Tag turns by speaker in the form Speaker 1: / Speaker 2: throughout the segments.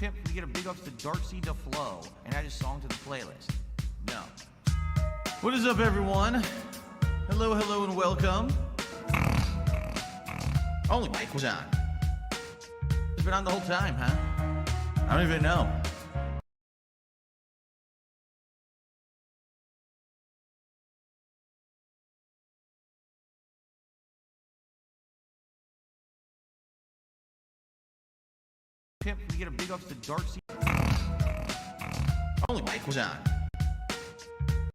Speaker 1: Pimp, we get a big ups to Darcy DeFlo and add a song to the playlist. No. What is up, everyone? Hello, hello, and welcome. Only mic was on. It's been on the whole time, huh? I don't even know. Pimp, we get a big ups to Darcy. Only mic was on.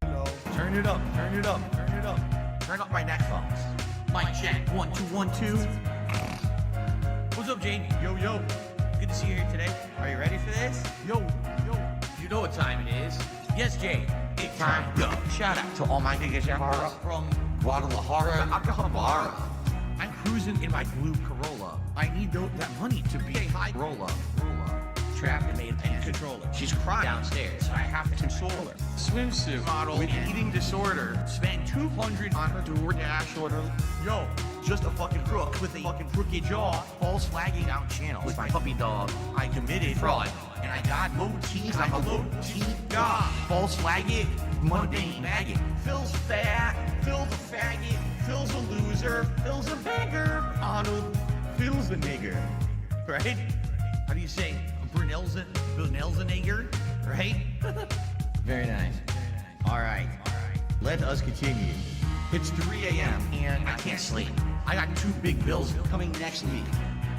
Speaker 1: Hello. Turn it up, turn it up, turn it up. Turn up my neck phones. Mic check, 1 2 1 2. What's up, Jamie? Yo, yo. Good to see you here today. Are you ready for this? Yo, yo. You know what time it is. Yes, Jay. It's time. Go. Shout out to all my niggas from Guadalajara, Acapulco. I'm cruising in my blue Corolla. I need that money to be a high roller. Trapped and made a controller. She's crying downstairs, so I have to console her. Swimsuit model with eating disorder. Spent $200 on her DoorDash order. Yo, just a fucking crook with a fucking crooked jaw. False flagging down channel with my puppy dog. I committed fraud, and I got low teeth. I'm a low teeth god. False flagging, mundane maggot. Phil's fat, Phil's a faggot. Phil's a loser, Phil's a beggar. Arnold, Phil's a nigger. Right? How do you say? Brunel's a nigger, right? Very nice. All right. Let us continue. It's 3 a.m. and I can't sleep. I got 2 big bills coming next week.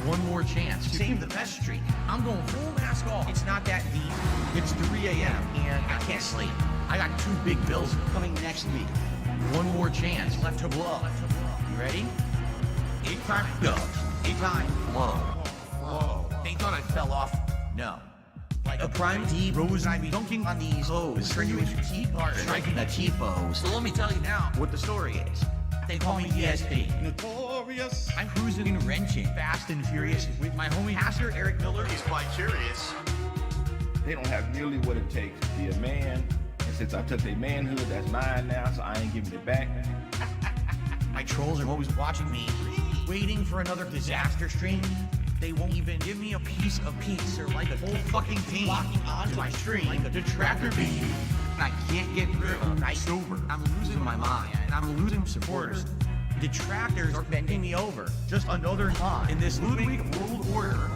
Speaker 1: One more chance to save the best streak. I'm going full mask off. It's not that deep. It's 3 a.m. and I can't sleep. I got 2 big bills coming next week. One more chance left to blow. You ready? 8 time go. 8 time blow. Whoa. They thought I fell off. No. Like a prime D rose, I be dunking on these hoes. Turn you into T-Parter, striking the T-pose. So let me tell you now what the story is. They call me DSP. Notorious. I'm cruising and wrenching, fast and furious, with my homie Pastor Eric Miller.
Speaker 2: He's quite curious. They don't have nearly what it takes to be a man. And since I took their manhood, that's mine now, so I ain't giving it back.
Speaker 1: My trolls are always watching me, waiting for another disaster stream. They won't even give me a piece of peace. They're like a whole fucking team locking onto my stream like a detractor bee. And I can't get through a night sober. I'm losing my mind and I'm losing supporters. Detractors are bending me over. Just another pawn in this Ludwig world order.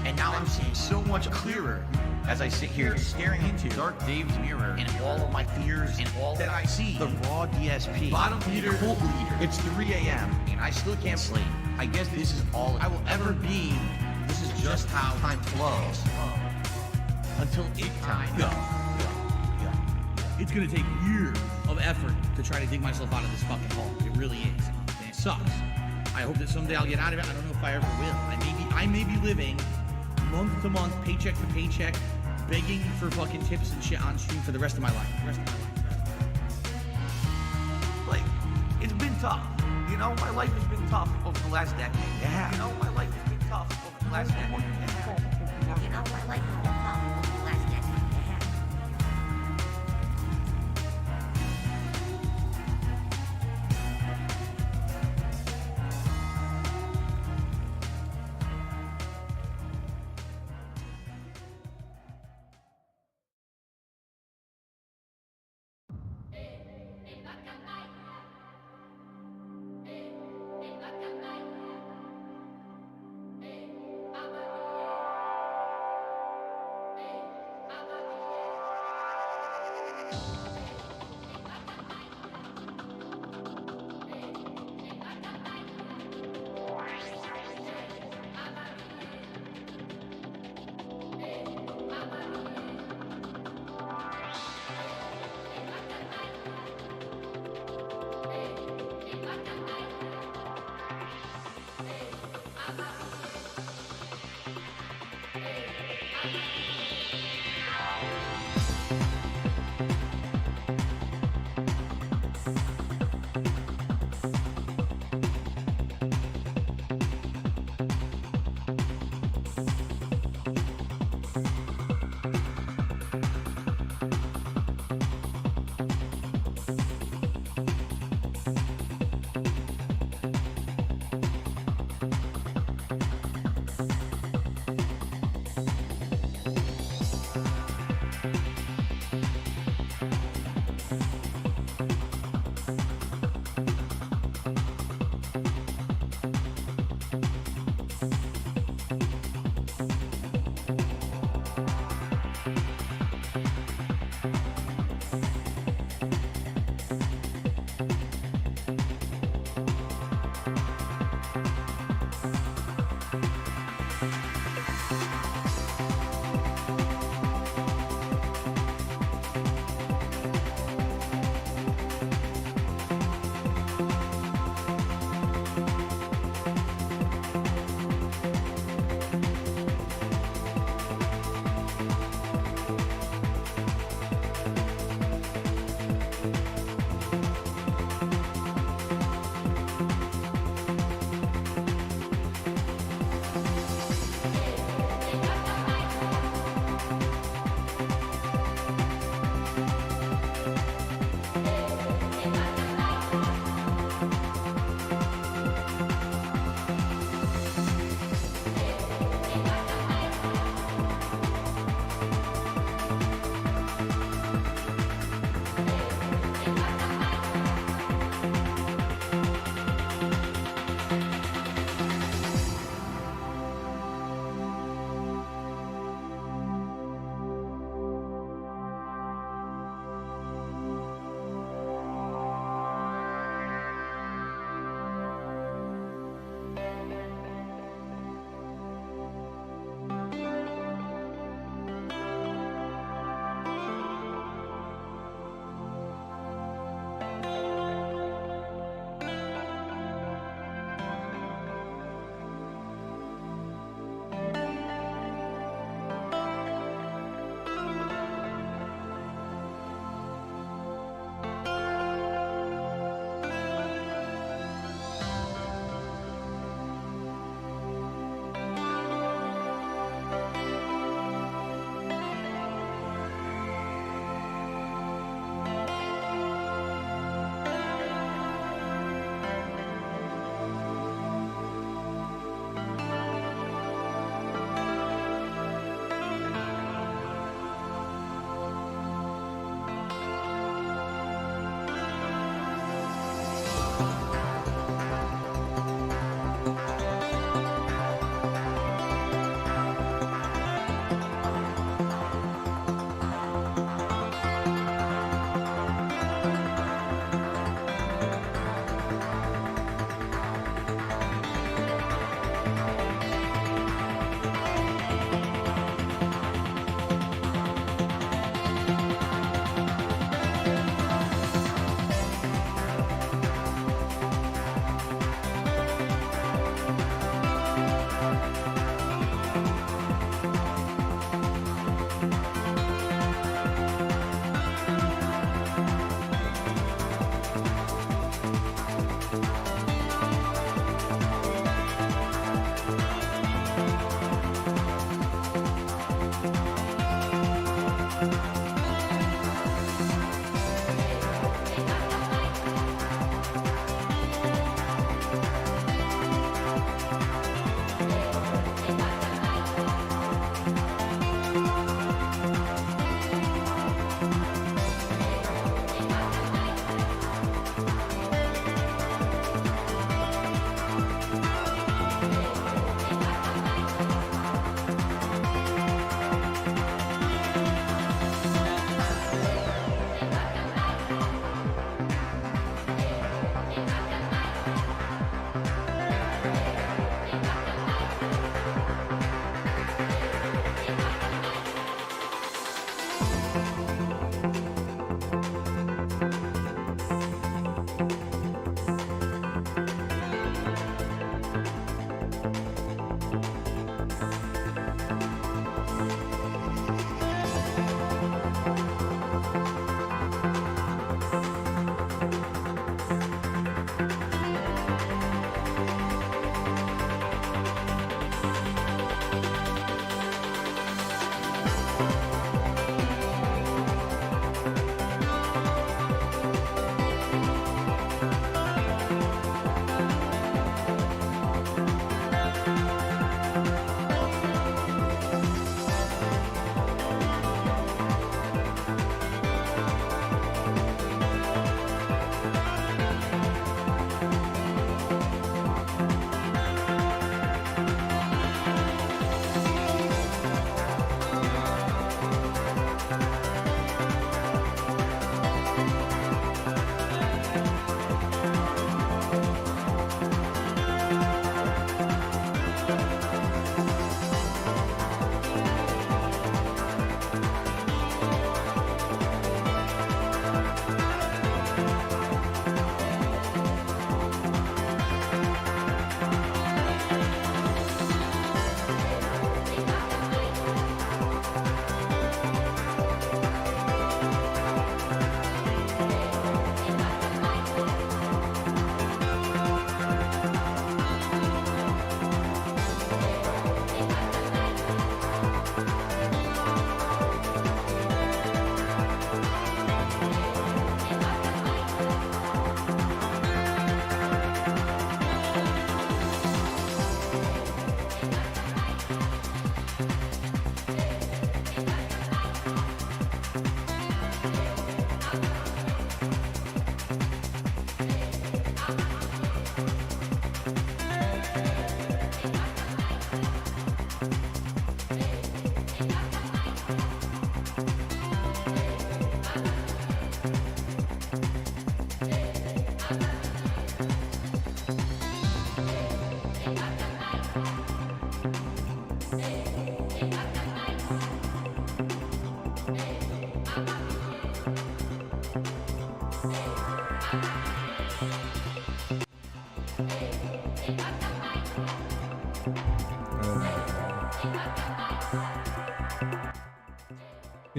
Speaker 1: And now I'm seeing so much clearer as I sit here staring into Dark Dave's mirror and all of my fears and all that I see. The raw DSP, bottom leader, cult leader. It's 3 a.m. and I still can't sleep. I guess this is all I will ever be. This is just how time flows. Until it time go. It's gonna take years of effort to try to dig myself out of this fucking hole. It really is. And it sucks. I hope that someday I'll get out of it. I don't know if I ever will. I may be living month to month, paycheck to paycheck, begging for fucking tips and shit on stream for the rest of my life. Like, it's been tough. You know, my life has been tough over the last decade. Yeah. You know, my life has been tough over the last decade. Yeah. You know, my life has been tough over the last decade.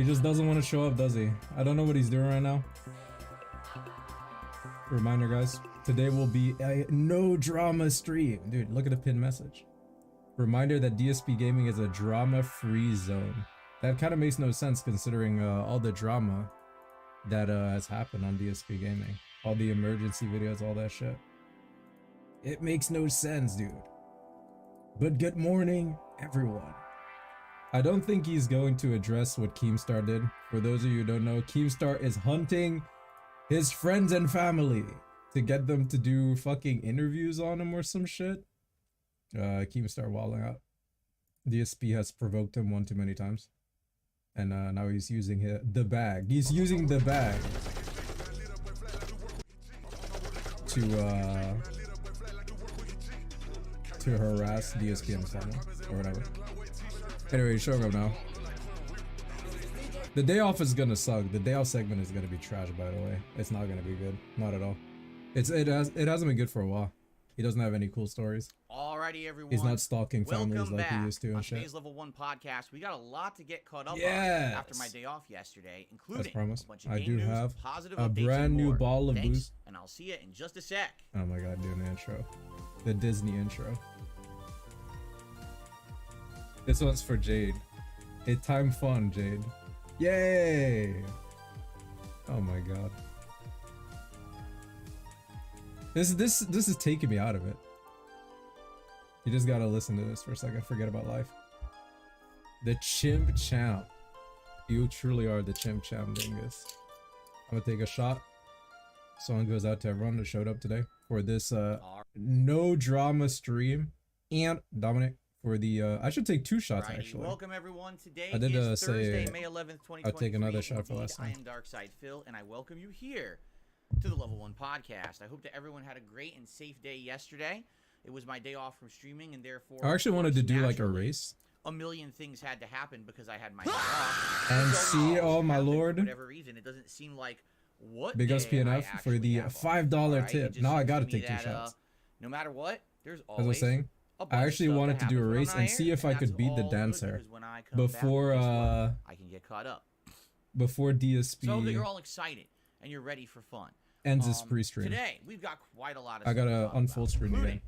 Speaker 3: He just doesn't want to show up, does he? I don't know what he's doing right now. Reminder, guys. Today will be a no drama stream. Dude, look at the pinned message. Reminder that DSP Gaming is a drama-free zone. That kind of makes no sense considering all the drama that has happened on DSP Gaming. All the emergency videos, all that shit. It makes no sense, dude. But good morning, everyone. I don't think he's going to address what Keemstar did. For those of you who don't know, Keemstar is hunting his friends and family to get them to do fucking interviews on him or some shit. Keemstar walling out. DSP has provoked him one too many times. And now he's using the bag. He's using the bag to harass DSP and family or whatever. Anyway, showing up now. The day off is gonna suck. The day off segment is gonna be trash, by the way. It's not gonna be good. Not at all. It hasn't been good for a while. He doesn't have any cool stories.
Speaker 1: Alrighty, everyone.
Speaker 3: He's not stalking families
Speaker 1: Welcome
Speaker 3: like he
Speaker 1: back
Speaker 3: used to and
Speaker 1: on
Speaker 3: shit.
Speaker 1: today's Level 1 podcast. We got a lot to get caught up on
Speaker 3: Yes.
Speaker 1: after my day off yesterday,
Speaker 3: As
Speaker 1: including
Speaker 3: promised,
Speaker 1: a bunch of
Speaker 3: I
Speaker 1: game
Speaker 3: do
Speaker 1: news,
Speaker 3: have
Speaker 1: positive
Speaker 3: a
Speaker 1: updates,
Speaker 3: brand
Speaker 1: and
Speaker 3: new
Speaker 1: more.
Speaker 3: ball of
Speaker 1: Thanks,
Speaker 3: boost.
Speaker 1: and I'll see you in just a sec.
Speaker 3: Oh my god, doing the intro. The Disney intro. This one's for Jade. It time fun, Jade. Yay! Oh my god. This is taking me out of it. You just gotta listen to this for a second. Forget about life. The Chimp Champ. You truly are the Chimp Champ, Dingus. I'm gonna take a shot. Song goes out to everyone that showed up today for this no drama stream. And Dominic for the I should take 2 shots
Speaker 1: Alrighty,
Speaker 3: actually.
Speaker 1: welcome everyone. Today
Speaker 3: I did,
Speaker 1: is
Speaker 3: say
Speaker 1: Thursday, May 11th, 2023.
Speaker 3: I'll take another shot for
Speaker 1: Indeed,
Speaker 3: last
Speaker 1: I
Speaker 3: time.
Speaker 1: am Darkside Phil, and I welcome you here to the Level 1 podcast. I hope that everyone had a great and safe day yesterday. It was my day off from streaming, and therefore
Speaker 3: I actually wanted to do like a
Speaker 1: naturally,
Speaker 3: race.
Speaker 1: A million things had to happen because I had my day off.
Speaker 3: And
Speaker 1: So
Speaker 3: see,
Speaker 1: many
Speaker 3: oh
Speaker 1: things
Speaker 3: my
Speaker 1: happened
Speaker 3: lord.
Speaker 1: For whatever reason, it doesn't seem like what
Speaker 3: Big ups
Speaker 1: day I
Speaker 3: PNF for the
Speaker 1: actually have off.
Speaker 3: $5
Speaker 1: Alright, it
Speaker 3: tip.
Speaker 1: just
Speaker 3: Now I
Speaker 1: seems
Speaker 3: gotta
Speaker 1: to me
Speaker 3: take 2
Speaker 1: that,
Speaker 3: shots.
Speaker 1: No matter what, there's
Speaker 3: As I was
Speaker 1: always
Speaker 3: saying,
Speaker 1: a bunch
Speaker 3: I
Speaker 1: of
Speaker 3: actually
Speaker 1: stuff
Speaker 3: wanted
Speaker 1: that
Speaker 3: to do a
Speaker 1: happens when
Speaker 3: race
Speaker 1: I'm
Speaker 3: and
Speaker 1: not
Speaker 3: see
Speaker 1: here,
Speaker 3: if I
Speaker 1: and
Speaker 3: could
Speaker 1: that's
Speaker 3: beat the
Speaker 1: all good
Speaker 3: dancer
Speaker 1: because when I come
Speaker 3: before
Speaker 1: back, guess what? I can get caught up.
Speaker 3: before DSP
Speaker 1: So I hope that you're all excited and you're ready for fun.
Speaker 3: ends his pre-stream.
Speaker 1: Today we've got quite a lot of
Speaker 3: I
Speaker 1: stuff
Speaker 3: gotta
Speaker 1: to talk
Speaker 3: unfull
Speaker 1: about,
Speaker 3: screen
Speaker 1: including
Speaker 3: again.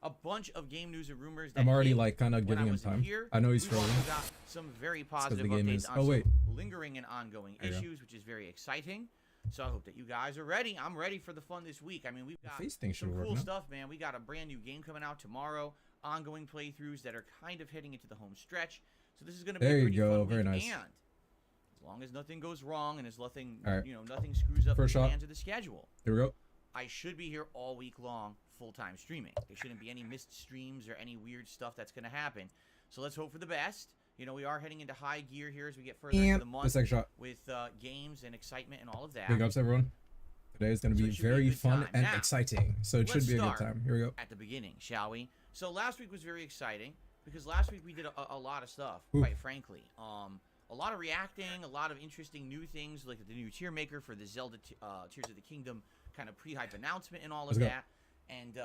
Speaker 1: a bunch of game news and rumors that
Speaker 3: I'm already
Speaker 1: hit
Speaker 3: like kind of
Speaker 1: when I
Speaker 3: giving him
Speaker 1: wasn't
Speaker 3: time.
Speaker 1: here.
Speaker 3: I know he's
Speaker 1: We've also
Speaker 3: trolling.
Speaker 1: got some very
Speaker 3: 'cause
Speaker 1: positive
Speaker 3: the game
Speaker 1: updates
Speaker 3: is-
Speaker 1: on
Speaker 3: oh,
Speaker 1: some
Speaker 3: wait.
Speaker 1: lingering and ongoing
Speaker 3: There you go.
Speaker 1: issues, which is very exciting. So I hope that you guys are ready. I'm ready for the fun this week. I mean, we've got
Speaker 3: face thing should
Speaker 1: some
Speaker 3: work
Speaker 1: cool
Speaker 3: now.
Speaker 1: stuff, man. We got a brand new game coming out tomorrow. Ongoing playthroughs that are kind of heading into the home stretch. So this is going to be
Speaker 3: There
Speaker 1: a
Speaker 3: you
Speaker 1: pretty
Speaker 3: go.
Speaker 1: fun
Speaker 3: Very
Speaker 1: week.
Speaker 3: nice.
Speaker 1: And as long as nothing goes wrong and as nothing,
Speaker 3: All right.
Speaker 1: nothing screws up the
Speaker 3: First shot.
Speaker 1: plans of the schedule,
Speaker 3: Here we go.
Speaker 1: I should be here all week long, full-time streaming. There shouldn't be any missed streams or any weird stuff that's going to happen. So let's hope for the best. You know, we are heading into high gear here as we get further into
Speaker 3: And
Speaker 1: the
Speaker 3: the
Speaker 1: month
Speaker 3: second shot.
Speaker 1: with games and excitement and all of that.
Speaker 3: Big ups, everyone. Today is going to
Speaker 1: So
Speaker 3: be
Speaker 1: it should be a
Speaker 3: very
Speaker 1: good
Speaker 3: fun
Speaker 1: time.
Speaker 3: and
Speaker 1: Now,
Speaker 3: exciting. So it should
Speaker 1: let's
Speaker 3: be a good
Speaker 1: start
Speaker 3: time. Here we go.
Speaker 1: at the beginning, shall we? So last week was very exciting because last week we did a lot of stuff,
Speaker 3: Ooh.
Speaker 1: quite frankly. A lot of reacting, a lot of interesting new things like the new tier maker for the Zelda Tears of the Kingdom kind of pre-hype announcement and all of
Speaker 3: Let's go.
Speaker 1: that. And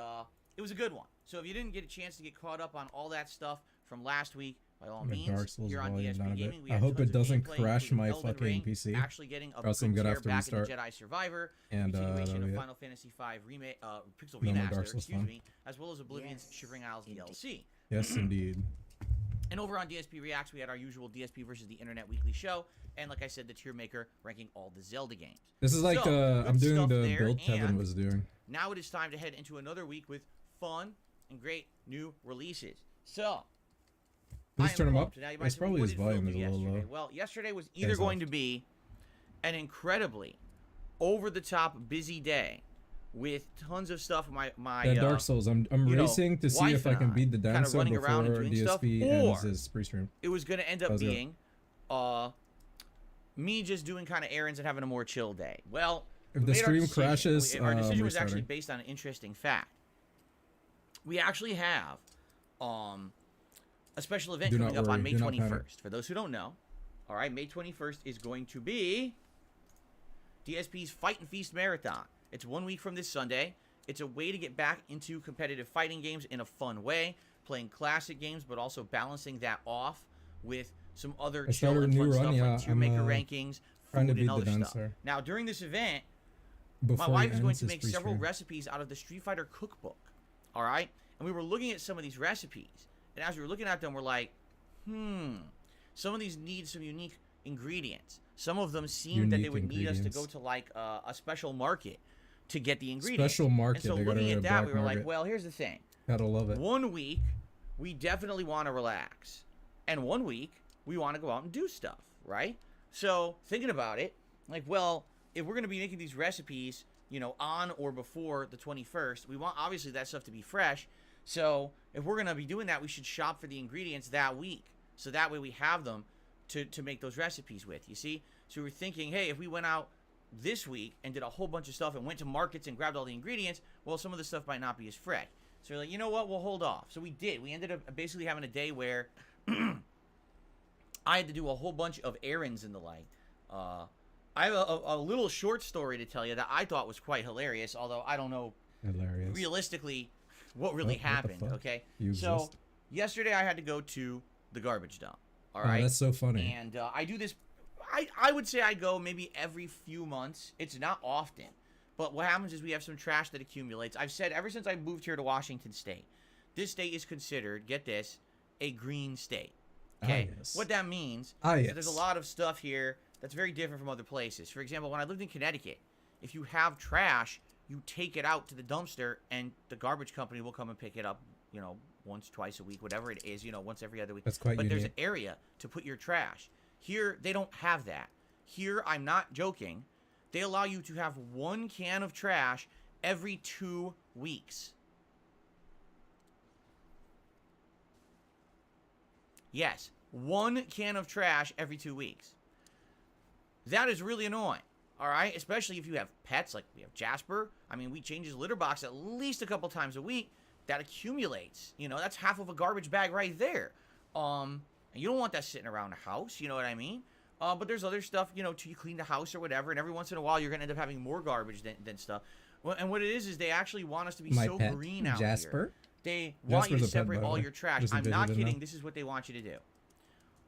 Speaker 1: it was a good one. So if you didn't get a chance to get caught up on all that stuff from last week, by all
Speaker 3: My
Speaker 1: means,
Speaker 3: Dark Souls
Speaker 1: here on
Speaker 3: volume
Speaker 1: DSP
Speaker 3: down a bit.
Speaker 1: Gaming, we
Speaker 3: I
Speaker 1: had
Speaker 3: hope
Speaker 1: tons
Speaker 3: it
Speaker 1: of
Speaker 3: doesn't
Speaker 1: gameplay,
Speaker 3: crash
Speaker 1: including
Speaker 3: my
Speaker 1: Elden
Speaker 3: fucking
Speaker 1: Ring,
Speaker 3: PC.
Speaker 1: actually getting a
Speaker 3: Or else I'm
Speaker 1: good
Speaker 3: gonna
Speaker 1: tear
Speaker 3: have to
Speaker 1: back in
Speaker 3: restart.
Speaker 1: the Jedi Survivor,
Speaker 3: And,
Speaker 1: continuation
Speaker 3: that'll
Speaker 1: of
Speaker 3: be it.
Speaker 1: Final Fantasy V remake, Pixel
Speaker 3: No more
Speaker 1: Remaster,
Speaker 3: Dark Souls
Speaker 1: excuse
Speaker 3: fun.
Speaker 1: me, as well as Oblivion's Shivering Isles DLC.
Speaker 3: Yes, indeed.
Speaker 1: And over on DSP Reacts, we had our usual DSP versus the Internet weekly show, and like I said, the tier maker ranking all the Zelda games.
Speaker 3: This is like
Speaker 1: So, good
Speaker 3: I'm doing
Speaker 1: stuff
Speaker 3: the
Speaker 1: there,
Speaker 3: build Kevin
Speaker 1: and
Speaker 3: was doing.
Speaker 1: now it is time to head into another week with fun and great new releases. So, I
Speaker 3: Please
Speaker 1: am
Speaker 3: turn him
Speaker 1: pumped.
Speaker 3: up.
Speaker 1: Now, you might
Speaker 3: It's
Speaker 1: say, well,
Speaker 3: probably
Speaker 1: what
Speaker 3: his
Speaker 1: did Phil
Speaker 3: volume
Speaker 1: do
Speaker 3: is a little
Speaker 1: yesterday?
Speaker 3: low.
Speaker 1: Well, yesterday was
Speaker 3: Yeah,
Speaker 1: either
Speaker 3: he's
Speaker 1: going
Speaker 3: off.
Speaker 1: to be an incredibly over-the-top busy day with tons of stuff. My
Speaker 3: Yeah, Dark Souls. I'm
Speaker 1: you know,
Speaker 3: racing to see
Speaker 1: wife
Speaker 3: if I
Speaker 1: and
Speaker 3: can
Speaker 1: I
Speaker 3: beat the
Speaker 1: kinda
Speaker 3: dancer
Speaker 1: running
Speaker 3: before
Speaker 1: around and doing stuff,
Speaker 3: DSP
Speaker 1: or
Speaker 3: ends his pre-stream.
Speaker 1: it was going to end up
Speaker 3: How's it go?
Speaker 1: being me just doing kind of errands and having a more chill day. Well,
Speaker 3: If
Speaker 1: we
Speaker 3: the
Speaker 1: made our
Speaker 3: stream
Speaker 1: decision.
Speaker 3: crashes,
Speaker 1: Our decision was actually
Speaker 3: restarting.
Speaker 1: based on an interesting fact. We actually have a special event
Speaker 3: Do not
Speaker 1: coming up on
Speaker 3: worry,
Speaker 1: May
Speaker 3: do not panic.
Speaker 1: 21st. For those who don't know, all right, May 21st is going to be DSP's Fight and Feast Marathon. It's 1 week from this Sunday. It's a way to get back into competitive fighting games in a fun way, playing classic games, but also balancing that off with some other
Speaker 3: I
Speaker 1: chill
Speaker 3: started a
Speaker 1: and
Speaker 3: new
Speaker 1: fun
Speaker 3: run,
Speaker 1: stuff
Speaker 3: yeah,
Speaker 1: like tier
Speaker 3: I'm,
Speaker 1: maker rankings,
Speaker 3: trying to
Speaker 1: food,
Speaker 3: beat
Speaker 1: and
Speaker 3: the
Speaker 1: other stuff.
Speaker 3: dancer.
Speaker 1: Now, during this event,
Speaker 3: Before
Speaker 1: my wife
Speaker 3: it
Speaker 1: is going
Speaker 3: ends
Speaker 1: to
Speaker 3: this
Speaker 1: make
Speaker 3: free
Speaker 1: several
Speaker 3: stream.
Speaker 1: recipes out of the Street Fighter cookbook. All right? And we were looking at some of these recipes. And as we were looking at them, we're like, some of these need some unique ingredients. Some of them seem that they would need us to go to like a special market to get the ingredients.
Speaker 3: Special market.
Speaker 1: And so
Speaker 3: They got
Speaker 1: looking
Speaker 3: rid
Speaker 1: at
Speaker 3: of
Speaker 1: that,
Speaker 3: black
Speaker 1: we were
Speaker 3: market.
Speaker 1: like, well, here's the thing.
Speaker 3: Gotta love it.
Speaker 1: 1 week, we definitely want to relax. And 1 week, we want to go out and do stuff, right? So thinking about it, like, well, if we're going to be making these recipes, you know, on or before the 21st, we want obviously that stuff to be fresh. So if we're going to be doing that, we should shop for the ingredients that week. So that way we have them to make those recipes with, you see? So we were thinking, hey, if we went out this week and did a whole bunch of stuff and went to markets and grabbed all the ingredients, well, some of the stuff might not be as fresh. So we're like, you know what, we'll hold off. So we did. We ended up basically having a day where I had to do a whole bunch of errands and the like. I have a little short story to tell you that I thought was quite hilarious, although I don't know
Speaker 3: Hilarious.
Speaker 1: realistically what really
Speaker 3: What the
Speaker 1: happened,
Speaker 3: fuck?
Speaker 1: okay?
Speaker 3: You
Speaker 1: So
Speaker 3: exist?
Speaker 1: yesterday I had to go to the garbage dump, all
Speaker 3: Oh,
Speaker 1: right?
Speaker 3: that's so funny.
Speaker 1: And I do this, I would say I go maybe every few months. It's not often. But what happens is we have some trash that accumulates. I've said ever since I moved here to Washington State, this state is considered, get this, a green state. Okay?
Speaker 3: yes.
Speaker 1: What that means
Speaker 3: Ah,
Speaker 1: is that there's a
Speaker 3: yes.
Speaker 1: lot of stuff here that's very different from other places. For example, when I lived in Connecticut, if you have trash, you take it out to the dumpster and the garbage company will come and pick it up, you know, once, twice a week, whatever it is, you know, once every other week.
Speaker 3: That's quite
Speaker 1: But there's
Speaker 3: unique.
Speaker 1: an area to put your trash. Here, they don't have that. Here, I'm not joking, they allow you to have 1 can of trash every 2 weeks. Yes, 1 can of trash every 2 weeks. That is really annoying, all right? Especially if you have pets, like we have Jasper. I mean, we change his litter box at least a couple times a week. That accumulates. You know, that's half of a garbage bag right there. And you don't want that sitting around the house, you know what I mean? But there's other stuff, you know, to clean the house or whatever, and every once in a while you're going to end up having more garbage than stuff. Well, and what it is they actually want us to be
Speaker 3: My
Speaker 1: so
Speaker 3: pet,
Speaker 1: green out
Speaker 3: Jasper?
Speaker 1: here. They want you to
Speaker 3: Jasper's a pet,
Speaker 1: separate
Speaker 3: by the
Speaker 1: all
Speaker 3: way.
Speaker 1: your trash.
Speaker 3: Just in
Speaker 1: I'm
Speaker 3: case you
Speaker 1: not
Speaker 3: didn't
Speaker 1: kidding.
Speaker 3: know.
Speaker 1: This is what they want you to do.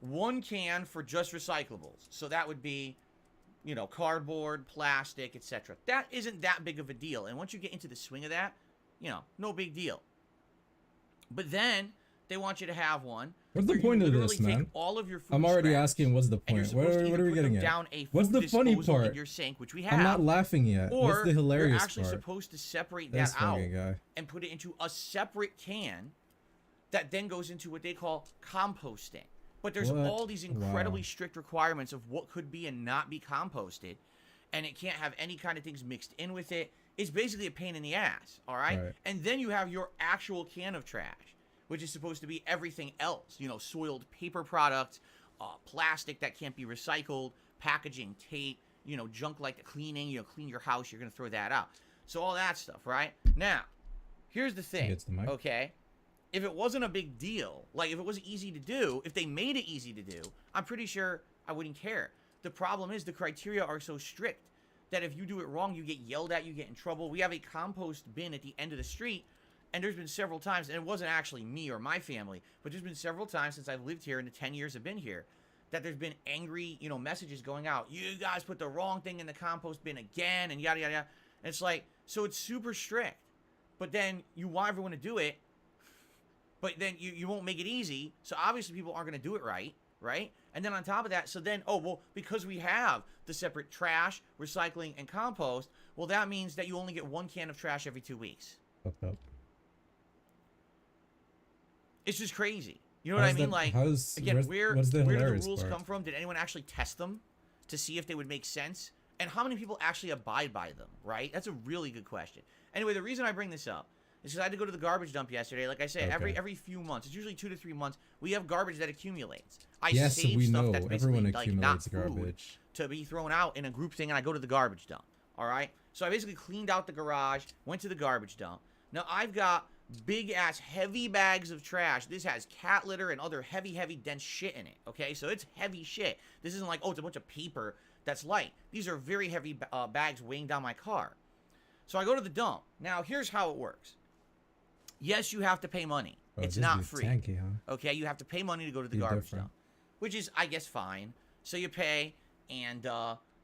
Speaker 1: 1 can for just recyclables. So that would be, you know, cardboard, plastic, etc. That isn't that big of a deal. And once you get into the swing of that, you know, no big deal. But then they want you to have one.
Speaker 3: What's the
Speaker 1: where you
Speaker 3: point of
Speaker 1: literally
Speaker 3: this,
Speaker 1: take
Speaker 3: man?
Speaker 1: all of your food
Speaker 3: I'm already
Speaker 1: scraps,
Speaker 3: asking what's the
Speaker 1: and you're
Speaker 3: point.
Speaker 1: supposed to
Speaker 3: What
Speaker 1: either
Speaker 3: are we
Speaker 1: put
Speaker 3: getting
Speaker 1: them
Speaker 3: at?
Speaker 1: down a
Speaker 3: What's
Speaker 1: food
Speaker 3: the funny
Speaker 1: disposal
Speaker 3: part?
Speaker 1: in your sink, which we have.
Speaker 3: I'm not laughing yet.
Speaker 1: Or
Speaker 3: What's the hilarious
Speaker 1: you're actually
Speaker 3: part?
Speaker 1: supposed to separate
Speaker 3: This
Speaker 1: that out
Speaker 3: fucking guy.
Speaker 1: and put it into a separate can that then goes into what they call composting. But there's
Speaker 3: What?
Speaker 1: all these incredibly
Speaker 3: Wow.
Speaker 1: strict requirements of what could be and not be composted, and it can't have any kind of things mixed in with it. It's basically a pain in the ass, all right?
Speaker 3: Right.
Speaker 1: And then you have your actual can of trash, which is supposed to be everything else, you know, soiled paper products, plastic that can't be recycled, packaging, tape, you know, junk like the cleaning, you know, clean your house, you're going to throw that out. So all that stuff, right? Now, here's the thing,
Speaker 3: Gets the mic.
Speaker 1: okay? If it wasn't a big deal, like if it was easy to do, if they made it easy to do, I'm pretty sure I wouldn't care. The problem is the criteria are so strict that if you do it wrong, you get yelled at, you get in trouble. We have a compost bin at the end of the street, and there's been several times, and it wasn't actually me or my family, but there's been several times since I've lived here in the 10 years I've been here, that there's been angry, you know, messages going out. You guys put the wrong thing in the compost bin again, and yada, yada, yada. And it's like, so it's super strict. But then you want everyone to do it, but then you won't make it easy, so obviously people aren't going to do it right? And then on top of that, so then, oh, well, because we have the separate trash, recycling, and compost, well, that means that you only get 1 can of trash every 2 weeks.
Speaker 3: Fucked up.
Speaker 1: It's just crazy. You know what I mean? Like, again, where
Speaker 3: what's the
Speaker 1: did the
Speaker 3: hilarious
Speaker 1: rules
Speaker 3: part?
Speaker 1: come from? Did anyone actually test them to see if they would make sense? And how many people actually abide by them, right? That's a really good question. Anyway, the reason I bring this up is because I had to go to the garbage dump yesterday. Like I said,
Speaker 3: Okay.
Speaker 1: every few months, it's usually 2 to 3 months, we have garbage that accumulates. I
Speaker 3: Yes,
Speaker 1: save
Speaker 3: we
Speaker 1: stuff
Speaker 3: know.
Speaker 1: that's basically
Speaker 3: Everyone
Speaker 1: like not
Speaker 3: accumulates
Speaker 1: food
Speaker 3: garbage.
Speaker 1: to be thrown out in a group thing, and I go to the garbage dump. All right? So I basically cleaned out the garage, went to the garbage dump. Now I've got big ass heavy bags of trash. This has cat litter and other heavy dense shit in it. Okay, so it's heavy shit. This isn't like, oh, it's a bunch of paper that's light. These are very heavy bags weighing down my car. So I go to the dump. Now here's how it works. Yes, you have to pay money.
Speaker 3: Oh,
Speaker 1: It's
Speaker 3: this
Speaker 1: not
Speaker 3: dude's
Speaker 1: free.
Speaker 3: tanky, huh?
Speaker 1: Okay, you have to pay money to go to the
Speaker 3: Be
Speaker 1: garbage
Speaker 3: different.
Speaker 1: dump. which is, I guess, fine. So you pay, and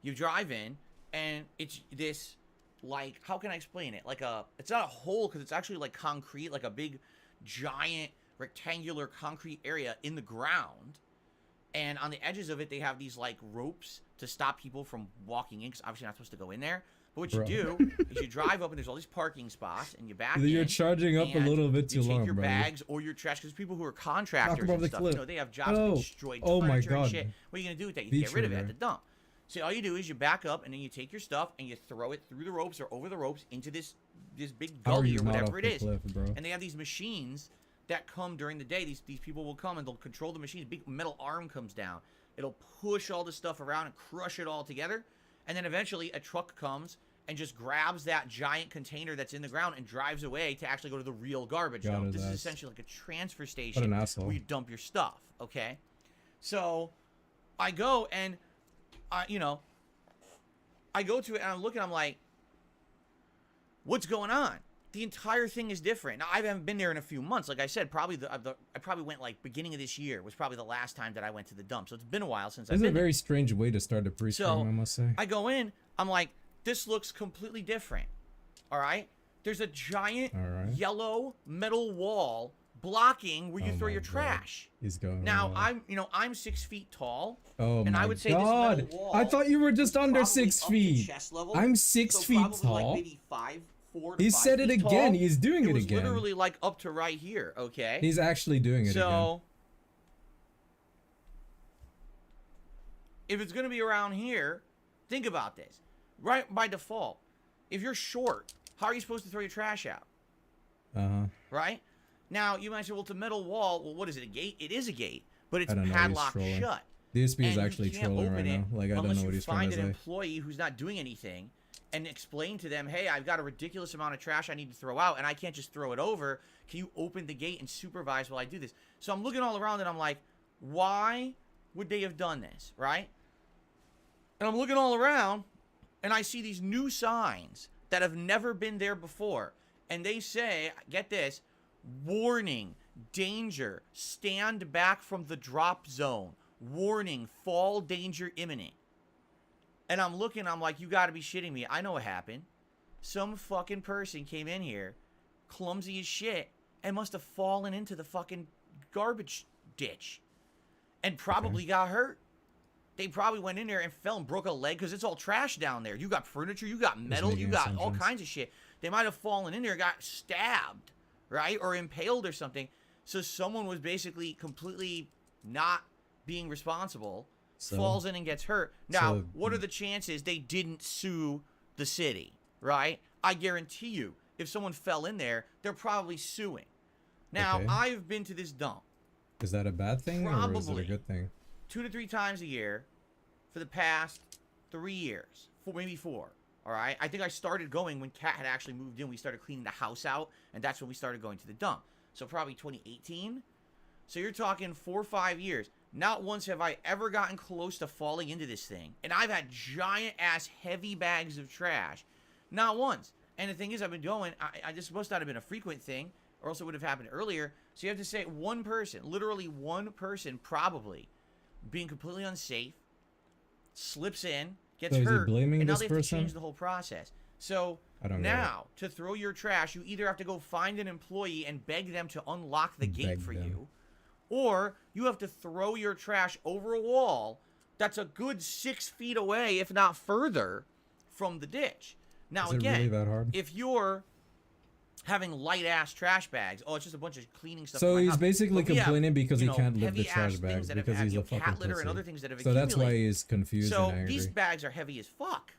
Speaker 1: you drive in, and it's this, like, how can I explain it? Like it's not a hole, because it's actually like concrete, like a big, giant, rectangular concrete area in the ground. And on the edges of it, they have these, like, ropes to stop people from walking in, because obviously you're not supposed to go in there. But what you do is you drive up, and there's all these parking spots, and you back in.
Speaker 3: You're charging up a little bit too long,
Speaker 1: You take your
Speaker 3: bro.
Speaker 1: bags or your trash, because people who are contractors and stuff,
Speaker 3: clip.
Speaker 1: you know, they have jobs that destroy
Speaker 3: Oh my
Speaker 1: furniture and
Speaker 3: God.
Speaker 1: shit. What are you going to do with that? You get rid of it at the dump. So all you do is you back up, and then you take your stuff, and you throw it through the ropes or over the ropes into this big gully or whatever it is. And they have these machines that come during the day. These people will come, and they'll control the machines. Big metal arm comes down. It'll push all the stuff around and crush it all together. And then eventually a truck comes and just grabs that giant container that's in the ground and drives away to actually go to the real garbage dump. This is essentially like a transfer station where you dump your stuff, okay? So I go, and, you know, I go to it, and I'm looking, I'm like, what's going on? The entire thing is different. Now, I haven't been there in a few months. Like I said, I probably went, like, beginning of this year was probably the last time that I went to the dump. So it's been a while since I've been there.
Speaker 3: This is a very strange way to start a pre-stream, I must say.
Speaker 1: I go in, I'm like, this looks completely different. All right? There's a giant yellow metal wall blocking where you throw your trash.
Speaker 3: He's going.
Speaker 1: Now, I'm 6 feet tall.
Speaker 3: Oh
Speaker 1: and
Speaker 3: my
Speaker 1: I would say
Speaker 3: God.
Speaker 1: this metal wall,
Speaker 3: I thought you were just under 6 feet.
Speaker 1: Chest level,
Speaker 3: I'm 6 feet
Speaker 1: probably
Speaker 3: tall.
Speaker 1: like maybe 4 to
Speaker 3: He
Speaker 1: 5
Speaker 3: said it
Speaker 1: feet
Speaker 3: again.
Speaker 1: tall.
Speaker 3: He's doing it again.
Speaker 1: It was literally like up to right here, okay?
Speaker 3: He's actually doing it again.
Speaker 1: So, if it's going to be around here, think about this. Right by default, if you're short, how are you supposed to throw your trash out? Right? Now, you might say, well, it's a metal wall. Well, what is it, a gate? It is a gate, but it's padlocked shut.
Speaker 3: DSP is actually trolling right now. Like, I don't know what he's trying to say.
Speaker 1: Unless you find an employee who's not doing anything and explain to them, hey, I've got a ridiculous amount of trash I need to throw out, and I can't just throw it over. Can you open the gate and supervise while I do this? So I'm looking all around, and I'm like, why would they have done this, right? And I'm looking all around, and I see these new signs that have never been there before. And they say, get this, warning, danger, stand back from the drop zone. Warning, fall danger imminent. And I'm looking, I'm like, you gotta be shitting me. I know what happened. Some fucking person came in here, clumsy as shit, and must have fallen into the fucking garbage ditch. And probably got hurt. They probably went in there and fell and broke a leg, because it's all trash down there. You got furniture, you got metal, you got all kinds of shit. They might have fallen in there, got stabbed, right? Or impaled or something. So someone was basically completely not being responsible, falls in and gets hurt. Now, what are the chances they didn't sue the city, right? I guarantee you, if someone fell in there, they're probably suing. Now, I've been to this dump.
Speaker 3: Is that a bad thing, or is it a good thing?
Speaker 1: 2 to 3 times a year for the past 3 years, maybe 4. All right, I think I started going when Kat had actually moved in. We started cleaning the house out, and that's when we started going to the dump. So probably 2018. So you're talking 4 or 5 years. Not once have I ever gotten close to falling into this thing, and I've had giant ass heavy bags of trash. Not once. And the thing is, I've been going. This must not have been a frequent thing, or else it would have happened earlier. So you have to say one person, literally one person, probably being completely unsafe, slips in, gets hurt, and now they have to change the whole process. So now, to throw your trash, you either have to go find an employee and beg them to unlock the gate for you, or you have to throw your trash over a wall that's a good 6 feet away, if not further, from the ditch. Now, again, if you're having light-ass trash bags, it's just a bunch of cleaning stuff.
Speaker 3: So he's basically complaining because he can't lift the trash bags because he's a fucking pussy.
Speaker 1: And other things that have
Speaker 3: so that's why he's confused and angry.
Speaker 1: So these bags are heavy as fuck.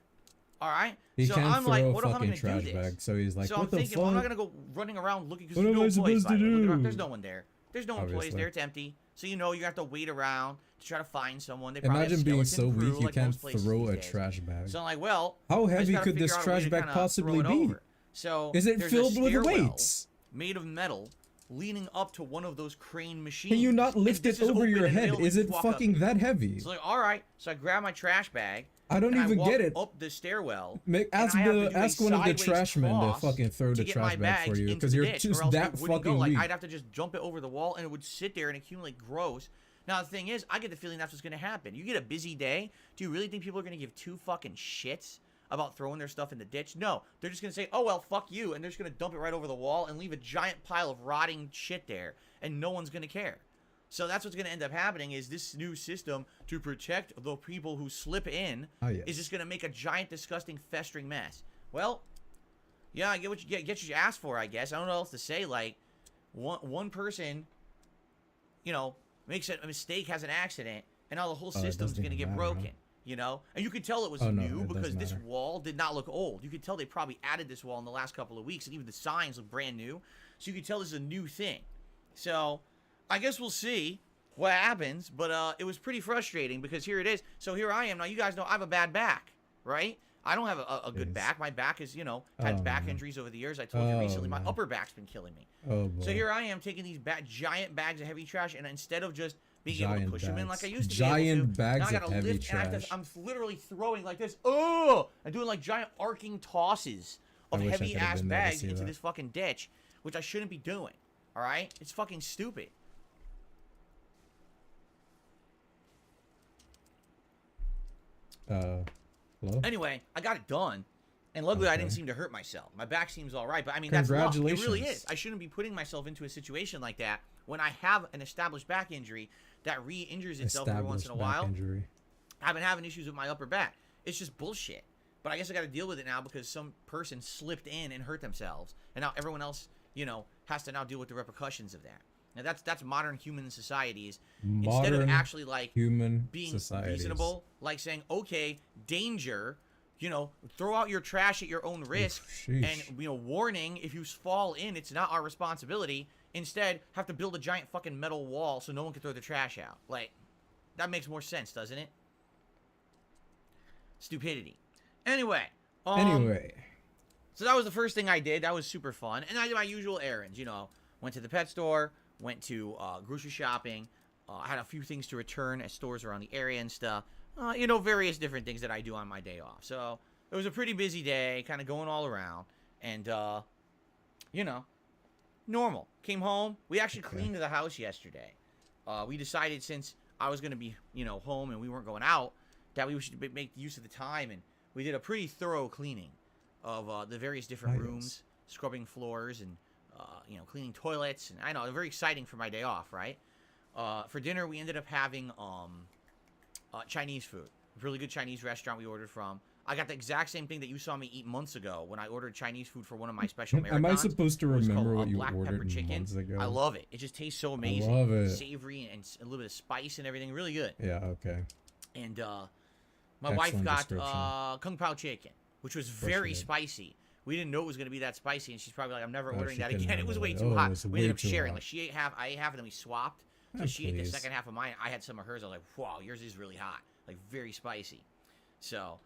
Speaker 1: All right.
Speaker 3: He
Speaker 1: so
Speaker 3: can't
Speaker 1: I'm
Speaker 3: throw
Speaker 1: like,
Speaker 3: a
Speaker 1: what am I
Speaker 3: fucking
Speaker 1: going to
Speaker 3: trash
Speaker 1: do
Speaker 3: bag.
Speaker 1: this?
Speaker 3: So he's like,
Speaker 1: so
Speaker 3: what
Speaker 1: I'm
Speaker 3: the
Speaker 1: thinking,
Speaker 3: fuck?
Speaker 1: well, I'm not going to go running around looking because
Speaker 3: there's
Speaker 1: there's
Speaker 3: no
Speaker 1: no employees.
Speaker 3: There's
Speaker 1: no one there. There's no employees there. It's empty. So you know you have to wait around to try to find someone. They
Speaker 3: imagine being so weak you can't throw a trash bag.
Speaker 1: So I'm like, well,
Speaker 3: how heavy could this trash bag possibly be?
Speaker 1: So
Speaker 3: is it filled with weights?
Speaker 1: Made of metal, leaning up to one of those crane machines.
Speaker 3: Can you not lift it over your head? Is it fucking that heavy?
Speaker 1: So like, all right. So I grab my trash bag.
Speaker 3: I don't even get it.
Speaker 1: Up the stairwell.
Speaker 3: Ask one of the trashmen to fucking throw the trash bag for you, because you're just that fucking weak.
Speaker 1: I'd have to just jump it over the wall, and it would sit there and accumulate gross. Now, the thing is, I get the feeling that's what's going to happen. You get a busy day. Do you really think people are going to give two fucking shits about throwing their stuff in the ditch? No. They're just going to say, oh, well, fuck you. And they're just going to dump it right over the wall and leave a giant pile of rotting shit there. And no one's going to care. So that's what's going to end up happening is this new system to protect the people who slip in is just going to make a giant, disgusting, festering mess. Well, yeah, I get what you asked for, I guess. I don't know what else to say. Like, one person, you know, makes a mistake, has an accident, and now the whole system's going to get broken, you know? And you could tell it was new because this wall did not look old. You could tell they probably added this wall in the last couple of weeks, and even the signs look brand new. So you could tell this is a new thing. So I guess we'll see what happens, but it was pretty frustrating because here it is. So here I am. Now, you guys know I have a bad back, right? I don't have a good back. My back is, you know, had back injuries over the years. I told you recently. My upper back's been killing me. So here I am taking these giant bags of heavy trash, and instead of just being able to push them in like I used to be able to,
Speaker 3: giant bags
Speaker 1: now I gotta
Speaker 3: of heavy
Speaker 1: lift,
Speaker 3: trash.
Speaker 1: and I'm literally throwing like this. Oh! I'm doing like giant arcing tosses of heavy-ass bags into this fucking ditch, which I shouldn't be doing. All right? It's fucking stupid.
Speaker 3: Hello?
Speaker 1: Anyway, I got it done, and luckily I didn't seem to hurt myself. My back seems all right, but I mean, that's luck. It really is. I shouldn't be putting myself into a situation like that when I have an established back injury that re-injures itself every once in a while. I've been having issues with my upper back. It's just bullshit. But I guess I got to deal with it now because some person slipped in and hurt themselves, and now everyone else, you know, has to now deal with the repercussions of that. Now that's modern human societies. Instead of actually like being reasonable, like saying, okay, danger, you know, throw out your trash at your own risk, and you know, warning, if you fall in, it's not our responsibility. Instead, have to build a giant fucking metal wall so no one can throw the trash out. Like, that makes more sense, doesn't it? Stupidity. Anyway. So that was the first thing I did. That was super fun, and I did my usual errands. You know, went to the pet store. Went to grocery shopping. I had a few things to return at stores around the area and stuff. You know, various different things that I do on my day off. So it was a pretty busy day, kind of going all around. And, you know, normal. Came home. We actually cleaned the house yesterday. We decided since I was going to be, you know, home and we weren't going out, that we should make use of the time. And we did a pretty thorough cleaning of the various different rooms, scrubbing floors and you know, cleaning toilets, and I know, very exciting for my day off, right? For dinner, we ended up having Chinese food. Really good Chinese restaurant we ordered from. I got the exact same thing that you saw me eat months ago when I ordered Chinese food for one of my special marathons.
Speaker 3: Am I supposed to remember what you ordered months ago?
Speaker 1: I love it. It just tastes so amazing.
Speaker 3: I love it.
Speaker 1: Savory and a little bit of spice and everything. Really good.
Speaker 3: Yeah, okay.
Speaker 1: And my wife got Kung Pao chicken, which was very spicy. We didn't know it was going to be that spicy, and she's probably like, I'm never ordering that again. It was way too hot. We ended up sharing. Like, she ate half, I ate half, and then we swapped. So she ate the second half of mine. I had some of hers. I was like, wow, yours is really hot. Like, very spicy. So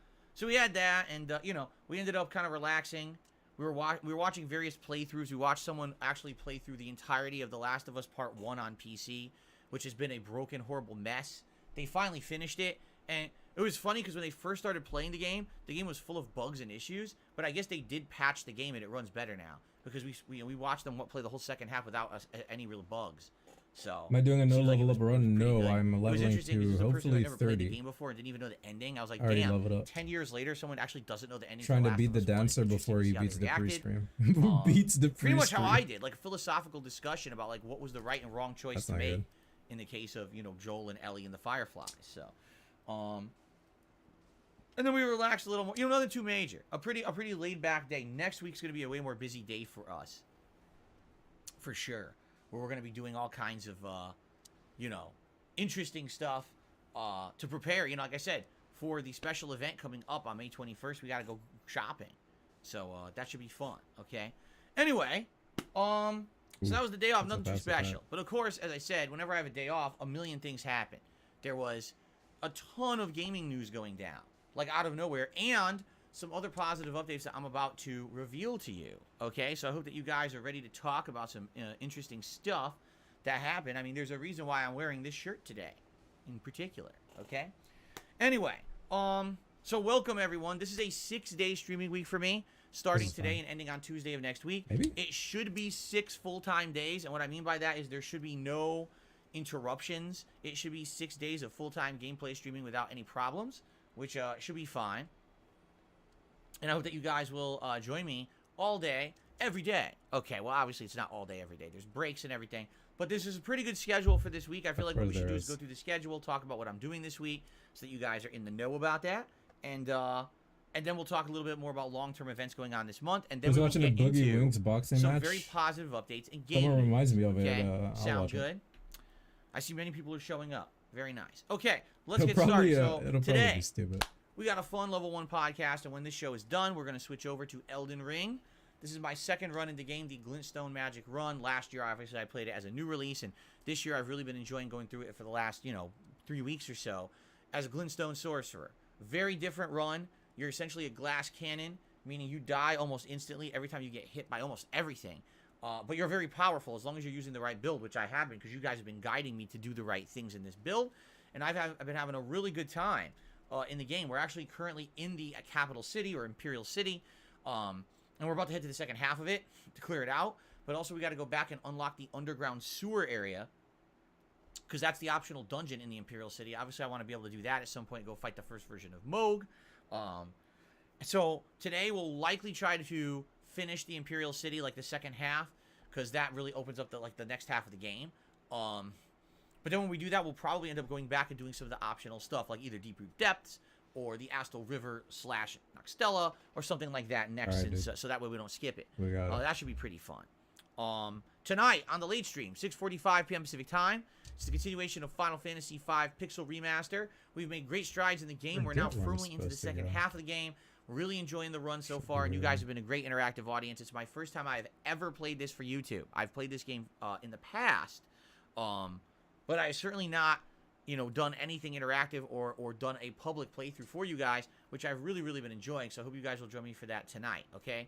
Speaker 1: we had that, and, you know, we ended up kind of relaxing. We were watching various playthroughs. We watched someone actually play through the entirety of The Last of Us Part 1 on PC, which has been a broken, horrible mess. They finally finished it, and it was funny because when they first started playing the game was full of bugs and issues, but I guess they did patch the game and it runs better now because we watched them play the whole second half without any real bugs. So
Speaker 3: am I doing a no level up run? No, I'm leveling to hopefully
Speaker 1: never
Speaker 3: 30.
Speaker 1: Played the game before and didn't even know the ending. I was like, damn, 10 years later, someone actually doesn't know the ending.
Speaker 3: Trying to beat the dancer before he beats the pre-stream. Beats the pre-stream.
Speaker 1: Pretty much how I did, like a philosophical discussion about like what was the right and wrong choice to make in the case of, you know, Joel and Ellie and the Fireflies. So, and then we relaxed a little more. You know, nothing too major. A pretty laid back day. Next week's gonna be a way more busy day for us, for sure. Where we're gonna be doing all kinds of, you know, interesting stuff to prepare. You know, like I said, for the special event coming up on May 21st, we gotta go shopping. So that should be fun. Okay. Anyway, so that was the day off. Nothing too special. But of course, as I said, whenever I have a day off, a million things happen. There was a ton of gaming news going down, like out of nowhere, and some other positive updates that I'm about to reveal to you. Okay, so I hope that you guys are ready to talk about some interesting stuff that happened. I mean, there's a reason why I'm wearing this shirt today, in particular. Okay. Anyway, so welcome everyone. This is a 6-day streaming week for me, starting today and ending on Tuesday of next week.
Speaker 3: Maybe?
Speaker 1: It should be 6 full-time days, and what I mean by that is there should be no interruptions. It should be 6 days of full-time gameplay streaming without any problems, which should be fine. And I hope that you guys will join me all day, every day. Okay, well, obviously it's not all day, every day. There's breaks and everything. But this is a pretty good schedule for this week. I feel like what we should do is go through the schedule, talk about what I'm doing this week, so that you guys are in the know about that. And then we'll talk a little bit more about long-term events going on this month. And then we'll
Speaker 3: watching the Boogie Wings boxing
Speaker 1: some
Speaker 3: match.
Speaker 1: very positive updates and gaming.
Speaker 3: Someone reminds me of it.
Speaker 1: Okay,
Speaker 3: I'll
Speaker 1: sound
Speaker 3: watch
Speaker 1: good?
Speaker 3: It.
Speaker 1: I see many people are showing up. Very nice. Okay, let's
Speaker 3: It'll
Speaker 1: get
Speaker 3: probably,
Speaker 1: started. So
Speaker 3: it'll
Speaker 1: today,
Speaker 3: probably be stupid.
Speaker 1: we got a fun level 1 podcast, and when this show is done, we're going to switch over to Elden Ring. This is my second run in the game, the Glintstone Magic run. Last year, obviously, I played it as a new release, and this year I've really been enjoying going through it for the last, 3 weeks or so as a Glintstone Sorcerer. Very different run. You're essentially a glass cannon, meaning you die almost instantly every time you get hit by almost everything. But you're very powerful as long as you're using the right build, which I have been, because you guys have been guiding me to do the right things in this build. And I've been having a really good time in the game. We're actually currently in the capital city, or Imperial City. And we're about to head to the second half of it to clear it out. But also we got to go back and unlock the underground sewer area, because that's the optional dungeon in the Imperial City. Obviously, I want to be able to do that at some point, go fight the first version of Moog. So today we'll likely try to finish the Imperial City, like the second half, because that really opens up the next half of the game. But then when we do that, we'll probably end up going back and doing some of the optional stuff, like either Deep Root Depths or the Astal River / Noxtella or something like that next, right, so that way we don't skip it.
Speaker 3: We got it.
Speaker 1: That should be pretty fun. Tonight on the late stream, 6:45 p.m. Pacific time. It's the continuation of Final Fantasy V Pixel Remaster. We've made great strides in the game. We're now firmly into the second half of the game. Really enjoying the run so far, and you guys have been a great interactive audience. It's my first time I've ever played this for YouTube. I've played this game in the past, but I've certainly not, done anything interactive or done a public playthrough for you guys, which I've really, really been enjoying. So I hope you guys will join me for that tonight, okay?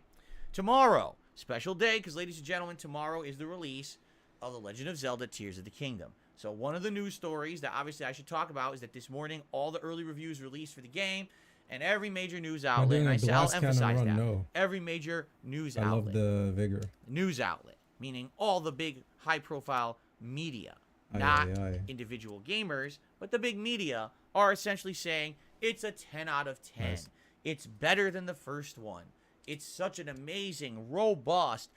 Speaker 1: Tomorrow, special day, because ladies and gentlemen, tomorrow is the release of The Legend of Zelda Tears of the Kingdom. So one of the news stories that obviously I should talk about is that this morning, all the early reviews released for the game, and every major news outlet, and I'll emphasize that,
Speaker 3: no.
Speaker 1: every major news
Speaker 3: I
Speaker 1: outlet.
Speaker 3: love the vigor.
Speaker 1: News outlet, meaning all the big high-profile media, not individual gamers, but the big media are essentially saying it's a 10 out of 10.
Speaker 3: Nice.
Speaker 1: It's better than the first one. It's such an amazing, robust,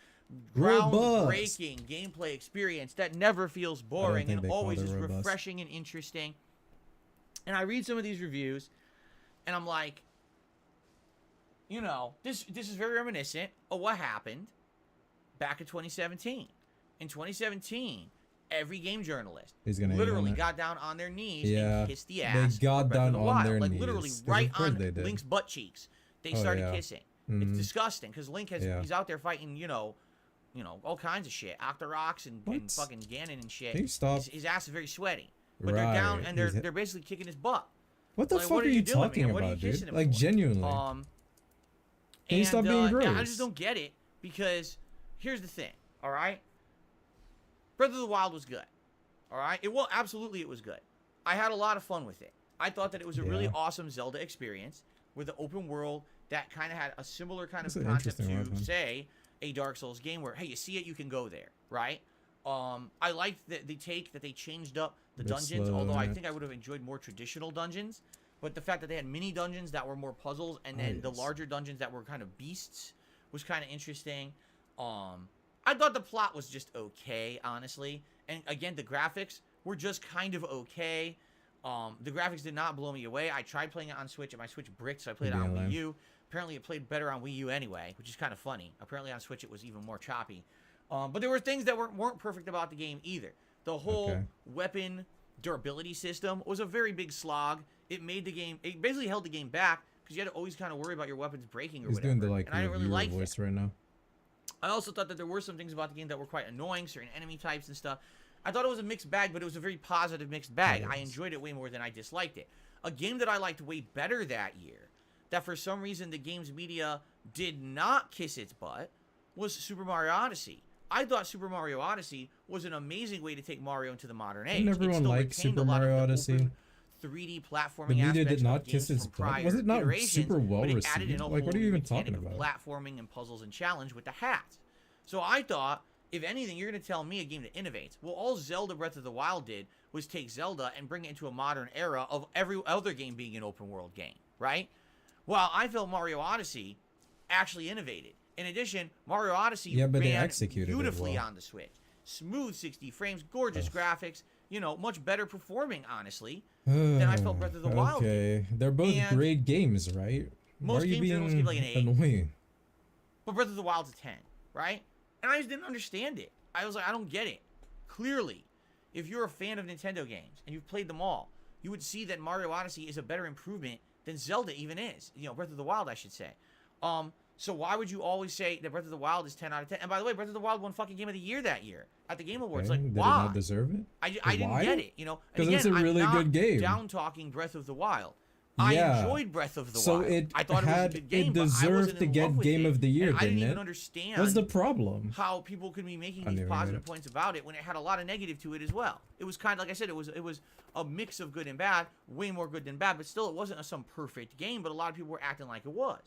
Speaker 1: groundbreaking gameplay experience that never feels boring and always is refreshing and interesting. And I read some of these reviews, and I'm like, this is very reminiscent of what happened back in 2017. In 2017, every game journalist literally got down on their knees and kissed the ass.
Speaker 3: They got down on their knees.
Speaker 1: Like literally right on Link's butt cheeks. They started kissing.
Speaker 3: Mm-hmm.
Speaker 1: It's disgusting, because Link he's out there fighting, all kinds of shit. Octoroks and fucking Ganon and shit.
Speaker 3: Can you stop?
Speaker 1: His ass is very sweaty. But they're down and they're basically kicking his butt.
Speaker 3: What the fuck are you talking about, dude? Like, genuinely. Can you stop being gross?
Speaker 1: I just don't get it, because here's the thing, all right? Breath of the Wild was good, all right? It was good. I had a lot of fun with it. I thought that it was a really awesome Zelda experience with an open world that kind of had a similar kind of concept to, say, a Dark Souls game where, hey, you see it, you can go there, right? I liked the take that they changed up the dungeons, although I think I would have enjoyed more traditional dungeons. But the fact that they had mini dungeons that were more puzzles, and then the larger dungeons that were kind of beasts was kind of interesting. I thought the plot was just okay, honestly. And again, the graphics were just kind of okay. The graphics did not blow me away. I tried playing it on Switch, and my Switch bricked, so I played it on Wii U. Apparently, it played better on Wii U anyway, which is kind of funny. Apparently, on Switch, it was even more choppy. But there were things that weren't perfect about the game either. The whole weapon durability system was a very big slog. It made the game... It basically held the game back, because you had to always kind of worry about your weapons breaking or whatever.
Speaker 3: He's doing the,
Speaker 1: and I didn't really like
Speaker 3: voice
Speaker 1: it.
Speaker 3: Right now.
Speaker 1: I also thought that there were some things about the game that were quite annoying, certain enemy types and stuff. I thought it was a mixed bag, but it was a very positive mixed bag. I enjoyed it way more than I disliked it. A game that I liked way better that year, that for some reason the game's media did not kiss its butt, was Super Mario Odyssey. I thought Super Mario Odyssey was an amazing way to take Mario into the modern age.
Speaker 3: Didn't everyone like Super Mario Odyssey?
Speaker 1: 3D platforming
Speaker 3: the media
Speaker 1: aspects
Speaker 3: did not kiss its butt. Was it not super well received? Like, what are you even talking about?
Speaker 1: Platforming and puzzles and challenge with the hats. So I thought If anything, you're going to tell me a game that innovates. Well, all Zelda Breath of the Wild did was take Zelda and bring it into a modern era of every other game being an open world game, right? Well, I felt Mario Odyssey actually innovated. In addition, Mario Odyssey
Speaker 3: but they
Speaker 1: ran
Speaker 3: executed it
Speaker 1: beautifully
Speaker 3: well.
Speaker 1: on the Switch. Smooth 60 frames, gorgeous graphics, you know, much better performing, honestly, than I felt Breath of the Wild did.
Speaker 3: Okay, they're both
Speaker 1: And
Speaker 3: great games, right? Why
Speaker 1: most
Speaker 3: are you
Speaker 1: games are
Speaker 3: being
Speaker 1: supposed to give like an 8.
Speaker 3: annoying?
Speaker 1: But Breath of the Wild's a 10, right? And I just didn't understand it. I was like, I don't get it. Clearly, if you're a fan of Nintendo games and you've played them all, you would see that Mario Odyssey is a better improvement than Zelda even is. You know, Breath of the Wild, I should say. So why would you always say that Breath of the Wild is 10 out of 10? And by the way, Breath of the Wild won fucking Game of the Year that year at the Game Awards.
Speaker 3: Okay,
Speaker 1: Like,
Speaker 3: did
Speaker 1: why?
Speaker 3: it not deserve it?
Speaker 1: I didn't
Speaker 3: Why?
Speaker 1: get it, you know? And
Speaker 3: Because it's
Speaker 1: again,
Speaker 3: a really
Speaker 1: I'm not
Speaker 3: good game.
Speaker 1: down talking Breath of the Wild.
Speaker 3: Yeah.
Speaker 1: I enjoyed Breath of the
Speaker 3: So
Speaker 1: Wild.
Speaker 3: it
Speaker 1: I thought it was a good game,
Speaker 3: it
Speaker 1: but I
Speaker 3: deserved
Speaker 1: wasn't
Speaker 3: to
Speaker 1: in
Speaker 3: get
Speaker 1: love with
Speaker 3: Game
Speaker 1: it,
Speaker 3: of the Year,
Speaker 1: and I didn't
Speaker 3: didn't
Speaker 1: even
Speaker 3: it?
Speaker 1: understand
Speaker 3: What's the problem?
Speaker 1: how people could be making
Speaker 3: I
Speaker 1: these
Speaker 3: never
Speaker 1: positive
Speaker 3: get it.
Speaker 1: points about it when it had a lot of negative to it as well. It was kind of like I said, it was a mix of good and bad, way more good than bad, but still it wasn't some perfect game, but a lot of people were acting like it was.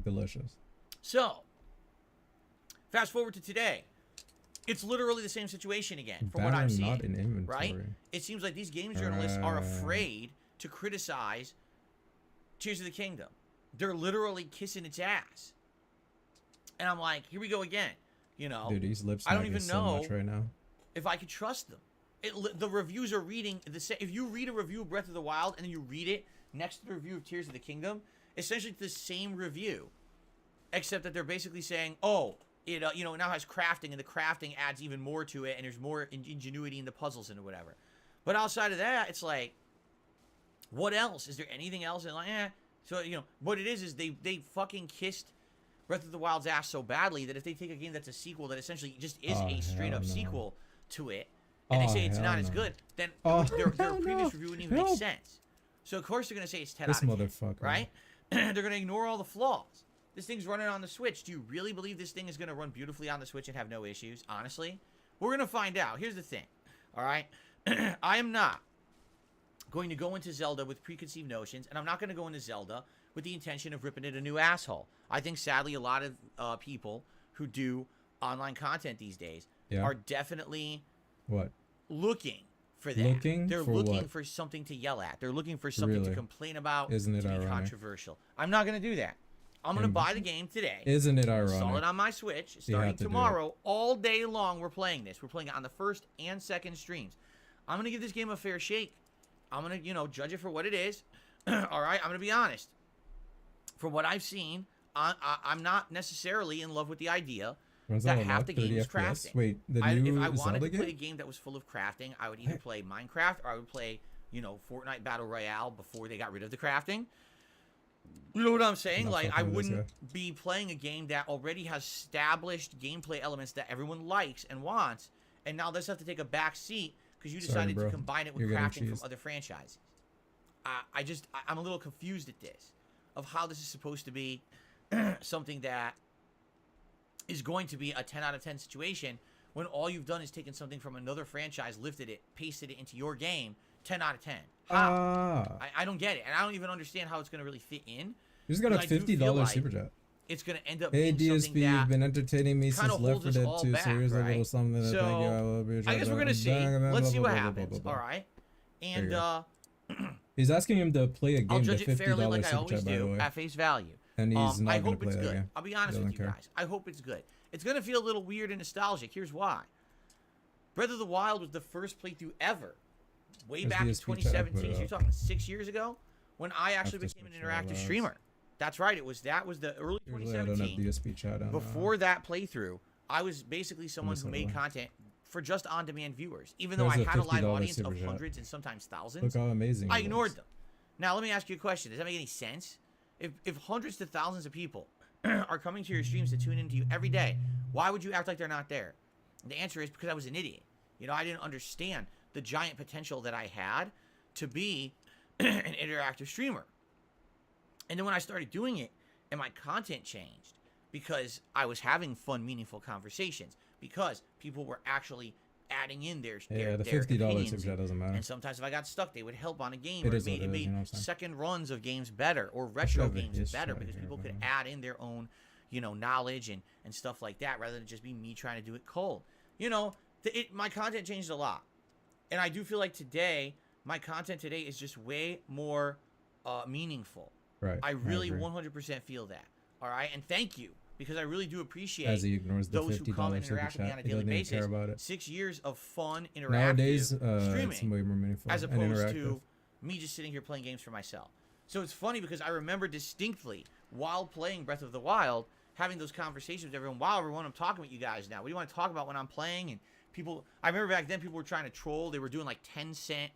Speaker 3: Delicious.
Speaker 1: So, fast forward to today. It's literally the same situation again, from what I'm
Speaker 3: Banner
Speaker 1: seeing.
Speaker 3: not in inventory.
Speaker 1: Right? It seems like these games journalists are afraid to criticize Tears of the Kingdom. They're literally kissing its ass. And I'm like, here we go again. You know,
Speaker 3: Dude, these lips
Speaker 1: I don't
Speaker 3: smacking
Speaker 1: even
Speaker 3: so
Speaker 1: know
Speaker 3: much right now.
Speaker 1: if I could trust them. The reviews are reading the same. If you read a review of Breath of the Wild and then you read it next to the review of Tears of the Kingdom, essentially it's the same review, except that they're basically saying, oh, it you know, now has crafting, and the crafting adds even more to it, and there's more ingenuity in the puzzles and whatever. But outside of that, it's like, what else? Is there anything else? And like, So, you know, what it is they fucking kissed Breath of the Wild's ass so badly that if they take a game that's a sequel that essentially just is a straight up sequel to it, and they say it's not as good, then their previous review wouldn't even make sense. So of course they're gonna say it's 10
Speaker 3: This
Speaker 1: out of 10,
Speaker 3: motherfucker.
Speaker 1: right? They're gonna ignore all the flaws. This thing's running on the Switch. Do you really believe this thing is gonna run beautifully on the Switch and have no issues? Honestly, we're gonna find out. Here's the thing. All right, I am not going to go into Zelda with preconceived notions, and I'm not going to go into Zelda with the intention of ripping it a new asshole. I think, sadly, a lot of people who do online content these days are definitely looking for that. They're looking for something to yell at. They're looking for something to complain about,
Speaker 3: Isn't it
Speaker 1: to be
Speaker 3: ironic?
Speaker 1: controversial. I'm not going to do that. I'm going to buy the game today.
Speaker 3: Isn't it ironic?
Speaker 1: Install it on my Switch. Starting tomorrow, all day long, we're playing this. We're playing it on the first and second streams. I'm going to give this game a fair shake. I'm going to, you know, judge it for what it is. All right? I'm going to be honest. From what I've seen, I'm not necessarily in love with the idea that half the game is crafting.
Speaker 3: Wait, the new
Speaker 1: if I wanted
Speaker 3: Zelda
Speaker 1: to play a
Speaker 3: game?
Speaker 1: game that was full of crafting, I would either play Minecraft or I would play, you know, Fortnite Battle Royale before they got rid of the crafting. You know what I'm saying? Like, I wouldn't be playing a game that already has established gameplay elements that everyone likes and wants, and now this has to take a back seat because you decided to combine it with crafting from other franchises. I'm a little confused at this, of how this is supposed to be something that is going to be a 10 out of 10 situation when all you've done is taken something from another franchise, lifted it, pasted it into your game, 10 out of 10. How? I don't get it, and I don't even understand how it's going to really fit in.
Speaker 3: You just got a $50 super chat.
Speaker 1: It's going to end up
Speaker 3: hey,
Speaker 1: being
Speaker 3: DSP,
Speaker 1: something
Speaker 3: you've
Speaker 1: that
Speaker 3: been entertaining me since Left 4 Dead 2 series, a
Speaker 1: right?
Speaker 3: little something that
Speaker 1: So,
Speaker 3: thank you. I love you.
Speaker 1: I guess we're going to see. Let's see what happens. All right. And
Speaker 3: he's asking him to play a game.
Speaker 1: I'll judge
Speaker 3: the
Speaker 1: it fairly
Speaker 3: $50
Speaker 1: like I
Speaker 3: super
Speaker 1: always
Speaker 3: chat, by the
Speaker 1: do,
Speaker 3: way.
Speaker 1: at face value.
Speaker 3: And he's not
Speaker 1: I
Speaker 3: going
Speaker 1: hope
Speaker 3: to play
Speaker 1: it's
Speaker 3: that
Speaker 1: good.
Speaker 3: game.
Speaker 1: I'll be honest with you guys. I hope it's good. It's going to feel a little weird and nostalgic. Here's why. Breath of the Wild was the first playthrough ever, way back in 2017. So you're talking 6 years ago, when I actually became an interactive streamer. That's right. That was the early 2017.
Speaker 3: I don't have DSP chat on.
Speaker 1: Before that playthrough, I was basically someone who made content for just on-demand viewers. Even though I had a live audience of hundreds and sometimes thousands,
Speaker 3: look how amazing
Speaker 1: I ignored them. Now let me ask you a question. Does that make any sense? If hundreds to thousands of people are coming to your streams to tune into you every day, why would you act like they're not there? And the answer is because I was an idiot. You know, I didn't understand the giant potential that I had to be an interactive streamer. And then when I started doing it and my content changed because I was having fun, meaningful conversations, because people were actually adding in their
Speaker 3: the
Speaker 1: their
Speaker 3: $50 super chat doesn't matter.
Speaker 1: And sometimes if I got stuck, they would help on a game,
Speaker 3: It
Speaker 1: or
Speaker 3: is what
Speaker 1: it
Speaker 3: it is,
Speaker 1: made
Speaker 3: you know what I'm saying?
Speaker 1: second runs of games better, or retro games better, because people could add in their own, you know, knowledge and stuff like that, rather than just be me trying to do it cold. You know, my content changed a lot. And I do feel like today, my content today is just way more meaningful.
Speaker 3: Right.
Speaker 1: I really
Speaker 3: agree.
Speaker 1: 100% feel that. All right? And thank you, because I really do appreciate
Speaker 3: As he ignores the
Speaker 1: those who come and
Speaker 3: $50 super
Speaker 1: interact with me
Speaker 3: chat.
Speaker 1: on a
Speaker 3: He
Speaker 1: daily
Speaker 3: doesn't even
Speaker 1: basis.
Speaker 3: care about it.
Speaker 1: 6 years of fun, interactive
Speaker 3: Nowadays, it's
Speaker 1: streaming,
Speaker 3: way more meaningful
Speaker 1: as
Speaker 3: and
Speaker 1: opposed
Speaker 3: interactive.
Speaker 1: to me just sitting here playing games for myself. So it's funny because I remember distinctly while playing Breath of the Wild, having those conversations with everyone. Wow, everyone, I'm talking with you guys now. What do you want to talk about when I'm playing? And people, I remember back then people were trying to troll. They were doing like 10-cent,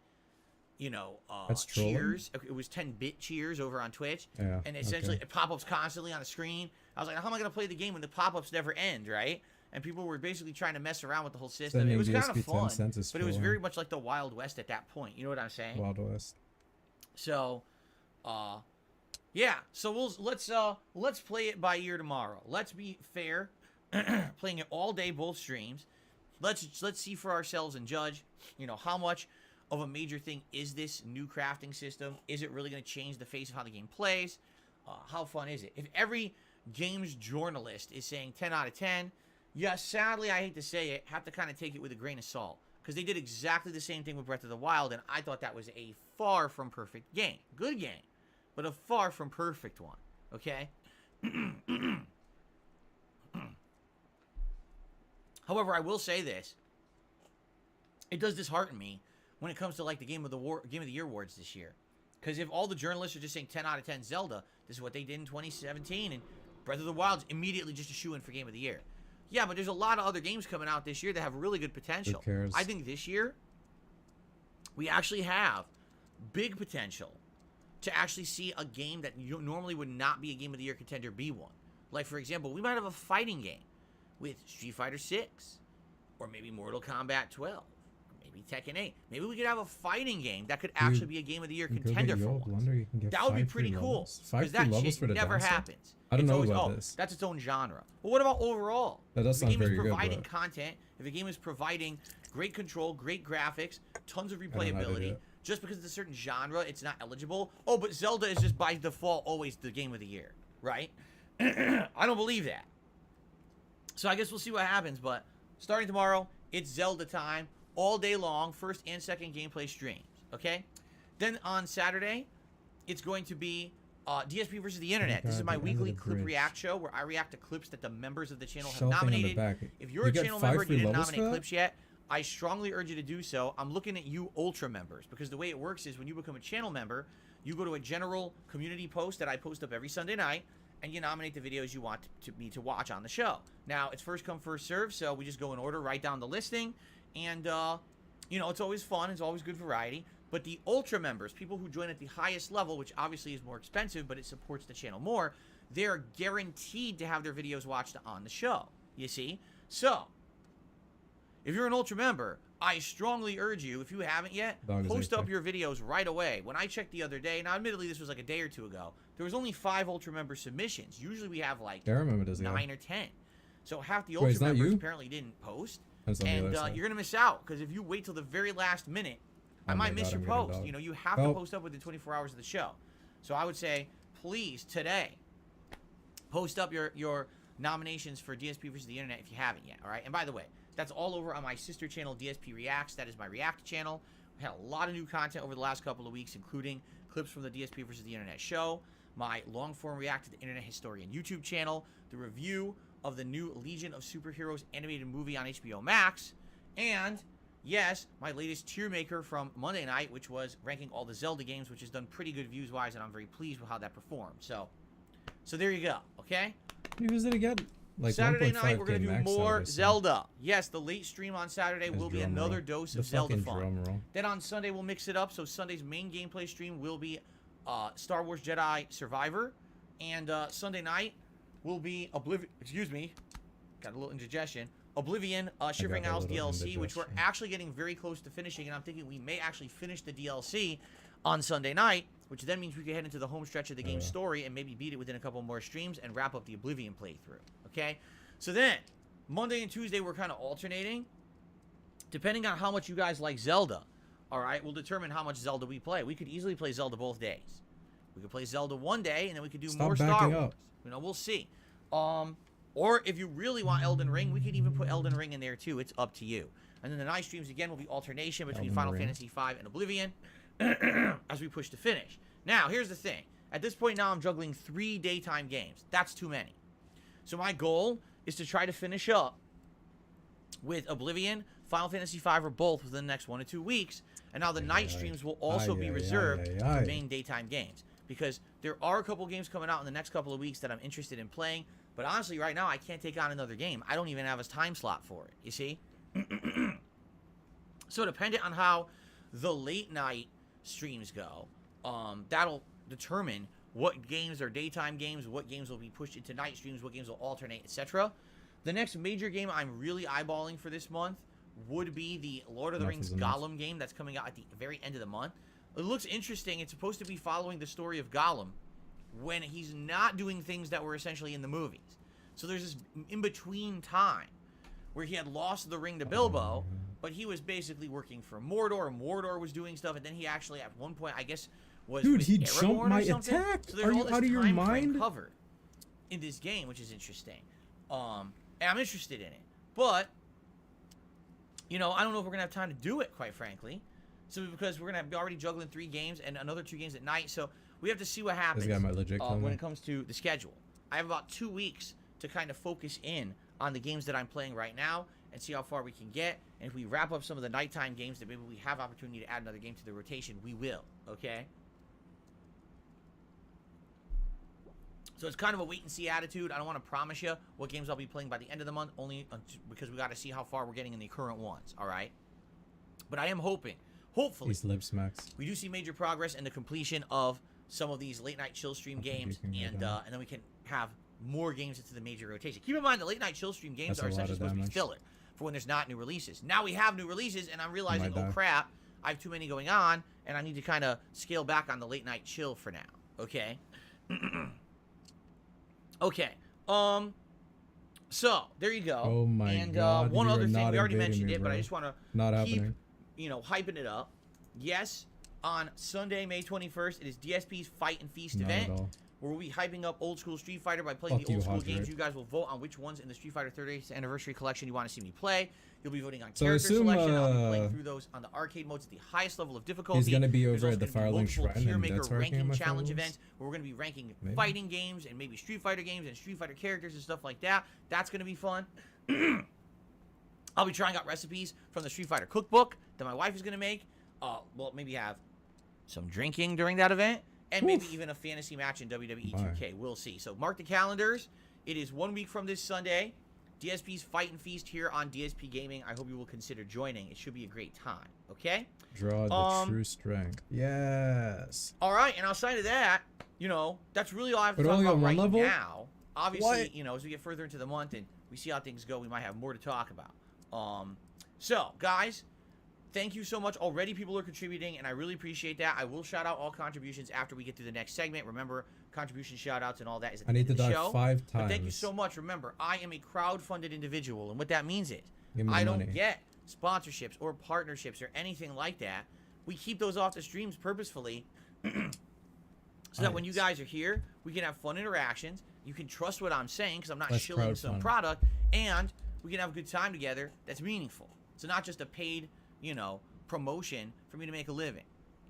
Speaker 1: you know,
Speaker 3: That's trolling?
Speaker 1: cheers. It was 10-bit cheers over on Twitch.
Speaker 3: Yeah,
Speaker 1: And essentially,
Speaker 3: okay.
Speaker 1: it pop-ups constantly on the screen. I was like, how am I going to play the game when the pop-ups never end, right? And people were basically trying to mess around with the whole system.
Speaker 3: Sending
Speaker 1: It was kind
Speaker 3: DSP
Speaker 1: of fun,
Speaker 3: 10 cents is
Speaker 1: but it was
Speaker 3: trolling.
Speaker 1: very much like the Wild West at that point. You know what I'm saying?
Speaker 3: Wild West.
Speaker 1: So, yeah. So let's play it by ear tomorrow. Let's be fair, playing it all day, both streams. Let's see for ourselves and judge. You know, how much of a major thing is this new crafting system? Is it really going to change the face of how the game plays? How fun is it? If every games journalist is saying 10 out of 10, yeah, sadly, I hate to say it, have to kind of take it with a grain of salt. Because they did exactly the same thing with Breath of the Wild, and I thought that was a far from perfect game. Good game, but a far from perfect one. Okay? However, I will say this. It does dishearten me when it comes to like the Game of the Year awards this year. Because if all the journalists are just saying 10 out of 10 Zelda, this is what they did in 2017, and Breath of the Wild's immediately just a shoo-in for Game of the Year. Yeah, but there's a lot of other games coming out this year that have really good potential.
Speaker 3: Who cares?
Speaker 1: I think this year, we actually have big potential to actually see a game that normally would not be a Game of the Year contender be one. Like, for example, we might have a fighting game with Street Fighter 6, or maybe Mortal Kombat 12, or maybe Tekken 8. Maybe we could have a fighting game that could actually be a Game of the Year contender for once. That would be pretty cool, because that shit never happens.
Speaker 3: I don't
Speaker 1: It's
Speaker 3: know
Speaker 1: always,
Speaker 3: about this.
Speaker 1: That's its own genre. But what about overall?
Speaker 3: That does
Speaker 1: If a
Speaker 3: sound
Speaker 1: game is
Speaker 3: very good,
Speaker 1: providing
Speaker 3: but-
Speaker 1: content, if a game is providing great control, great graphics, tons of
Speaker 3: know how to do
Speaker 1: replayability,
Speaker 3: it.
Speaker 1: just because it's a certain genre, it's not eligible. Oh, but Zelda is just by default always the Game of the Year, right? I don't believe that. So I guess we'll see what happens, but starting tomorrow, it's Zelda time all day long, first and second gameplay streams, okay? Then on Saturday, it's going to be DSP versus the Internet. This is
Speaker 3: God,
Speaker 1: my
Speaker 3: the end of
Speaker 1: weekly
Speaker 3: the
Speaker 1: clip
Speaker 3: bridge.
Speaker 1: react show where I react to clips that the members of the channel have
Speaker 3: Shelving on the
Speaker 1: nominated.
Speaker 3: back.
Speaker 1: If you're
Speaker 3: You
Speaker 1: a
Speaker 3: get
Speaker 1: channel
Speaker 3: 5
Speaker 1: member and you
Speaker 3: free
Speaker 1: didn't
Speaker 3: levels for
Speaker 1: nominate
Speaker 3: that?
Speaker 1: clips yet, I strongly urge you to do so. I'm looking at you Ultra members, because the way it works is when you become a channel member, you go to a general community post that I post up every Sunday night, and you nominate the videos you want me to watch on the show. Now, it's first come, first serve, so we just go in order, write down the listing, and, you know, it's always fun, it's always good variety. But the Ultra members, people who join at the highest level, which obviously is more expensive, but it supports the channel more, they're guaranteed to have their videos watched on the show, you see? So, if you're an Ultra member, I strongly urge you, if you haven't yet,
Speaker 3: Dog is
Speaker 1: post up
Speaker 3: AK.
Speaker 1: your videos right away. When I checked the other day, now admittedly this was like a day or two ago, there was only 5 Ultra member submissions. Usually we have like
Speaker 3: Yeah, I remember this guy.
Speaker 1: 9 or 10. So half the
Speaker 3: Wait, it's
Speaker 1: Ultra
Speaker 3: not
Speaker 1: members
Speaker 3: you?
Speaker 1: apparently didn't post.
Speaker 3: That's on the
Speaker 1: And
Speaker 3: other side.
Speaker 1: you're going to miss out, because if you wait till the very last minute, I
Speaker 3: Oh my
Speaker 1: might miss
Speaker 3: God,
Speaker 1: your
Speaker 3: I'm getting
Speaker 1: post.
Speaker 3: dog.
Speaker 1: You know, you have to
Speaker 3: Oh.
Speaker 1: post up within 24 hours of the show. So I would say, please, today, post up your nominations for DSP versus the Internet if you haven't yet, all right? And by the way, that's all over on my sister channel, DSP Reacts. That is my React channel. We had a lot of new content over the last couple of weeks, including clips from the DSP versus the Internet show, my long-form React to the Internet Historian YouTube channel, the review of the new Legion of Superheroes animated movie on HBO Max, and, yes, my latest tier maker from Monday night, which was ranking all the Zelda games, which has done pretty good views-wise, and I'm very pleased with how that performed. So there you go, okay?
Speaker 3: What was it again? Like
Speaker 1: Saturday
Speaker 3: 1.5K
Speaker 1: night, we're going to do
Speaker 3: max, I
Speaker 1: more
Speaker 3: would assume.
Speaker 1: Zelda. Yes, the late stream on Saturday
Speaker 3: Nice
Speaker 1: will be
Speaker 3: drum
Speaker 1: another
Speaker 3: roll.
Speaker 1: dose
Speaker 3: The
Speaker 1: of Zelda
Speaker 3: fucking
Speaker 1: fun.
Speaker 3: drum roll.
Speaker 1: Then on Sunday, we'll mix it up. So Sunday's main gameplay stream will be Star Wars Jedi Survivor. And Sunday night will be excuse me, got a little indigestion. Oblivion, Shivering
Speaker 3: got a
Speaker 1: Isles
Speaker 3: little
Speaker 1: DLC, which we're
Speaker 3: indigestion.
Speaker 1: actually getting very close to finishing. And I'm thinking we may actually finish the DLC on Sunday night, which then means we can head into the home stretch of the game's story and maybe beat it within a couple more streams and wrap up the Oblivion playthrough. Okay? So then, Monday and Tuesday, we're kind of alternating. Depending on how much you guys like Zelda, all right, we'll determine how much Zelda we play. We could easily play Zelda both days. We could play Zelda one day, and then we could do
Speaker 3: Stop
Speaker 1: more Star
Speaker 3: backing
Speaker 1: Wars.
Speaker 3: up.
Speaker 1: You know, we'll see. Or if you really want Elden Ring, we could even put Elden Ring in there too. It's up to you. And then the night streams again will be alternation between
Speaker 3: Elden
Speaker 1: Final
Speaker 3: Ring.
Speaker 1: Fantasy V and Oblivion as we push to finish. Now, here's the thing. At this point now, I'm juggling 3 daytime games. That's too many. So my goal is to try to finish up with Oblivion, Final Fantasy V, or both within the next 1 to 2 weeks. And now the night streams will also be reserved for main daytime games. Because there are a couple games coming out in the next couple of weeks that I'm interested in playing. But honestly, right now, I can't take on another game. I don't even have a time slot for it, you see? So dependent on how the late night streams go, that'll determine what games are daytime games, what games will be pushed into night streams, what games will alternate, etc. The next major game I'm really eyeballing for this month would be the Lord of the Rings Gollum game that's coming out at the very end of the month. It looks interesting. It's supposed to be following the story of Gollum when he's not doing things that were essentially in the movies. So there's this in-between time where he had lost the ring to Bilbo, but he was basically working for Mordor, and Mordor was doing stuff, and then he actually, at one point, I guess, was
Speaker 3: Dude,
Speaker 1: with
Speaker 3: he
Speaker 1: Aragorn
Speaker 3: jumped my
Speaker 1: or something.
Speaker 3: attack.
Speaker 1: So there's
Speaker 3: Are
Speaker 1: all
Speaker 3: you
Speaker 1: this
Speaker 3: out of your
Speaker 1: time frame
Speaker 3: mind?
Speaker 1: covered in this game, which is interesting. And I'm interested in it. But, you know, I don't know if we're going to have time to do it, quite frankly. So because we're going to be already juggling 3 games and another 2 games at night. So we have to see what happens
Speaker 3: This guy might legit kill
Speaker 1: when
Speaker 3: me.
Speaker 1: it comes to the schedule. I have about 2 weeks to kind of focus in on the games that I'm playing right now and see how far we can get. And if we wrap up some of the nighttime games that maybe we have opportunity to add another game to the rotation, we will, okay? So it's kind of a wait-and-see attitude. I don't want to promise you what games I'll be playing by the end of the month, only because we got to see how far we're getting in the current ones, all right? But I am hoping, hopefully,
Speaker 3: These lip smacks.
Speaker 1: we do see major progress in the completion of some of these late-night chill stream games, and then we can have more games into the major rotation. Keep in mind, the late-night chill stream games
Speaker 3: That's
Speaker 1: are
Speaker 3: a lot
Speaker 1: essentially
Speaker 3: of
Speaker 1: supposed to be
Speaker 3: damage.
Speaker 1: filler for when there's not new releases. Now we have new releases, and I'm realizing,
Speaker 3: Might
Speaker 1: oh
Speaker 3: die.
Speaker 1: crap, I have too many going on, and I need to kind of scale back on the late-night chill for now, okay? Okay, so, there you go.
Speaker 3: Oh my
Speaker 1: and,
Speaker 3: God,
Speaker 1: one
Speaker 3: you
Speaker 1: other
Speaker 3: are
Speaker 1: thing,
Speaker 3: not
Speaker 1: we already
Speaker 3: invading
Speaker 1: mentioned
Speaker 3: me,
Speaker 1: it, but I
Speaker 3: bro.
Speaker 1: just want to
Speaker 3: Not
Speaker 1: keep,
Speaker 3: happening.
Speaker 1: you know, hyping it up. Yes, on Sunday, May 21st, it is DSP's Fight and Feast
Speaker 3: Not
Speaker 1: event,
Speaker 3: at all.
Speaker 1: where we'll be hyping up old school Street Fighter by playing
Speaker 3: Fuck
Speaker 1: the old
Speaker 3: you,
Speaker 1: school
Speaker 3: Hodrick.
Speaker 1: games. You guys will vote on which ones in the Street Fighter 30th anniversary collection you want to see me play. You'll be voting on
Speaker 3: So I
Speaker 1: character
Speaker 3: assume,
Speaker 1: selection. I'll be playing through those on the arcade modes at the highest level of difficulty.
Speaker 3: He's gonna be
Speaker 1: There's
Speaker 3: over
Speaker 1: also
Speaker 3: at the
Speaker 1: gonna be
Speaker 3: Firelink
Speaker 1: multiple
Speaker 3: Shrine
Speaker 1: tier
Speaker 3: and
Speaker 1: maker
Speaker 3: that's where I can get
Speaker 1: ranking
Speaker 3: my
Speaker 1: challenge
Speaker 3: fireworks?
Speaker 1: events where we're going to be ranking
Speaker 3: Maybe.
Speaker 1: fighting games and maybe Street Fighter games and Street Fighter characters and stuff like that. That's going to be fun. I'll be trying out recipes from the Street Fighter cookbook that my wife is going to make. Well, maybe have some drinking during that event, and maybe even a fantasy match in WWE 2K. We'll see. So mark the calendars. It is 1 week from this Sunday. DSP's Fight and Feast here on DSP Gaming. I hope you will consider joining. It should be a great time. Okay?
Speaker 3: Draw the true strength. Yes.
Speaker 1: All right, and outside of that, you know, that's really all I have to
Speaker 3: But
Speaker 1: talk
Speaker 3: only
Speaker 1: about
Speaker 3: on one
Speaker 1: right
Speaker 3: level?
Speaker 1: now. Obviously,
Speaker 3: What?
Speaker 1: you know, as we get further into the month and we see how things go, we might have more to talk about. So, guys, thank you so much. Already people are contributing, and I really appreciate that. I will shout out all contributions after we get through the next segment. Remember, contribution shout-outs and all that is at
Speaker 3: I
Speaker 1: the
Speaker 3: need
Speaker 1: end
Speaker 3: to
Speaker 1: of the
Speaker 3: die
Speaker 1: show.
Speaker 3: 5
Speaker 1: But
Speaker 3: times.
Speaker 1: thank you so much. Remember, I am a crowd-funded individual, and what that means is
Speaker 3: Give me the
Speaker 1: I
Speaker 3: money.
Speaker 1: don't get sponsorships or partnerships or anything like that. We keep those off the streams purposefully so that when you guys are here, we can have fun interactions. You can trust what I'm saying because I'm not
Speaker 3: Let's
Speaker 1: shilling some
Speaker 3: crowdfund.
Speaker 1: product, and we can have a good time together that's meaningful. So not just a paid, you know, promotion for me to make a living.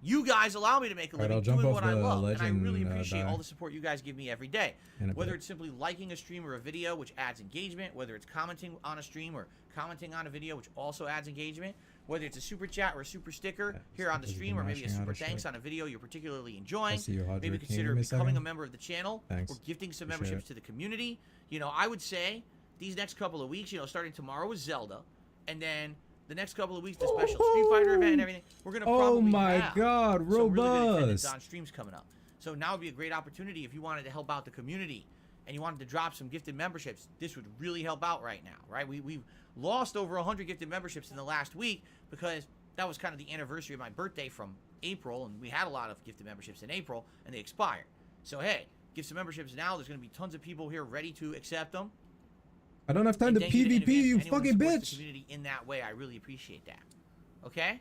Speaker 1: You guys allow me to make a
Speaker 3: Alright,
Speaker 1: living
Speaker 3: I'll jump
Speaker 1: doing
Speaker 3: off
Speaker 1: what I
Speaker 3: the
Speaker 1: love, and I
Speaker 3: legend,
Speaker 1: really appreciate
Speaker 3: die.
Speaker 1: all the support you guys give me every day.
Speaker 3: In a
Speaker 1: Whether
Speaker 3: bit.
Speaker 1: it's simply liking a stream or a video, which adds engagement, whether it's commenting on a stream or commenting on a video, which also adds engagement, whether it's a super chat or a super sticker here on the
Speaker 3: because
Speaker 1: stream,
Speaker 3: you're
Speaker 1: or maybe a
Speaker 3: mashing out
Speaker 1: super
Speaker 3: of
Speaker 1: thanks
Speaker 3: shit.
Speaker 1: on a video you're particularly enjoying,
Speaker 3: see you, Hodrick.
Speaker 1: maybe
Speaker 3: Can you
Speaker 1: consider
Speaker 3: give me a
Speaker 1: becoming a
Speaker 3: second?
Speaker 1: member of the channel
Speaker 3: Thanks.
Speaker 1: or gifting some
Speaker 3: Appreciate
Speaker 1: memberships
Speaker 3: it.
Speaker 1: to the community. You know, I would say these next couple of weeks, you know, starting tomorrow is Zelda, and then the next couple of weeks, the special Street Fighter event and everything, we're gonna probably
Speaker 3: Oh my
Speaker 1: have
Speaker 3: God,
Speaker 1: some really good attendance
Speaker 3: robust.
Speaker 1: on streams coming up. So now would be a great opportunity if you wanted to help out the community and you wanted to drop some gifted memberships. This would really help out right now, right? We've lost over 100 gifted memberships in the last week because that was kind of the anniversary of my birthday from April, and we had a lot of gifted memberships in April, and they expired. So hey, give some memberships now. There's going to be tons of people here ready to accept them.
Speaker 3: I don't have time
Speaker 1: And
Speaker 3: to
Speaker 1: thank you in
Speaker 3: PvP,
Speaker 1: advance
Speaker 3: you
Speaker 1: to anyone who
Speaker 3: fucking
Speaker 1: supports the
Speaker 3: bitch.
Speaker 1: community in that way, I really appreciate that. Okay?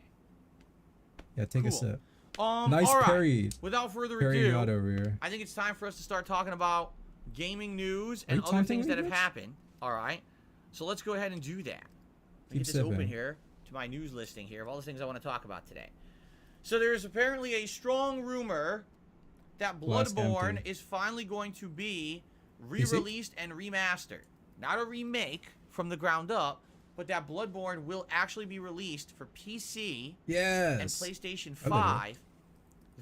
Speaker 3: Yeah, take a
Speaker 1: Cool.
Speaker 3: sip. Nice
Speaker 1: all right.
Speaker 3: parry.
Speaker 1: Without further
Speaker 3: Parry
Speaker 1: ado,
Speaker 3: God over here.
Speaker 1: I think it's time for us to start talking about gaming news
Speaker 3: Are you
Speaker 1: and other
Speaker 3: taunting
Speaker 1: things
Speaker 3: me,
Speaker 1: that have
Speaker 3: bitch?
Speaker 1: happened. All right. So let's go ahead and do that. Let me
Speaker 3: Keep
Speaker 1: get this
Speaker 3: sipping.
Speaker 1: open here to my news listing here of all the things I want to talk about today. So there's apparently a strong rumor that
Speaker 3: Glass
Speaker 1: Bloodborne
Speaker 3: empty.
Speaker 1: is finally going to be re-released and remastered. Not a remake from the ground up, but that Bloodborne will actually be released for PC
Speaker 3: Yes.
Speaker 1: and PlayStation
Speaker 3: I like
Speaker 1: 5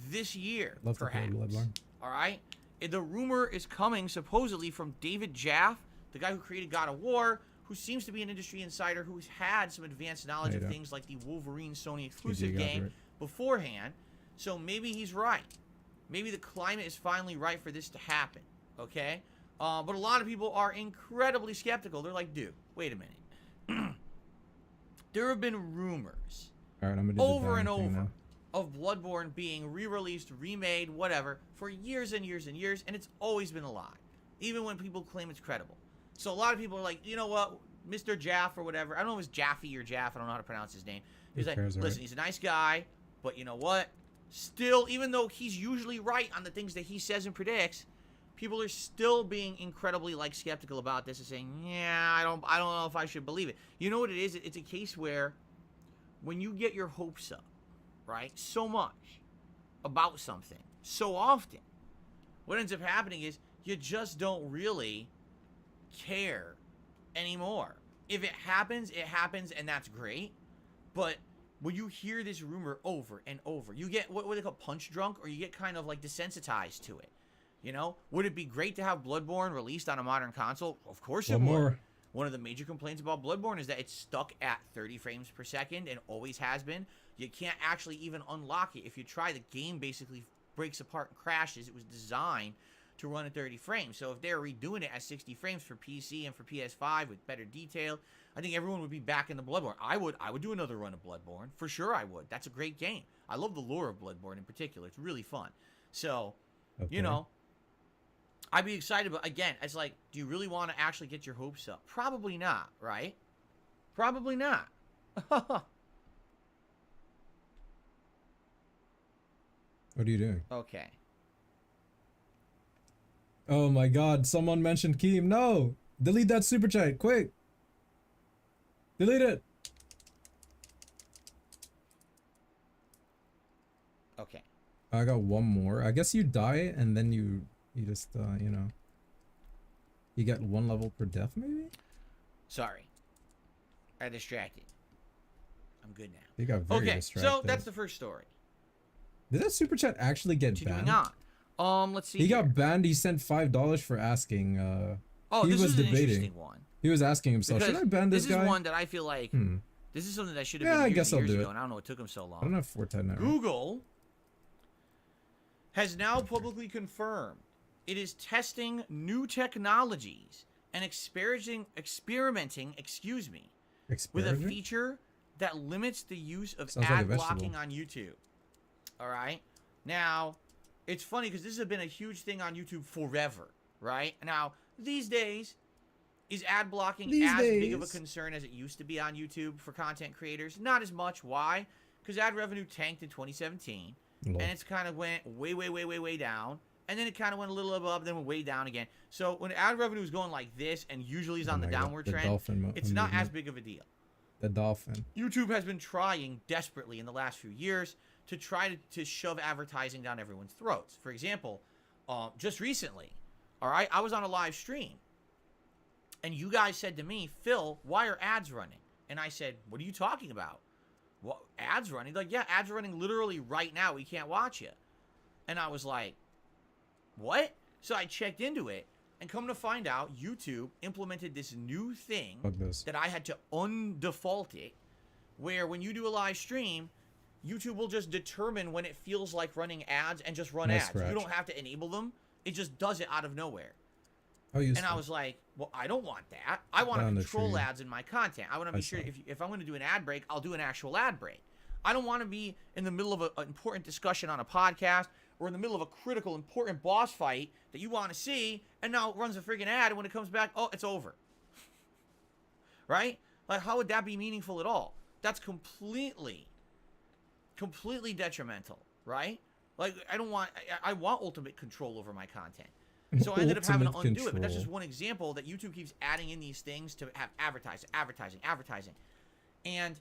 Speaker 1: this year,
Speaker 3: Love to play
Speaker 1: perhaps.
Speaker 3: Bloodborne.
Speaker 1: All right? The rumor is coming supposedly from David Jaffe, the guy who created God of War, who seems to be an industry insider who's had some advanced knowledge of things like the Wolverine Sony exclusive game beforehand. So maybe he's right. Maybe the climate is finally right for this to happen. Okay? But a lot of people are incredibly skeptical. They're like, dude, wait a minute. There have been rumors
Speaker 3: All right, I'm gonna do
Speaker 1: over
Speaker 3: the
Speaker 1: and
Speaker 3: dying thing
Speaker 1: over
Speaker 3: now.
Speaker 1: of Bloodborne being re-released, remade, whatever, for years and years and years, and it's always been a lie, even when people claim it's credible. So a lot of people are like, you know what, Mr. Jaff or whatever, I don't know if it's Jaffe or Jaff, I don't know how to pronounce his name. He's like,
Speaker 3: cares,
Speaker 1: listen,
Speaker 3: right?
Speaker 1: he's a nice guy, but you know what? Still, even though he's usually right on the things that he says and predicts, people are still being incredibly skeptical about this and saying, yeah, I don't know if I should believe it. You know what it is? It's a case where when you get your hopes up, right, so much about something so often, what ends up happening is you just don't really care anymore. If it happens, and that's great. But when you hear this rumor over and over, you get what they call punch drunk, or you get kind of desensitized to it. You know, would it be great to have Bloodborne released on a modern console? Of course it would.
Speaker 3: More.
Speaker 1: One of the major complaints about Bloodborne is that it's stuck at 30 frames per second and always has been. You can't actually even unlock it. If you try, the game basically breaks apart and crashes. It was designed to run at 30 frames. So if they're redoing it at 60 frames for PC and for PS5 with better detail, I think everyone would be back in the Bloodborne. I would do another run of Bloodborne. For sure I would. That's a great game. I love the lore of Bloodborne in particular. It's really fun. So, you know, I'd be excited, but again, it's like, do you really want to actually get your hopes up? Probably not, right? Probably not.
Speaker 3: What are you doing?
Speaker 1: Okay.
Speaker 3: Oh my god, someone mentioned Keem. No! Delete that super chat, quick! Delete it!
Speaker 1: Okay.
Speaker 3: I got one more. I guess you die and then you just, you know. You get one level per death, maybe?
Speaker 1: Sorry. I distracted. I'm good now.
Speaker 3: You got very distracted.
Speaker 1: So that's the first story.
Speaker 3: Did that super chat actually get
Speaker 1: Continuing
Speaker 3: banned?
Speaker 1: on. Let's see.
Speaker 3: He
Speaker 1: here.
Speaker 3: got banned. He sent $5 for asking.
Speaker 1: Oh,
Speaker 3: he
Speaker 1: this
Speaker 3: was
Speaker 1: is an
Speaker 3: debating.
Speaker 1: interesting one.
Speaker 3: He was asking himself,
Speaker 1: Because
Speaker 3: should I ban this guy?
Speaker 1: This is one that I feel like this is something that should have
Speaker 3: Yeah, I
Speaker 1: been
Speaker 3: guess I'll
Speaker 1: years
Speaker 3: do
Speaker 1: ago,
Speaker 3: it.
Speaker 1: and I don't know what took him so long.
Speaker 3: I don't have Fortnite now.
Speaker 1: Google has now publicly confirmed it is testing new technologies and experimenting, with a feature that limits the use of
Speaker 3: Sounds like a
Speaker 1: ad
Speaker 3: vegetable.
Speaker 1: blocking on YouTube. All right. Now, it's funny because this has been a huge thing on YouTube forever, right? Now, these days, is ad blocking big of a concern as it used to be on YouTube for content creators? Not as much. Why? Because ad revenue tanked in 2017, and it's kind of went way down, and then it kind of went a little above, then went way down again. So when ad revenue is going like this, and usually is on the downward trend, it's not as big of a deal.
Speaker 3: The dolphin.
Speaker 1: YouTube has been trying desperately in the last few years to try to shove advertising down everyone's throats. For example, just recently, all right, I was on a live stream, and you guys said to me, Phil, why are ads running? And I said, what are you talking about? What, ads running? Like, yeah, ads are running literally right now. We can't watch you. And I was like, what? So I checked into it, and come to find out, YouTube implemented this new thing that I had to undefault it, where when you do a live stream, YouTube will just determine when it feels like running ads and just run ads. You don't have to enable them. It just does it out of nowhere. And I was like, well, I don't want that. I want to control ads in my content. I want to be sure if I'm going to do an ad break, I'll do an actual ad break. I don't want to be in the middle of an important discussion on a podcast or in the middle of a critical, important boss fight that you want to see, and now it runs a friggin' ad, and when it comes back, oh, it's over. Right? Like, how would that be meaningful at all? That's completely detrimental, right? Like, I want ultimate control over my content. So I ended up having to
Speaker 3: Ultimate
Speaker 1: undo it. But that's just
Speaker 3: control.
Speaker 1: one example that YouTube keeps adding in these things to have advertising. And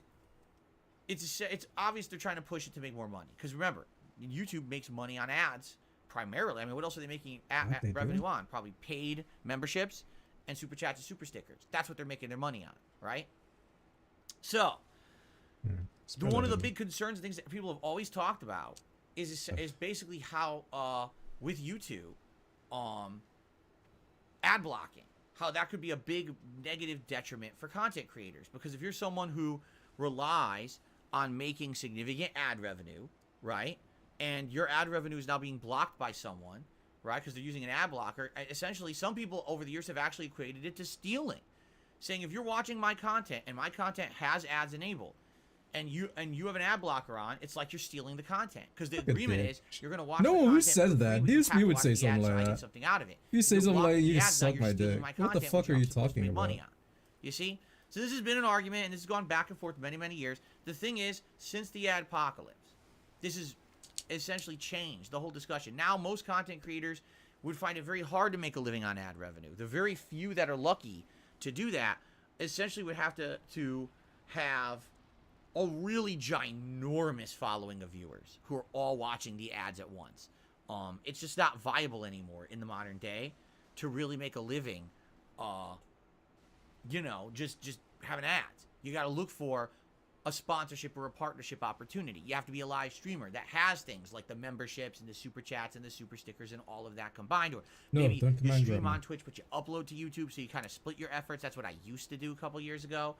Speaker 1: it's obvious they're trying to push it to make more money. Because remember, YouTube makes money on ads primarily. I mean, what else are they making
Speaker 3: They
Speaker 1: revenue
Speaker 3: do?
Speaker 1: on? Probably paid memberships and super chats and super stickers. That's what they're making their money on, right? So,
Speaker 3: It's
Speaker 1: one of
Speaker 3: better
Speaker 1: the
Speaker 3: than-
Speaker 1: big concerns and things that people have always talked about is basically how with YouTube, ad blocking, how that could be a big negative detriment for content creators. Because if you're someone who relies on making significant ad revenue, right, and your ad revenue is now being blocked by someone, right, because they're using an ad blocker, essentially some people over the years have actually equated it to stealing, saying if you're watching my content and my content has ads enabled, and you have an ad blocker on, it's like you're stealing the content, because the
Speaker 3: Look at
Speaker 1: agreement
Speaker 3: that.
Speaker 1: is you're going to watch
Speaker 3: No
Speaker 1: the
Speaker 3: one who
Speaker 1: content
Speaker 3: says
Speaker 1: for
Speaker 3: that.
Speaker 1: free, but you
Speaker 3: DSP
Speaker 1: have to
Speaker 3: would
Speaker 1: watch
Speaker 3: say
Speaker 1: the
Speaker 3: something
Speaker 1: ads, so
Speaker 3: like
Speaker 1: I
Speaker 3: that.
Speaker 1: get something out of it.
Speaker 3: If you say
Speaker 1: You're
Speaker 3: something like
Speaker 1: blocking
Speaker 3: you
Speaker 1: the ads, now
Speaker 3: suck
Speaker 1: you're
Speaker 3: my
Speaker 1: stealing
Speaker 3: dick,
Speaker 1: my
Speaker 3: what the
Speaker 1: content,
Speaker 3: fuck
Speaker 1: which
Speaker 3: are
Speaker 1: I'm
Speaker 3: you
Speaker 1: supposed to make
Speaker 3: talking
Speaker 1: money
Speaker 3: about?
Speaker 1: on. You see? So this has been an argument, and this has gone back and forth many years. The thing is, since the adpocalypse, this has essentially changed the whole discussion. Now most content creators would find it very hard to make a living on ad revenue. The very few that are lucky to do that essentially would have to have a really ginormous following of viewers who are all watching the ads at once. It's just not viable anymore in the modern day to really make a living, just having ads. You got to look for a sponsorship or a partnership opportunity. You have to be a live streamer that has things like the memberships and the super chats and the super stickers and all of that combined. Or
Speaker 3: No,
Speaker 1: maybe
Speaker 3: don't
Speaker 1: you
Speaker 3: combine
Speaker 1: stream
Speaker 3: drama.
Speaker 1: on Twitch, but you upload to YouTube, so you kind of split your efforts. That's what I used to do a couple years ago.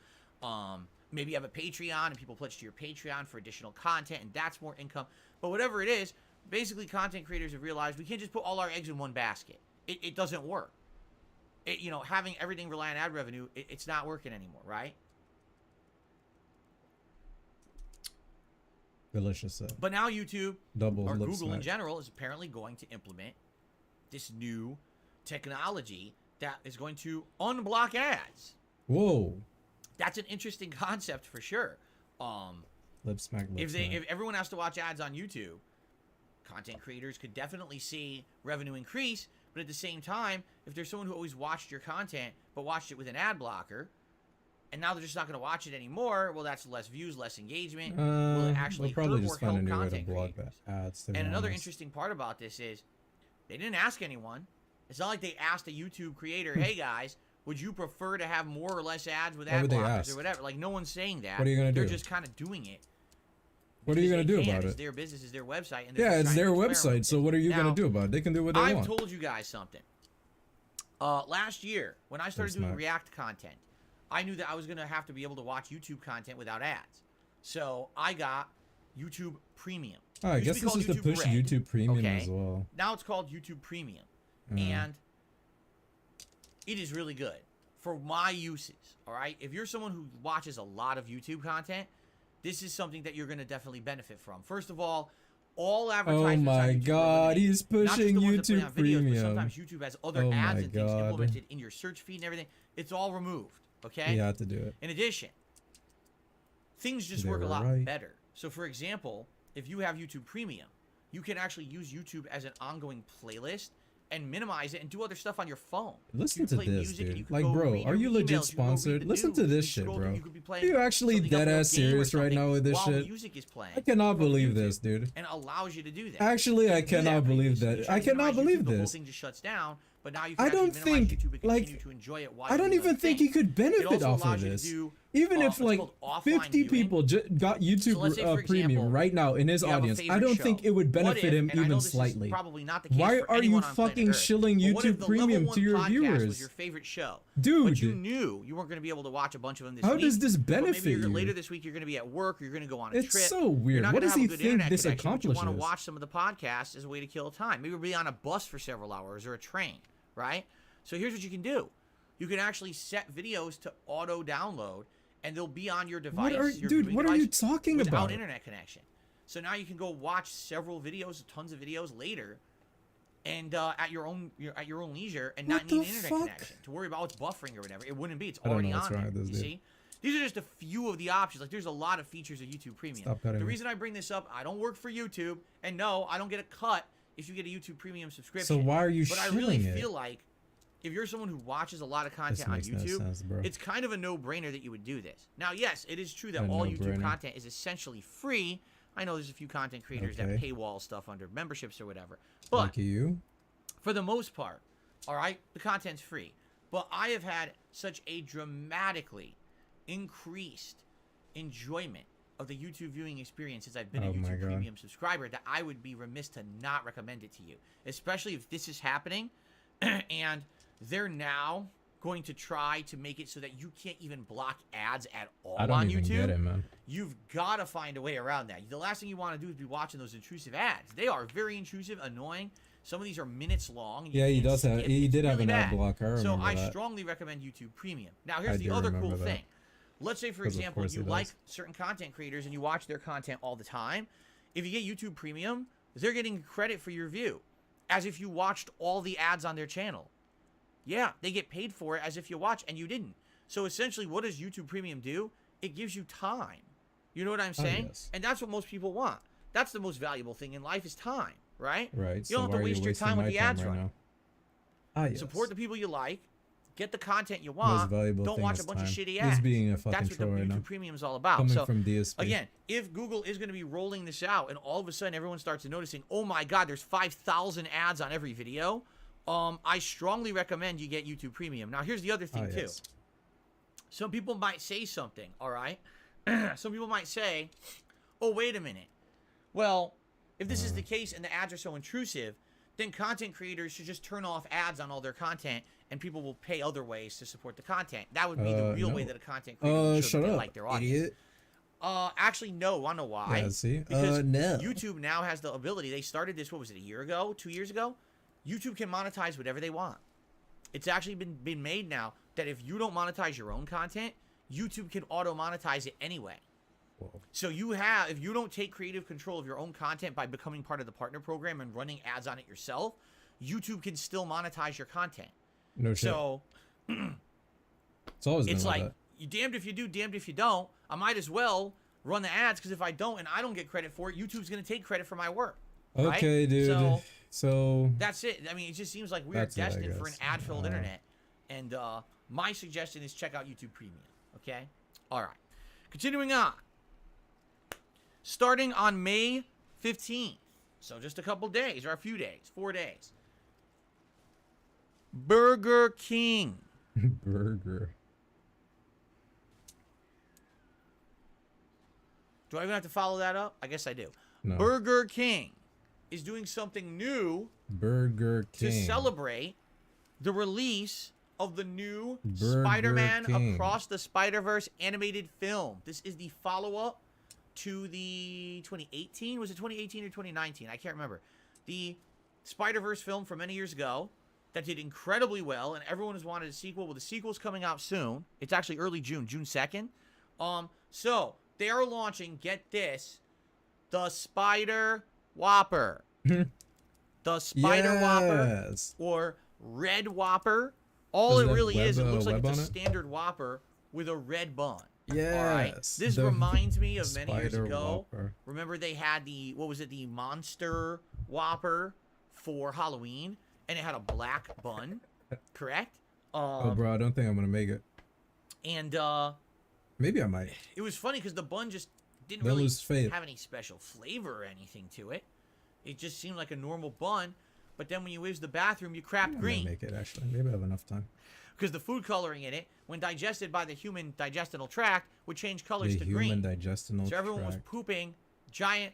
Speaker 1: Maybe you have a Patreon and people pledge to your Patreon for additional content, and that's more income. But whatever it is, basically content creators have realized we can't just put all our eggs in one basket. It doesn't work. Having everything rely on ad revenue, it's not working anymore, right?
Speaker 3: Delicious.
Speaker 1: But now YouTube,
Speaker 3: Double
Speaker 1: or
Speaker 3: lip
Speaker 1: Google in
Speaker 3: smack.
Speaker 1: general, is apparently going to implement this new technology that is going to unblock ads.
Speaker 3: Whoa.
Speaker 1: That's an interesting concept for sure.
Speaker 3: Lip smack.
Speaker 1: If everyone has to watch ads on YouTube, content creators could definitely see revenue increase. But at the same time, if there's someone who always watched your content but watched it with an ad blocker, and now they're just not going to watch it anymore, well, that's less views, less engagement. Will it actually
Speaker 3: they'll probably
Speaker 1: hurt
Speaker 3: just
Speaker 1: or
Speaker 3: find a
Speaker 1: help
Speaker 3: new way to
Speaker 1: content
Speaker 3: block
Speaker 1: creators?
Speaker 3: ads. To be
Speaker 1: And another
Speaker 3: honest.
Speaker 1: interesting part about this is they didn't ask anyone. It's not like they asked a YouTube creator, hey guys, would you prefer to have more or less ads with
Speaker 3: Why
Speaker 1: ad
Speaker 3: would they
Speaker 1: blockers
Speaker 3: ask?
Speaker 1: or whatever? Like, no one's saying that.
Speaker 3: What are you gonna
Speaker 1: They're
Speaker 3: do?
Speaker 1: just kind of doing it.
Speaker 3: What are you
Speaker 1: because
Speaker 3: gonna
Speaker 1: they
Speaker 3: do
Speaker 1: can.
Speaker 3: about
Speaker 1: It's
Speaker 3: it?
Speaker 1: their business, it's their website. And they're
Speaker 3: Yeah,
Speaker 1: just
Speaker 3: it's
Speaker 1: trying
Speaker 3: their
Speaker 1: to experiment
Speaker 3: website.
Speaker 1: with
Speaker 3: So
Speaker 1: it.
Speaker 3: what are you
Speaker 1: Now,
Speaker 3: gonna do about it? They can do what they
Speaker 1: I've
Speaker 3: want.
Speaker 1: told you guys something. Last year, when I started doing
Speaker 3: Smack.
Speaker 1: React content, I knew that I was going to have to be able to watch YouTube content without ads. So I got YouTube Premium.
Speaker 3: Oh, I
Speaker 1: It used
Speaker 3: guess
Speaker 1: to be
Speaker 3: this
Speaker 1: called
Speaker 3: is to
Speaker 1: YouTube
Speaker 3: push
Speaker 1: Red,
Speaker 3: YouTube Premium
Speaker 1: okay?
Speaker 3: as well.
Speaker 1: Now it's called YouTube Premium.
Speaker 3: Uh-huh.
Speaker 1: And it is really good for my uses, all right? If you're someone who watches a lot of YouTube content, this is something that you're going to definitely benefit from. First of all advertisements
Speaker 3: Oh
Speaker 1: on
Speaker 3: my
Speaker 1: YouTube are
Speaker 3: God,
Speaker 1: limited.
Speaker 3: he's
Speaker 1: Not just
Speaker 3: pushing
Speaker 1: the ones that play
Speaker 3: YouTube
Speaker 1: on videos, but
Speaker 3: Premium.
Speaker 1: sometimes YouTube has other
Speaker 3: Oh
Speaker 1: ads
Speaker 3: my
Speaker 1: and things
Speaker 3: God.
Speaker 1: implemented in your search feed and everything. It's all removed, okay?
Speaker 3: You have to do it.
Speaker 1: In addition, things just
Speaker 3: They
Speaker 1: work a
Speaker 3: were
Speaker 1: lot
Speaker 3: right.
Speaker 1: better. So, for example, if you have YouTube Premium, you can actually use YouTube as an ongoing playlist and minimize it and do other stuff on your phone.
Speaker 3: Listen
Speaker 1: You
Speaker 3: to
Speaker 1: can play
Speaker 3: this,
Speaker 1: music and you
Speaker 3: dude.
Speaker 1: can
Speaker 3: Like,
Speaker 1: go
Speaker 3: bro,
Speaker 1: read
Speaker 3: are
Speaker 1: your
Speaker 3: you legit
Speaker 1: emails, you can go read
Speaker 3: sponsored?
Speaker 1: the
Speaker 3: Listen to
Speaker 1: news,
Speaker 3: this
Speaker 1: you can
Speaker 3: shit,
Speaker 1: scroll through,
Speaker 3: bro.
Speaker 1: you could be
Speaker 3: Are
Speaker 1: playing
Speaker 3: you actually
Speaker 1: something else,
Speaker 3: dead
Speaker 1: a
Speaker 3: ass
Speaker 1: game or
Speaker 3: serious right
Speaker 1: something
Speaker 3: now with this
Speaker 1: while
Speaker 3: shit?
Speaker 1: music is playing
Speaker 3: I cannot
Speaker 1: from
Speaker 3: believe
Speaker 1: YouTube,
Speaker 3: this, dude.
Speaker 1: and allows you to do that.
Speaker 3: Actually, I
Speaker 1: You can do that
Speaker 3: cannot believe
Speaker 1: previously.
Speaker 3: that.
Speaker 1: You try
Speaker 3: I
Speaker 1: to
Speaker 3: cannot
Speaker 1: minimize
Speaker 3: believe
Speaker 1: YouTube, the whole
Speaker 3: this.
Speaker 1: thing just shuts down, but now you can
Speaker 3: I
Speaker 1: actually
Speaker 3: don't
Speaker 1: minimize
Speaker 3: think,
Speaker 1: YouTube and
Speaker 3: like,
Speaker 1: continue to enjoy it while
Speaker 3: I
Speaker 1: you
Speaker 3: don't
Speaker 1: do
Speaker 3: even
Speaker 1: other
Speaker 3: think he
Speaker 1: things.
Speaker 3: could
Speaker 1: It
Speaker 3: benefit
Speaker 1: also
Speaker 3: off of
Speaker 1: allows you to
Speaker 3: this.
Speaker 1: do,
Speaker 3: Even if
Speaker 1: what's
Speaker 3: like
Speaker 1: called offline
Speaker 3: 50
Speaker 1: viewing.
Speaker 3: people got YouTube
Speaker 1: So let's say, for
Speaker 3: Premium
Speaker 1: example,
Speaker 3: right now in his
Speaker 1: you have a
Speaker 3: audience, I
Speaker 1: favorite
Speaker 3: don't
Speaker 1: show.
Speaker 3: think it would
Speaker 1: What
Speaker 3: benefit
Speaker 1: if,
Speaker 3: him
Speaker 1: and I know
Speaker 3: even
Speaker 1: this is
Speaker 3: slightly.
Speaker 1: probably not the case
Speaker 3: Why
Speaker 1: for
Speaker 3: are you
Speaker 1: anyone on planet
Speaker 3: fucking
Speaker 1: Earth,
Speaker 3: shilling
Speaker 1: but what if
Speaker 3: YouTube
Speaker 1: the
Speaker 3: Premium
Speaker 1: Level 1
Speaker 3: to your
Speaker 1: podcast
Speaker 3: viewers?
Speaker 1: was your favorite show,
Speaker 3: Dude.
Speaker 1: but you knew you weren't going to be able to watch a bunch of them this
Speaker 3: How
Speaker 1: week.
Speaker 3: does this
Speaker 1: but
Speaker 3: benefit
Speaker 1: maybe
Speaker 3: you?
Speaker 1: later this week you're going to be at work, or you're going to go on a
Speaker 3: It's
Speaker 1: trip.
Speaker 3: so weird.
Speaker 1: You're not
Speaker 3: What
Speaker 1: gonna
Speaker 3: does
Speaker 1: have
Speaker 3: he
Speaker 1: a good
Speaker 3: think
Speaker 1: internet
Speaker 3: this
Speaker 1: connection, but you want to
Speaker 3: accomplishes?
Speaker 1: watch some of the podcasts as a way to kill time. Maybe be on a bus for several hours or a train, right? So here's what you can do. You can actually set videos to auto download, and they'll be on your device.
Speaker 3: Dude, what are you talking
Speaker 1: without
Speaker 3: about?
Speaker 1: internet connection. So now you can go watch several videos, tons of videos later, and at your own leisure, and not
Speaker 3: What
Speaker 1: need an
Speaker 3: the
Speaker 1: internet
Speaker 3: fuck?
Speaker 1: connection to worry about what's buffering or whatever. It wouldn't be. It's
Speaker 3: I don't
Speaker 1: already
Speaker 3: know what's
Speaker 1: on
Speaker 3: wrong
Speaker 1: there.
Speaker 3: with this
Speaker 1: You
Speaker 3: dude.
Speaker 1: see? These are just a few of the options. Like, there's a lot of features of YouTube Premium.
Speaker 3: Stop cutting
Speaker 1: The
Speaker 3: me.
Speaker 1: reason I bring this up, I don't work for YouTube, and no, I don't get a cut if you get a YouTube Premium subscription.
Speaker 3: So why are you
Speaker 1: But I
Speaker 3: shilling
Speaker 1: really
Speaker 3: it?
Speaker 1: feel like if you're someone who watches a lot of
Speaker 3: This
Speaker 1: content on
Speaker 3: makes no
Speaker 1: YouTube,
Speaker 3: sense, bro.
Speaker 1: it's kind of a no-brainer that you would do this. Now, yes, it is true that
Speaker 3: A
Speaker 1: all YouTube
Speaker 3: no-brainer.
Speaker 1: content is essentially free. I know there's a few content creators that
Speaker 3: Okay.
Speaker 1: paywall stuff under memberships or whatever. But
Speaker 3: Like you?
Speaker 1: for the most part, all right, the content's free. But I have had such a dramatically increased enjoyment of the YouTube viewing experience since I've been a
Speaker 3: Oh my
Speaker 1: YouTube
Speaker 3: God.
Speaker 1: Premium subscriber that I would be remiss to not recommend it to you, especially if this is happening and they're now going to try to make it so that you can't even block ads at all
Speaker 3: I don't
Speaker 1: on
Speaker 3: even
Speaker 1: YouTube.
Speaker 3: get it, man.
Speaker 1: You've got to find a way around that. The last thing you want to do is be watching those intrusive ads. They are very intrusive, annoying. Some of these are minutes long.
Speaker 3: Yeah, he
Speaker 1: can't
Speaker 3: does have.
Speaker 1: skip.
Speaker 3: He
Speaker 1: It's
Speaker 3: did have
Speaker 1: really
Speaker 3: an ad
Speaker 1: bad.
Speaker 3: block. I
Speaker 1: So
Speaker 3: remember
Speaker 1: I
Speaker 3: that.
Speaker 1: strongly recommend YouTube Premium. Now, here's
Speaker 3: I
Speaker 1: the
Speaker 3: do
Speaker 1: other cool
Speaker 3: remember that.
Speaker 1: thing. Let's say, for
Speaker 3: 'Cause of
Speaker 1: example,
Speaker 3: course
Speaker 1: you
Speaker 3: he
Speaker 1: like
Speaker 3: does.
Speaker 1: certain content creators and you watch their content all the time. If you get YouTube Premium, they're getting credit for your view, as if you watched all the ads on their channel. Yeah, they get paid for it as if you watch and you didn't. So essentially, what does YouTube Premium do? It gives you time. You know what I'm saying?
Speaker 3: yes.
Speaker 1: And that's what most people want. That's the most valuable thing in life is time, right?
Speaker 3: Right.
Speaker 1: You
Speaker 3: so
Speaker 1: don't have
Speaker 3: why
Speaker 1: to
Speaker 3: are you
Speaker 1: waste your
Speaker 3: wasting
Speaker 1: time with
Speaker 3: my
Speaker 1: the ads
Speaker 3: right
Speaker 1: running.
Speaker 3: now? Ah, yes.
Speaker 1: Support the people you like. Get the content you
Speaker 3: Most
Speaker 1: want.
Speaker 3: valuable
Speaker 1: Don't
Speaker 3: thing
Speaker 1: watch
Speaker 3: is
Speaker 1: a bunch of
Speaker 3: time.
Speaker 1: shitty
Speaker 3: He's
Speaker 1: ads.
Speaker 3: being a fucking
Speaker 1: That's what the
Speaker 3: troll right
Speaker 1: YouTube
Speaker 3: now.
Speaker 1: Premium is all about.
Speaker 3: Coming
Speaker 1: So
Speaker 3: from DSP.
Speaker 1: again, if Google is going to be rolling this out and all of a sudden everyone starts noticing, oh my God, there's 5,000 ads on every video, I strongly recommend you get YouTube Premium. Now, here's the other thing, too.
Speaker 3: Yes.
Speaker 1: Some people might say something, all right? Some people might say, oh, wait a minute. Well, if this is the case and the ads are so intrusive, then content creators should just turn off ads on all their content and people will pay other ways to support the content. That would be the real way
Speaker 3: no.
Speaker 1: that a content creator should
Speaker 3: Shut up,
Speaker 1: like their audience.
Speaker 3: idiot.
Speaker 1: Actually, no. I know why.
Speaker 3: Yeah, see?
Speaker 1: Because
Speaker 3: No.
Speaker 1: YouTube now has the ability. They started this, what was it, a year ago? 2 years ago? YouTube can monetize whatever they want. It's actually been made now that if you don't monetize your own content, YouTube can auto-monetize it anyway.
Speaker 3: Whoa.
Speaker 1: So if you don't take creative control of your own content by becoming part of the partner program and running ads on it yourself, YouTube can still monetize your content.
Speaker 3: No shit.
Speaker 1: So
Speaker 3: it's always been
Speaker 1: it's
Speaker 3: like
Speaker 1: like, you damned if you do, damned if you don't. I might as well run the ads because if I don't and I don't get credit for it, YouTube's going to take credit for my work.
Speaker 3: that.
Speaker 1: right?
Speaker 3: Okay, dude. So
Speaker 1: That's it. I mean, it just seems like we're
Speaker 3: That's it, I
Speaker 1: destined for an
Speaker 3: guess.
Speaker 1: ad-filled internet. And my suggestion is check out YouTube Premium. Okay? All right. Continuing on. Starting on May 15th, so just a couple days or a few days, 4 days, Burger King.
Speaker 3: burger.
Speaker 1: Do I even have to follow that up? I guess I do.
Speaker 3: No.
Speaker 1: Burger King is doing something new
Speaker 3: Burger King.
Speaker 1: to celebrate the release of the new
Speaker 3: Burger
Speaker 1: Spider-Man
Speaker 3: King.
Speaker 1: Across the Spider-Verse animated film. This is the follow-up to the 2018. Was it 2018 or 2019? I can't remember. The Spider-Verse film from many years ago that did incredibly well, and everyone has wanted a sequel. Well, the sequel's coming out soon. It's actually early June, June 2nd. So they are launching, get this, the Spider Whopper. The Spider Whopper
Speaker 3: Yes.
Speaker 1: or Red Whopper. All
Speaker 3: Does
Speaker 1: it
Speaker 3: it have
Speaker 1: really is, it
Speaker 3: web,
Speaker 1: looks like
Speaker 3: web
Speaker 1: it's a
Speaker 3: on it?
Speaker 1: standard Whopper with a red bun.
Speaker 3: Yes.
Speaker 1: All right. This
Speaker 3: the
Speaker 1: reminds me of many years
Speaker 3: Spider
Speaker 1: ago.
Speaker 3: Whopper.
Speaker 1: Remember they had the, what was it, the Monster Whopper for Halloween, and it had a black bun, correct?
Speaker 3: Oh, bro, I don't think I'm gonna make it.
Speaker 1: And
Speaker 3: Maybe I might.
Speaker 1: it was funny because the bun just didn't
Speaker 3: Don't
Speaker 1: really
Speaker 3: lose faith.
Speaker 1: have any special flavor or anything to it. It just seemed like a normal bun. But then when you use the bathroom, you crap
Speaker 3: I might
Speaker 1: green.
Speaker 3: make it actually. Maybe I have enough time.
Speaker 1: Because the food coloring in it, when digested by the human digestional tract, would change colors
Speaker 3: The
Speaker 1: to
Speaker 3: human
Speaker 1: green.
Speaker 3: digestional
Speaker 1: So everyone was
Speaker 3: tract.
Speaker 1: pooping giant,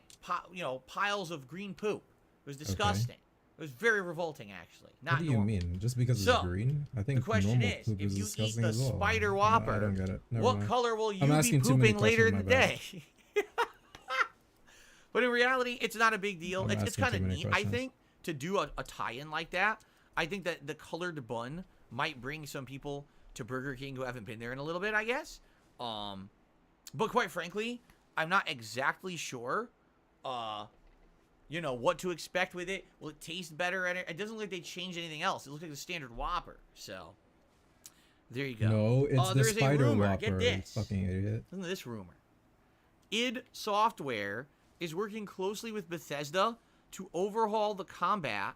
Speaker 1: piles of green poop. It was disgusting. It was very revolting, actually. Not
Speaker 3: What do you
Speaker 1: normal.
Speaker 3: mean? Just because
Speaker 1: So,
Speaker 3: it's green? I think
Speaker 1: The question
Speaker 3: normal
Speaker 1: is,
Speaker 3: poop
Speaker 1: if
Speaker 3: is
Speaker 1: you eat
Speaker 3: disgusting
Speaker 1: the
Speaker 3: as well.
Speaker 1: Spider
Speaker 3: No,
Speaker 1: Whopper,
Speaker 3: I don't get it. Never
Speaker 1: what
Speaker 3: mind.
Speaker 1: color will you
Speaker 3: I'm
Speaker 1: be
Speaker 3: asking too many
Speaker 1: pooping later in
Speaker 3: questions,
Speaker 1: the
Speaker 3: my
Speaker 1: day?
Speaker 3: bad.
Speaker 1: But in reality, it's not a big deal.
Speaker 3: I'm
Speaker 1: It's
Speaker 3: asking
Speaker 1: kind of
Speaker 3: too many
Speaker 1: neat, I
Speaker 3: questions.
Speaker 1: think, to do a tie-in like that. I think that the colored bun might bring some people to Burger King who haven't been there in a little bit, I guess. But quite frankly, I'm not exactly sure, what to expect with it. Will it taste better? And it doesn't look like they changed anything else. It looks like the standard Whopper. So, there you go.
Speaker 3: No, it's the
Speaker 1: there's a
Speaker 3: Spider
Speaker 1: rumor.
Speaker 3: Whopper.
Speaker 1: Get
Speaker 3: You
Speaker 1: this.
Speaker 3: fucking idiot.
Speaker 1: Listen to this rumor. id Software is working closely with Bethesda to overhaul the combat,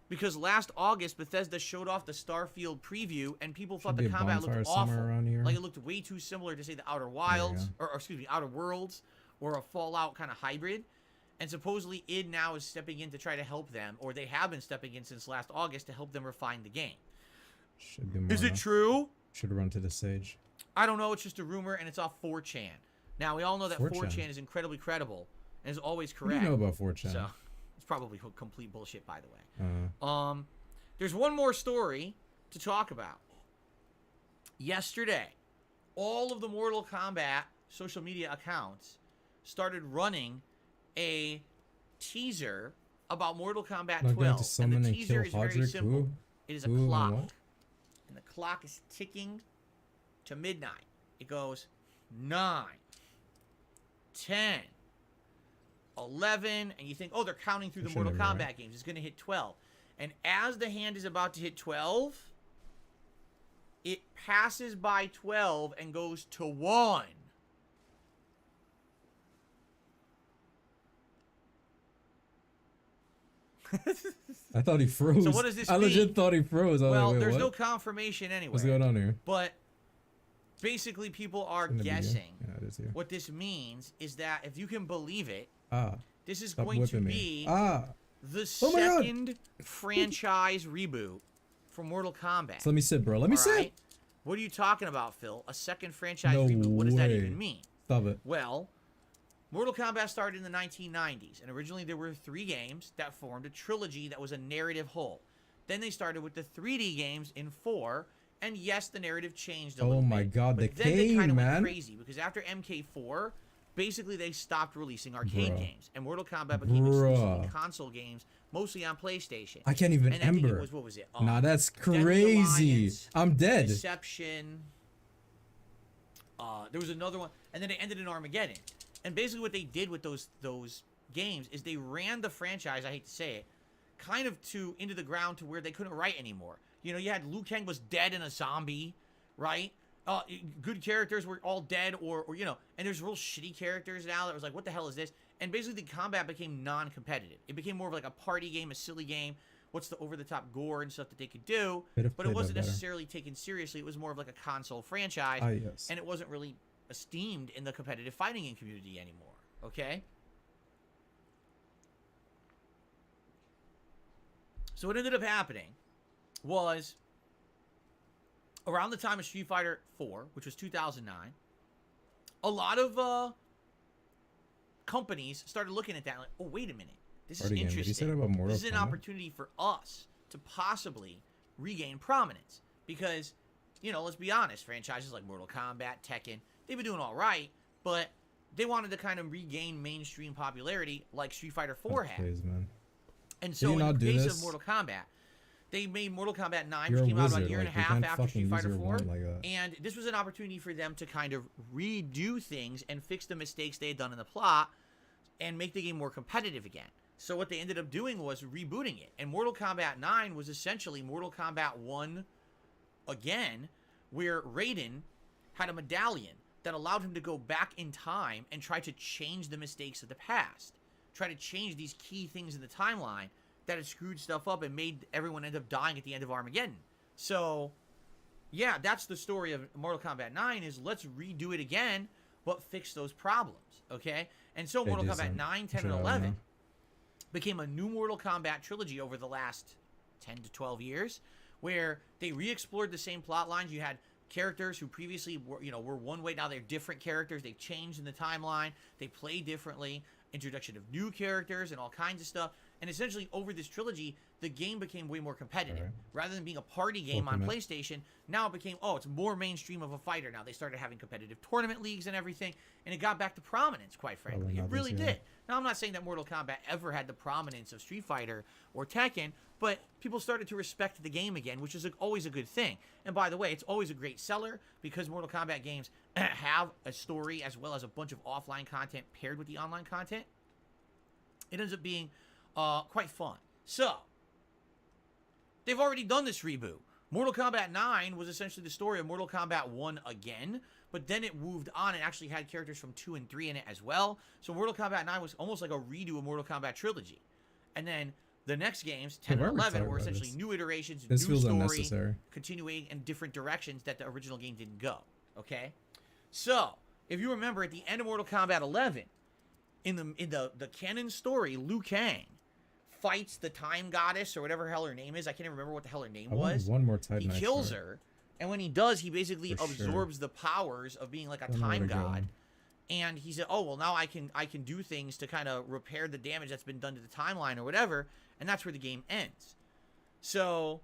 Speaker 1: because last August Bethesda showed off the Starfield preview and people thought the combat looked awful. Like it looked way too similar to say the Outer Wilds, or excuse me, Outer Worlds, or a Fallout kind of hybrid. And supposedly id now is stepping in to try to help them, or they have been stepping in since last August to help them refine the game.
Speaker 3: Should be more
Speaker 1: Is it true?
Speaker 3: Should run to the Sage.
Speaker 1: I don't know. It's just a rumor, and it's off 4chan. Now, we all know that 4chan is incredibly credible and is always correct.
Speaker 3: What do you know about 4chan?
Speaker 1: So, it's probably complete bullshit, by the way. There's one more story to talk about. Yesterday, all of the Mortal Kombat social media accounts started running a teaser about Mortal Kombat 12. And the teaser is very simple. It is a clock. And the clock is ticking to midnight. It goes 9, 10, 11, and you think, oh, they're counting through the Mortal Kombat games. It's going to hit 12. And as the hand is about to hit 12, it passes by 12 and goes to 1.
Speaker 3: I thought he froze.
Speaker 1: So what does this mean?
Speaker 3: I legit thought he froze.
Speaker 1: Well,
Speaker 3: like,
Speaker 1: there's
Speaker 3: what?
Speaker 1: no confirmation anyway.
Speaker 3: What's going on here?
Speaker 1: But basically, people are guessing.
Speaker 3: Yeah, it is here.
Speaker 1: What this means is that, if you can believe it, this is
Speaker 3: Stop
Speaker 1: going to
Speaker 3: whipping
Speaker 1: be the
Speaker 3: Oh my God.
Speaker 1: second franchise reboot for Mortal Kombat.
Speaker 3: So let me sit, bro. Let me sit.
Speaker 1: Right? What are you talking about, Phil? A second franchise
Speaker 3: No
Speaker 1: reboot? What does that
Speaker 3: way.
Speaker 1: even mean?
Speaker 3: Stop it.
Speaker 1: Well, Mortal Kombat started in the 1990s, and originally there were 3 games that formed a trilogy that was a narrative whole. Then they started with the 3D games in 4, and yes, the narrative changed a little bit.
Speaker 3: Oh my God,
Speaker 1: but
Speaker 3: the
Speaker 1: then they kind of
Speaker 3: man.
Speaker 1: went crazy, because after MK4, basically they stopped releasing arcade games, and Mortal Kombat became exclusively console games, mostly on PlayStation.
Speaker 3: I can't even
Speaker 1: and I think
Speaker 3: remember.
Speaker 1: it was, what was it?
Speaker 3: Nah, that's
Speaker 1: Deadly
Speaker 3: crazy.
Speaker 1: Alliance,
Speaker 3: I'm dead.
Speaker 1: Deception. There was another one, and then it ended in Armageddon. And basically what they did with those games is they ran the franchise, I hate to say it, kind of into the ground to where they couldn't write anymore. You know, you had Liu Kang was dead and a zombie, right? Good characters were all dead, or you know, and there's real shitty characters now that was like, what the hell is this? And basically the combat became non-competitive. It became more of like a party game, a silly game. What's the over-the-top gore and stuff that they could do, but it wasn't necessarily taken seriously. It was more of like a console franchise,
Speaker 3: Yes.
Speaker 1: and it wasn't really esteemed in the competitive fighting game community anymore, okay? So what ended up happening was, around the time of Street Fighter 4, which was 2009, a lot of companies started looking at that like, oh, wait a minute. This is interesting.
Speaker 3: Did you say that about Mortal
Speaker 1: This is an
Speaker 3: Kombat?
Speaker 1: opportunity for us to possibly regain prominence. Because, you know, let's be honest, franchises like Mortal Kombat, Tekken, they've been doing all right, but they wanted to kind of regain mainstream popularity like Street Fighter 4 had.
Speaker 3: Please, man.
Speaker 1: And so in the case of Mortal Kombat, they made Mortal Kombat 9, which came out about a year and a half after Street Fighter 4. And this was an opportunity for them to kind of redo things and fix the mistakes they had done in the plot and make the game more competitive again. So what they ended up doing was rebooting it. And Mortal Kombat 9 was essentially Mortal Kombat 1 again, where Raiden had a medallion that allowed him to go back in time and try to change the mistakes of the past. Try to change these key things in the timeline that had screwed stuff up and made everyone end up dying at the end of Armageddon. So, yeah, that's the story of Mortal Kombat 9, is let's redo it again, but fix those problems, okay? And so Mortal Kombat 9, 10, and 11 became a new Mortal Kombat trilogy over the last 10 to 12 years, where they re-explored the same plot lines. You had characters who previously were one way, now they're different characters. They've changed in the timeline. They play differently. Introduction of new characters and all kinds of stuff. And essentially, over this trilogy, the game became way more competitive. Right. Rather than being a party game on PlayStation, now it became, it's more mainstream of a fighter now. They started having competitive tournament leagues and everything, and it got back to prominence, quite frankly. It really did. Now, I'm not saying that Mortal Kombat ever had the prominence of Street Fighter or Tekken, but people started to respect the game again, which is always a good thing. And by the way, it's always a great seller, because Mortal Kombat games have a story as well as a bunch of offline content paired with the online content. It ends up being quite fun. So, they've already done this reboot. Mortal Kombat 9 was essentially the story of Mortal Kombat 1 again, but then it moved on and actually had characters from 2 and 3 in it as well. So Mortal Kombat 9 was almost like a redo of Mortal Kombat trilogy. And then the next games, 10
Speaker 3: why
Speaker 1: and
Speaker 3: are we
Speaker 1: 11,
Speaker 3: talking
Speaker 1: were
Speaker 3: about
Speaker 1: essentially
Speaker 3: this?
Speaker 1: new iterations,
Speaker 3: This
Speaker 1: new
Speaker 3: feels
Speaker 1: story,
Speaker 3: unnecessary.
Speaker 1: continuing in different directions that the original game didn't go. Okay? So, if you remember at the end of Mortal Kombat 11, in the canon story, Liu Kang fights the time goddess or whatever hell her name is. I can't even remember what the hell her name
Speaker 3: I want
Speaker 1: was.
Speaker 3: one more Titanite
Speaker 1: He kills
Speaker 3: shard.
Speaker 1: her, and when he does, he basically
Speaker 3: For sure.
Speaker 1: absorbs the powers of being like a
Speaker 3: Don't know where
Speaker 1: time
Speaker 3: to go.
Speaker 1: god. And he said, "Oh well, now I can do things to kind of repair the damage that's been done to the timeline or whatever." And that's where the game ends. So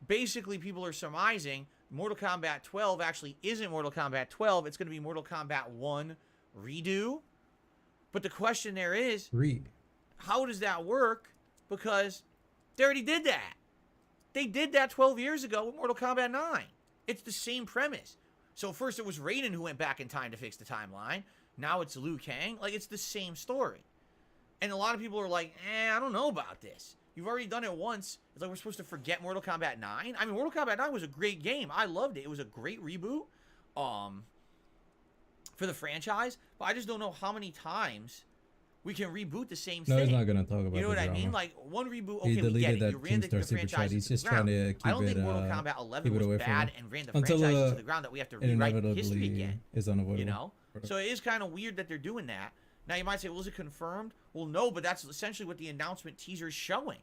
Speaker 1: basically, people are surmising Mortal Kombat 12 actually isn't Mortal Kombat 12. It's going to be Mortal Kombat 1 redo. But the question there is, how does that work? Because they already did that. They did that 12 years ago with Mortal Kombat 9. It's the same premise. So first it was Raiden who went back in time to fix the timeline. Now it's Liu Kang. Like, it's the same story. And a lot of people are like, I don't know about this. You've already done it once. It's like we're supposed to forget Mortal Kombat 9. I mean, Mortal Kombat 9 was a great game. I loved it. It was a great reboot for the franchise. But I just don't know how many times we can reboot the same thing.
Speaker 3: No, he's not gonna talk about.
Speaker 1: You know
Speaker 3: the
Speaker 1: what
Speaker 3: drama.
Speaker 1: I mean? Like, one reboot,
Speaker 3: He
Speaker 1: okay, we get
Speaker 3: deleted
Speaker 1: it. You
Speaker 3: that
Speaker 1: ran the
Speaker 3: Keemstar super chat.
Speaker 1: franchise
Speaker 3: He's
Speaker 1: to the
Speaker 3: just
Speaker 1: ground.
Speaker 3: trying to keep
Speaker 1: I don't think
Speaker 3: it,
Speaker 1: Mortal Kombat 11
Speaker 3: keep it
Speaker 1: was
Speaker 3: away from
Speaker 1: bad
Speaker 3: him.
Speaker 1: and ran the
Speaker 3: Until,
Speaker 1: franchise to the ground that we have to
Speaker 3: it
Speaker 1: rewrite
Speaker 3: inevitably
Speaker 1: history again.
Speaker 3: is unavoidable.
Speaker 1: You know? So it is kind of weird that they're doing that. Now you might say, well, is it confirmed? Well, no, but that's essentially what the announcement teaser is showing.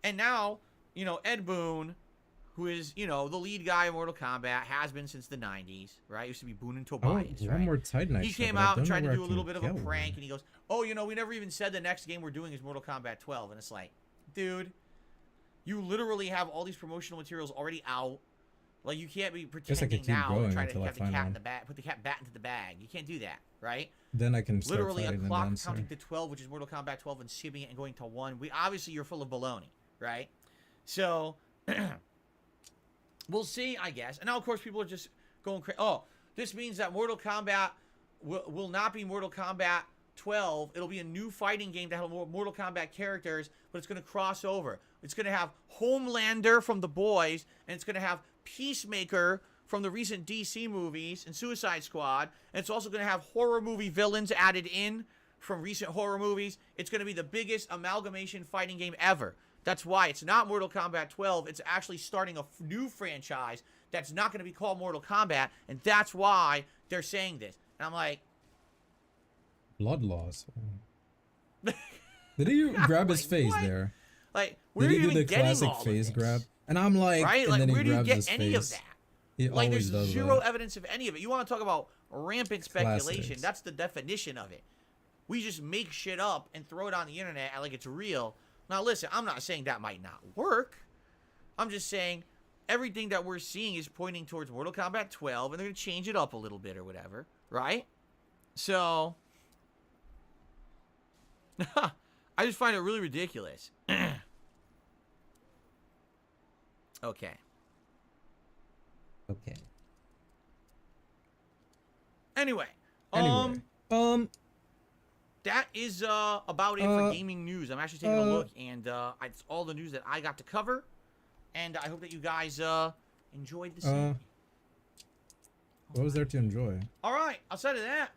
Speaker 1: And now, you know, Ed Boon, who is, you know, the lead guy in Mortal Kombat, has been since the 90s, right? Used to be Boon and Tobias, right?
Speaker 3: One more Titanite.
Speaker 1: He came out and tried to do a little bit of a prank, and he goes, oh, you know, we never even said the next game we're doing is Mortal Kombat 12. And it's like, dude, you literally have all these promotional materials already out. Like, you can't be pretending now and try to have the cat in the bag, put the cat bat into the bag. You can't do that, right?
Speaker 3: Then I can start
Speaker 1: literally a clock
Speaker 3: them
Speaker 1: counting to 12, which is Mortal Kombat 12, and skipping it and going to 1. Obviously you're full of baloney, right? So we'll see, I guess. And now, of course, people are just going crazy. Oh, this means that Mortal Kombat will not be Mortal Kombat 12. It'll be a new fighting game that has more Mortal Kombat characters, but it's going to cross over. It's going to have Homelander from The Boys, and it's going to have Peacemaker from the recent DC movies and Suicide Squad. And it's also going to have horror movie villains added in from recent horror movies. It's going to be the biggest amalgamation fighting game ever. That's why it's not Mortal Kombat 12. It's actually starting a new franchise that's not going to be called Mortal Kombat, and that's why they're saying this. And I'm like,
Speaker 3: blood loss. Did he grab his face
Speaker 1: what?
Speaker 3: there?
Speaker 1: Like, where
Speaker 3: Did
Speaker 1: are
Speaker 3: he
Speaker 1: you
Speaker 3: do the
Speaker 1: even getting
Speaker 3: classic
Speaker 1: all
Speaker 3: face
Speaker 1: of this?
Speaker 3: grab? And I'm like,
Speaker 1: right?
Speaker 3: and
Speaker 1: Like,
Speaker 3: then he
Speaker 1: where do you
Speaker 3: grabs
Speaker 1: get
Speaker 3: his
Speaker 1: any
Speaker 3: face.
Speaker 1: of that?
Speaker 3: He
Speaker 1: Like,
Speaker 3: always
Speaker 1: there's
Speaker 3: does
Speaker 1: zero
Speaker 3: that.
Speaker 1: evidence of any of it. You want to talk about rampant speculation?
Speaker 3: Classics.
Speaker 1: That's the definition of it. We just make shit up and throw it on the internet like it's real. Now, listen, I'm not saying that might not work. I'm just saying everything that we're seeing is pointing towards Mortal Kombat 12, and they're going to change it up a little bit or whatever, right? So, I just find it really ridiculous. Okay.
Speaker 3: Okay.
Speaker 1: Anyway, that is about it for gaming news. I'm actually taking a look, and it's all the news that I got to cover, and I hope that you guys enjoyed the scene.
Speaker 3: What was there to enjoy?
Speaker 1: All right, outside of that,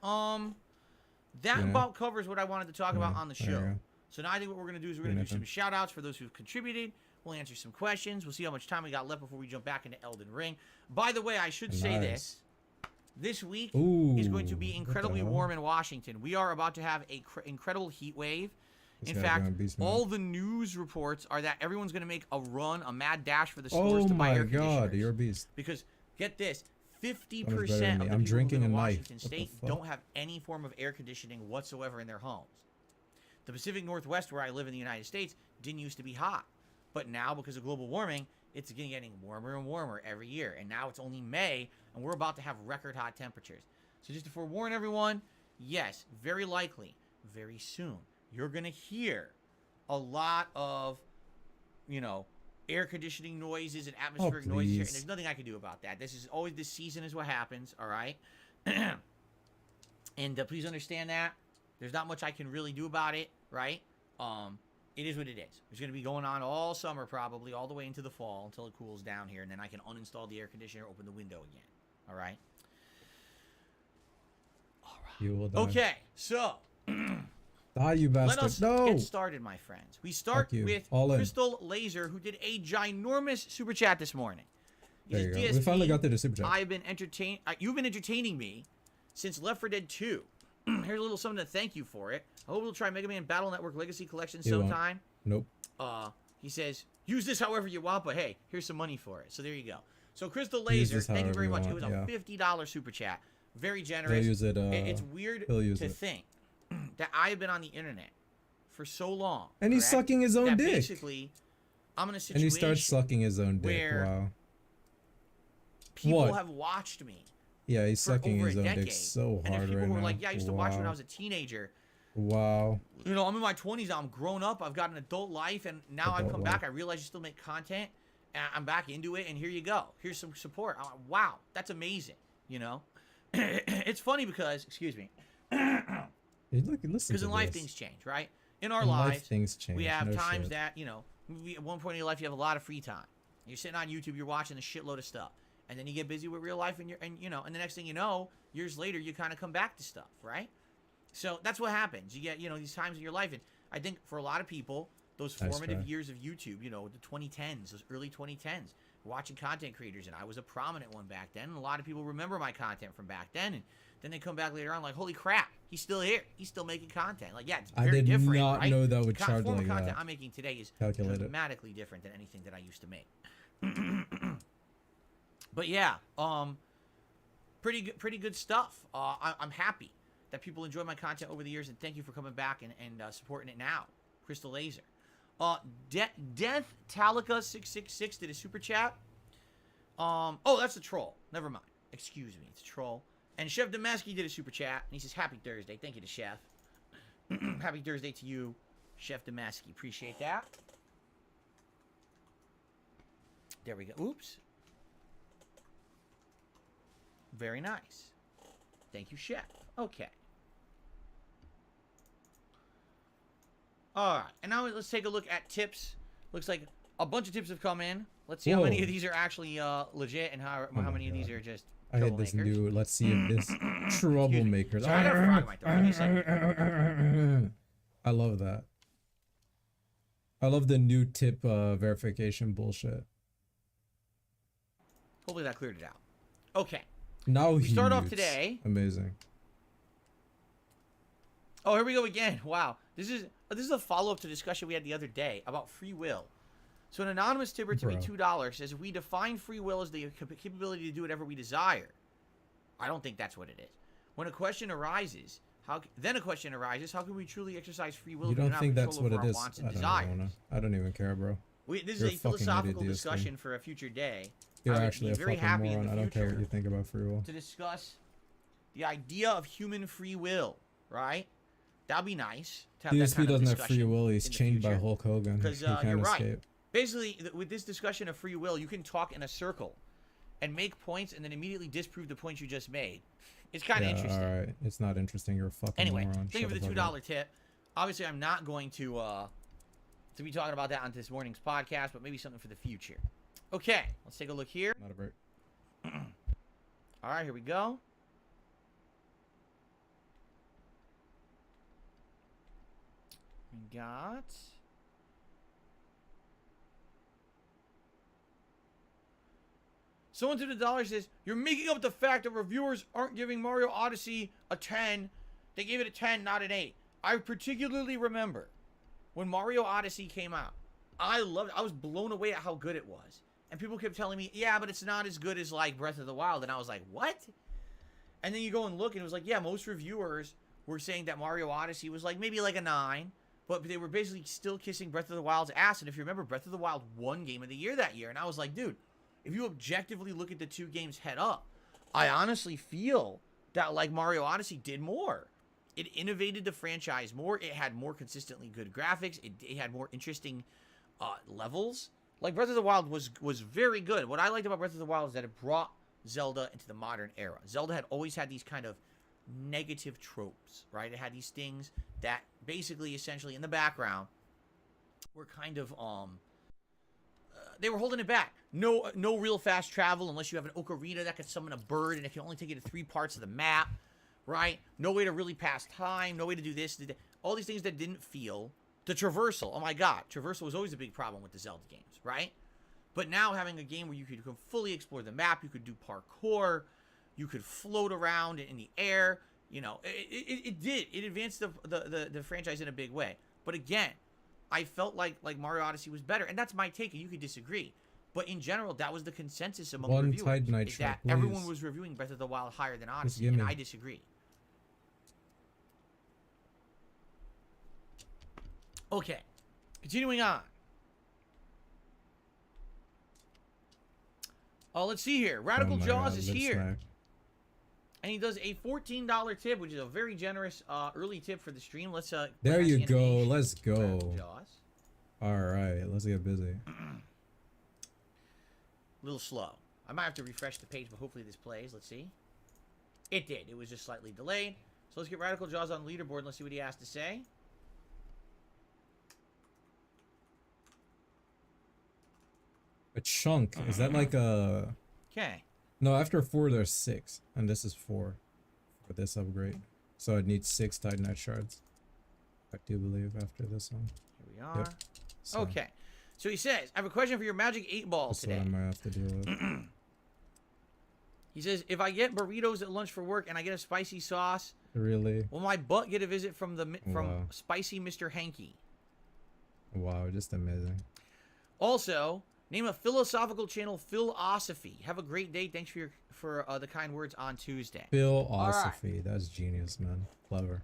Speaker 1: that about covers what I wanted to talk about on the show. So now I think what we're going to do is we're going to do some shout outs for those who've contributed. We'll answer some questions. We'll see how much time we got left before we jump back into Elden Ring. By the way, I should say this. This week is going to be incredibly warm in Washington. We are about to have an incredible heat wave. In fact, all the news reports are that everyone's going to make a run, a mad dash for the stores to buy air conditioners. Oh my God,
Speaker 3: you're a beast.
Speaker 1: Because, get this, 50% of the
Speaker 3: I'm
Speaker 1: people
Speaker 3: drinking
Speaker 1: who live in
Speaker 3: a
Speaker 1: Washington
Speaker 3: knife.
Speaker 1: State don't have any form of air conditioning whatsoever in their homes. The Pacific Northwest, where I live in the United States, didn't used to be hot. But now, because of global warming, it's getting warmer and warmer every year. And now it's only May, and we're about to have record hot temperatures. So just to forewarn everyone, yes, very likely, very soon, you're going to hear a lot of, you know, air conditioning noises and atmospheric noises here. And there's nothing I can do about that. This season is what happens, all right? And please understand that. There's not much I can really do about it, right? It is what it is. It's going to be going on all summer probably, all the way into the fall until it cools down here, and then I can uninstall the air conditioner, open the window again. All right?
Speaker 3: You will die.
Speaker 1: Okay, so
Speaker 3: Die, you
Speaker 1: Let
Speaker 3: bastard.
Speaker 1: us
Speaker 3: No.
Speaker 1: get started, my friends. We start
Speaker 3: Fuck you.
Speaker 1: with
Speaker 3: All in.
Speaker 1: Crystal Laser, who did a ginormous super chat this morning. He
Speaker 3: There you
Speaker 1: says,
Speaker 3: go.
Speaker 1: DSP,
Speaker 3: We finally got through the super chat.
Speaker 1: I've been you've been entertaining me since Left 4 Dead 2. Here's a little something to thank you for it. I hope we'll try Mega Man Battle Network Legacy Collection
Speaker 3: You won't.
Speaker 1: sometime.
Speaker 3: Nope.
Speaker 1: He says, use this however you want, but hey, here's some money for it. So there you go. So Crystal
Speaker 3: Use
Speaker 1: Laser,
Speaker 3: this
Speaker 1: thank you very
Speaker 3: however
Speaker 1: much.
Speaker 3: you
Speaker 1: It was a
Speaker 3: want,
Speaker 1: $50 super chat. Very
Speaker 3: He'll
Speaker 1: generous.
Speaker 3: use it.
Speaker 1: It's weird
Speaker 3: he'll use
Speaker 1: to
Speaker 3: it.
Speaker 1: think that I've been on the internet for so long.
Speaker 3: And he's
Speaker 1: correct,
Speaker 3: sucking his own
Speaker 1: that
Speaker 3: dick.
Speaker 1: Basically, I'm in a
Speaker 3: And
Speaker 1: situation
Speaker 3: he starts sucking his own dick.
Speaker 1: where
Speaker 3: Wow.
Speaker 1: people
Speaker 3: What?
Speaker 1: have watched me
Speaker 3: Yeah, he's
Speaker 1: for
Speaker 3: sucking
Speaker 1: over
Speaker 3: his
Speaker 1: a
Speaker 3: own
Speaker 1: decade.
Speaker 3: dick so
Speaker 1: and
Speaker 3: hard
Speaker 1: there's people
Speaker 3: right
Speaker 1: who are
Speaker 3: now.
Speaker 1: like, yeah, I used to watch when I
Speaker 3: Wow.
Speaker 1: was a teenager.
Speaker 3: Wow.
Speaker 1: You know, I'm in my 20s now. I'm grown up. I've got an adult life. And now I've
Speaker 3: Adult
Speaker 1: come
Speaker 3: life.
Speaker 1: back. I realize you still make content. And I'm back into it. And here you go. Here's some support. I'm like, wow, that's amazing. You know? It's funny because, excuse me.
Speaker 3: Hey, look, listen
Speaker 1: Because
Speaker 3: to
Speaker 1: in life,
Speaker 3: this.
Speaker 1: things change, right? In our
Speaker 3: In life,
Speaker 1: lives,
Speaker 3: things change.
Speaker 1: we have
Speaker 3: No
Speaker 1: times
Speaker 3: shit.
Speaker 1: that, you know, at one point in your life, you have a lot of free time. You're sitting on YouTube, you're watching a shitload of stuff. And then you get busy with real life, and you know, and the next thing you know, years later, you kind of come back to stuff, right? So that's what happens. You get, you know, these times in your life. And I think for a lot of people, those
Speaker 3: Nice
Speaker 1: formative
Speaker 3: try.
Speaker 1: years of YouTube, you know, the 2010s, those early 2010s, watching content creators, and I was a prominent one back then. And a lot of people remember my content from back then. And then they come back later on like, holy crap, he's still here. He's still making content. Like, yeah, it's
Speaker 3: I
Speaker 1: very
Speaker 3: did
Speaker 1: different,
Speaker 3: not
Speaker 1: right?
Speaker 3: know that would
Speaker 1: The
Speaker 3: charge
Speaker 1: form of
Speaker 3: like
Speaker 1: content
Speaker 3: that.
Speaker 1: I'm making today is
Speaker 3: Calculate it.
Speaker 1: dramatically different than anything that I used to make. But yeah, pretty good stuff. I'm happy that people enjoy my content over the years, and thank you for coming back and supporting it now. Crystal Laser. Death Talica 666 did a super chat. Oh, that's a troll. Never mind. Excuse me, it's a troll. And Chef Damaski did a super chat, and he says, happy Thursday. Thank you to Chef. Happy Thursday to you, Chef Damaski. Appreciate that. There we go. Oops. Very nice. Thank you, Chef. Okay. All right. And now let's take a look at tips. Looks like a bunch of tips have come in. Let's see how many
Speaker 3: Whoa.
Speaker 1: of these are actually legit and how
Speaker 3: my
Speaker 1: many of these
Speaker 3: God.
Speaker 1: are just
Speaker 3: I hate this
Speaker 1: troublemakers.
Speaker 3: new. Let's see if this troublemakers.
Speaker 1: Sorry, I got a frog in my throat. Give me a second.
Speaker 3: I love that. I love the new tip verification bullshit.
Speaker 1: Hopefully that cleared it out. Okay.
Speaker 3: Now
Speaker 1: We
Speaker 3: he
Speaker 1: start off
Speaker 3: mutes.
Speaker 1: today.
Speaker 3: Amazing.
Speaker 1: Oh, here we go again. Wow. This is a follow-up to discussion we had the other day about free will. So an anonymous tipper to me
Speaker 3: Bro.
Speaker 1: $2 says, if we define free will as the capability to do whatever we desire. I don't think that's what it is. When a question arises, how can we truly exercise free will
Speaker 3: You
Speaker 1: if we
Speaker 3: don't
Speaker 1: have
Speaker 3: think
Speaker 1: control
Speaker 3: that's what
Speaker 1: over
Speaker 3: it
Speaker 1: our
Speaker 3: is?
Speaker 1: wants
Speaker 3: I
Speaker 1: and
Speaker 3: don't,
Speaker 1: desires?
Speaker 3: wanna, I don't even care, bro.
Speaker 1: This
Speaker 3: You're
Speaker 1: is
Speaker 3: a
Speaker 1: a
Speaker 3: fucking
Speaker 1: philosophical
Speaker 3: idiot,
Speaker 1: discussion
Speaker 3: DSP.
Speaker 1: for a future day.
Speaker 3: You're
Speaker 1: I would
Speaker 3: actually
Speaker 1: be
Speaker 3: a
Speaker 1: very
Speaker 3: fucking
Speaker 1: happy in
Speaker 3: moron.
Speaker 1: the
Speaker 3: I don't care what
Speaker 1: future
Speaker 3: you think about free will.
Speaker 1: to discuss the idea of human free will, right? That'd be nice to have that
Speaker 3: DSP
Speaker 1: kind of
Speaker 3: doesn't have free
Speaker 1: discussion
Speaker 3: will. He's
Speaker 1: in the
Speaker 3: chained by
Speaker 1: future.
Speaker 3: Hulk Hogan.
Speaker 1: Because
Speaker 3: He can't
Speaker 1: you're right.
Speaker 3: escape.
Speaker 1: Basically, with this discussion of free will, you can talk in a circle and make points and then immediately disprove the points you just made. It's kind of interesting.
Speaker 3: All right. It's not interesting. You're a fucking
Speaker 1: Anyway,
Speaker 3: moron.
Speaker 1: thank you for
Speaker 3: Shut
Speaker 1: the
Speaker 3: fuck up.
Speaker 1: $2 tip. Obviously, I'm not going to be talking about that on this morning's podcast, but maybe something for the future. Okay, let's take a look here.
Speaker 3: Not a break.
Speaker 1: All right, here we go. We got... Someone to the dollar says, you're making up the fact that reviewers aren't giving Mario Odyssey a 10. They gave it a 10, not an 8. I particularly remember when Mario Odyssey came out. I loved it. I was blown away at how good it was. And people kept telling me, yeah, but it's not as good as, like, Breath of the Wild. And I was like, what? And then you go and look, and it was like, yeah, most reviewers were saying that Mario Odyssey was, like, maybe like a 9. But they were basically still kissing Breath of the Wild's ass. And if you remember, Breath of the Wild won Game of the Year that year. And I was like, dude, if you objectively look at the two games head up, I honestly feel that, like, Mario Odyssey did more. It innovated the franchise more. It had more consistently good graphics. It had more interesting levels. Like, Breath of the Wild was very good. What I liked about Breath of the Wild is that it brought Zelda into the modern era. Zelda had always had these kind of negative tropes, right? It had these things that basically, essentially, in the background, were kind of, they were holding it back. No real fast travel unless you have an ocarina that can summon a bird, and it can only take you to 3 parts of the map, right? No way to really pass time. No way to do this. all these things that didn't feel. The traversal. Oh my god. Traversal was always a big problem with the Zelda games, right? But now having a game where you could fully explore the map, you could do parkour, you could float around in the air, you know, it advanced the franchise in a big way. But again, I felt like Mario Odyssey was better, and that's my take, and you could disagree. But in general, that was the consensus among
Speaker 3: One
Speaker 1: reviewers.
Speaker 3: Titanite
Speaker 1: Is that
Speaker 3: shot,
Speaker 1: everyone
Speaker 3: please.
Speaker 1: was reviewing Breath of the Wild higher than
Speaker 3: Just
Speaker 1: Odyssey,
Speaker 3: give
Speaker 1: and
Speaker 3: me.
Speaker 1: I disagree. Okay, continuing on. Oh, let's see here. Radical
Speaker 3: Oh my
Speaker 1: Jaws
Speaker 3: God,
Speaker 1: is
Speaker 3: lip
Speaker 1: here.
Speaker 3: smack.
Speaker 1: And he does a $14 tip, which is a very generous early tip for the stream. Let's
Speaker 3: There
Speaker 1: class
Speaker 3: you go.
Speaker 1: animation.
Speaker 3: Let's go.
Speaker 1: Radical Jaws.
Speaker 3: All right, let's get busy.
Speaker 1: A little slow. I might have to refresh the page, but hopefully this plays. Let's see. It did. It was just slightly delayed. So let's get Radical Jaws on the leaderboard and let's see what he has to say.
Speaker 3: A chunk. Is that like a...
Speaker 1: Okay.
Speaker 3: No, after 4 there's 6. And this is 4 for this upgrade. So I'd need 6 Titanite shards. I do believe after this one.
Speaker 1: Here we are.
Speaker 3: Yep. So
Speaker 1: Okay. So he says, I have a question for your Magic 8 Ball
Speaker 3: that's what
Speaker 1: today.
Speaker 3: I might have to deal with.
Speaker 1: He says, if I get burritos at lunch for work and I get a spicy sauce,
Speaker 3: Really?
Speaker 1: will my butt get a visit from
Speaker 3: Wow.
Speaker 1: Spicy Mr. Hanky?
Speaker 3: Wow, just amazing.
Speaker 1: Also, name a philosophical channel, Philosophy. Have a great day. Thanks for the kind words on Tuesday.
Speaker 3: Philosophy. That's genius, man. Clever.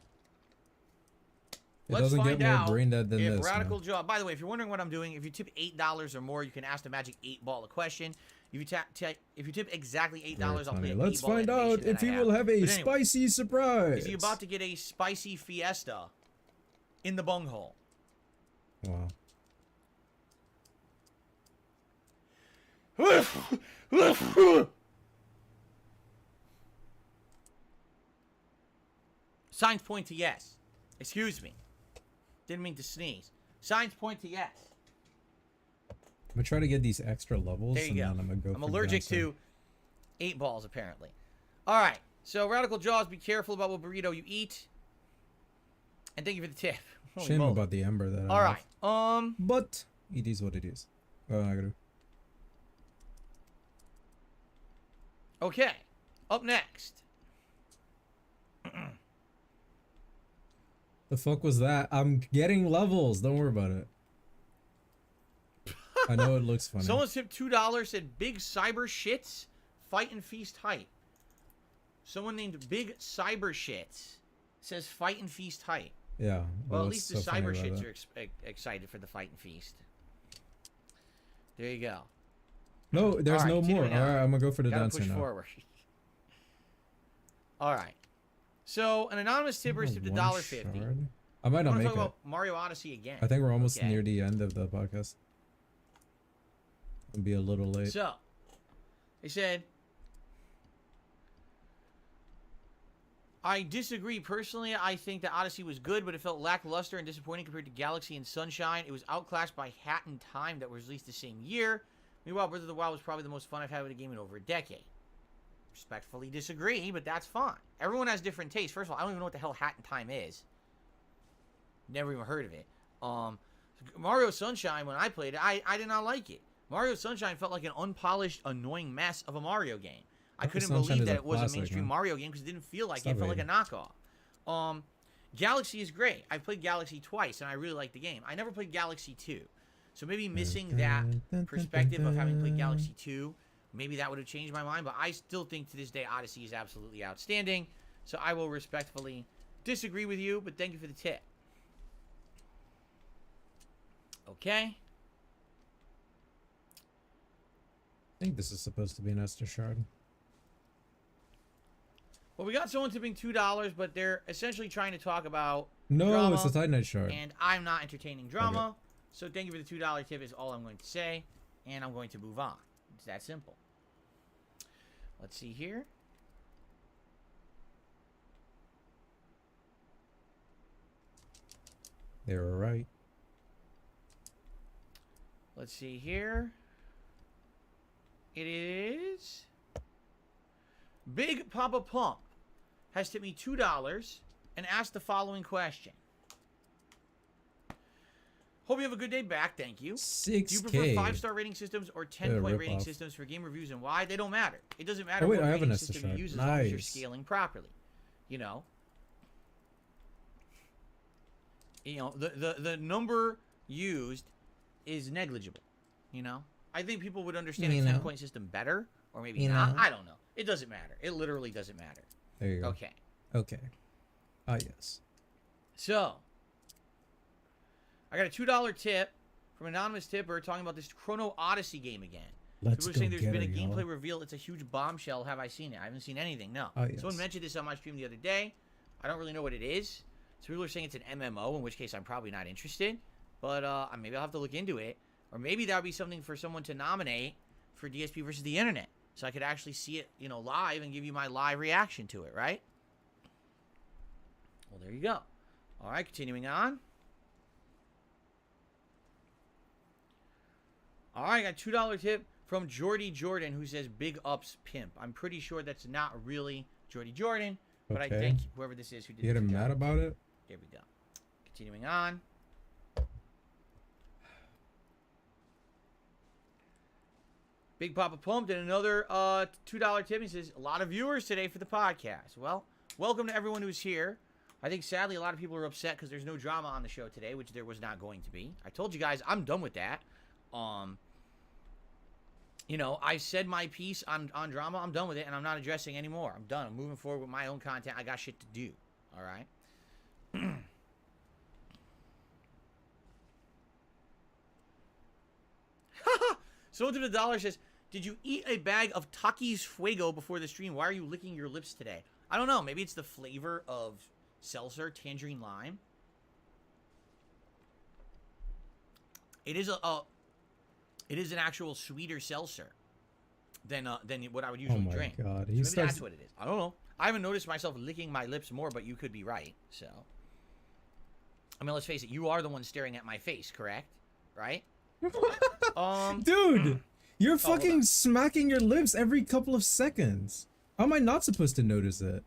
Speaker 3: It
Speaker 1: Let's
Speaker 3: doesn't
Speaker 1: find
Speaker 3: get more
Speaker 1: out
Speaker 3: brain dead than
Speaker 1: if
Speaker 3: this,
Speaker 1: Radical
Speaker 3: man.
Speaker 1: Jaw. By the way, if you're wondering what I'm doing, if you tip $8 or more, you can ask the Magic 8 Ball a question. If you tip exactly $8,
Speaker 3: Very
Speaker 1: I'll
Speaker 3: funny.
Speaker 1: play an
Speaker 3: Let's
Speaker 1: 8 ball
Speaker 3: find out
Speaker 1: animation
Speaker 3: if
Speaker 1: that
Speaker 3: he
Speaker 1: I
Speaker 3: will have a
Speaker 1: But anyway,
Speaker 3: spicy surprise.
Speaker 1: Is he about to get a spicy fiesta in the bunghole?
Speaker 3: Wow.
Speaker 1: Signs point to yes. Excuse me. Didn't mean to sneeze. Signs point to yes.
Speaker 3: I'm gonna try to get these extra levels.
Speaker 1: There you
Speaker 3: and
Speaker 1: go.
Speaker 3: Then I'm gonna go.
Speaker 1: I'm
Speaker 3: for
Speaker 1: allergic
Speaker 3: dancing.
Speaker 1: to 8 balls, apparently. All right. So, Radical Jaws, be careful about what burrito you eat. And thank you for the tip. Holy
Speaker 3: Shame
Speaker 1: moly.
Speaker 3: about the ember that. I
Speaker 1: All
Speaker 3: have.
Speaker 1: right.
Speaker 3: But it is what it is. I gotta.
Speaker 1: Okay. Up next.
Speaker 3: The fuck was that? I'm getting levels. Don't worry about it. I know it looks funny.
Speaker 1: Someone tipped $2, said Big Cyber Shits, Fight and Feast Height. Someone named Big Cyber Shits says Fight and Feast Height.
Speaker 3: Yeah.
Speaker 1: Well, at
Speaker 3: what's
Speaker 1: least the
Speaker 3: so funny
Speaker 1: Cyber
Speaker 3: about
Speaker 1: Shits
Speaker 3: that?
Speaker 1: are excited for the Fight and Feast. There you go.
Speaker 3: No, there's
Speaker 1: All right,
Speaker 3: no more.
Speaker 1: continuing
Speaker 3: All
Speaker 1: on.
Speaker 3: right, I'm gonna go for the
Speaker 1: Gotta
Speaker 3: dancer
Speaker 1: push
Speaker 3: now.
Speaker 1: forward. All right. So, an anonymous tipper tipped
Speaker 3: One
Speaker 1: $1.50.
Speaker 3: shard? I might
Speaker 1: I
Speaker 3: not
Speaker 1: want to
Speaker 3: make
Speaker 1: talk
Speaker 3: it.
Speaker 1: about Mario Odyssey again.
Speaker 3: I think we're almost
Speaker 1: Okay.
Speaker 3: near the end of the podcast. It'll be a little late.
Speaker 1: So, they said, I disagree. Personally, I think that Odyssey was good, but it felt lackluster and disappointing compared to Galaxy and Sunshine. It was outclassed by Hat in Time that was released the same year. Meanwhile, Breath of the Wild was probably the most fun I've had with a game in over a decade. Respectfully disagree, but that's fine. Everyone has different tastes. First of all, I don't even know what the hell Hat in Time is. Never even heard of it. Mario Sunshine, when I played it, I did not like it. Mario Sunshine felt like an unpolished, annoying mess of a Mario game. I couldn't
Speaker 3: Sunshine
Speaker 1: believe
Speaker 3: is
Speaker 1: that
Speaker 3: a
Speaker 1: it was a
Speaker 3: classic,
Speaker 1: mainstream
Speaker 3: man.
Speaker 1: Mario game because it didn't feel like
Speaker 3: Stop
Speaker 1: it. It felt like a
Speaker 3: hating.
Speaker 1: knockoff. Galaxy is great. I played Galaxy twice, and I really liked the game. I never played Galaxy 2. So maybe missing that perspective of having played Galaxy 2, maybe that would have changed my mind. But I still think to this day Odyssey is absolutely outstanding. So I will respectfully disagree with you, but thank you for the tip. Okay.
Speaker 3: I think this is supposed to be an Esther shard.
Speaker 1: Well, we got someone tipping $2, but they're essentially trying to talk about
Speaker 3: No,
Speaker 1: drama,
Speaker 3: it's a Titanite shard.
Speaker 1: and I'm not entertaining drama. So thank you for the $2 tip is all I'm going to say, and I'm going to move on. It's that simple. Let's see here.
Speaker 3: They were right.
Speaker 1: Let's see here. It is Big Papa Pump has tipped me $2 and asked the following question. Hope you have a good day back. Thank you.
Speaker 3: 6K.
Speaker 1: Do you prefer 5-star rating systems or 10-point rating
Speaker 3: rip-off.
Speaker 1: systems for game reviews and why? They don't matter. It doesn't matter
Speaker 3: Oh, wait,
Speaker 1: what
Speaker 3: I have an
Speaker 1: rating
Speaker 3: Estus
Speaker 1: system you
Speaker 3: shard.
Speaker 1: use as long as you're
Speaker 3: Nice.
Speaker 1: scaling properly. You know? The number used is negligible. You know? I think people would understand a 10-point system better, or maybe not. I don't know. It doesn't matter. It literally doesn't matter.
Speaker 3: There you go.
Speaker 1: Okay.
Speaker 3: Okay. Ah, yes.
Speaker 1: So, I got a $2 tip from an anonymous tipper talking about this Chrono Odyssey game again.
Speaker 3: Let's
Speaker 1: People are
Speaker 3: go
Speaker 1: saying there's
Speaker 3: get
Speaker 1: been a
Speaker 3: it,
Speaker 1: gameplay
Speaker 3: y'all.
Speaker 1: reveal. It's a huge bombshell. Have I seen it? I haven't seen anything. No.
Speaker 3: Oh, yes.
Speaker 1: Someone mentioned this on my stream the other day. I don't really know what it is. So people are saying it's an MMO, in which case I'm probably not interested. But maybe I'll have to look into it. Or maybe that would be something for someone to nominate for DSP versus the internet. So I could actually see it, you know, live and give you my live reaction to it, right? Well, there you go. All right, continuing on. All right, I got a $2 tip from Jordy Jordan, who says, big ups, pimp. I'm pretty sure that's not really Jordy Jordan, but I
Speaker 3: Okay.
Speaker 1: thank whoever this is who did
Speaker 3: You get him
Speaker 1: the
Speaker 3: mad
Speaker 1: job.
Speaker 3: about it?
Speaker 1: There we go. Continuing on. Big Papa Pump did another $2 tip. He says, a lot of viewers today for the podcast. Well, welcome to everyone who's here. I think, sadly, a lot of people are upset because there's no drama on the show today, which there was not going to be. I told you guys I'm done with that. You know, I said my piece on drama. I'm done with it, and I'm not addressing anymore. I'm done. I'm moving forward with my own content. I got shit to do. All right? Someone to the dollar says, did you eat a bag of Takis Fuego before the stream? Why are you licking your lips today? I don't know. Maybe it's the flavor of seltzer, tangerine lime. It is it is an actual sweeter seltzer than what I would usually
Speaker 3: Oh my
Speaker 1: drink.
Speaker 3: God.
Speaker 1: So
Speaker 3: He
Speaker 1: maybe
Speaker 3: starts...
Speaker 1: that's what it is. I don't know. I haven't noticed myself licking my lips more, but you could be right. So, I mean, let's face it. You are the one staring at my face, correct? Right?
Speaker 3: Dude, you're
Speaker 1: hold
Speaker 3: fucking
Speaker 1: on.
Speaker 3: smacking your lips every couple of seconds. How am I not supposed to notice it?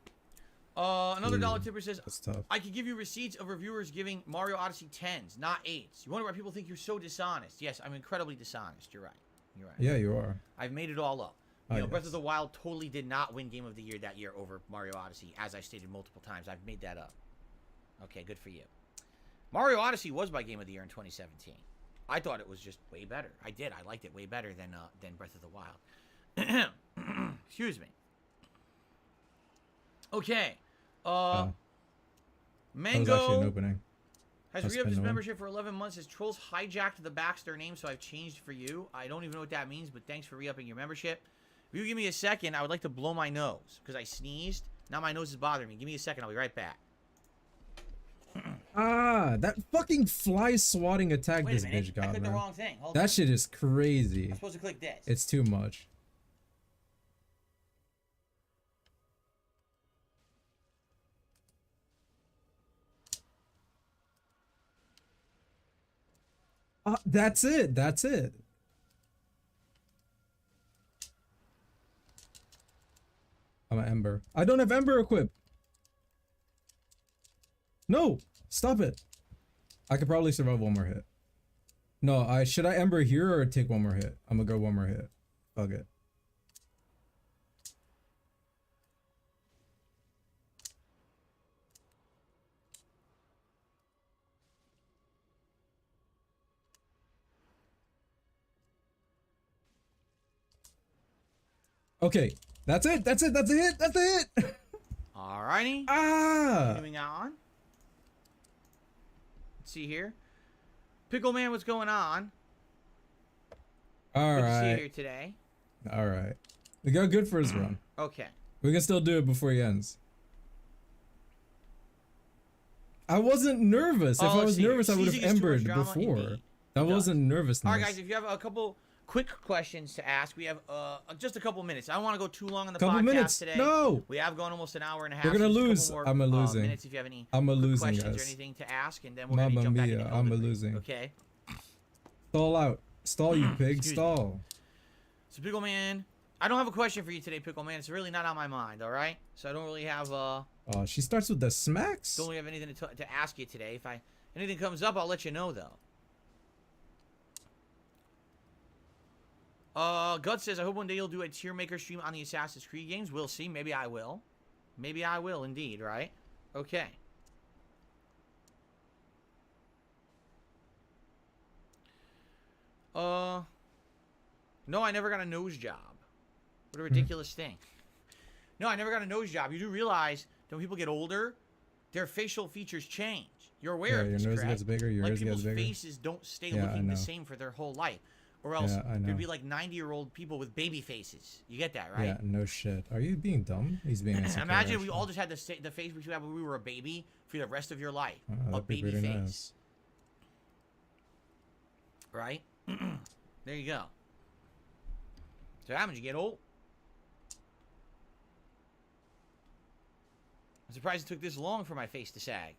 Speaker 1: Another
Speaker 3: Ooh,
Speaker 1: dollar tipper says,
Speaker 3: That's tough.
Speaker 1: I could give you receipts of reviewers giving Mario Odyssey 10s, not 8s. You wonder why people think you're so dishonest. Yes, I'm incredibly dishonest. You're right. You're right.
Speaker 3: Yeah, you are.
Speaker 1: I've made it all up.
Speaker 3: Oh,
Speaker 1: You know, Breath
Speaker 3: yes.
Speaker 1: of the Wild totally did not win Game of the Year that year over Mario Odyssey, as I stated multiple times. I've made that up. Okay, good for you. Mario Odyssey was my Game of the Year in 2017. I thought it was just way better. I did. I liked it way better than Breath of the Wild. Excuse me. Okay.
Speaker 3: That was actually an
Speaker 1: Mango
Speaker 3: opening.
Speaker 1: has
Speaker 3: That's
Speaker 1: re-upped his
Speaker 3: been the one.
Speaker 1: membership for 11 months. His trolls hijacked the Baxter name, so I've changed for you. I don't even know what that means, but thanks for re-upping your membership. If you give me a second, I would like to blow my nose because I sneezed. Now my nose is bothering me. Give me a second. I'll be right back.
Speaker 3: Ah, that fucking fly swatting attack
Speaker 1: Wait
Speaker 3: this
Speaker 1: a minute.
Speaker 3: bitch
Speaker 1: I
Speaker 3: got,
Speaker 1: clicked the
Speaker 3: man.
Speaker 1: wrong thing. Hold on.
Speaker 3: That shit is crazy.
Speaker 1: I'm supposed to click this.
Speaker 3: It's too much. That's it. That's it. I'm an Ember. I don't have Ember equipped. No, stop it. I could probably survive one more hit. No, should I Ember here or take one more hit? I'm gonna go one more hit. Fuck it. Okay, that's it. That's it. That's a hit. That's a hit.
Speaker 1: Alrighty.
Speaker 3: Ah.
Speaker 1: Continuing on. Let's see here. Pickle Man, what's going on?
Speaker 3: All
Speaker 1: Good to see you
Speaker 3: right.
Speaker 1: here today.
Speaker 3: All right. We got good for his run.
Speaker 1: Okay.
Speaker 3: We can still do it before he ends. I wasn't nervous. If
Speaker 1: Oh,
Speaker 3: I
Speaker 1: let's
Speaker 3: was
Speaker 1: see here.
Speaker 3: nervous, I would have
Speaker 1: Sneezing is too much
Speaker 3: embered
Speaker 1: drama,
Speaker 3: before.
Speaker 1: indeed.
Speaker 3: That
Speaker 1: It does.
Speaker 3: wasn't nervousness.
Speaker 1: All right, guys. If you have a couple quick questions to ask, we have just a couple minutes. I don't want to go too long on the
Speaker 3: Couple
Speaker 1: podcast
Speaker 3: minutes.
Speaker 1: today.
Speaker 3: No.
Speaker 1: We have gone almost an hour and a half.
Speaker 3: We're gonna
Speaker 1: so just a couple
Speaker 3: lose.
Speaker 1: more,
Speaker 3: I'm a losing.
Speaker 1: Minutes if you have any
Speaker 3: I'm a
Speaker 1: quick
Speaker 3: losing,
Speaker 1: questions or
Speaker 3: guys.
Speaker 1: anything to ask, and then we're gonna
Speaker 3: Mamma
Speaker 1: jump back
Speaker 3: mia,
Speaker 1: into
Speaker 3: I'm a
Speaker 1: Elden Ring,
Speaker 3: losing.
Speaker 1: Okay.
Speaker 3: Stall out. Stall, you pig.
Speaker 1: Excuse me.
Speaker 3: Stall.
Speaker 1: So Pickle Man, I don't have a question for you today, Pickle Man. It's really not on my mind. All right. So I don't really have
Speaker 3: Oh, she starts with the smacks.
Speaker 1: don't really have anything to ask you today. If anything comes up, I'll let you know though. Gut says, I hope one day you'll do a tier maker stream on the Assassin's Creed games. We'll see. Maybe I will. Maybe I will indeed, right? Okay. No, I never got a nose job. What a ridiculous thing. No, I never got a nose job. You do realize that when people get older, their facial features change. You're aware of this,
Speaker 3: your nose
Speaker 1: correct?
Speaker 3: gets bigger, your ears gets bigger.
Speaker 1: People's faces don't stay looking the same for their whole life. Or else there'd be like 90-year-old people with baby faces. You get that, right?
Speaker 3: Yeah, no shit. Are you being dumb? He's being insecure.
Speaker 1: Imagine we all just had the face we had when we were a baby for the rest of your life. A baby face. Nice. Right? There you go. So what happens? You get old. I'm surprised it took this long for my face to sag.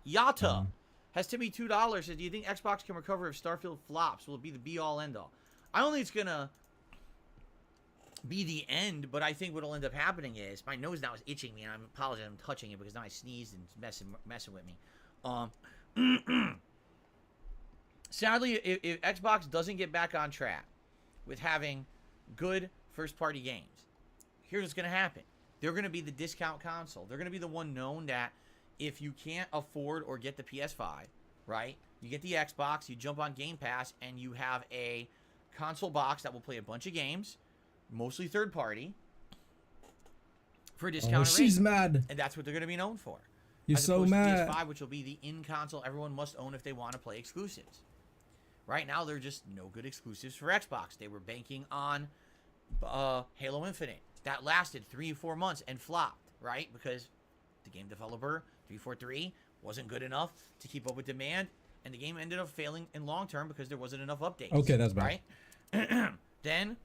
Speaker 1: Yata has Timmy $2. Says, do you think Xbox can recover if Starfield flops? Will it be the be-all, end-all? I don't think it's gonna be the end, but I think what'll end up happening is my nose now is itching me, and I apologize. I'm touching it because now I sneezed and it's messing with me. Sadly, if Xbox doesn't get back on track with having good first-party games, here's what's gonna happen. They're gonna be the discount console. They're gonna be the one known that if you can't afford or get the PS5, right? You get the Xbox, you jump on Game Pass, and you have a console box that will play a bunch of games, mostly third party, for a discounted rate.
Speaker 3: She's mad.
Speaker 1: And that's what they're going to be known for.
Speaker 3: You're
Speaker 1: as
Speaker 3: so mad.
Speaker 1: PS5, which will be the in-console everyone must own if they want to play exclusives. Right now, they're just no good exclusives for Xbox. They were banking on Halo Infinite. That lasted 3-4 months and flopped, right? Because the game developer 343 wasn't good enough to keep up with demand, and the game ended up failing in long term because there wasn't enough updates.
Speaker 3: Okay, that's bad.
Speaker 1: Right? Then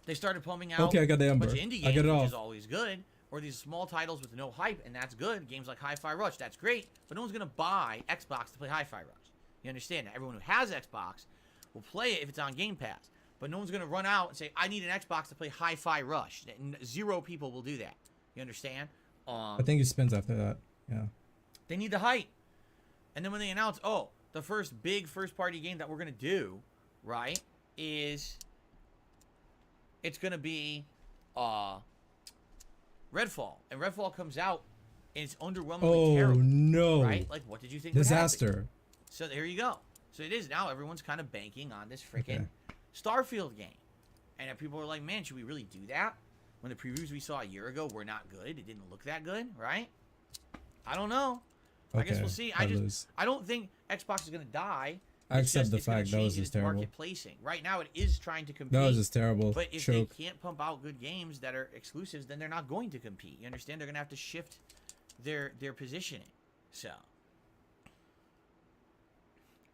Speaker 1: they started pumping out
Speaker 3: okay, I got the
Speaker 1: a
Speaker 3: Ember.
Speaker 1: bunch of indie games, which is always good, or these small titles with no hype, and that's good. Games like Hi-Fi Rush, that's great, but no one's gonna buy Xbox to play Hi-Fi Rush. You understand that? Everyone who has Xbox will play it if it's on Game Pass, but no one's gonna run out and say, I need an Xbox to play Hi-Fi Rush. Zero people will do that. You understand?
Speaker 3: I think he spins after that. Yeah.
Speaker 1: They need the hype. And then when they announce, oh, the first big first-party game that we're going to do, right, is it's going to be Redfall. And Redfall comes out, and it's underwhelmingly terrible.
Speaker 3: Oh, no.
Speaker 1: Right? Like, what did you think
Speaker 3: Disaster.
Speaker 1: would happen? So there you go. So it is now everyone's kind of banking on this freaking Starfield game. And people are like, man, should we really do that? When the previews we saw a year ago were not good. It didn't look that good, right? I don't know. I guess we'll see. I don't think Xbox is going to die.
Speaker 3: I accept the fact that was just terrible.
Speaker 1: Market placing. Right now, it is trying to compete.
Speaker 3: That was just terrible.
Speaker 1: But if they can't pump out good games that are exclusives, then they're not going to compete. You understand? They're going to have to shift their positioning. So,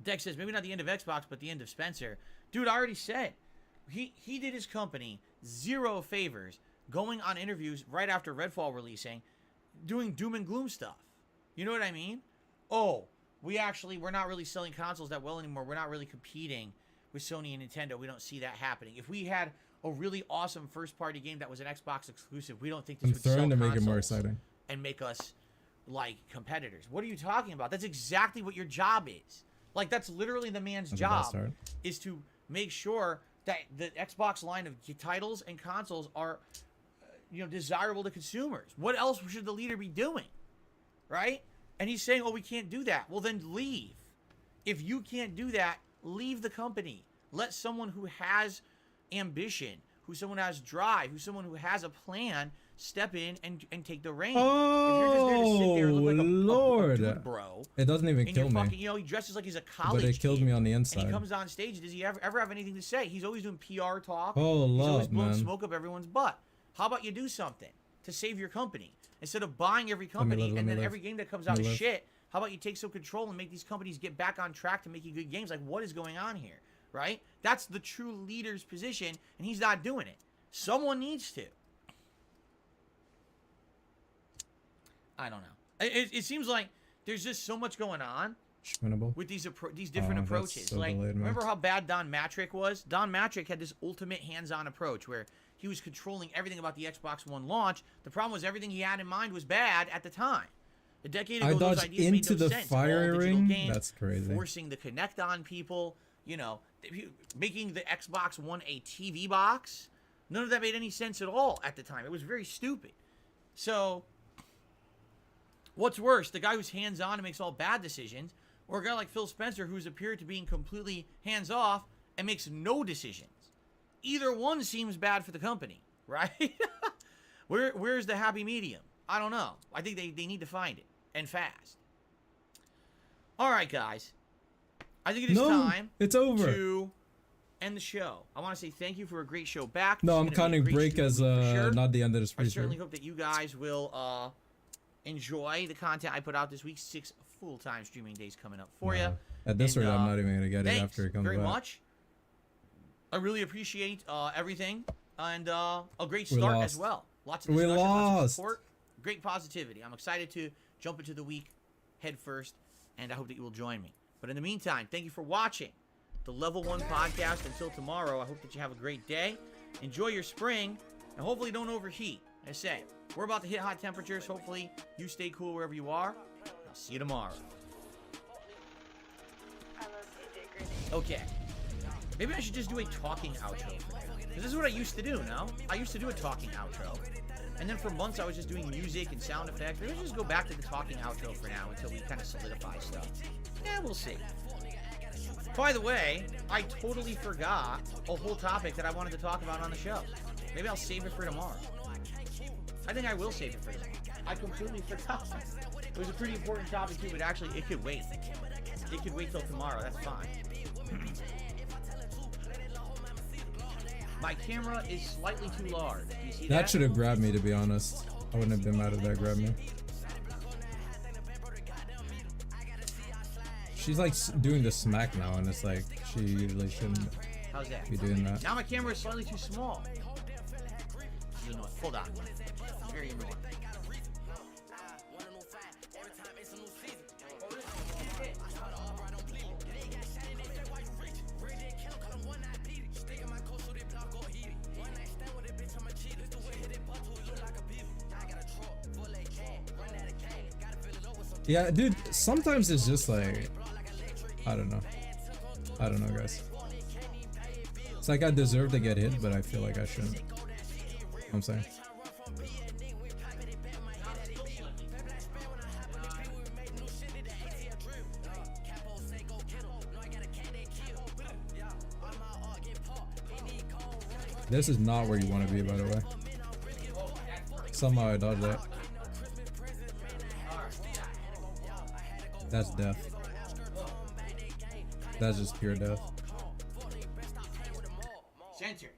Speaker 1: Dex says maybe not the end of Xbox, but the end of Spencer. Dude, I already said he did his company zero favors, going on interviews right after Redfall releasing, doing doom and gloom stuff. You know what I mean? Oh, we're not really selling consoles that well anymore. We're not really competing with Sony and Nintendo. We don't see that happening. If we had a really awesome first-party game that was an Xbox exclusive, we don't think this would sell
Speaker 3: to make it more
Speaker 1: consoles
Speaker 3: exciting
Speaker 1: and make us like competitors. What are you talking about? That's exactly what your job is. Like, that's literally the man's job, is to make sure that the Xbox line of titles and consoles are desirable to consumers. What else should the leader be doing? Right? And he's saying, oh, we can't do that. Well, then leave. If you can't do that, leave the company. Let someone who has ambition, someone who has drive, someone who has a plan, step in and take the reins.
Speaker 3: Oh,
Speaker 1: if you're just there to sit there and look like
Speaker 3: Lord.
Speaker 1: A dude, bro.
Speaker 3: It doesn't even kill me.
Speaker 1: He dresses like he's a college
Speaker 3: But it killed
Speaker 1: kid,
Speaker 3: me on the inside.
Speaker 1: And he comes on stage. Does he ever have anything to say? He's always doing PR talk.
Speaker 3: Oh,
Speaker 1: he's always
Speaker 3: love,
Speaker 1: blowing
Speaker 3: man.
Speaker 1: smoke up everyone's butt. How about you do something to save your company? Instead of buying every company and then every game that comes out is shit, how about you take some control and make these companies get back on track to making good games? Like, what is going on here, right? That's the true leader's position, and he's not doing it. Someone needs to. I don't know. It seems like there's just so much going on with these different approaches.
Speaker 3: So
Speaker 1: like,
Speaker 3: delayed,
Speaker 1: remember how bad Don Matrick was? Don Matrick had this ultimate hands-on approach where he was controlling everything about the Xbox One launch. The problem was everything he had in mind was bad at the time. A decade ago, those ideas made no sense.
Speaker 3: Firing?
Speaker 1: Games,
Speaker 3: that's crazy.
Speaker 1: Forcing the Kinect on people, making the Xbox One a TV box. None of that made any sense at all at the time. It was very stupid. So, what's worse, the guy who's hands-on and makes all bad decisions, or a guy like Phil Spencer who's appeared to being completely hands-off and makes no decisions? Either one seems bad for the company, right? Where's the happy medium? I don't know. I think they need to find it, and fast. All right, guys. I think it is time
Speaker 3: it's over.
Speaker 1: to end the show. I want to say thank you for a great show back.
Speaker 3: No,
Speaker 1: This is
Speaker 3: I'm
Speaker 1: gonna be a
Speaker 3: counting
Speaker 1: great
Speaker 3: break
Speaker 1: stream
Speaker 3: as
Speaker 1: week for sure.
Speaker 3: not the end of this
Speaker 1: I
Speaker 3: free
Speaker 1: certainly
Speaker 3: stream.
Speaker 1: hope that you guys will enjoy the content I put out this week. 6 full-time streaming days coming up for you.
Speaker 3: At this
Speaker 1: And,
Speaker 3: rate, I'm not even gonna get it
Speaker 1: thanks
Speaker 3: after it comes
Speaker 1: very
Speaker 3: back.
Speaker 1: much. I really appreciate everything, and a great
Speaker 3: We
Speaker 1: start
Speaker 3: lost.
Speaker 1: as well. Lots of
Speaker 3: We
Speaker 1: discussion, lots of
Speaker 3: lost.
Speaker 1: support, great positivity. I'm excited to jump into the week head first, and I hope that you will join me. But in the meantime, thank you for watching the Level 1 podcast. Until tomorrow, I hope that you have a great day. Enjoy your spring, and hopefully don't overheat. I say, we're about to hit hot temperatures. Hopefully you stay cool wherever you are. I'll see you tomorrow. Okay. Maybe I should just do a talking outro for now. Because this is what I used to do, no? I used to do a talking outro. And then for months I was just doing music and sound effects. Maybe we just go back to the talking outro for now until we kind of solidify stuff. Yeah, we'll see. By the way, I totally forgot a whole topic that I wanted to talk about on the show. Maybe I'll save it for tomorrow. I think I will save it for tomorrow. I completely forgot. It was a pretty important topic too, but actually it could wait. It could wait till tomorrow, that's fine. My camera is slightly too large. Do you see that?
Speaker 3: That should have grabbed me, to be honest. I wouldn't have been mad if that grabbed me. She's like doing the smack now, and it's like she usually shouldn't
Speaker 1: How's that?
Speaker 3: be doing that.
Speaker 1: Now my camera is slightly too small. You know, hold on. Very annoying.
Speaker 3: Yeah, dude, sometimes it's just like, I don't know, guys. It's like I deserve to get hit, but I feel like I shouldn't. You know what I'm saying? This is not where you want to be, by the way. Somehow I dodged that. That's death. That's just pure death.
Speaker 1: Center.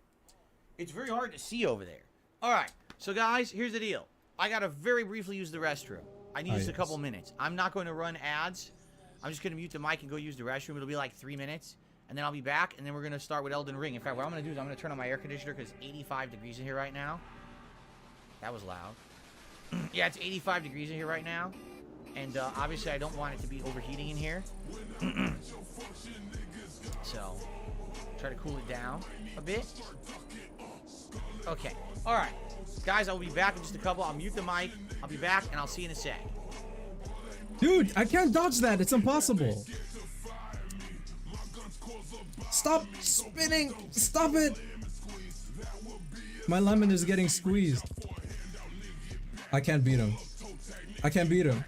Speaker 1: It's very hard to see over there. Alright, so guys, here's the deal. I gotta very briefly use the restroom. I need just a couple minutes. I'm not going to run ads. I'm just gonna mute the mic and go use the restroom. It'll be like 3 minutes. And then I'll be back, and then we're gonna start with Elden Ring. In fact, what I'm gonna do is I'm gonna turn on my air conditioner because it's 85 degrees in here right now. That was loud. Yeah, it's 85 degrees in here right now. And obviously I don't want it to be overheating in here. So, try to cool it down a bit. Okay, alright. Guys, I'll be back in just a couple. I'll mute the mic. I'll be back, and I'll see you in a sec.
Speaker 3: Dude, I can't dodge that. It's impossible. Stop spinning. Stop it. My lemon is getting squeezed. I can't beat him. I can't beat him.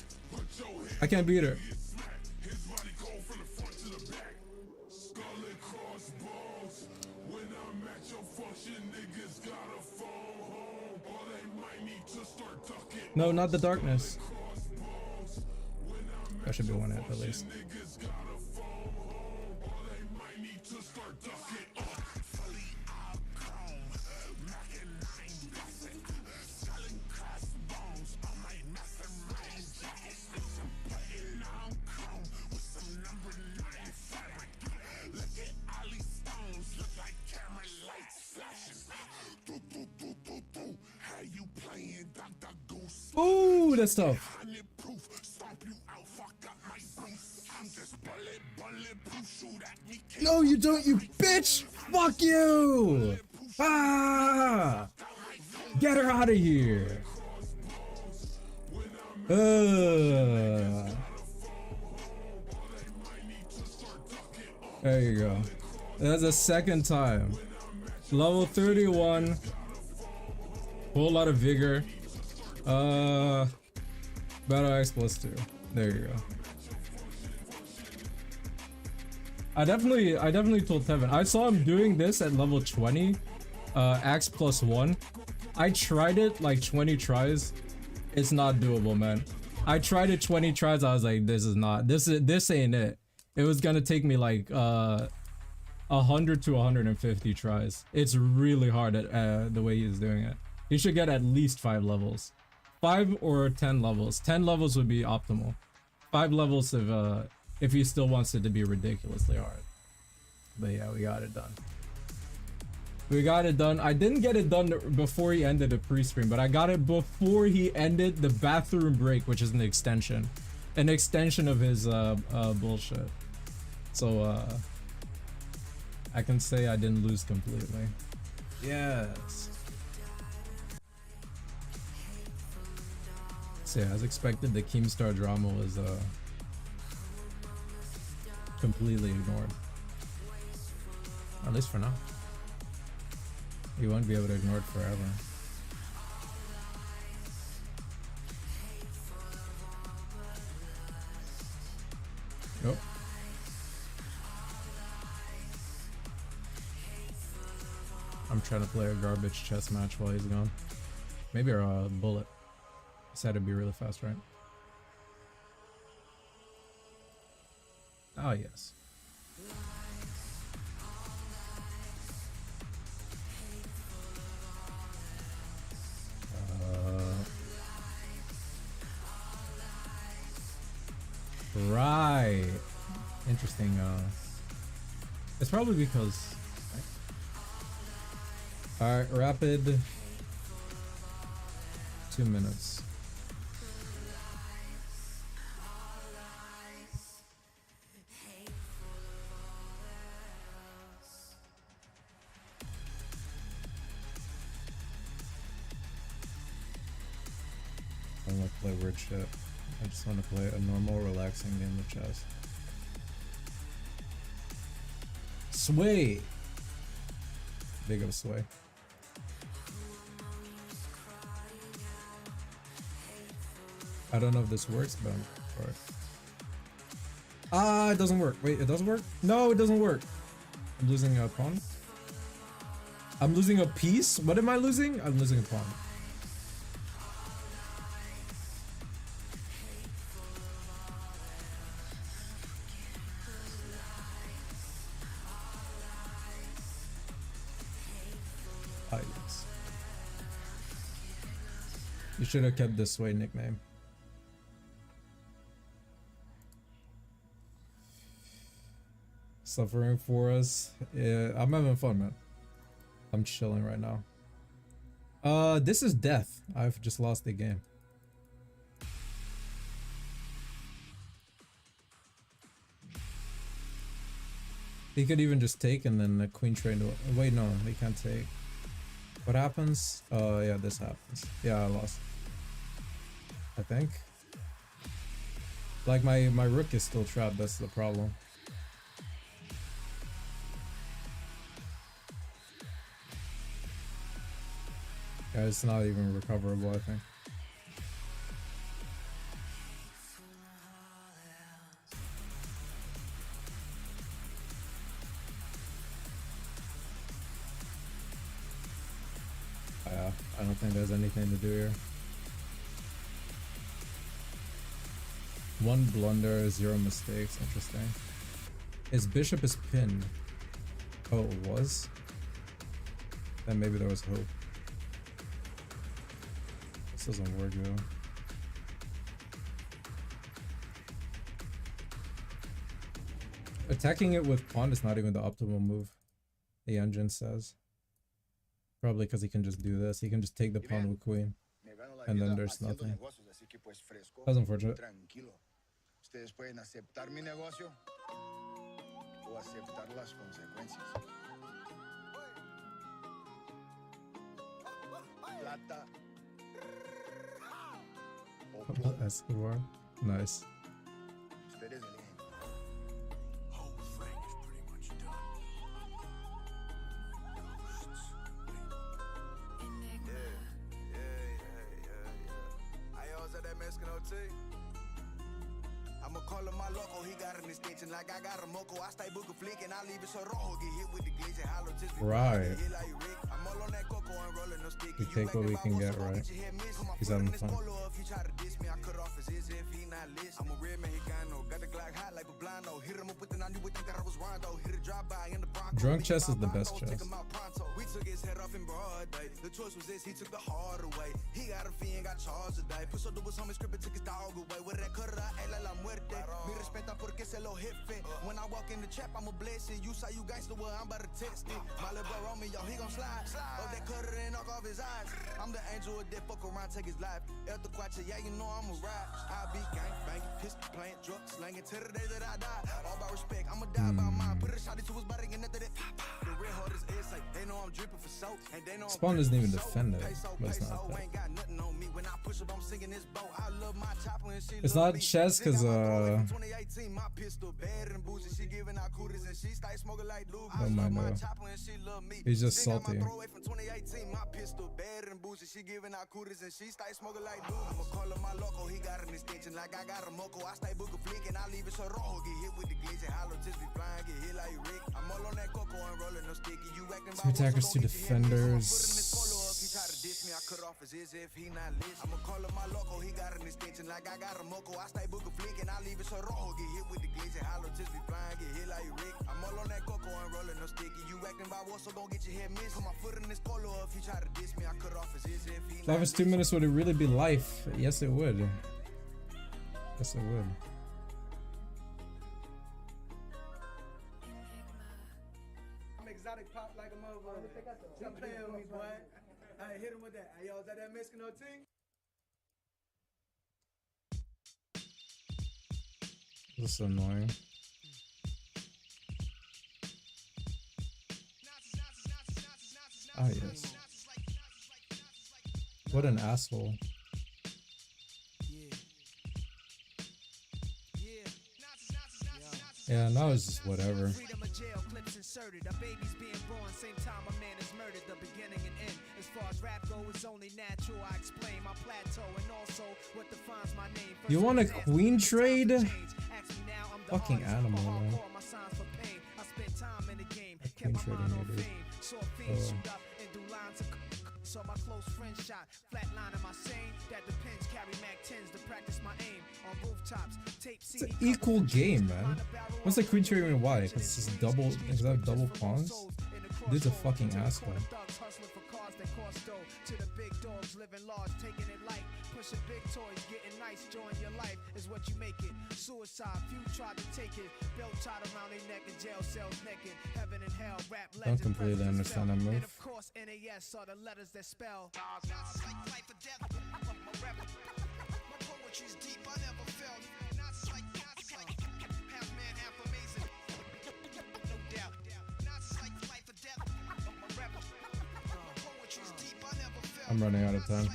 Speaker 3: I can't beat her. No, not the darkness. That should be one hit at least. Ooh, that's tough. No, you don't, you bitch! Fuck you! Ah! Get her out of here! There you go. That's the second time. Level 31. Whole lot of vigor. Battle X +2. There you go. I definitely told Tevin. I saw him doing this at level 20. Axe +1. I tried it like 20 tries. It's not doable, man. I tried it 20 tries. I was like, this ain't it. It was gonna take me like 100 to 150 tries. It's really hard at the way he's doing it. He should get at least 5 levels. 5 or 10 levels. 10 levels would be optimal. 5 levels if he still wants it to be ridiculously hard. But yeah, we got it done. We got it done. I didn't get it done before he ended the pre-stream, but I got it before he ended the bathroom break, which is an extension. An extension of his bullshit. So I can say I didn't lose completely. Yes. So yeah, as expected, the Keemstar drama was completely ignored. At least for now. You won't be able to ignore it forever. Yep. I'm trying to play a garbage chess match while he's gone. Maybe a bullet. This had to be really fast, right? Oh, yes. Right. Interesting. It's probably because. Alright, rapid. 2 minutes. I don't want to play weird shit. I just want to play a normal, relaxing game of chess. Sway! Big of a sway. I don't know if this works, but I'm for it. Ah, it doesn't work. Wait, it doesn't work? No, it doesn't work. I'm losing a pawn. I'm losing a piece? What am I losing? I'm losing a pawn. Ah, yes. You should have kept this Sway nickname. Suffering for us. Yeah, I'm having fun, man. I'm chilling right now. This is death. I've just lost the game. He could even just take and then the queen train to. Wait, no, he can't take. What happens? Yeah, this happens. Yeah, I lost. I think. Like my rook is still trapped. That's the problem. Yeah, it's not even recoverable, I think. Yeah, I don't think there's anything to do here. 1 blunder, 0 mistakes. Interesting. His bishop is pinned. Oh, it was? Then maybe there was hope. This doesn't work, though. Attacking it with pawn is not even the optimal move, the engine says. Probably because he can just do this. He can just take the pawn with queen. And then there's nothing. That's unfortunate.
Speaker 4: Ustedes pueden aceptar mi negocio o aceptar las consecuencias. Plata.
Speaker 3: Pablo Escobar. Nice.
Speaker 4: Ustedes eligen.
Speaker 5: Whole thing is pretty much done.
Speaker 4: I'ma call him my loco, he got an extension like I got a moco. I stay book a flick and I leave it so rojo. Get hit with the glitch and hollow just
Speaker 3: Right.
Speaker 4: I'm all on that coco and rolling no sticky.
Speaker 3: We take what we can get, right? He's having fun.
Speaker 4: If you try to diss me, I cut off his ears if he not list. I'm a real Mexicano, got the Glock hot like a blindo. Hit him up with the 90, would think that I was Rondo. Hit a drive by in the Bronco.
Speaker 3: Drunk chess is the best chess.
Speaker 4: We took his head off in broad day. The choice was this, he took the hard away. He got a fee and got charged today. Push up to his homie script and took his dog away. With that cutter, I ate like la muerte. Mi respeta porque se lo jefe. When I walk in the trap, I'm a blessing. You say you gangster, well, I'm about to test it. My little bro on me, yo, he gon' slide. Oh, that cutter and knock off his eyes. I'm the angel of death, fuck around, take his life. El the Quacha, yeah, you know I'm a ride. I be gang banging, pistol playing, drugs slanging till the day that I die. All by respect, I'ma die by mine. Put a shot into his body and after that, the real hard is it's like they know I'm dripping for soap. And they know
Speaker 3: Spawn doesn't even defend it, but it's not that.
Speaker 4: Ain't got nothing on me when I push up, I'm singing this boat. I love my chopper and she
Speaker 3: It's not chess because
Speaker 4: 2018, my pistol bad and bougie. She giving out cooties and she stay smoking like Lou. I love my chopper and she love me.
Speaker 3: He's just salty.
Speaker 4: From 2018, my pistol bad and bougie. She giving out cooties and she stay smoking like Lou. I'ma call him my loco. He got an extension like I got a moco. I stay book a flick and I leave it so rojo. Get hit with the glitch and hollow just be flying. Get hit like Rick. I'm all on that coco and rolling no sticky. You acting
Speaker 3: two attackers, two defenders.
Speaker 4: I'ma call him my loco. He got an extension like I got a moco. I stay book a flick and I leave it so rojo. Get hit with the glitch and hollow just be flying. Get hit like Rick. I'm all on that coco and rolling no sticky. You acting by what, so don't get your head missed. Put my foot in this polo. If he try to diss me, I cut off his ears if he
Speaker 3: If that was 2 minutes, would it really be life? Yes, it would. Yes, it would.
Speaker 4: I'm exotic pop like a motherfucker. Stop playing with me, boy. I hit him with that. Hey, yo, is that Mexican thing?
Speaker 3: This is annoying. Ah, yes. What an asshole. Yeah, now it's just whatever.
Speaker 5: Freedom of jail clips inserted. A baby's being born, same time a man is murdered. The beginning and end. As far as rap go, it's only natural. I explain my plateau and also what defines my name.
Speaker 3: You want a queen trade? Fucking animal, man.
Speaker 5: My signs for pain. I spent time in the game.
Speaker 3: Queen trading here, dude.
Speaker 5: Saw fiends shoot up and do lines of saw my close friend shot. Flatline in my sane. That depends. Carry Mac 10s to practice my aim. On rooftops. Tape
Speaker 3: It's an equal game, man. What's the queen trading and why? Because it's just double. Is that double pawns? Dude's a fucking asshole.
Speaker 5: To the big dogs living large, taking it light, pushing big toys, getting nice, join your life is what you make it. Suicide, few tried to take it, belt tied around their neck in jail cells naked, heaven and hell, rap legends.
Speaker 3: Don't completely understand that move.
Speaker 5: And of course, NAS are the letters that spell. Life or death, my poetry's deep, I never felt. Not like half man, half amazing. No doubt. Not like life or death, my rebel. My poetry's deep, I never felt.
Speaker 3: I'm running out of time.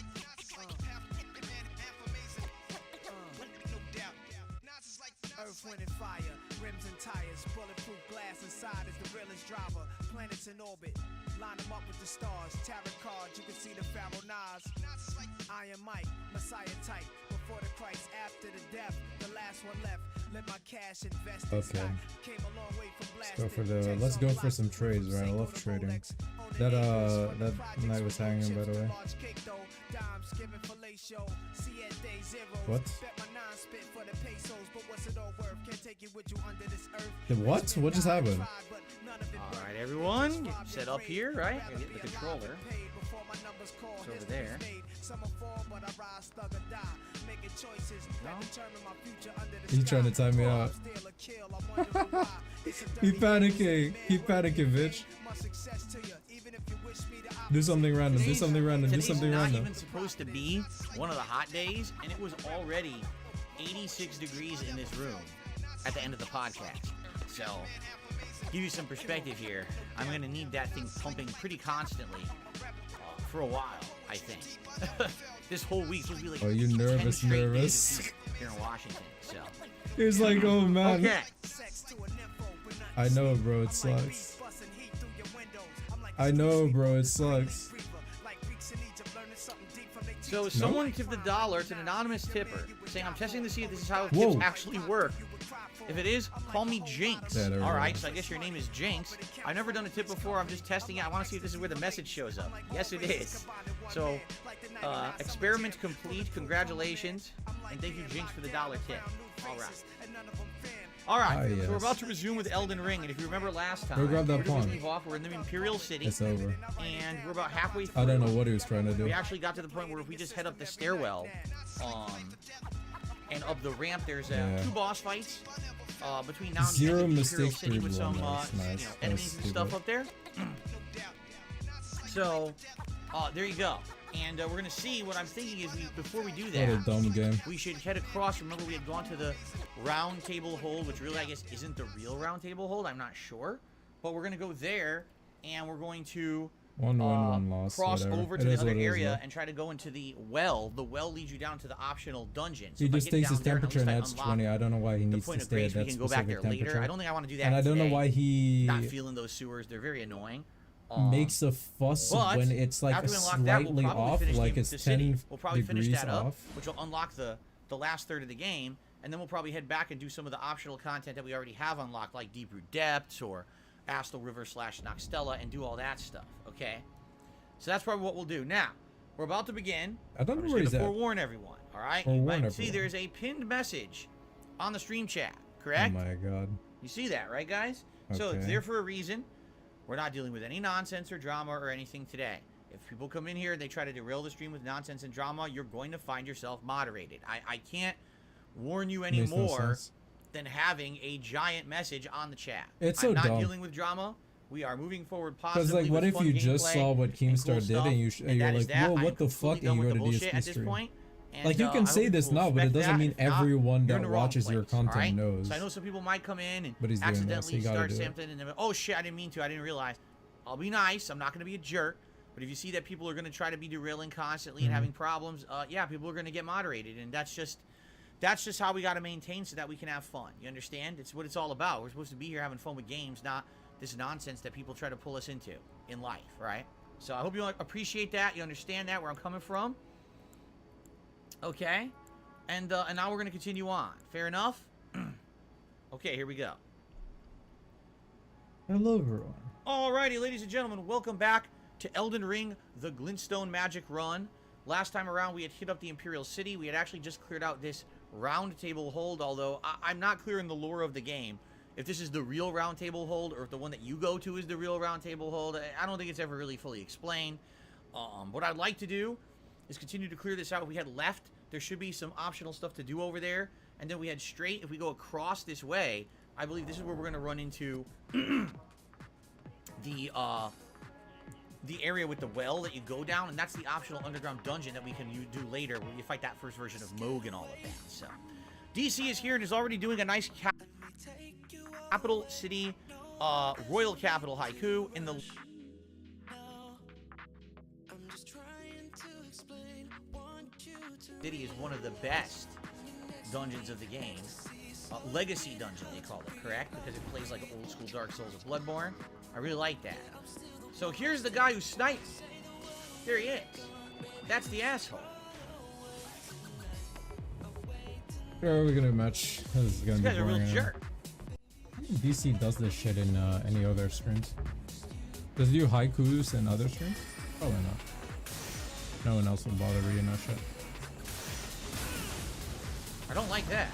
Speaker 5: Earth, wind, and fire, rims and tires, bulletproof glass inside is the realest driver. Planets in orbit, line them up with the stars. Tarot cards, you can see the Pharaoh Nas. Iron Mike, Messiah type. Before the Christ, after the death, the last one left. Let my cash invest in stock. Came a long way from blasting.
Speaker 3: Let's go for some trades, right? I love trading. That night was hanging, by the way. What? The what? What just happened?
Speaker 6: Alright everyone, get set up here, right? I get the controller. It's over there.
Speaker 3: He's trying to time me out. He panicking. He panicking, bitch. Do something random. Do something random. Do something
Speaker 6: not
Speaker 3: random.
Speaker 6: even supposed to be one of the hot days, and it was already 86 degrees in this room at the end of the podcast. So, give you some perspective here. I'm going to need that thing pumping pretty constantly for a while, I think. This whole week's supposed to be like
Speaker 3: Oh, you
Speaker 6: 10
Speaker 3: nervous,
Speaker 6: straight days of
Speaker 3: nervous?
Speaker 6: heat here in Washington. So,
Speaker 3: He was like, oh man.
Speaker 6: okay.
Speaker 3: I know, bro, it sucks. I know, bro, it sucks.
Speaker 6: So someone tipped $1 to an anonymous tipper saying I'm testing to see if this is how
Speaker 3: Whoa.
Speaker 6: tips actually work. If it is, call me Jinx.
Speaker 3: Yeah, there we
Speaker 6: All
Speaker 3: go.
Speaker 6: right, so I guess your name is Jinx. I've never done a tip before. I'm just testing it. I want to see if this is where the message shows up. Yes, it is. So, experiment complete. Congratulations. And thank you, Jinx, for the $1 tip. All right. All right,
Speaker 3: Ah,
Speaker 6: so we're
Speaker 3: yes.
Speaker 6: about to resume with Elden Ring. And if you remember last time,
Speaker 3: Go grab that
Speaker 6: where did we
Speaker 3: pawn.
Speaker 6: leave off? We're in the Imperial City.
Speaker 3: It's over.
Speaker 6: And we're about halfway through.
Speaker 3: I don't know what he was trying to do.
Speaker 6: We actually got to the point where if we just head up the stairwell, and up the ramp, there's
Speaker 3: Yeah.
Speaker 6: 2 boss fights between now and
Speaker 3: Zero
Speaker 6: the end of the
Speaker 3: mistakes
Speaker 6: Imperial City with
Speaker 3: through
Speaker 6: some
Speaker 3: one. Nice, nice. That
Speaker 6: enemies
Speaker 3: was
Speaker 6: and stuff
Speaker 3: stupid.
Speaker 6: up there. So there you go. And we're gonna see. What I'm thinking is, before we do
Speaker 3: What a
Speaker 6: that,
Speaker 3: dumb game.
Speaker 6: we should head across. Remember, we had gone to the round table hold, which really, I guess, isn't the real round table hold. I'm not sure, but we're gonna go there, and we're going to
Speaker 3: 1-1 loss.
Speaker 6: cross
Speaker 3: whatever.
Speaker 6: over
Speaker 3: It
Speaker 6: to the
Speaker 3: is
Speaker 6: other
Speaker 3: what it is,
Speaker 6: area
Speaker 3: though.
Speaker 6: and try to go into the well. The well leads you down to the optional dungeon. So
Speaker 3: He
Speaker 6: if I
Speaker 3: just
Speaker 6: get
Speaker 3: takes his
Speaker 6: down there, at
Speaker 3: temperature and
Speaker 6: least I
Speaker 3: adds
Speaker 6: unlock
Speaker 3: 20. I don't know why he
Speaker 6: the
Speaker 3: needs
Speaker 6: point
Speaker 3: to
Speaker 6: of
Speaker 3: stay
Speaker 6: grace.
Speaker 3: at
Speaker 6: We
Speaker 3: that
Speaker 6: can go back
Speaker 3: specific
Speaker 6: there later.
Speaker 3: temperature.
Speaker 6: I don't think I want to do that.
Speaker 3: And I don't know
Speaker 6: today.
Speaker 3: why he
Speaker 6: Not feeling those sewers. They're very annoying.
Speaker 3: makes a fuss
Speaker 6: But
Speaker 3: when it's like
Speaker 6: after we unlock that, we'll
Speaker 3: slightly
Speaker 6: probably
Speaker 3: off,
Speaker 6: finish
Speaker 3: like
Speaker 6: the
Speaker 3: it's
Speaker 6: city.
Speaker 3: 10
Speaker 6: We'll probably finish
Speaker 3: degrees
Speaker 6: that up,
Speaker 3: off.
Speaker 6: which will unlock the last third of the game, and then we'll probably head back and do some of the optional content that we already have unlocked, like Deep Root Depths or Astal River / Noxtella, and do all that stuff. Okay, so that's probably what we'll do. Now we're about to begin.
Speaker 3: I don't
Speaker 6: I'm
Speaker 3: know
Speaker 6: just
Speaker 3: where
Speaker 6: gonna
Speaker 3: he's at.
Speaker 6: forewarn everyone. All right, you
Speaker 3: Forewarn
Speaker 6: might see
Speaker 3: everyone.
Speaker 6: there's a pinned message on the stream chat.
Speaker 3: Oh
Speaker 6: Correct?
Speaker 3: my god.
Speaker 6: You see that, right, guys? So it's
Speaker 3: Okay.
Speaker 6: there for a reason. We're not dealing with any nonsense or drama or anything today. If people come in here and they try to derail the stream with nonsense and drama, you're going to find yourself moderated. I can't warn you any
Speaker 3: Makes no
Speaker 6: more
Speaker 3: sense.
Speaker 6: than having a giant message on the chat.
Speaker 3: It's
Speaker 6: I'm
Speaker 3: so
Speaker 6: not
Speaker 3: dumb.
Speaker 6: dealing with drama. We are moving forward
Speaker 3: Because
Speaker 6: positively
Speaker 3: like, what
Speaker 6: with
Speaker 3: if
Speaker 6: fun
Speaker 3: you just
Speaker 6: gameplay
Speaker 3: saw what
Speaker 6: and cool
Speaker 3: Keemstar did
Speaker 6: stuff,
Speaker 3: and you're
Speaker 6: that is
Speaker 3: like,
Speaker 6: that.
Speaker 3: whoa,
Speaker 6: I'm
Speaker 3: what the
Speaker 6: completely
Speaker 3: fuck?
Speaker 6: done
Speaker 3: And you
Speaker 6: with
Speaker 3: go
Speaker 6: the
Speaker 3: to
Speaker 6: bullshit
Speaker 3: DSP
Speaker 6: at this
Speaker 3: stream.
Speaker 6: point. And,
Speaker 3: Like, you
Speaker 6: I
Speaker 3: can
Speaker 6: hope
Speaker 3: say this
Speaker 6: people
Speaker 3: now, but it
Speaker 6: respect
Speaker 3: doesn't
Speaker 6: that.
Speaker 3: mean
Speaker 6: If not,
Speaker 3: everyone
Speaker 6: you're in
Speaker 3: that
Speaker 6: the wrong
Speaker 3: watches your
Speaker 6: place, all
Speaker 3: content
Speaker 6: right?
Speaker 3: knows.
Speaker 6: So I know some people might come in and
Speaker 3: But he's doing this,
Speaker 6: accidentally
Speaker 3: he gotta
Speaker 6: start
Speaker 3: do it.
Speaker 6: something and then, oh shit, I didn't mean to, I didn't realize. I'll be nice. I'm not going to be a jerk. But if you see that people are going to try to be derailing constantly and having problems, yeah, people are going to get moderated, and that's just how we got to maintain so that we can have fun. You understand? It's what it's all about. We're supposed to be here having fun with games, not this nonsense that people try to pull us into in life, right? So I hope you appreciate that. You understand that, where I'm coming from. Okay, and now we're going to continue on. Fair enough. Okay, here we go.
Speaker 3: Hello, everyone.
Speaker 6: Alrighty, ladies and gentlemen, welcome back to Elden Ring, the Glintstone Magic Run. Last time around, we had hit up the Imperial City. We had actually just cleared out this round table hold, although I'm not clear in the lore of the game if this is the real round table hold or if the one that you go to is the real round table hold. I don't think it's ever really fully explained. What I'd like to do is continue to clear this out. If we had left, there should be some optional stuff to do over there. And then we head straight. If we go across this way, I believe this is where we're going to run into the area with the well that you go down, and that's the optional underground dungeon that we can do later when you fight that first version of Moog and all of that. So DC is here and is already doing a nice capital city royal capital haiku in the city is one of the best dungeons of the game. Legacy dungeon, they call it, correct? Because it plays like old school Dark Souls or Bloodborne. I really like that. So here's the guy who snipes. There he is. That's the asshole.
Speaker 3: Are we gonna match? This is gonna
Speaker 6: This
Speaker 3: be
Speaker 6: guy's a real
Speaker 3: boring.
Speaker 6: jerk.
Speaker 3: I think DC does this shit in any other streams. Does it do haikus in other streams? Probably not. No one else will bother reading that shit.
Speaker 6: I don't like that.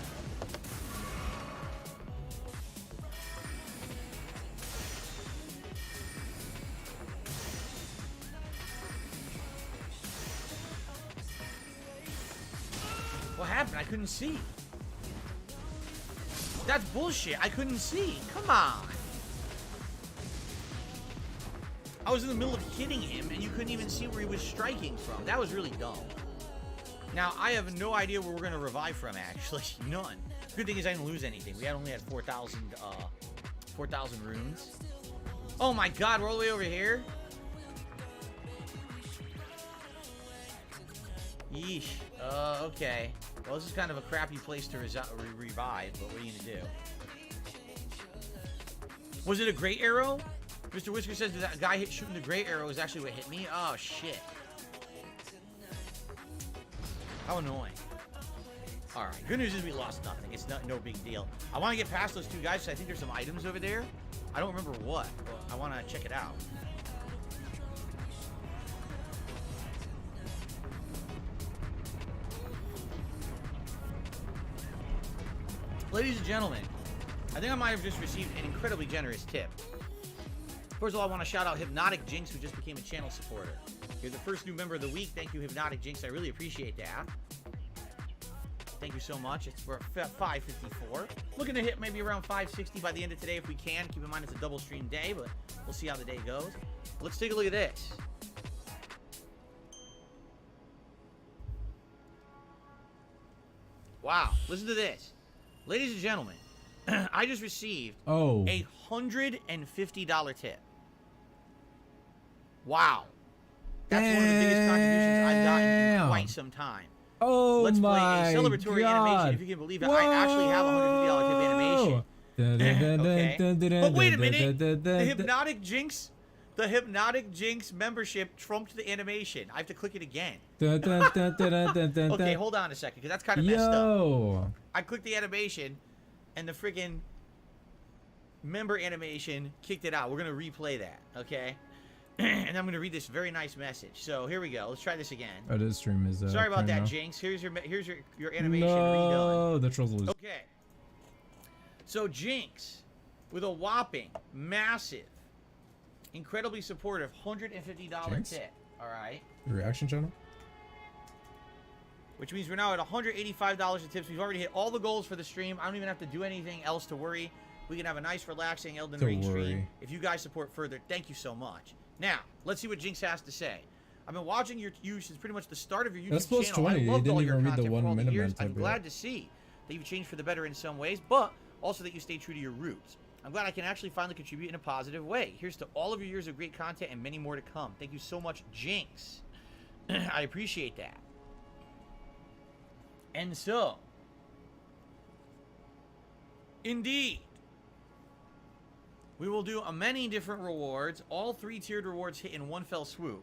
Speaker 6: What happened? I couldn't see. That's bullshit. I couldn't see. Come on. I was in the middle of hitting him and you couldn't even see where he was striking from. That was really dumb. Now, I have no idea where we're going to revive from, actually. None. Good thing is I didn't lose anything. We only had 4,000 runes. Oh my god, we're all the way over here? Yeesh. Okay. Well, this is kind of a crappy place to revive, but what are you going to do? Was it a great arrow? Mr. Whisker says that guy shooting the great arrow is actually what hit me? Oh, shit. How annoying. All right. Good news is we lost nothing. It's no big deal. I want to get past those two guys, so I think there's some items over there. I don't remember what, but I want to check it out. Ladies and gentlemen, I think I might have just received an incredibly generous tip. First of all, I want to shout out Hypnotic Jinx, who just became a channel supporter. You're the first new member of the week. Thank you, Hypnotic Jinx. I really appreciate that. Thank you so much. It's for 554. Looking to hit maybe around 560 by the end of today if we can. Keep in mind it's a double stream day, but we'll see how the day goes. Let's take a look at this. Wow, listen to this. Ladies and gentlemen, I just received a $150 tip. Wow. That's one of the biggest contributions I've gotten in quite some time.
Speaker 3: Oh,
Speaker 6: let's play
Speaker 3: my
Speaker 6: a celebratory
Speaker 3: God.
Speaker 6: animation. If you can believe it, I actually have a $150 tip animation. Okay. But wait a minute. The Hypnotic Jinx membership trumped the animation. I have to click it again. Okay, hold on a second, because that's kind of messed up. I clicked the animation, and the friggin' member animation kicked it out. We're going to replay that, okay? And I'm going to read this very nice message. So here we go. Let's try this again.
Speaker 3: Oh, this stream is
Speaker 6: sorry about that,
Speaker 3: now.
Speaker 6: Jinx. Here's your animation redone.
Speaker 3: The trolls lose.
Speaker 6: Okay. So Jinx, with a whopping, massive, incredibly supportive $150
Speaker 3: Jinx?
Speaker 6: tip. All right.
Speaker 3: The reaction channel.
Speaker 6: Which means we're now at $185 in tips. We've already hit all the goals for the stream. I don't even have to do anything else to worry. We can have a nice, relaxing Elden Ring stream. If you guys support further, thank you so much. Now, let's see what Jinx has to say. I've been watching you since pretty much the start of your YouTube
Speaker 3: That's plus
Speaker 6: channel.
Speaker 3: 20.
Speaker 6: I
Speaker 3: You
Speaker 6: loved
Speaker 3: didn't
Speaker 6: all your
Speaker 3: even read the
Speaker 6: content for
Speaker 3: 1
Speaker 6: all the
Speaker 3: minute
Speaker 6: years.
Speaker 3: man
Speaker 6: I'm
Speaker 3: type
Speaker 6: glad
Speaker 3: yet.
Speaker 6: to see that you've changed for the better in some ways, but also that you stay true to your roots. I'm glad I can actually finally contribute in a positive way. Here's to all of your years of great content and many more to come. Thank you so much, Jinx. I appreciate that. And so, indeed, we will do many different rewards. All 3 tiered rewards hit in one fell swoop.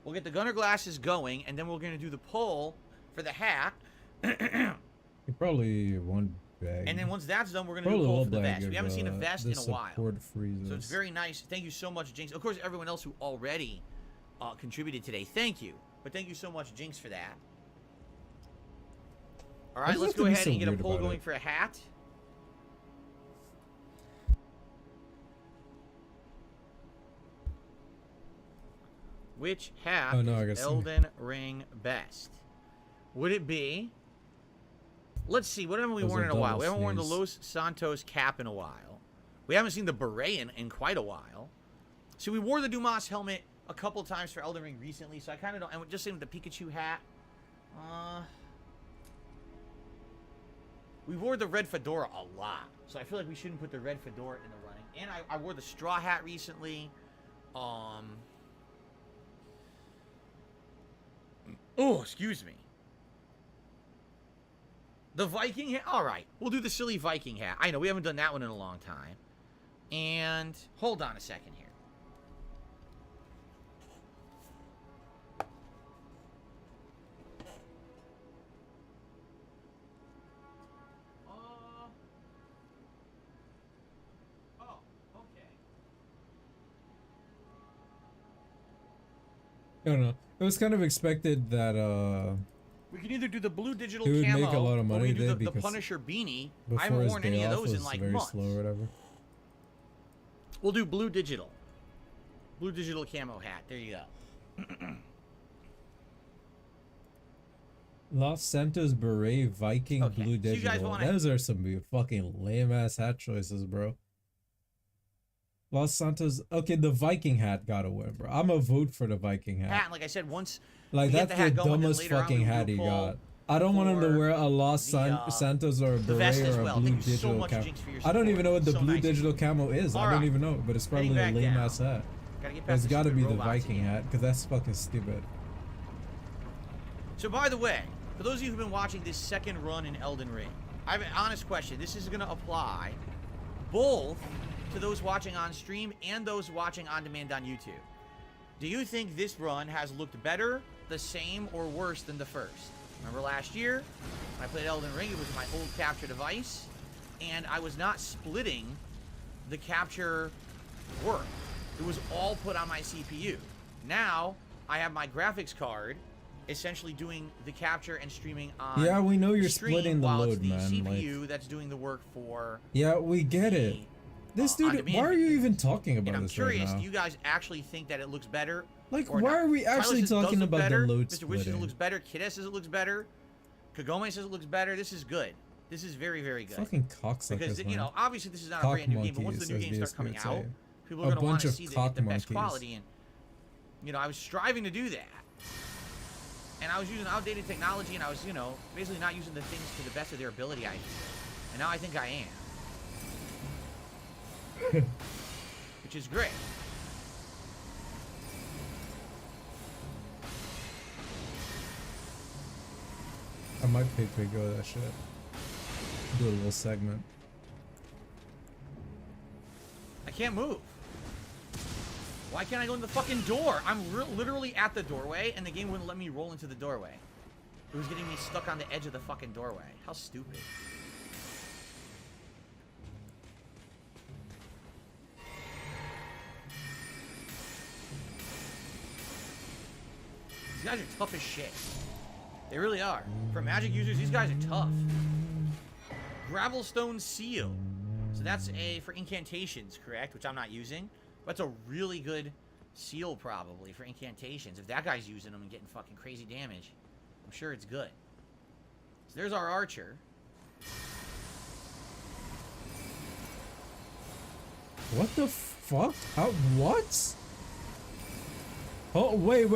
Speaker 6: We'll get the gunner glasses going, and then we're going to do the poll for the hat.
Speaker 3: You probably one bag.
Speaker 6: And then once that's done, we're going to do a poll for the vest. We haven't seen a vest in a while.
Speaker 3: Freezes.
Speaker 6: So it's very nice. Thank you so much, Jinx. Of course, everyone else who already contributed today, thank you. But thank you so much, Jinx, for that. All right, let's go ahead and get a poll going for a hat. Which hat is Elden Ring best? Would it be... Let's see, what haven't we worn in a while? We haven't worn the Los Santos cap in a while. We haven't seen the beret in quite a while. So we wore the Dumas helmet a couple times for Elden Ring recently, so I kind of don't... And just same with the Pikachu hat. We wore the red fedora a lot, so I feel like we shouldn't put the red fedora in the running. And I wore the straw hat recently. Oh, excuse me. The Viking hat? All right, we'll do the silly Viking hat. I know, we haven't done that one in a long time. And hold on a second here.
Speaker 3: I don't know. It was kind of expected that
Speaker 6: we can either do the blue digital
Speaker 3: he would
Speaker 6: camo,
Speaker 3: make a lot of money
Speaker 6: or we can do
Speaker 3: there
Speaker 6: the
Speaker 3: because
Speaker 6: Punisher beanie. I
Speaker 3: before
Speaker 6: haven't
Speaker 3: his
Speaker 6: worn
Speaker 3: day
Speaker 6: any of
Speaker 3: off
Speaker 6: those in
Speaker 3: was
Speaker 6: like
Speaker 3: very
Speaker 6: months.
Speaker 3: slow or whatever.
Speaker 6: We'll do blue digital. Blue digital camo hat. There you go.
Speaker 3: Los Santos beret Viking
Speaker 6: Okay,
Speaker 3: blue
Speaker 6: so you guys
Speaker 3: digital.
Speaker 6: wanna-
Speaker 3: Those are some fucking lame ass hat choices, bro. Los Santos. Okay, the Viking hat gotta win, bro. I'm a vote for the Viking hat.
Speaker 6: Hat, and like I said, once
Speaker 3: Like
Speaker 6: we get
Speaker 3: that's
Speaker 6: the hat
Speaker 3: the
Speaker 6: going, then
Speaker 3: dumbest
Speaker 6: later on
Speaker 3: fucking
Speaker 6: we will
Speaker 3: hat
Speaker 6: do a
Speaker 3: he
Speaker 6: poll
Speaker 3: got. I don't want him to
Speaker 6: for
Speaker 3: wear a Los
Speaker 6: the,
Speaker 3: Santos or a
Speaker 6: the vest
Speaker 3: beret
Speaker 6: as
Speaker 3: or a
Speaker 6: well.
Speaker 3: blue
Speaker 6: Thank you so
Speaker 3: digital
Speaker 6: much,
Speaker 3: camo.
Speaker 6: Jinx, for your
Speaker 3: I don't even know what the
Speaker 6: support. So
Speaker 3: blue
Speaker 6: nice.
Speaker 3: digital camo is. I don't
Speaker 6: Alright.
Speaker 3: even know, but it's probably
Speaker 6: Heading
Speaker 3: a
Speaker 6: back
Speaker 3: lame
Speaker 6: down.
Speaker 3: ass hat.
Speaker 6: Gotta get past
Speaker 3: It's
Speaker 6: the
Speaker 3: got to
Speaker 6: stupid
Speaker 3: be the
Speaker 6: robots
Speaker 3: Viking
Speaker 6: again.
Speaker 3: hat because that's fucking stupid.
Speaker 6: So by the way, for those of you who've been watching this second run in Elden Ring, I have an honest question. This is going to apply both to those watching on stream and those watching on demand on YouTube. Do you think this run has looked better, the same, or worse than the first? Remember last year when I played Elden Ring, it was my old capture device, and I was not splitting the capture work. It was all put on my CPU. Now I have my graphics card essentially doing the capture and streaming on.
Speaker 3: Yeah, we know you're
Speaker 6: stream,
Speaker 3: splitting the
Speaker 6: while
Speaker 3: load,
Speaker 6: it's the
Speaker 3: man.
Speaker 6: CPU
Speaker 3: Like,
Speaker 6: that's doing the work for.
Speaker 3: yeah, we get it. This dude,
Speaker 6: on-demand
Speaker 3: why are you
Speaker 6: videos.
Speaker 3: even talking about
Speaker 6: And I'm
Speaker 3: this
Speaker 6: curious,
Speaker 3: right now?
Speaker 6: do you guys actually think that it looks better?
Speaker 3: Like,
Speaker 6: or
Speaker 3: why
Speaker 6: not?
Speaker 3: are we
Speaker 6: Tyler
Speaker 3: actually
Speaker 6: says it does
Speaker 3: talking
Speaker 6: look
Speaker 3: about
Speaker 6: better.
Speaker 3: the load
Speaker 6: Mr. Wish says it
Speaker 3: splitting?
Speaker 6: looks better. Kidda says it looks better. Kagome says it looks better. This is good. This is very, very good.
Speaker 3: Fucking cocksuckers,
Speaker 6: Because, you
Speaker 3: man.
Speaker 6: know, obviously this is not a
Speaker 3: Cock
Speaker 6: brand new game, but once
Speaker 3: monkeys,
Speaker 6: the new
Speaker 3: as
Speaker 6: games start
Speaker 3: DSP
Speaker 6: coming
Speaker 3: would
Speaker 6: out,
Speaker 3: say.
Speaker 6: people
Speaker 3: A
Speaker 6: are going to want
Speaker 3: bunch
Speaker 6: to
Speaker 3: of
Speaker 6: see the
Speaker 3: cock
Speaker 6: best
Speaker 3: monkeys.
Speaker 6: quality. And, you know, I was striving to do that. And I was using outdated technology, and I was, you know, basically not using the things to the best of their ability, I feel. And now I think I am. Which is great.
Speaker 3: I might pick go that shit. Do a little segment.
Speaker 6: I can't move. Why can't I go in the fucking door? I'm literally at the doorway, and the game wouldn't let me roll into the doorway. It was getting me stuck on the edge of the fucking doorway. How stupid. These guys are tough as shit. They really are. For Magic users, these guys are tough. Gravelstone Seal. So that's for incantations, correct? Which I'm not using. But it's a really good seal, probably, for incantations. If that guy's using them and getting fucking crazy damage, I'm sure it's good. So there's our archer.
Speaker 3: What the fuck? How, what? Oh, wait.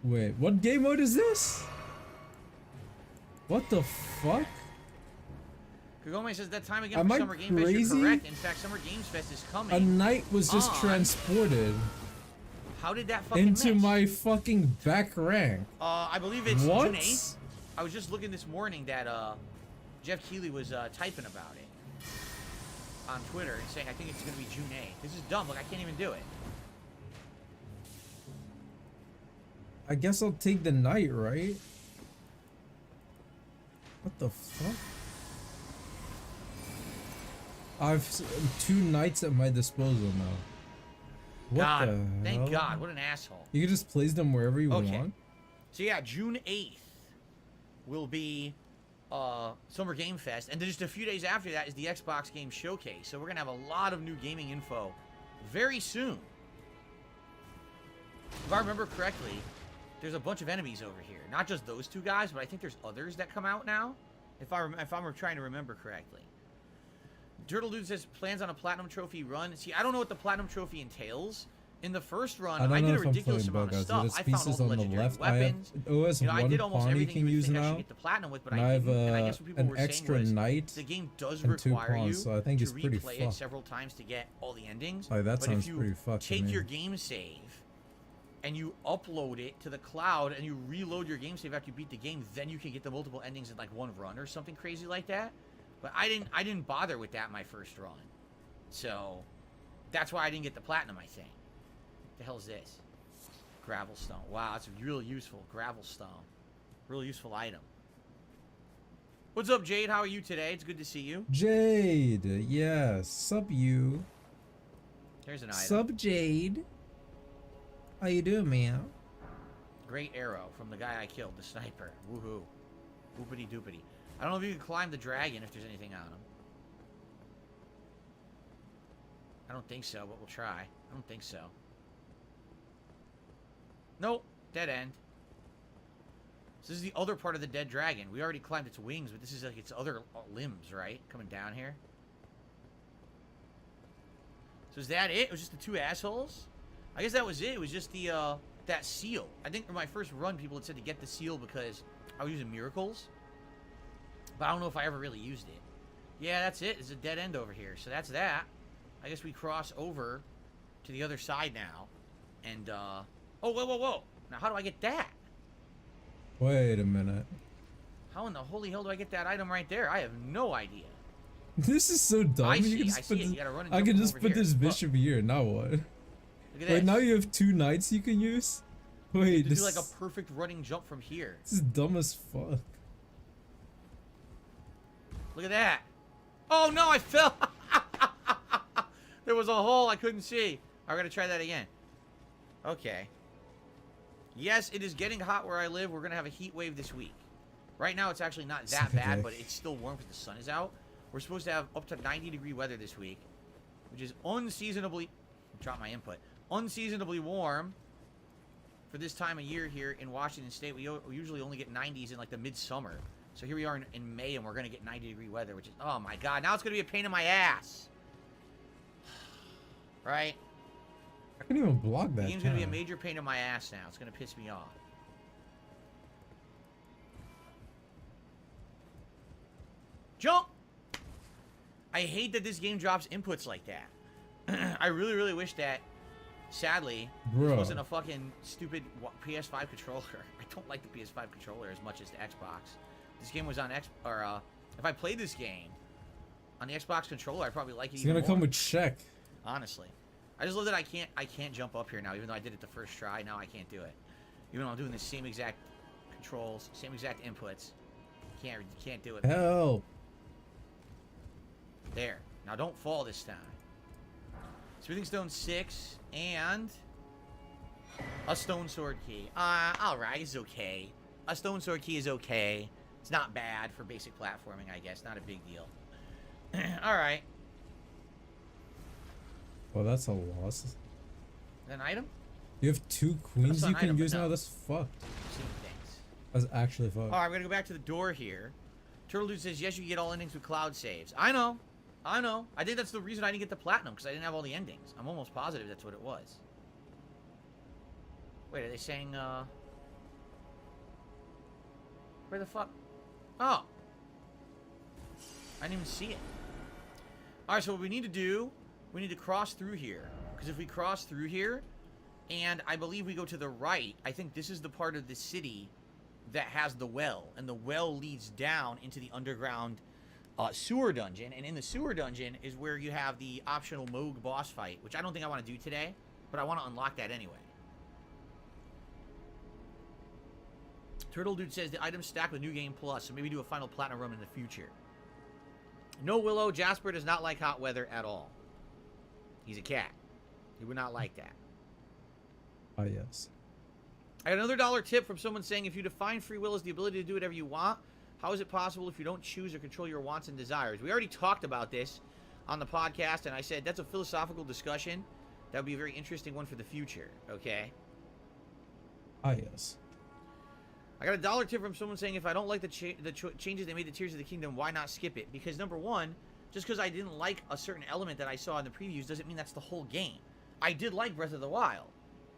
Speaker 3: Wait. What game mode is this? What the fuck?
Speaker 6: Kagome says that time again
Speaker 3: Am
Speaker 6: for
Speaker 3: I
Speaker 6: Summer Game Fest.
Speaker 3: crazy?
Speaker 6: You're correct. In fact, Summer Games Fest is coming.
Speaker 3: A knight was just
Speaker 6: on-
Speaker 3: transported
Speaker 6: How did that fucking
Speaker 3: into
Speaker 6: miss?
Speaker 3: my fucking back rank.
Speaker 6: I believe it's
Speaker 3: What?
Speaker 6: June 8th. I was just looking this morning that Jeff Keighley was typing about it on Twitter and saying I think it's going to be June 8th. This is dumb. Look, I can't even do it.
Speaker 3: I guess I'll take the knight, right? What the fuck? I've 2 knights at my disposal now. What
Speaker 6: God,
Speaker 3: the
Speaker 6: thank
Speaker 3: hell?
Speaker 6: God. What an asshole.
Speaker 3: You can just place them wherever you
Speaker 6: Okay.
Speaker 3: want?
Speaker 6: So yeah, June 8th will be Summer Game Fest, and then just a few days after that is the Xbox Game Showcase. So we're gonna have a lot of new gaming info very soon. If I remember correctly, there's a bunch of enemies over here. Not just those 2 guys, but I think there's others that come out now. If I'm trying to remember correctly. Turtle Dude says plans on a platinum trophy run. See, I don't know what the platinum trophy entails. In the first run,
Speaker 3: I don't
Speaker 6: I
Speaker 3: know
Speaker 6: did a
Speaker 3: if I'm
Speaker 6: ridiculous
Speaker 3: playing
Speaker 6: amount of
Speaker 3: Bug
Speaker 6: stuff.
Speaker 3: Guys.
Speaker 6: I
Speaker 3: There's
Speaker 6: found all
Speaker 3: pieces
Speaker 6: the
Speaker 3: on the
Speaker 6: legendary
Speaker 3: left. I have
Speaker 6: weapons.
Speaker 3: OS
Speaker 6: You know, I
Speaker 3: one
Speaker 6: did almost
Speaker 3: pawn you
Speaker 6: everything
Speaker 3: can
Speaker 6: you
Speaker 3: use
Speaker 6: think I should
Speaker 3: now.
Speaker 6: get the platinum with, but
Speaker 3: And
Speaker 6: I
Speaker 3: I have
Speaker 6: didn't. And I guess what people
Speaker 3: an
Speaker 6: were saying
Speaker 3: extra
Speaker 6: was
Speaker 3: knight
Speaker 6: the game does
Speaker 3: and 2
Speaker 6: require you
Speaker 3: pawns, so I think
Speaker 6: to
Speaker 3: it's pretty
Speaker 6: replay it
Speaker 3: fucked.
Speaker 6: several times to get all the endings.
Speaker 3: Like, that
Speaker 6: but
Speaker 3: sounds
Speaker 6: if you
Speaker 3: pretty fucked to
Speaker 6: take
Speaker 3: me.
Speaker 6: your game save and you upload it to the cloud and you reload your game save after you beat the game, then you can get the multiple endings in like one run or something crazy like that. But I didn't bother with that my first run. So that's why I didn't get the platinum, I think. What the hell is this? Gravelstone. Wow, that's a real useful gravelstone. Real useful item. What's up, Jade? How are you today? It's good to see you.
Speaker 3: Jade, yes. Sup you.
Speaker 6: Here's an item.
Speaker 3: Sup Jade. How you doing, man?
Speaker 6: Great arrow from the guy I killed, the sniper. Woohoo. Whoopity doopity. I don't know if you can climb the dragon if there's anything on him. I don't think so, but we'll try. I don't think so. Nope. Dead end. So this is the other part of the dead dragon. We already climbed its wings, but this is like its other limbs, right? Coming down here. So is that it? It was just the 2 assholes? I guess that was it. It was just the, that seal. I think for my first run, people had said to get the seal because I was using miracles. But I don't know if I ever really used it. Yeah, that's it. There's a dead end over here. So that's that. I guess we cross over to the other side now. And, oh, whoa. Now, how do I get that?
Speaker 3: Wait a minute.
Speaker 6: How in the holy hell do I get that item right there? I have no idea.
Speaker 3: This is so dumb.
Speaker 6: I
Speaker 3: You
Speaker 6: see,
Speaker 3: can
Speaker 6: I
Speaker 3: just
Speaker 6: see
Speaker 3: put
Speaker 6: it.
Speaker 3: this-
Speaker 6: You gotta run and
Speaker 3: I
Speaker 6: jump
Speaker 3: can
Speaker 6: from
Speaker 3: just
Speaker 6: over
Speaker 3: put
Speaker 6: here.
Speaker 3: this
Speaker 6: Look.
Speaker 3: bishop here. Now what?
Speaker 6: Look at
Speaker 3: Wait,
Speaker 6: this.
Speaker 3: now you have 2 knights you can use? Wait,
Speaker 6: To
Speaker 3: this
Speaker 6: do like a perfect running jump from here.
Speaker 3: is dumb as fuck.
Speaker 6: Look at that. Oh no, I fell. There was a hole I couldn't see. I'm gonna try that again. Okay. Yes, it is getting hot where I live. We're gonna have a heat wave this week. Right now, it's actually not that
Speaker 3: Suck a
Speaker 6: bad,
Speaker 3: dick.
Speaker 6: but it's still warm because the sun is out. We're supposed to have up to 90-degree weather this week, which is unseasonably... Drop my input. Unseasonably warm for this time of year here in Washington State. We usually only get 90s in like the midsummer. So here we are in May, and we're gonna get 90-degree weather, which is... Oh my god, now it's gonna be a pain in my ass. Right?
Speaker 3: I couldn't even block that.
Speaker 6: The game's gonna be a
Speaker 3: can I?
Speaker 6: major pain in my ass now. It's gonna piss me off. Jump! I hate that this game drops inputs like that. I really, really wish that, sadly, this
Speaker 3: Bro.
Speaker 6: wasn't a fucking stupid PS5 controller. I don't like the PS5 controller as much as the Xbox. This game was on if I played this game on the Xbox controller, I'd probably like it
Speaker 3: It's
Speaker 6: even
Speaker 3: gonna come
Speaker 6: more.
Speaker 3: with check.
Speaker 6: Honestly, I just love that I can't jump up here now. Even though I did it the first try, now I can't do it. Even though I'm doing the same exact controls, same exact inputs, can't do it.
Speaker 3: Help!
Speaker 6: There. Now don't fall this time. Smithing stone 6 and a stone sword key. All right, it's okay. A stone sword key is okay. It's not bad for basic platforming, I guess. Not a big deal. All right.
Speaker 3: Well, that's a loss.
Speaker 6: An item?
Speaker 3: You have 2 queens
Speaker 6: That's
Speaker 3: you
Speaker 6: not
Speaker 3: can
Speaker 6: item, but
Speaker 3: use now?
Speaker 6: no.
Speaker 3: That's fucked.
Speaker 6: Same things.
Speaker 3: That's actually fucked.
Speaker 6: All right, we're gonna go back to the door here. Turtle Dude says, yes, you get all endings with cloud saves. I know. I think that's the reason I didn't get the platinum, because I didn't have all the endings. I'm almost positive that's what it was. Wait, are they saying, where the fuck? Oh. I didn't even see it. Alright, so what we need to do, we need to cross through here. Because if we cross through here, and I believe we go to the right, I think this is the part of the city that has the well. And the well leads down into the underground sewer dungeon. And in the sewer dungeon is where you have the optional Moog boss fight, which I don't think I want to do today, but I want to unlock that anyway. Turtle Dude says the items stack with New Game Plus, so maybe do a final platinum run in the future. No, Willow, Jasper does not like hot weather at all. He's a cat. He would not like that.
Speaker 3: Ah, yes.
Speaker 6: I got another $1 tip from someone saying, if you define free will as the ability to do whatever you want, how is it possible if you don't choose or control your wants and desires? We already talked about this on the podcast, and I said that's a philosophical discussion. That would be a very interesting one for the future, okay?
Speaker 3: Ah, yes.
Speaker 6: I got a $1 tip from someone saying, if I don't like the changes they made to Tears of the Kingdom, why not skip it? Because, number one, just because I didn't like a certain element that I saw in the previews doesn't mean that's the whole game. I did like Breath of the Wild,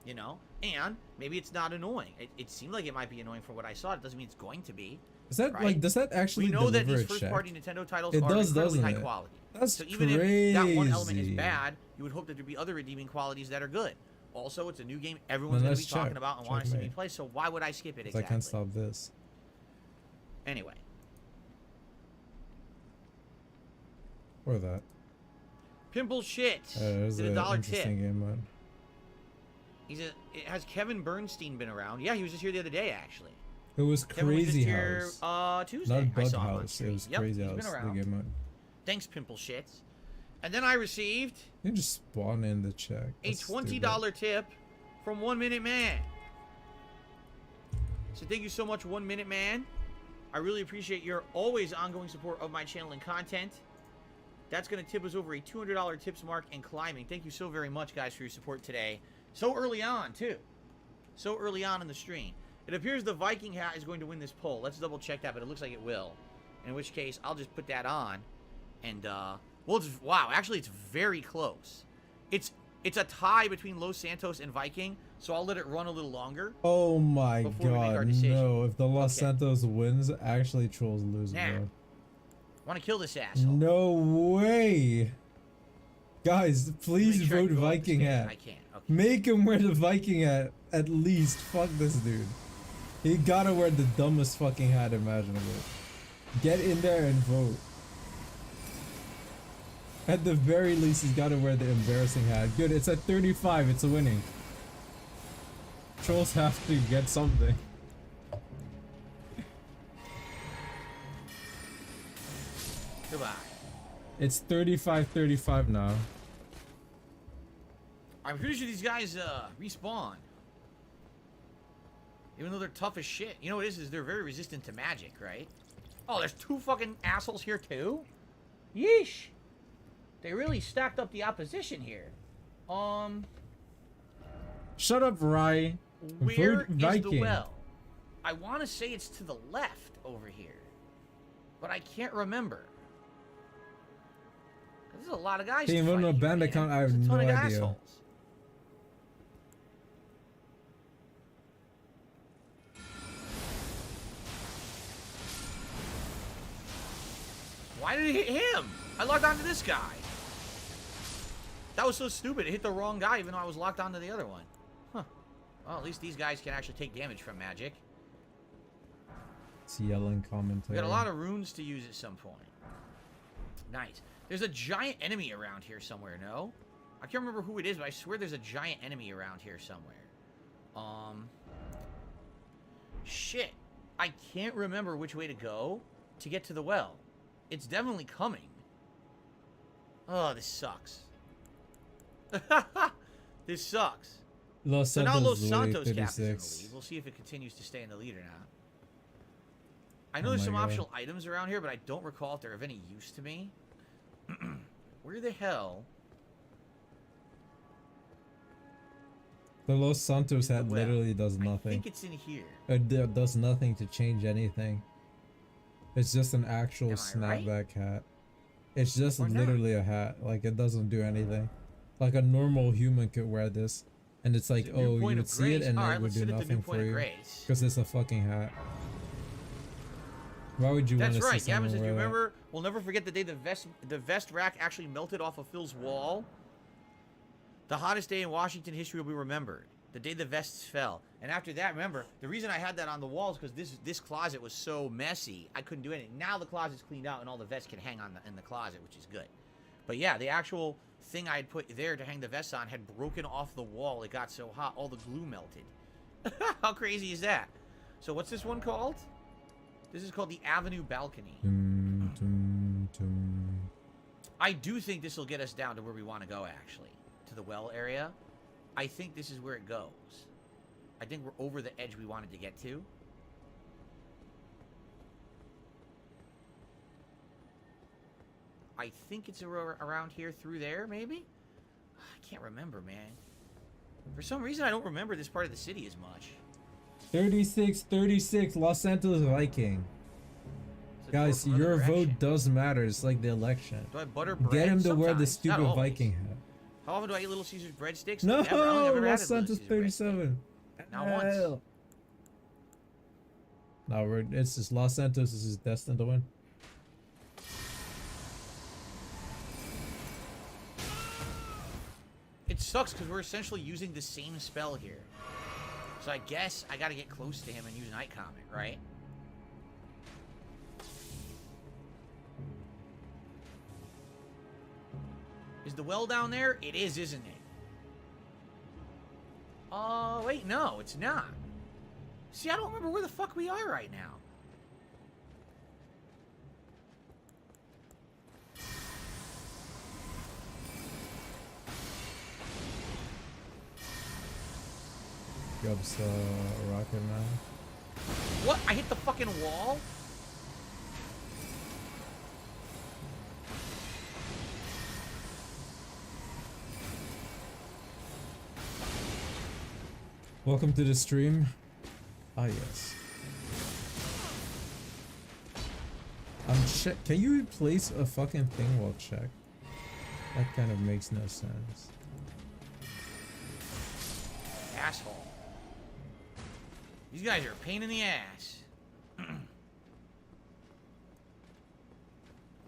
Speaker 6: you know? And maybe it's not annoying. It seemed like it might be annoying for what I saw. It doesn't mean it's going to be.
Speaker 3: Is that
Speaker 6: right?
Speaker 3: like? Does that actually
Speaker 6: We know that
Speaker 3: deliver
Speaker 6: these
Speaker 3: a check?
Speaker 6: first-party Nintendo titles
Speaker 3: It
Speaker 6: are
Speaker 3: does,
Speaker 6: incredibly
Speaker 3: doesn't
Speaker 6: high
Speaker 3: it?
Speaker 6: quality.
Speaker 3: That's
Speaker 6: So even
Speaker 3: crazy.
Speaker 6: if that one element is bad, you would hope that there'd be other redeeming qualities that are good. Also, it's a new game everyone's
Speaker 3: Then
Speaker 6: going to be
Speaker 3: let's
Speaker 6: talking
Speaker 3: check.
Speaker 6: about and wants to be
Speaker 3: Checkmate.
Speaker 6: played, so why would I skip it
Speaker 3: 'Cause
Speaker 6: exactly?
Speaker 3: I can't stop this.
Speaker 6: Anyway.
Speaker 3: Or that.
Speaker 6: Pimple Shit.
Speaker 3: There's
Speaker 6: did a
Speaker 3: an
Speaker 6: $1
Speaker 3: interesting
Speaker 6: tip.
Speaker 3: game, man.
Speaker 6: Has Kevin Bernstein been around? Yeah, he was just here the other day, actually.
Speaker 3: It was
Speaker 6: Kevin was just
Speaker 3: Crazy
Speaker 6: here,
Speaker 3: House.
Speaker 6: Tuesday.
Speaker 3: Not
Speaker 6: I
Speaker 3: Bug
Speaker 6: saw him on
Speaker 3: House. It
Speaker 6: stream.
Speaker 3: was
Speaker 6: Yep,
Speaker 3: Crazy
Speaker 6: he's
Speaker 3: House.
Speaker 6: been
Speaker 3: The
Speaker 6: around.
Speaker 3: game mode.
Speaker 6: Thanks, Pimple Shits. And then I received
Speaker 3: You can just spawn in the check.
Speaker 6: a
Speaker 3: That's stupid.
Speaker 6: $20 tip from 1 Minute Man. So thank you so much, 1 Minute Man. I really appreciate your always ongoing support of my channel and content. That's going to tip us over a $200 tips mark and climbing. Thank you so very much, guys, for your support today. So early on, too. So early on in the stream. It appears the Viking hat is going to win this poll. Let's double check that, but it looks like it will. In which case, I'll just put that on. And, well, wow, actually, it's very close. It's a tie between Los Santos and Viking, so I'll let it run a little longer.
Speaker 3: Oh my
Speaker 6: before we make our
Speaker 3: god,
Speaker 6: decision.
Speaker 3: no. If the Los
Speaker 6: Okay.
Speaker 3: Santos wins, actually Trolls lose,
Speaker 6: Nah.
Speaker 3: bro.
Speaker 6: Want to kill this asshole.
Speaker 3: No way. Guys, please
Speaker 6: Make sure I
Speaker 3: vote
Speaker 6: can go up the
Speaker 3: Viking
Speaker 6: stairs.
Speaker 3: hat.
Speaker 6: I can't. Okay.
Speaker 3: Make him wear the Viking hat at least. Fuck this dude. He gotta wear the dumbest fucking hat imaginable. Get in there and vote. At the very least, he's got to wear the embarrassing hat. Good, it's at 35. It's a winning. Trolls have to get something.
Speaker 6: Goodbye.
Speaker 3: It's 35-35 now.
Speaker 6: I'm pretty sure these guys respawn. Even though they're tough as shit. You know what it is they're very resistant to magic, right? Oh, there's 2 fucking assholes here too? Yeesh. They really stacked up the opposition here.
Speaker 3: Shut up, Rye.
Speaker 6: Where
Speaker 3: Vote
Speaker 6: is
Speaker 3: Viking.
Speaker 6: the well? I want to say it's to the left over here. But I can't remember. There's a lot of guys
Speaker 3: Hey,
Speaker 6: to
Speaker 3: vote
Speaker 6: fight
Speaker 3: no
Speaker 6: here,
Speaker 3: band
Speaker 6: man.
Speaker 3: account, I have
Speaker 6: There's a ton
Speaker 3: no
Speaker 6: of
Speaker 3: idea.
Speaker 6: assholes. Why did it hit him? I locked onto this guy. That was so stupid. It hit the wrong guy even though I was locked onto the other one. Huh. Well, at least these guys can actually take damage from magic.
Speaker 3: It's yelling commentary.
Speaker 6: We got a lot of runes to use at some point. Nice. There's a giant enemy around here somewhere, no? I can't remember who it is, but I swear there's a giant enemy around here somewhere. Shit. I can't remember which way to go to get to the well. It's definitely coming. Oh, this sucks. This sucks.
Speaker 3: Los
Speaker 6: So now
Speaker 3: Santos
Speaker 6: Los
Speaker 3: is
Speaker 6: Santos
Speaker 3: league,
Speaker 6: captains in the
Speaker 3: 36.
Speaker 6: lead. We'll see if it continues to stay in the lead or not. I know
Speaker 3: Oh
Speaker 6: there's
Speaker 3: my
Speaker 6: some
Speaker 3: God.
Speaker 6: optional items around here, but I don't recall if they're of any use to me. Where the hell?
Speaker 3: The Los Santos hat
Speaker 6: Well,
Speaker 3: literally does
Speaker 6: I
Speaker 3: nothing.
Speaker 6: think it's in here.
Speaker 3: It does nothing to change anything. It's just an actual
Speaker 6: Am I right?
Speaker 3: snapback hat. It's just
Speaker 6: Or not?
Speaker 3: literally a hat. Like, it doesn't do anything. Like, a normal human could wear this. And it's like,
Speaker 6: It's a new
Speaker 3: oh, you
Speaker 6: point
Speaker 3: would
Speaker 6: of
Speaker 3: see it
Speaker 6: grace.
Speaker 3: and
Speaker 6: All
Speaker 3: it
Speaker 6: right,
Speaker 3: would
Speaker 6: let's
Speaker 3: do
Speaker 6: sit at the new
Speaker 3: nothing
Speaker 6: point
Speaker 3: for
Speaker 6: of
Speaker 3: you.
Speaker 6: grace.
Speaker 3: Because it's a fucking hat. Why would you want
Speaker 6: That's
Speaker 3: to
Speaker 6: right.
Speaker 3: see
Speaker 6: Gavin
Speaker 3: someone
Speaker 6: says, do
Speaker 3: wear
Speaker 6: you
Speaker 3: that?
Speaker 6: remember? We'll never forget the day the vest rack actually melted off of Phil's wall. The hottest day in Washington history will be remembered. The day the vests fell. And after that, remember, the reason I had that on the wall is because this closet was so messy, I couldn't do anything. Now the closet's cleaned out and all the vests can hang on in the closet, which is good. But yeah, the actual thing I had put there to hang the vests on had broken off the wall. It got so hot, all the glue melted. How crazy is that? So what's this one called? This is called the Avenue Balcony.
Speaker 3: Dum, dum, dum.
Speaker 6: I do think this will get us down to where we want to go, actually. To the well area. I think this is where it goes. I think we're over the edge we wanted to get to. I think it's around here through there, maybe? I can't remember, man. For some reason, I don't remember this part of the city as much.
Speaker 3: 36-36, Los Santos Viking.
Speaker 6: It's a
Speaker 3: Guys,
Speaker 6: door from
Speaker 3: your
Speaker 6: another
Speaker 3: vote
Speaker 6: direction.
Speaker 3: does matter. It's like the election.
Speaker 6: Do I butter bread?
Speaker 3: Get him to wear the
Speaker 6: Sometimes,
Speaker 3: stupid
Speaker 6: not always.
Speaker 3: Viking hat.
Speaker 6: How often do I eat Little Caesars breadsticks?
Speaker 3: No,
Speaker 6: Never. I only ever had
Speaker 3: Los
Speaker 6: a Little
Speaker 3: Santos
Speaker 6: Caesars breadstick.
Speaker 3: 37.
Speaker 6: Not once.
Speaker 3: Hell. No, it's just Los Santos is destined to win.
Speaker 6: It sucks because we're essentially using the same spell here. So I guess I gotta get close to him and use Night Comet, right? Is the well down there? It is, isn't it? Oh, wait, no, it's not. See, I don't remember where the fuck we are right now.
Speaker 3: Gubs rocket man.
Speaker 6: What? I hit the fucking wall?
Speaker 3: Welcome to the stream. Ah yes. Check. Can you replace a fucking thing while check? That kind of makes no sense.
Speaker 6: Asshole. These guys are a pain in the ass.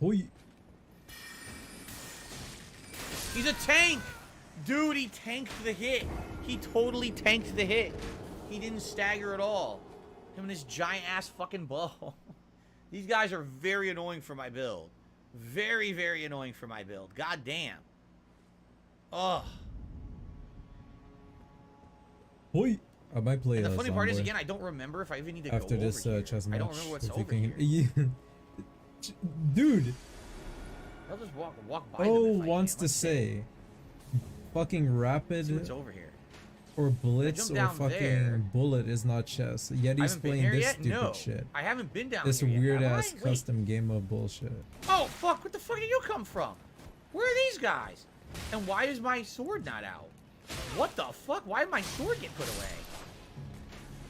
Speaker 3: Hoi.
Speaker 6: He's a tank! Dude, he tanked the hit. He totally tanked the hit. He didn't stagger at all. Him and his giant ass fucking bow. These guys are very annoying for my build. Very, very annoying for my build. God damn. Ugh.
Speaker 3: Hoi. I might play
Speaker 6: And the funny part is,
Speaker 3: Zomboid
Speaker 6: again, I don't remember if I even need to
Speaker 3: after
Speaker 6: go
Speaker 3: this
Speaker 6: over here.
Speaker 3: chess match.
Speaker 6: I don't remember what's
Speaker 3: if you
Speaker 6: over
Speaker 3: can-
Speaker 6: here.
Speaker 3: Dude,
Speaker 6: I'll just walk by them
Speaker 3: oh
Speaker 6: if I
Speaker 3: wants
Speaker 6: can.
Speaker 3: to
Speaker 6: Let's see.
Speaker 3: say fucking
Speaker 6: Let's see what's
Speaker 3: rapid
Speaker 6: over here.
Speaker 3: or blitz
Speaker 6: jump
Speaker 3: or
Speaker 6: down
Speaker 3: fucking
Speaker 6: there.
Speaker 3: bullet is not chess.
Speaker 6: I
Speaker 3: Yeti's
Speaker 6: haven't been
Speaker 3: playing
Speaker 6: here
Speaker 3: this
Speaker 6: yet?
Speaker 3: stupid
Speaker 6: No.
Speaker 3: shit.
Speaker 6: I haven't been down
Speaker 3: This
Speaker 6: here yet,
Speaker 3: weird
Speaker 6: have I?
Speaker 3: ass
Speaker 6: Wait.
Speaker 3: custom game of bullshit.
Speaker 6: Oh, fuck. What the fuck did you come from? Where are these guys? And why is my sword not out? What the fuck? Why did my sword get put away?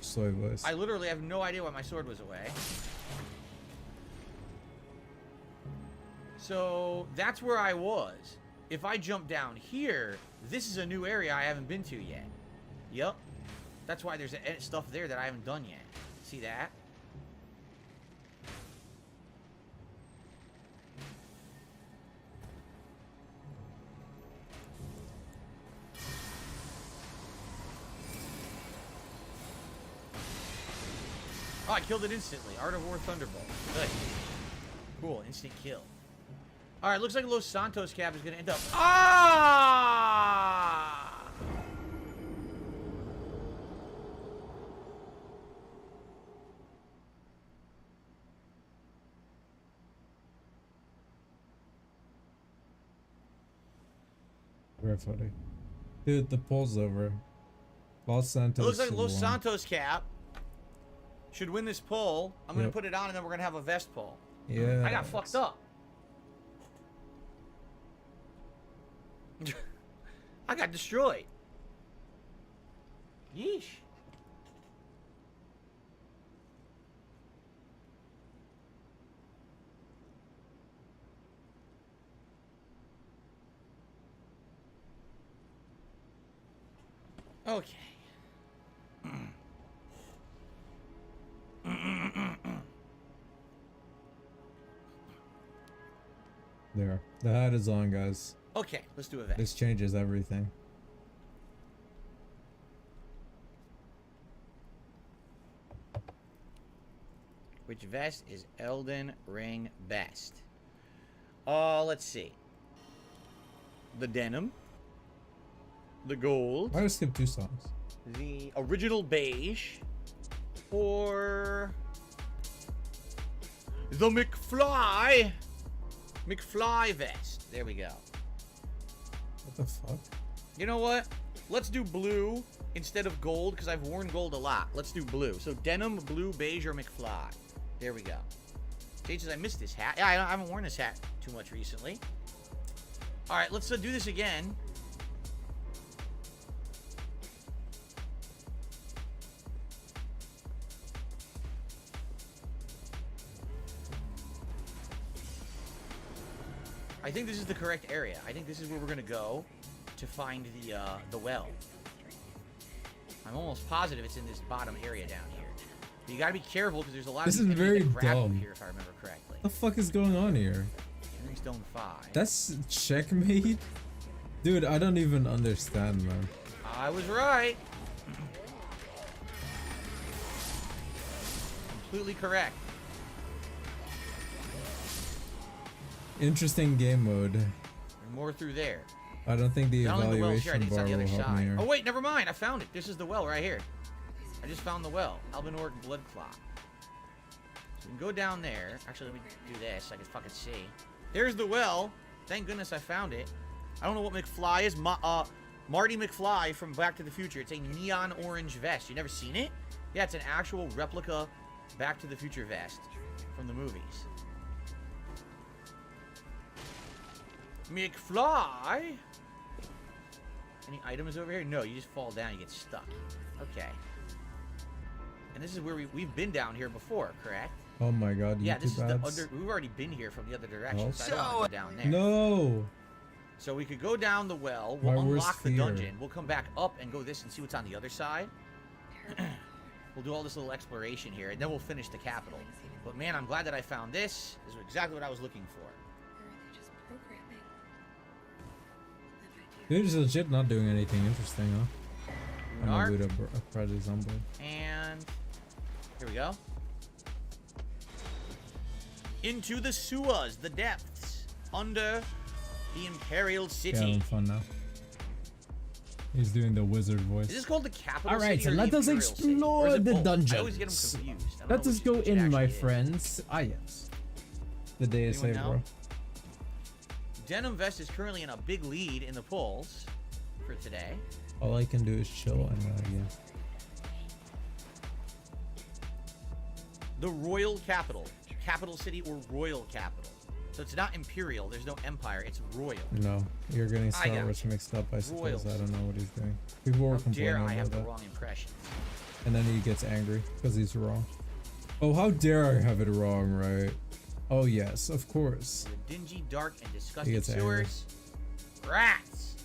Speaker 3: Soy voice.
Speaker 6: I literally have no idea why my sword was away. So, that's where I was. If I jump down here, this is a new area I haven't been to yet. Yep. That's why there's stuff there that I haven't done yet. See that? Oh, I killed it instantly. Art of War Thunderbolt. Good. Cool. Instant kill. Alright, looks like Los Santos cap is going to end up... Ah!
Speaker 3: Very funny. Dude, the poll's over. Los Santos.
Speaker 6: It looks like
Speaker 3: should
Speaker 6: Los
Speaker 3: won.
Speaker 6: Santos cap should win this poll. I'm going to
Speaker 3: Yep.
Speaker 6: put it on and then we're going to have a vest poll.
Speaker 3: Yeah.
Speaker 6: I got fucked up. I got destroyed. Yeesh. Okay.
Speaker 3: There. The hat is on, guys.
Speaker 6: Okay, let's do a vest.
Speaker 3: This changes everything.
Speaker 6: Which vest is Elden Ring best? Let's see. The denim. The gold.
Speaker 3: Why would I skip 2 songs?
Speaker 6: The original beige. Or... the McFly. McFly vest. There we go.
Speaker 3: What the fuck?
Speaker 6: You know what? Let's do blue instead of gold, because I've worn gold a lot. Let's do blue. So denim, blue, beige, or McFly. There we go. Jade says I missed this hat. Yeah, I haven't worn this hat too much recently. All right, let's do this again. I think this is the correct area. I think this is where we're gonna go to find the well. I'm almost positive it's in this bottom area down here. But you gotta be careful because there's a lot
Speaker 3: This
Speaker 6: of these
Speaker 3: is
Speaker 6: enemies
Speaker 3: very
Speaker 6: that grab you
Speaker 3: dumb.
Speaker 6: here, if I remember correctly.
Speaker 3: What the fuck is going on here?
Speaker 6: Entering Stone 5.
Speaker 3: That's checkmate? Dude, I don't even understand, man.
Speaker 6: I was right. Completely correct.
Speaker 3: Interesting game mode.
Speaker 6: And more through there.
Speaker 3: I don't think the
Speaker 6: Not only the well's here, I
Speaker 3: evaluation
Speaker 6: think it's
Speaker 3: bar
Speaker 6: on the
Speaker 3: will
Speaker 6: other
Speaker 3: help me
Speaker 6: side.
Speaker 3: here.
Speaker 6: Oh wait, never mind. I found it. This is the well right here. I just found the well. Albinorg blood clot. So we can go down there. Actually, let me do this so I can fucking see. There's the well. Thank goodness I found it. I don't know what McFly is. Marty McFly from Back to the Future. It's a neon orange vest. You never seen it? Yeah, it's an actual replica Back to the Future vest from the movies. McFly? Any items over here? No, you just fall down, you get stuck. Okay. And this is where we've been down here before, correct?
Speaker 3: Oh my god,
Speaker 6: Yeah, this is the
Speaker 3: ads.
Speaker 6: under. We've already been here from the other direction,
Speaker 3: Oh.
Speaker 6: so I don't want to go down there.
Speaker 3: No!
Speaker 6: So we could go down the well.
Speaker 3: My
Speaker 6: We'll
Speaker 3: worst
Speaker 6: unlock the
Speaker 3: fear.
Speaker 6: dungeon. We'll come back up and go this and see what's on the other side. We'll do all this little exploration here, and then we'll finish the capital. But man, I'm glad that I found this. This is exactly what I was looking for.
Speaker 3: Dude is legit not doing anything interesting, huh? I'm
Speaker 6: Narc.
Speaker 3: gonna boot a project Zomboid.
Speaker 6: And here we go. Into the sewers, the depths. under the Imperial
Speaker 3: Yeah,
Speaker 6: City.
Speaker 3: having fun now. He's doing the wizard voice.
Speaker 6: Is this called the capital
Speaker 3: All right,
Speaker 6: city
Speaker 3: so
Speaker 6: or the
Speaker 3: let us
Speaker 6: Imperial City? Or
Speaker 3: explore
Speaker 6: is it
Speaker 3: the
Speaker 6: both?
Speaker 3: dungeons.
Speaker 6: I always get them confused. I don't
Speaker 3: Let
Speaker 6: know
Speaker 3: us
Speaker 6: which-
Speaker 3: go
Speaker 6: which it
Speaker 3: in, my
Speaker 6: actually is.
Speaker 3: friends. Ah, yes. The day is
Speaker 6: Anyone
Speaker 3: saved,
Speaker 6: know?
Speaker 3: bro.
Speaker 6: Denim Vest is currently in a big lead in the polls for today.
Speaker 3: All I can do is chill and guess.
Speaker 6: The Royal Capital. Capital City or Royal Capital. So it's not Imperial. There's no Empire. It's Royal.
Speaker 3: No, you're getting
Speaker 6: I
Speaker 3: Star
Speaker 6: got
Speaker 3: Wars
Speaker 6: you.
Speaker 3: mixed up, I suppose.
Speaker 6: Royals.
Speaker 3: I don't know what he's doing. People were
Speaker 6: How dare
Speaker 3: complaining
Speaker 6: I have
Speaker 3: about
Speaker 6: the
Speaker 3: that.
Speaker 6: wrong impression?
Speaker 3: And then he gets angry because he's wrong. Oh, how dare I have it wrong, right? Oh, yes, of course.
Speaker 6: The dingy, dark, and disgusting
Speaker 3: gets angry.
Speaker 6: sewers. Rats.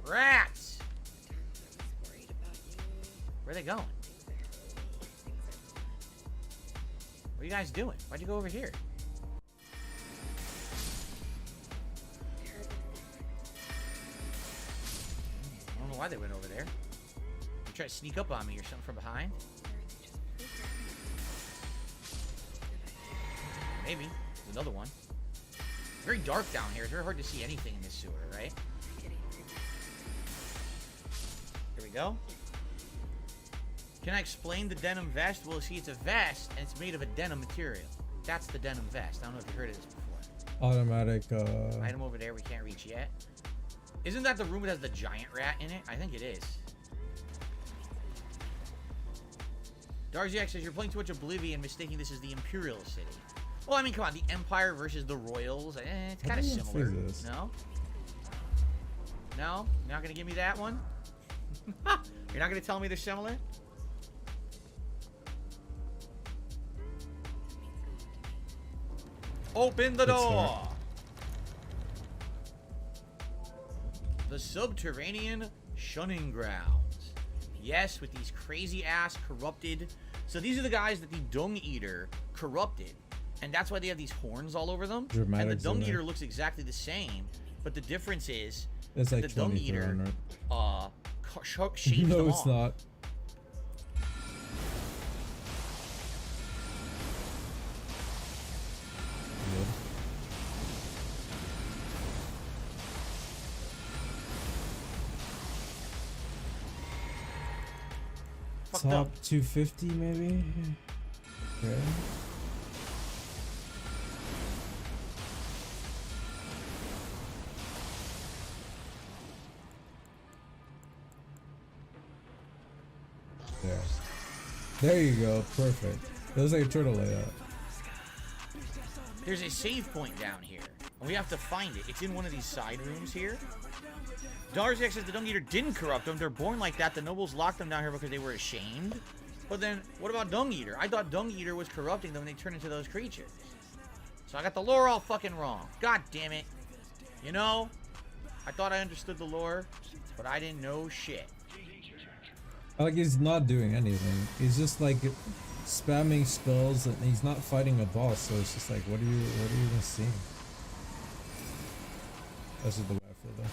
Speaker 6: Rats. Where are they going? What are you guys doing? Why'd you go over here? I don't know why they went over there. You try to sneak up on me or something from behind? Maybe. There's another one. It's very dark down here. It's very hard to see anything in this sewer, right? Here we go. Can I explain the denim vest? Well, see, it's a vest, and it's made of a denim material. That's the denim vest. I don't know if you've heard of this before.
Speaker 3: Automatic,
Speaker 6: Item over there we can't reach yet. Isn't that the room that has the giant rat in it? I think it is. Darziak says, you're playing too much Oblivion, mistaking this as the Imperial City. Well, I mean, come on, the Empire versus the Royals. It's kind of
Speaker 3: think
Speaker 6: similar.
Speaker 3: this is.
Speaker 6: No? No? You're not going to give me that one? You're not going to tell me they're similar? Open the
Speaker 3: Good
Speaker 6: door!
Speaker 3: start.
Speaker 6: The subterranean shunning grounds. Yes, with these crazy ass corrupted. So these are the guys that the Dung Eater corrupted. And that's why they have these horns all over them. And the
Speaker 3: Dramatics in
Speaker 6: Dung
Speaker 3: there.
Speaker 6: Eater looks exactly the same. But the difference is
Speaker 3: it's like
Speaker 6: the Dung
Speaker 3: 23
Speaker 6: Eater
Speaker 3: on it.
Speaker 6: shaves
Speaker 3: No,
Speaker 6: them
Speaker 3: it's
Speaker 6: off.
Speaker 3: not. Good.
Speaker 6: Fucked
Speaker 3: Top
Speaker 6: up.
Speaker 3: 250 maybe? Okay. There. There you go, perfect. It looks like a turtle layout.
Speaker 6: There's a save point down here. And we have to find it. It's in one of these side rooms here. Darzak says the Dung Eater didn't corrupt them. They're born like that. The nobles locked them down here because they were ashamed. But then, what about Dung Eater? I thought Dung Eater was corrupting them when they turned into those creatures. So I got the lore all fucking wrong. God damn it. You know, I thought I understood the lore, but I didn't know shit.
Speaker 3: Like he's not doing anything. He's just like spamming spells and he's not fighting a boss, so it's just like what are you even seeing? That's just the way I feel though.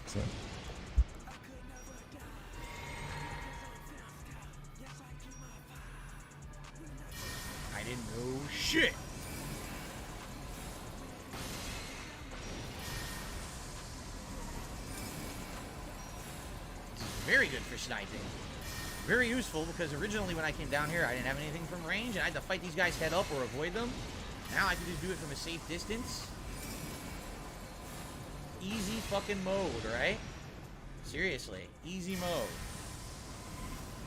Speaker 3: So
Speaker 6: I didn't know shit. This is very good for sniping. Very useful because originally when I came down here I didn't have anything from range and I had to fight these guys head up or avoid them. Now I can just do it from a safe distance. Easy fucking mode, right? Seriously, easy mode.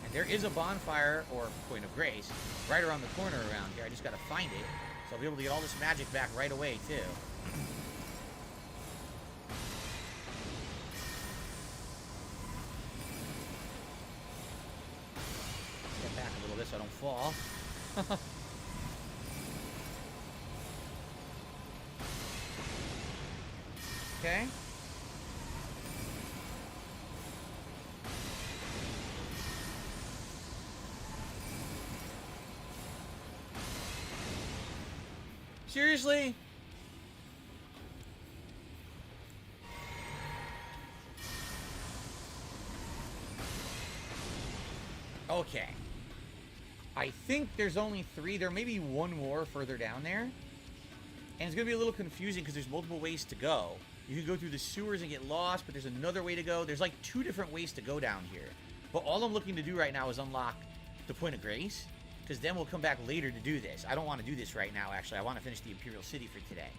Speaker 6: And there is a bonfire, or point of grace, right around the corner around here. I just gotta find it. So I'll be able to get all this magic back right away, too. Get back a little bit so I don't fall. Okay. Seriously? Okay. I think there's only 3. There may be one more further down there. And it's going to be a little confusing because there's multiple ways to go. You can go through the sewers and get lost, but there's another way to go. There's like 2 different ways to go down here. But all I'm looking to do right now is unlock the Point of Grace, because then we'll come back later to do this. I don't want to do this right now, actually. I want to finish the Imperial City for today.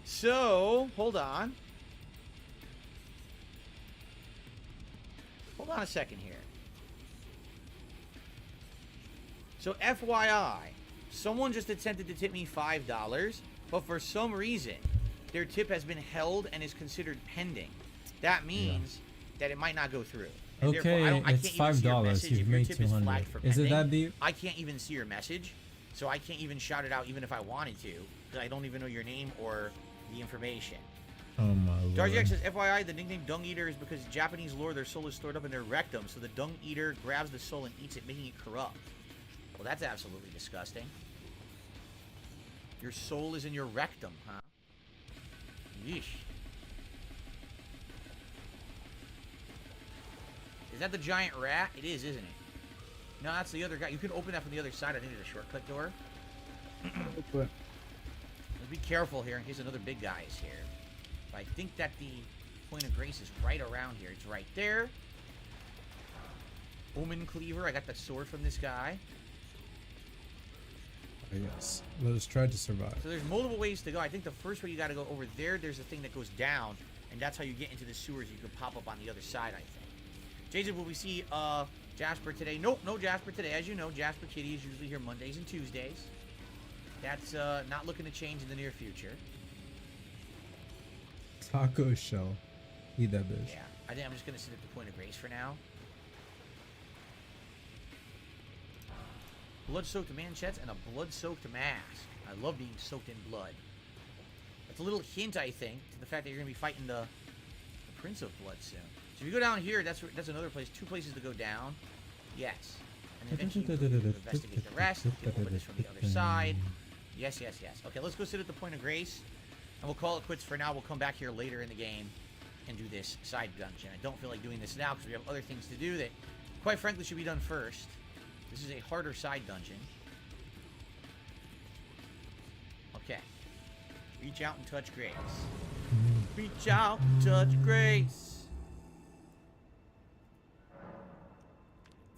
Speaker 6: So, hold on. Hold on a second here. So, FYI, someone just attempted to tip me $5, but for some reason, their tip has been held and is considered pending. That means that it might not go through. And
Speaker 3: Okay, it's $5. You've made 200. Is it that deep?
Speaker 6: I can't even see your message, so I can't even shout it out even if I wanted to, because I don't even know your name or the information.
Speaker 3: Oh my lord.
Speaker 6: Darjack says, FYI, the nickname Dung Eater is because in Japanese lore, their soul is stored up in their rectum, so the Dung Eater grabs the soul and eats it, making it corrupt. Well, that's absolutely disgusting. Your soul is in your rectum, huh? Yeesh. Is that the giant rat? It is, isn't it? No, that's the other guy. You can open that from the other side. I think there's a shortcut door. Let's be careful here in case another big guy is here. But I think that the Point of Grace is right around here. It's right there. Omen Cleaver. I got the sword from this guy.
Speaker 3: Oh, yes. Let us try to survive.
Speaker 6: So there's multiple ways to go. I think the first way you got to go over there. There's a thing that goes down, and that's how you get into the sewers. You can pop up on the other side, I think. Jason, will we see Jasper today? Nope, no Jasper today. As you know, Jasper Kitty is usually here Mondays and Tuesdays. That's not looking to change in the near future.
Speaker 3: Taco shell. Eat that bitch.
Speaker 6: Yeah, I think I'm just going to sit at the Point of Grace for now. Blood-soaked manchettes and a blood-soaked mask. I love being soaked in blood. That's a little hint, I think, to the fact that you're going to be fighting the Prince of Blood soon. So if you go down here, that's another place. 2 places to go down. Yes. And eventually you can investigate the rest. You can open this from the other side. Yes, yes, yes. Okay, let's go sit at the Point of Grace. And we'll call it quits for now. We'll come back here later in the game and do this side dungeon. I don't feel like doing this now because we have other things to do that, quite frankly, should be done first. This is a harder side dungeon. Okay. Reach out and touch grace. Reach out and touch grace.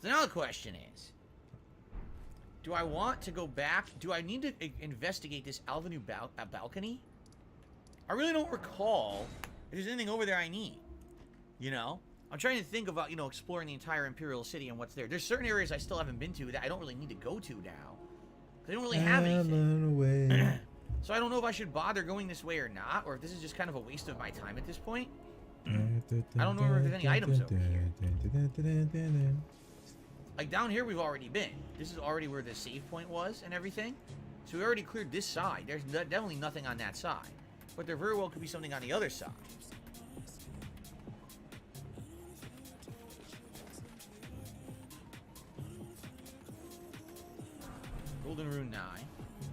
Speaker 6: So now the question is, do I want to go back? Do I need to investigate this Avenue balcony? I really don't recall if there's anything over there I need. You know? I'm trying to think about, exploring the entire Imperial City and what's there. There's certain areas I still haven't been to that I don't really need to go to now. They don't really have anything. So I don't know if I should bother going this way or not, or if this is just kind of a waste of my time at this point. I don't know if there's any items over here. Like down here we've already been. This is already where the save point was and everything. So we already cleared this side. There's definitely nothing on that side. But there very well could be something on the other side. Golden Rune 9.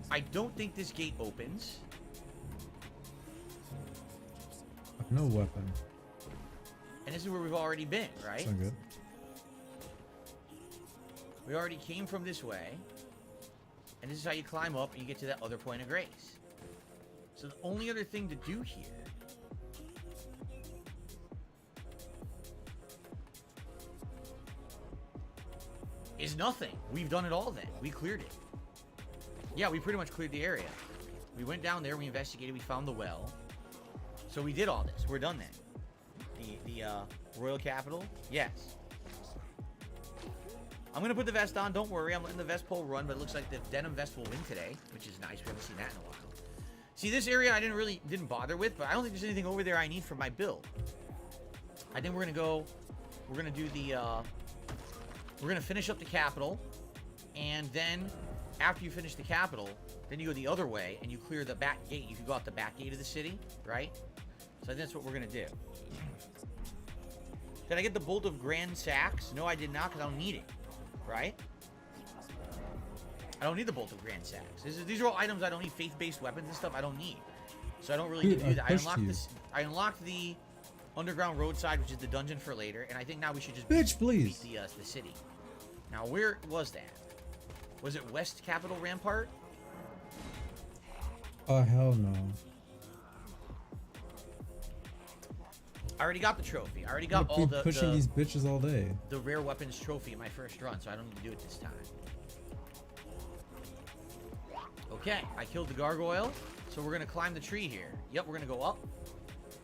Speaker 6: I don't think this gate opens.
Speaker 3: No weapon.
Speaker 6: And this is where we've already been, right?
Speaker 3: That's not good.
Speaker 6: We already came from this way. And this is how you climb up and you get to that other Point of Grace. So the only other thing to do here is nothing. We've done it all then. We cleared it. Yeah, we pretty much cleared the area. We went down there, we investigated, we found the well. So we did all this. We're done then. The Royal Capital? Yes. I'm going to put the vest on. Don't worry. I'm letting the vest pole run, but it looks like the denim vest will win today, which is nice. We haven't seen that in a while. See, this area I didn't bother with, but I don't think there's anything over there I need for my build. I think we're going to do the, we're going to finish up the capital, and then after you finish the capital, then you go the other way, and you clear the back gate. You can go out the back gate of the city, right? So I think that's what we're going to do. Did I get the Bolt of Grand Sax? No, I did not, because I don't need it. Right? I don't need the Bolt of Grand Sax. These are all items I don't need. Faith-based weapons and stuff I don't need. So I don't really need to do that. I unlocked the Underground Roadside, which is the dungeon for later, and I think now we should just beat the city. Now, where was that? Was it West Capitol Rampart?
Speaker 3: Oh, hell no.
Speaker 6: I already got the trophy. I already got all
Speaker 3: keep
Speaker 6: the
Speaker 3: pushing these bitches all day.
Speaker 6: the rare weapons trophy in my first run, so I don't need to do it this time. Okay, I killed the gargoyle, so we're gonna climb the tree here. Yep, we're gonna go up,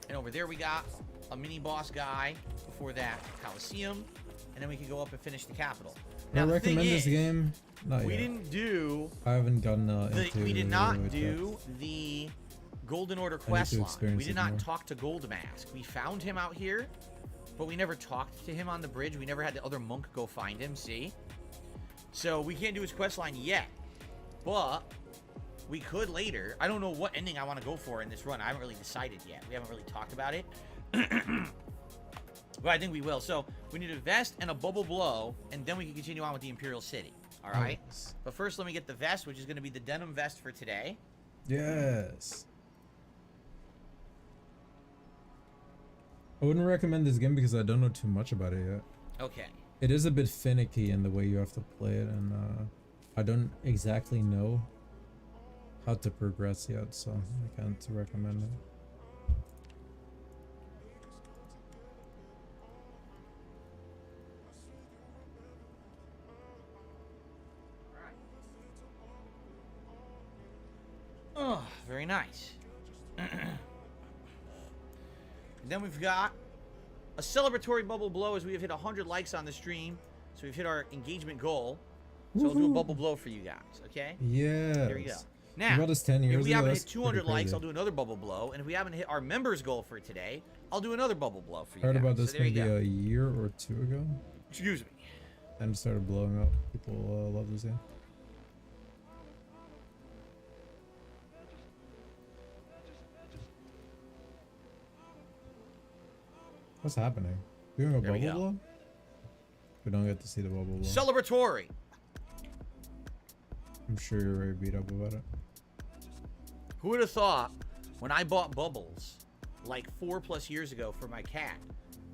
Speaker 6: and over there we got a mini boss guy. Before that, Coliseum, and then we can go up and finish the Capitol.
Speaker 3: I
Speaker 6: Now, the
Speaker 3: recommend
Speaker 6: thing
Speaker 3: this
Speaker 6: is,
Speaker 3: game. Not
Speaker 6: we
Speaker 3: yet.
Speaker 6: didn't do.
Speaker 3: I haven't gotten into.
Speaker 6: We did not
Speaker 3: it
Speaker 6: do
Speaker 3: yet.
Speaker 6: the Golden Order
Speaker 3: to
Speaker 6: quest line.
Speaker 3: experience
Speaker 6: We did
Speaker 3: it
Speaker 6: not
Speaker 3: more.
Speaker 6: talk to Gold Mask. We found him out here, but we never talked to him on the bridge. We never had the other monk go find him, see? So we can't do his quest line yet, but we could later. I don't know what ending I want to go for in this run. I haven't really decided yet. We haven't really talked about it. But I think we will. So we need a vest and a bubble blow, and then we can continue on with the Imperial City. All right?
Speaker 3: Yes.
Speaker 6: But first, let me get the vest, which is going to be the denim vest for today.
Speaker 3: Yes. I wouldn't recommend this game because I don't know too much about it yet.
Speaker 6: Okay.
Speaker 3: It is a bit finicky in the way you have to play it, and I don't exactly know how to progress yet, so I can't recommend it.
Speaker 6: Oh, very nice. And then we've got a celebratory bubble blow as we have hit 100 likes on the stream. So we've hit our engagement goal. So I'll do a bubble blow for you guys, okay?
Speaker 3: Yeah.
Speaker 6: There you go. Now,
Speaker 3: About this 10 years
Speaker 6: if we
Speaker 3: ago,
Speaker 6: haven't
Speaker 3: that's
Speaker 6: hit 200
Speaker 3: pretty
Speaker 6: likes,
Speaker 3: crazy.
Speaker 6: I'll do another bubble blow. And if we haven't hit our members goal for today, I'll do another bubble blow for you
Speaker 3: Heard
Speaker 6: guys.
Speaker 3: about this
Speaker 6: so there you
Speaker 3: maybe
Speaker 6: go.
Speaker 3: a year or two ago,
Speaker 6: Excuse me.
Speaker 3: and it started blowing up. People love this game. What's happening? Doing a
Speaker 6: There we
Speaker 3: bubble
Speaker 6: go.
Speaker 3: blow? We don't get to see the bubble blow.
Speaker 6: Celebratory.
Speaker 3: I'm sure you're very beat up about it.
Speaker 6: Who would have thought when I bought bubbles like 4+ years ago for my cat,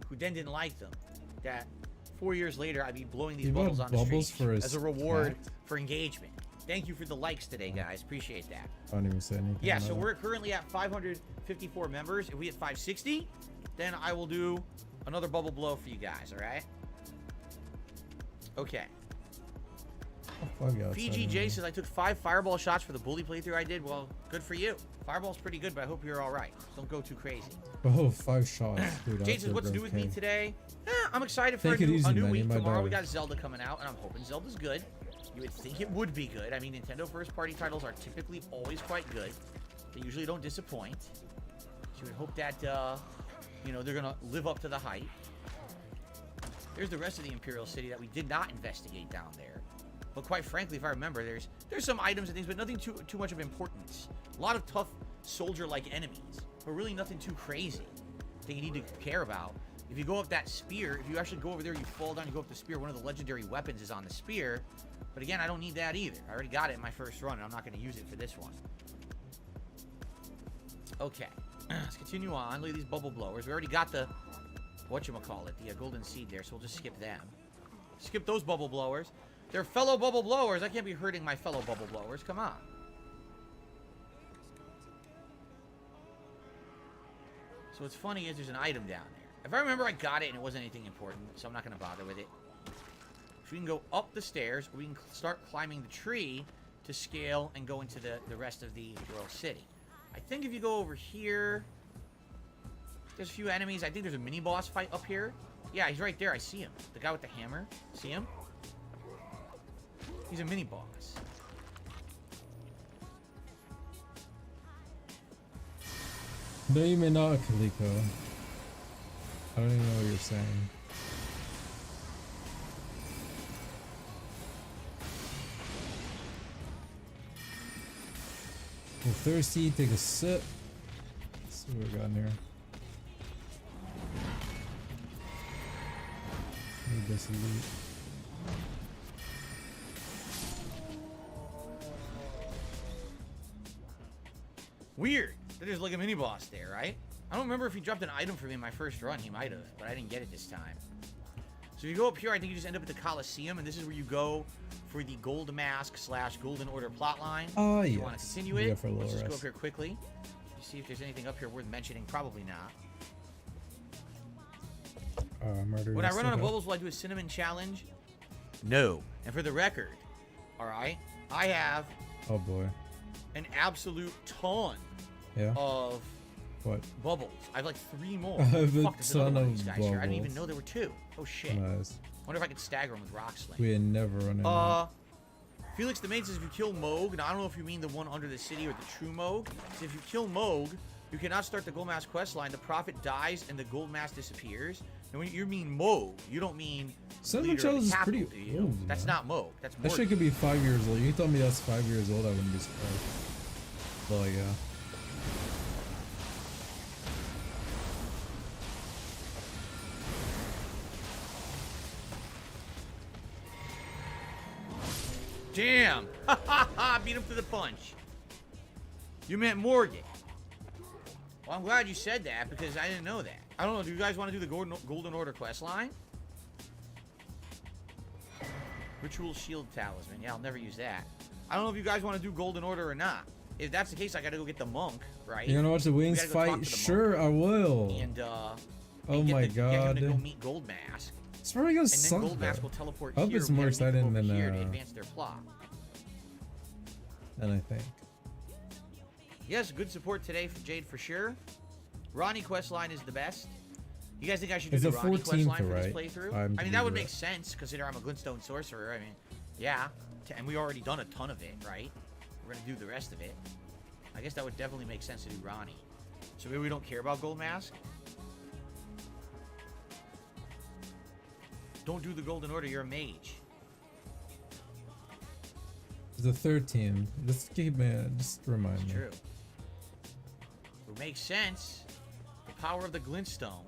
Speaker 6: who then didn't like them, that 4 years later I'd be blowing these
Speaker 3: You
Speaker 6: bubbles
Speaker 3: bought
Speaker 6: on the
Speaker 3: bubbles
Speaker 6: street
Speaker 3: for his
Speaker 6: as a reward
Speaker 3: cat?
Speaker 6: for engagement. Thank you for the likes today, guys. Appreciate that.
Speaker 3: I don't even say anything.
Speaker 6: Yeah,
Speaker 3: about
Speaker 6: so
Speaker 3: it.
Speaker 6: we're currently at 554 members. If we hit 560, then I will do another bubble blow for you guys, all right? Okay.
Speaker 3: Oh, fuck yeah, it's
Speaker 6: Fiji
Speaker 3: not
Speaker 6: J
Speaker 3: even-
Speaker 6: says I took 5 fireball shots for the bully playthrough I did. Well, good for you. Fireball's pretty good, but I hope you're all right. Don't go too crazy.
Speaker 3: Oh, 5 shots. Dude,
Speaker 6: Jay
Speaker 3: after
Speaker 6: says, what's new with me
Speaker 3: growth
Speaker 6: today? I'm excited for
Speaker 3: Take it
Speaker 6: a
Speaker 3: easy,
Speaker 6: new
Speaker 3: man.
Speaker 6: week.
Speaker 3: You might
Speaker 6: Tomorrow we
Speaker 3: die.
Speaker 6: got Zelda coming out, and I'm hoping Zelda's good. You would think it would be good. I mean, Nintendo first-party titles are typically always quite good. They usually don't disappoint. So you would hope that, you know, they're going to live up to the hype. There's the rest of the Imperial City that we did not investigate down there. But quite frankly, if I remember, there's some items and things, but nothing too much of importance. A lot of tough soldier-like enemies, but really nothing too crazy that you need to care about. If you go up that spear, if you actually go over there, you fall down, you go up the spear, one of the legendary weapons is on the spear. But again, I don't need that either. I already got it in my first run, and I'm not going to use it for this one. Okay, let's continue on. Look at these bubble blowers. We already got the, whatchamacallit, the golden seed there, so we'll just skip them. Skip those bubble blowers. They're fellow bubble blowers. I can't be hurting my fellow bubble blowers. Come on. So what's funny is there's an item down there. If I remember, I got it and it wasn't anything important, so I'm not going to bother with it. So we can go up the stairs, or we can start climbing the tree to scale and go into the rest of the Royal City. I think if you go over here, there's a few enemies. I think there's a mini-boss fight up here. Yeah, he's right there. I see him. The guy with the hammer. See him? He's a mini-boss.
Speaker 3: No, you may not, Kaliko. I don't even know what you're saying. You're thirsty, take a sip. Let's see what we got in here. Need this loot.
Speaker 6: Weird. There's like a mini-boss there, right? I don't remember if he dropped an item for me in my first run. He might have, but I didn't get it this time. So if you go up here, I think you just end up at the Coliseum, and this is where you go for the Gold Mask / Golden Order plotline.
Speaker 3: Oh,
Speaker 6: If
Speaker 3: yeah.
Speaker 6: you want to continue it,
Speaker 3: Yeah, for a
Speaker 6: let's
Speaker 3: little
Speaker 6: just go up
Speaker 3: rest.
Speaker 6: here quickly. See if there's anything up here worth mentioning. Probably not.
Speaker 3: Murder.
Speaker 6: When I run out of bubbles, will I do a cinnamon challenge? No. And for the record, all right, I have
Speaker 3: Oh boy.
Speaker 6: an absolute ton
Speaker 3: Yeah.
Speaker 6: of
Speaker 3: What?
Speaker 6: bubbles. I have like 3 more.
Speaker 3: I have a
Speaker 6: Fuck, there's another
Speaker 3: ton
Speaker 6: one
Speaker 3: of
Speaker 6: these guys here. I didn't even
Speaker 3: bubbles.
Speaker 6: know there were 2. Oh shit.
Speaker 3: Nice.
Speaker 6: Wonder if I can stagger them with Rock Sling.
Speaker 3: We ain't never running out.
Speaker 6: Felix the Maid says if you kill Moog, now I don't know if you mean the one under the city or the true Moog. So if you kill Moog, you cannot start the Gold Mask quest line. The prophet dies and the Gold Mask disappears. And when you mean Moog, you don't mean
Speaker 3: Cinnamon
Speaker 6: leader of
Speaker 3: Shells
Speaker 6: the
Speaker 3: is
Speaker 6: capital,
Speaker 3: pretty
Speaker 6: do you?
Speaker 3: old,
Speaker 6: That's
Speaker 3: man.
Speaker 6: not Moog. That's
Speaker 3: That
Speaker 6: Morgan.
Speaker 3: shit could be 5 years old. You told me that's 5 years old, I wouldn't be surprised. Well, yeah.
Speaker 6: Damn! Beat him to the punch. You meant Morgan. Well, I'm glad you said that because I didn't know that. I don't know. Do you guys want to do the Golden Order quest line? Ritual Shield Talisman. Yeah, I'll never use that. I don't know if you guys want to do Golden Order or not. If that's the case, I gotta go get the monk, right?
Speaker 3: You gonna watch the Wings
Speaker 6: gotta go talk
Speaker 3: fight?
Speaker 6: to the
Speaker 3: Sure, I will.
Speaker 6: And
Speaker 3: Oh
Speaker 6: and
Speaker 3: my
Speaker 6: get him to go
Speaker 3: god.
Speaker 6: meet Gold Mask,
Speaker 3: It's probably gonna
Speaker 6: and then
Speaker 3: suck.
Speaker 6: Gold Mask
Speaker 3: though.
Speaker 6: will teleport
Speaker 3: I hope
Speaker 6: here.
Speaker 3: it's
Speaker 6: We
Speaker 3: more
Speaker 6: gotta meet them
Speaker 3: exciting
Speaker 6: over
Speaker 3: than,
Speaker 6: here to
Speaker 3: uh,
Speaker 6: advance their plot.
Speaker 3: And I think.
Speaker 6: Yes, good support today from Jade for sure. Ronnie quest line is the best. You guys think I should do
Speaker 3: It's
Speaker 6: the
Speaker 3: the
Speaker 6: Ronnie quest
Speaker 3: 14th,
Speaker 6: line for this
Speaker 3: right?
Speaker 6: playthrough?
Speaker 3: I'm
Speaker 6: I mean,
Speaker 3: to
Speaker 6: that
Speaker 3: do
Speaker 6: would
Speaker 3: that.
Speaker 6: make sense, considering I'm a Glintstone sorcerer. I mean, yeah, and we already done a ton of it, right? We're gonna do the rest of it. I guess that would definitely make sense to do Ronnie. So maybe we don't care about Gold Mask? Don't do the Golden Order, you're a mage.
Speaker 3: The 13. Just keep me. Just remind
Speaker 6: It's
Speaker 3: me.
Speaker 6: true. It makes sense. The power of the Glintstone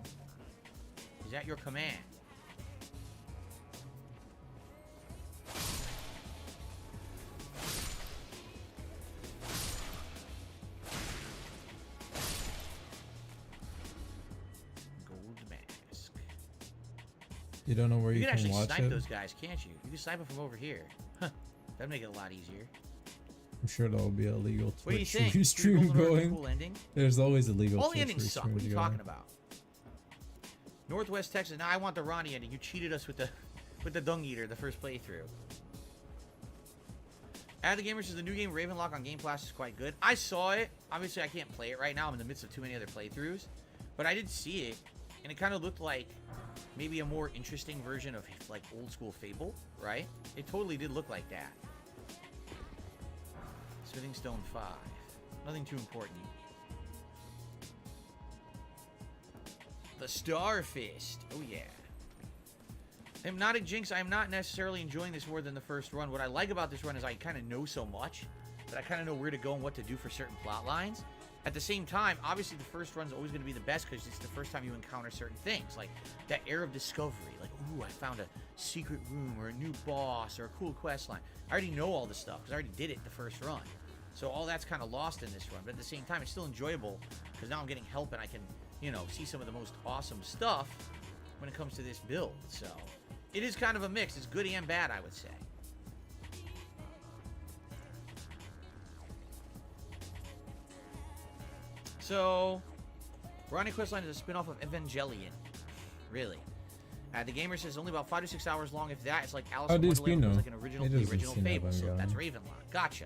Speaker 6: is at your command. Gold Mask.
Speaker 3: You don't know where
Speaker 6: You
Speaker 3: you
Speaker 6: can
Speaker 3: can
Speaker 6: actually
Speaker 3: watch
Speaker 6: snipe
Speaker 3: it.
Speaker 6: those guys, can't you? You can snipe them from over here. Huh. That'd make it a lot easier.
Speaker 3: I'm sure that'll be illegal
Speaker 6: What do you
Speaker 3: Twitch
Speaker 6: think?
Speaker 3: restream
Speaker 6: Golden Order
Speaker 3: going.
Speaker 6: Cool ending?
Speaker 3: There's always illegal
Speaker 6: All the
Speaker 3: Twitch
Speaker 6: endings suck. What are
Speaker 3: restreams
Speaker 6: you
Speaker 3: going.
Speaker 6: talking about? Northwest Texas. Now I want the Ronnie ending. You cheated us with the Dung Eater the first playthrough. Add the Gamer says the new game Ravenlock on Game Pass is quite good. I saw it. Obviously, I can't play it right now. I'm in the midst of too many other playthroughs. But I did see it, and it kind of looked like maybe a more interesting version of like old school Fable, right? It totally did look like that. Smithing Stone 5. Nothing too important. The Starfist. Oh yeah. Hypnotic Jinx, I am not necessarily enjoying this more than the first run. What I like about this run is I kind of know so much that I kind of know where to go and what to do for certain plot lines. At the same time, obviously the first run's always going to be the best because it's the first time you encounter certain things. Like that air of discovery. Like, ooh, I found a secret room or a new boss or a cool quest line. I already know all this stuff because I already did it the first run. So all that's kind of lost in this run. But at the same time, it's still enjoyable because now I'm getting help and I can, you know, see some of the most awesome stuff when it comes to this build. So it is kind of a mix. It's good and bad, I would say. So, Ronnie Questline is a spin-off of Evangelion. Really. The Gamer says only about 5 to 6 hours long. If that, it's like Alice in
Speaker 3: DSP
Speaker 6: Wonderland
Speaker 3: no.
Speaker 6: was like an original,
Speaker 3: It
Speaker 6: the
Speaker 3: doesn't
Speaker 6: original
Speaker 3: seem
Speaker 6: Fable. So
Speaker 3: Evangelion.
Speaker 6: that's Ravenlock. Gotcha.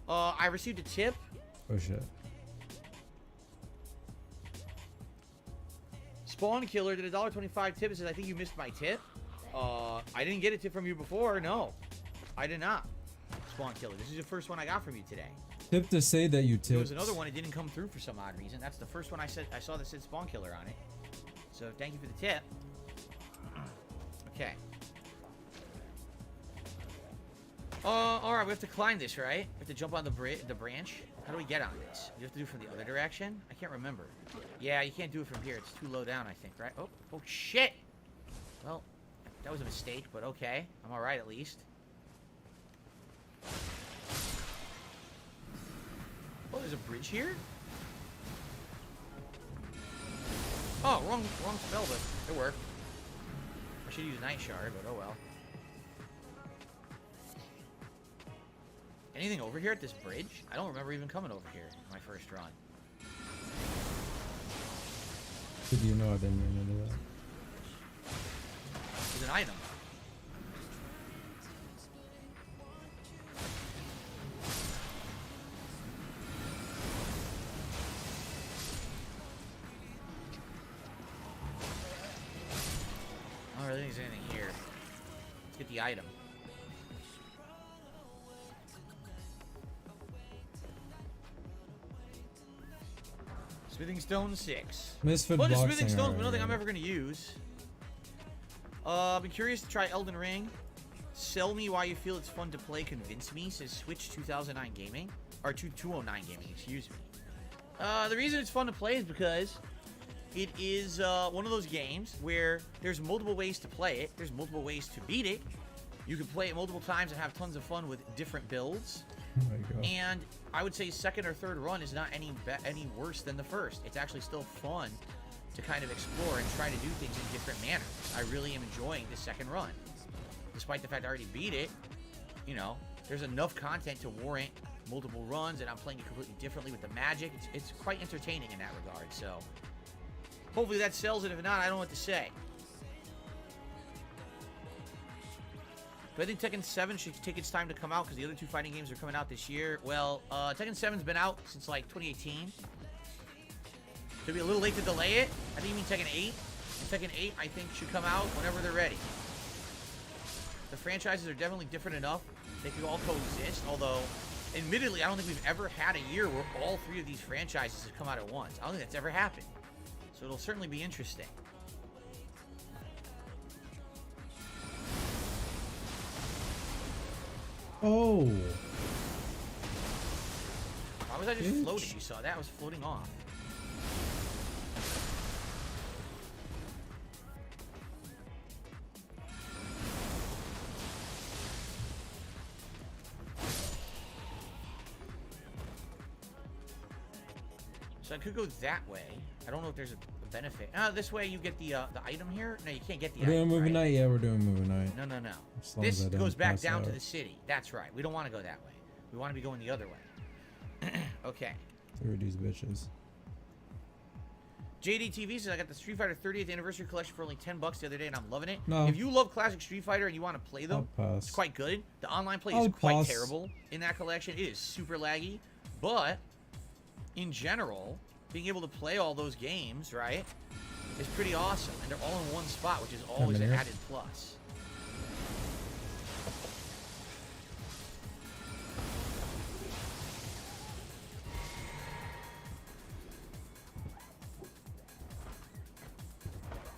Speaker 6: I received a tip.
Speaker 3: Oh shit.
Speaker 6: Spawn Killer did a $1.25 tip. It says, I think you missed my tip. I didn't get a tip from you before. No, I did not. Spawn Killer. This is the first one I got from you today.
Speaker 3: Tip to say that you
Speaker 6: There was
Speaker 3: tipped.
Speaker 6: another one. It didn't come through for some odd reason. That's the first one I saw that said Spawn Killer on it. So thank you for the tip. Okay. All right. We have to climb this, right? We have to jump on the branch. How do we get on this? You have to do it from the other direction? I can't remember. Yeah, you can't do it from here. It's too low down, I think, right? Oh shit! Well, that was a mistake, but okay. I'm alright at least. Oh, there's a bridge here? Oh, wrong spell, but it worked. Or should use Night Shard, but oh well. Anything over here at this bridge? I don't remember even coming over here in my first run.
Speaker 3: Did you know I didn't run into that?
Speaker 6: There's an item. I don't really think there's anything here. Let's get the item. Smithing Stone 6.
Speaker 3: Misfit
Speaker 6: Bunch of
Speaker 3: boxing.
Speaker 6: Smithing Stones, but nothing I'm
Speaker 3: alright.
Speaker 6: ever going to use. I've been curious to try Elden Ring. Sell me why you feel it's fun to play. Convince me, says Switch 2009 Gaming. Or 209 Gaming, excuse me. The reason it's fun to play is because it is one of those games where there's multiple ways to play it. There's multiple ways to beat it. You can play it multiple times and have tons of fun with different builds.
Speaker 3: Oh my God.
Speaker 6: And I would say second or third run is not any worse than the first. It's actually still fun to kind of explore and try to do things in different manners. I really am enjoying the second run. Despite the fact I already beat it, you know, there's enough content to warrant multiple runs, and I'm playing it completely differently with the magic. It's quite entertaining in that regard, so hopefully that sells it. If not, I don't know what to say. But I think Tekken 7 should take its time to come out because the other two fighting games are coming out this year. Well, Tekken 7's been out since like 2018. Should be a little late to delay it. I think you mean Tekken 8. And Tekken 8, I think, should come out whenever they're ready. The franchises are definitely different enough. They can all coexist, although, admittedly, I don't think we've ever had a year where all three of these franchises have come out at once. I don't think that's ever happened. So it'll certainly be interesting.
Speaker 3: Oh.
Speaker 6: Why was I just
Speaker 3: Bitch.
Speaker 6: floating? You saw that? I was floating off. So I could go that way. I don't know if there's a benefit. This way you get the item here. No, you can't get the
Speaker 3: We're
Speaker 6: item.
Speaker 3: doing movie
Speaker 6: right?
Speaker 3: night? Yeah, we're doing movie night.
Speaker 6: No, no, no.
Speaker 3: As long
Speaker 6: This
Speaker 3: as I don't
Speaker 6: goes back
Speaker 3: pass
Speaker 6: down to
Speaker 3: out.
Speaker 6: the city. That's right. We don't want to go that way. We want to be going the other way. Okay.
Speaker 3: Through these bitches.
Speaker 6: JD TV says I got the Street Fighter 30th anniversary collection for only $10 the other day, and I'm loving it.
Speaker 3: No.
Speaker 6: If you love classic Street Fighter and you want to play them,
Speaker 3: I'll pass.
Speaker 6: it's quite good. The online play
Speaker 3: I'll
Speaker 6: is quite
Speaker 3: pass.
Speaker 6: terrible in that collection. It is super laggy, but in general, being able to play all those games, right, is pretty awesome, and they're all in one spot, which is always an
Speaker 3: here.
Speaker 6: added plus.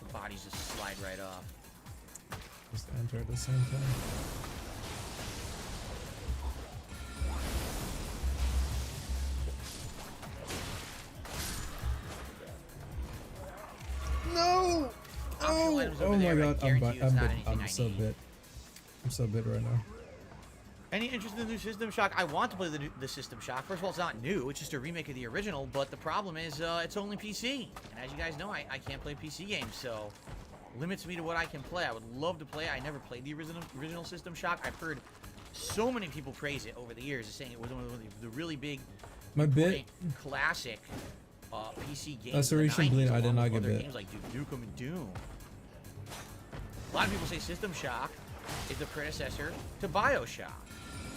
Speaker 6: The bodies just slide right off.
Speaker 3: Just enter at the same time. No!
Speaker 6: Optional items over
Speaker 3: Oh my
Speaker 6: there, I
Speaker 3: God,
Speaker 6: guarantee you it's not anything I
Speaker 3: I'm so
Speaker 6: need.
Speaker 3: bit. I'm so bit right now.
Speaker 6: Any interest in the new System Shock? I want to play the System Shock. First of all, it's not new. It's just a remake of the original. But the problem is it's only PC. And as you guys know, I can't play PC games. So limits me to what I can play. I would love to play. I never played the original System Shock. I've heard so many people praise it over the years, saying it was one of the really big,
Speaker 3: My bit.
Speaker 6: classic PC games.
Speaker 3: Laceration
Speaker 6: of the 90s,
Speaker 3: Bleed, I did
Speaker 6: along
Speaker 3: not
Speaker 6: with
Speaker 3: get
Speaker 6: other
Speaker 3: bit.
Speaker 6: games like Duke Nukem and Doom. A lot of people say System Shock is the predecessor to BioShock.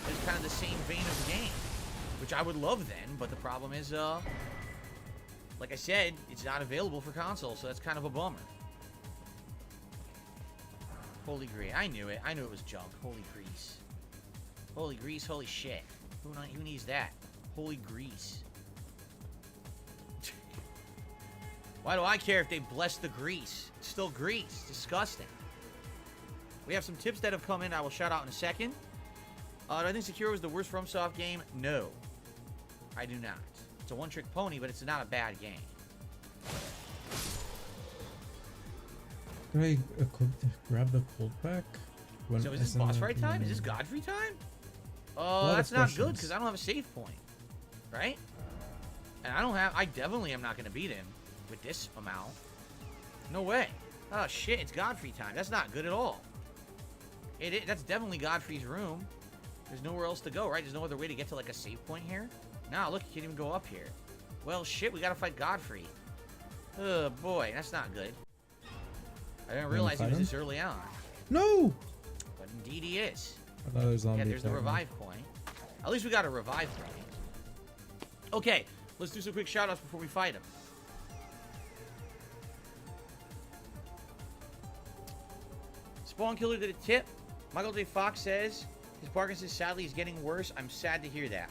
Speaker 6: It's kind of the same vein of the game, which I would love then, but the problem is, like I said, it's not available for console, so that's kind of a bummer. Holy grease. I knew it. I knew it was junk. Holy grease. Holy grease, holy shit. Who needs that? Holy grease. Why do I care if they bless the grease? It's still grease. Disgusting. We have some tips that have come in I will shout out in a second. Do I think Sekiro is the worst FromSoft game? No. I do not. It's a one-trick pony, but it's not a bad game.
Speaker 3: Can I grab the cold pack? When
Speaker 6: So is this
Speaker 3: SNL
Speaker 6: boss fight time? Is this
Speaker 3: mm,
Speaker 6: Godfrey time?
Speaker 3: of
Speaker 6: That's not good
Speaker 3: questions.
Speaker 6: because I don't have a save point. Right? And I definitely am not going to beat him with this amount. No way. Oh shit, it's Godfrey time. That's not good at all. That's definitely Godfrey's room. There's nowhere else to go, right? There's no other way to get to like a save point here. Nah, look, you can't even go up here. Well, shit, we gotta fight Godfrey. Oh boy, that's not good. I didn't realize he was this early on.
Speaker 3: No!
Speaker 6: But indeed he is.
Speaker 3: Another zombie.
Speaker 6: Yeah, there's the
Speaker 3: attack,
Speaker 6: revive point. At least we got a revive point. Okay, let's do some quick shoutouts before we fight him. Spawn Killer did a tip. Michael J. Fox says his Parkinson's sadly is getting worse. I'm sad to hear that.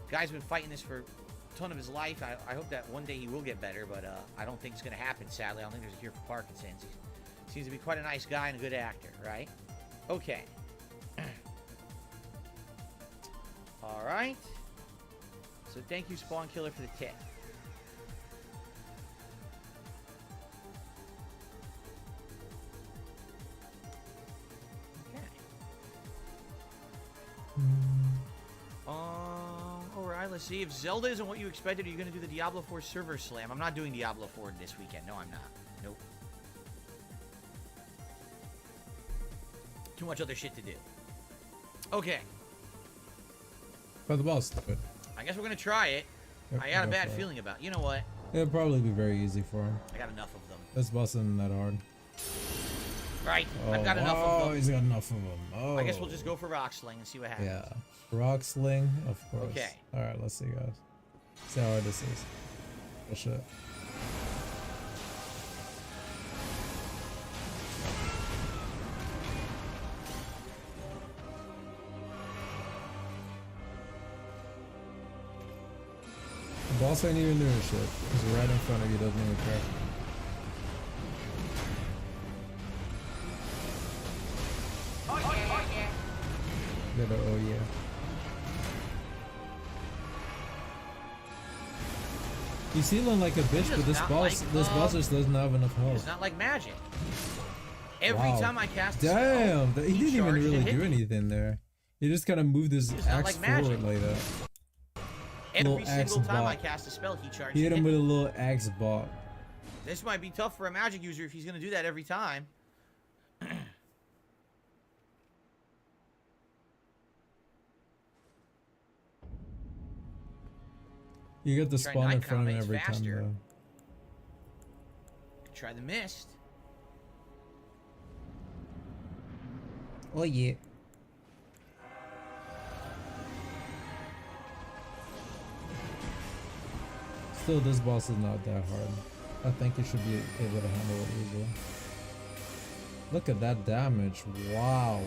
Speaker 6: Guy's been fighting this for a ton of his life. I hope that one day he will get better, but I don't think it's going to happen, sadly. I don't think there's a cure for Parkinson's. He seems to be quite a nice guy and a good actor, right? Okay. All right. So thank you, Spawn Killer, for the tip. Alright, let's see. If Zelda isn't what you expected, are you going to do the Diablo 4 server slam? I'm not doing Diablo 4 this weekend. No, I'm not. Nope. Too much other shit to do. Okay.
Speaker 3: But the boss do it.
Speaker 6: I guess we're going to try it.
Speaker 3: Yep,
Speaker 6: I got a
Speaker 3: go
Speaker 6: bad
Speaker 3: for it.
Speaker 6: feeling about it. You know what?
Speaker 3: It'll probably be very easy for him.
Speaker 6: I got enough of them.
Speaker 3: This boss isn't that hard.
Speaker 6: Right.
Speaker 3: Oh,
Speaker 6: I've got enough of them.
Speaker 3: he's got enough of them. Oh.
Speaker 6: I guess we'll just go for Rock Sling and see what happens.
Speaker 3: Yeah. Rock Sling, of course.
Speaker 6: Okay.
Speaker 3: Alright, let's see, guys. See how hard this is. Oh, shit. The boss ain't even doing shit. He's right in front of you, doesn't even care. Get a, oh yeah. He's healing like a bitch, but this boss just doesn't have enough health.
Speaker 6: It's not like magic. Every
Speaker 3: Wow.
Speaker 6: time I cast a
Speaker 3: Damn,
Speaker 6: spell,
Speaker 3: he didn't even
Speaker 6: charged and
Speaker 3: really
Speaker 6: hit
Speaker 3: do
Speaker 6: me.
Speaker 3: anything there. He just kind of moved his
Speaker 6: It's not
Speaker 3: axe
Speaker 6: like magic.
Speaker 3: forward like that.
Speaker 6: Every
Speaker 3: little axe
Speaker 6: single time I
Speaker 3: bot.
Speaker 6: cast a spell, he charged
Speaker 3: He hit
Speaker 6: and
Speaker 3: him
Speaker 6: hit
Speaker 3: with a
Speaker 6: me.
Speaker 3: little axe bot.
Speaker 6: This might be tough for a magic user if he's going to do that every time.
Speaker 3: You get the
Speaker 6: Try
Speaker 3: spawn in
Speaker 6: night
Speaker 3: front of him
Speaker 6: combat,
Speaker 3: every
Speaker 6: it's
Speaker 3: time
Speaker 6: faster.
Speaker 3: though.
Speaker 6: Try the mist.
Speaker 3: Oh yeah. Still, this boss is not that hard. I think you should be able to handle it easily. Look at that damage. Wow.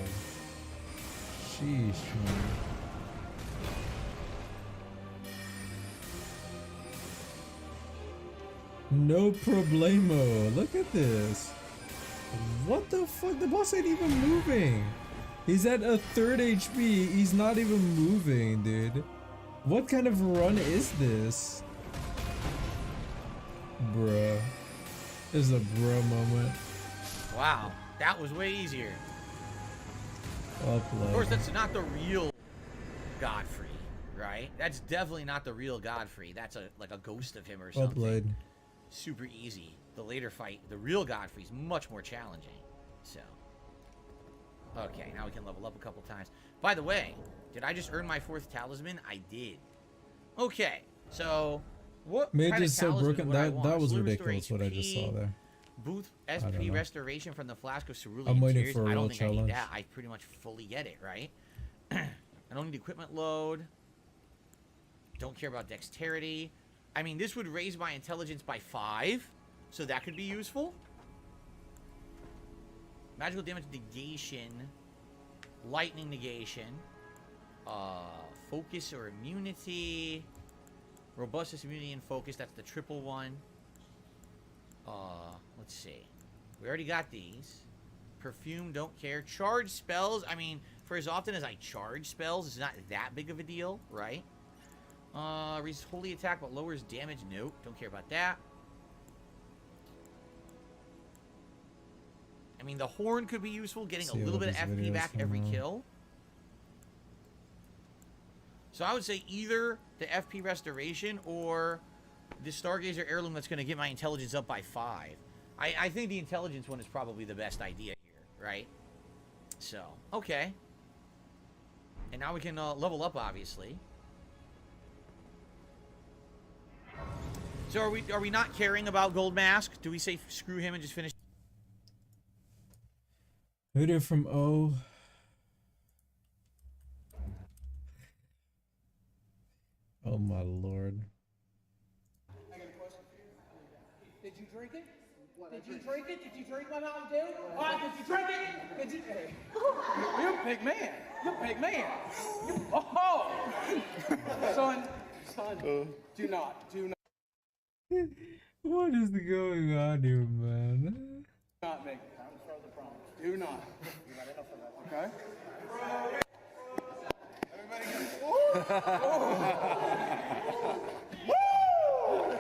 Speaker 3: Sheesh, man. No problemo. Look at this. What the fuck? The boss ain't even moving. He's at a 3rd HP. He's not even moving, dude. What kind of run is this? Bruh. This is a bruh moment.
Speaker 6: Wow, that was way easier.
Speaker 3: Upload.
Speaker 6: Of course, that's not the real Godfrey, right? That's definitely not the real Godfrey. That's like a ghost of him or something.
Speaker 3: Upload.
Speaker 6: Super easy. The later fight, the real Godfrey, is much more challenging. So, okay, now we can level up a couple times. By the way, did I just earn my 4th talisman? I did. Okay, so what
Speaker 3: Mage
Speaker 6: kind of
Speaker 3: is so
Speaker 6: talisman
Speaker 3: broken.
Speaker 6: would I
Speaker 3: That
Speaker 6: want?
Speaker 3: was
Speaker 6: Slur restore
Speaker 3: ridiculous what I just
Speaker 6: HP,
Speaker 3: saw there.
Speaker 6: Booth
Speaker 3: don't
Speaker 6: SP
Speaker 3: know.
Speaker 6: restoration from the flask of cerulean
Speaker 3: I'm waiting
Speaker 6: tears.
Speaker 3: for a
Speaker 6: I
Speaker 3: real
Speaker 6: don't think I
Speaker 3: challenge.
Speaker 6: need that. I pretty much fully get it, right? I don't need equipment load. Don't care about dexterity. I mean, this would raise my intelligence by 5, so that could be useful. Magical damage negation, lightning negation, focus or immunity, robustness, immunity, and focus. That's the triple one. Let's see. We already got these. Perfume, don't care. Charge spells. I mean, for as often as I charge spells, it's not that big of a deal, right? Resists holy attack but lowers damage. Nope, don't care about that. I mean, the horn could be useful, getting a
Speaker 3: See
Speaker 6: little
Speaker 3: what
Speaker 6: bit of
Speaker 3: this
Speaker 6: FP
Speaker 3: video's
Speaker 6: back every
Speaker 3: from,
Speaker 6: kill. So I would say either the FP restoration or the Stargazer heirloom that's going to get my intelligence up by 5. I think the intelligence one is probably the best idea here, right? So, okay. And now we can level up, obviously. So are we not caring about Gold Mask? Do we say screw him and just finish?
Speaker 3: Video from O. Oh my lord.
Speaker 7: I got a question for you. Did you drink it? Did you drink it? Did you drink my Mountain Dew? Did you drink it? Did you? You're a big man. You're a big man. Oh, son, do not
Speaker 3: What is going on here, man?
Speaker 7: make it. I'm further promise. Do not. You got enough of that, okay?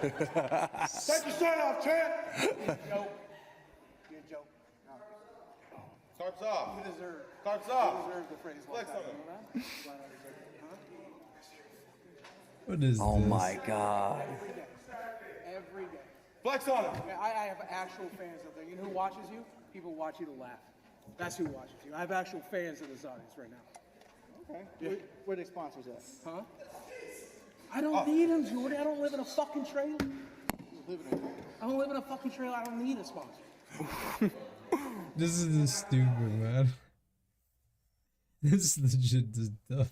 Speaker 2: Take your shirt off, champ.
Speaker 7: Joke. You're a joke. No.
Speaker 2: Starts off.
Speaker 7: You deserve.
Speaker 2: Starts
Speaker 7: You
Speaker 2: off.
Speaker 7: deserve the phrase like
Speaker 2: Flex
Speaker 7: that.
Speaker 2: on him.
Speaker 7: You know that? Huh?
Speaker 3: What is
Speaker 8: Oh
Speaker 3: this?
Speaker 8: my god.
Speaker 7: Every day.
Speaker 2: Flex on him.
Speaker 7: I have actual fans out there. You know who watches you? People watch you to laugh. That's who watches you. I have actual fans in this audience right now.
Speaker 9: Okay. Where the sponsors at?
Speaker 7: Huh? I don't need them, Jordy. I don't live in a fucking trailer. I don't live in a fucking trailer. I don't need a sponsor.
Speaker 3: This is just stupid, man. This is legit just dumb.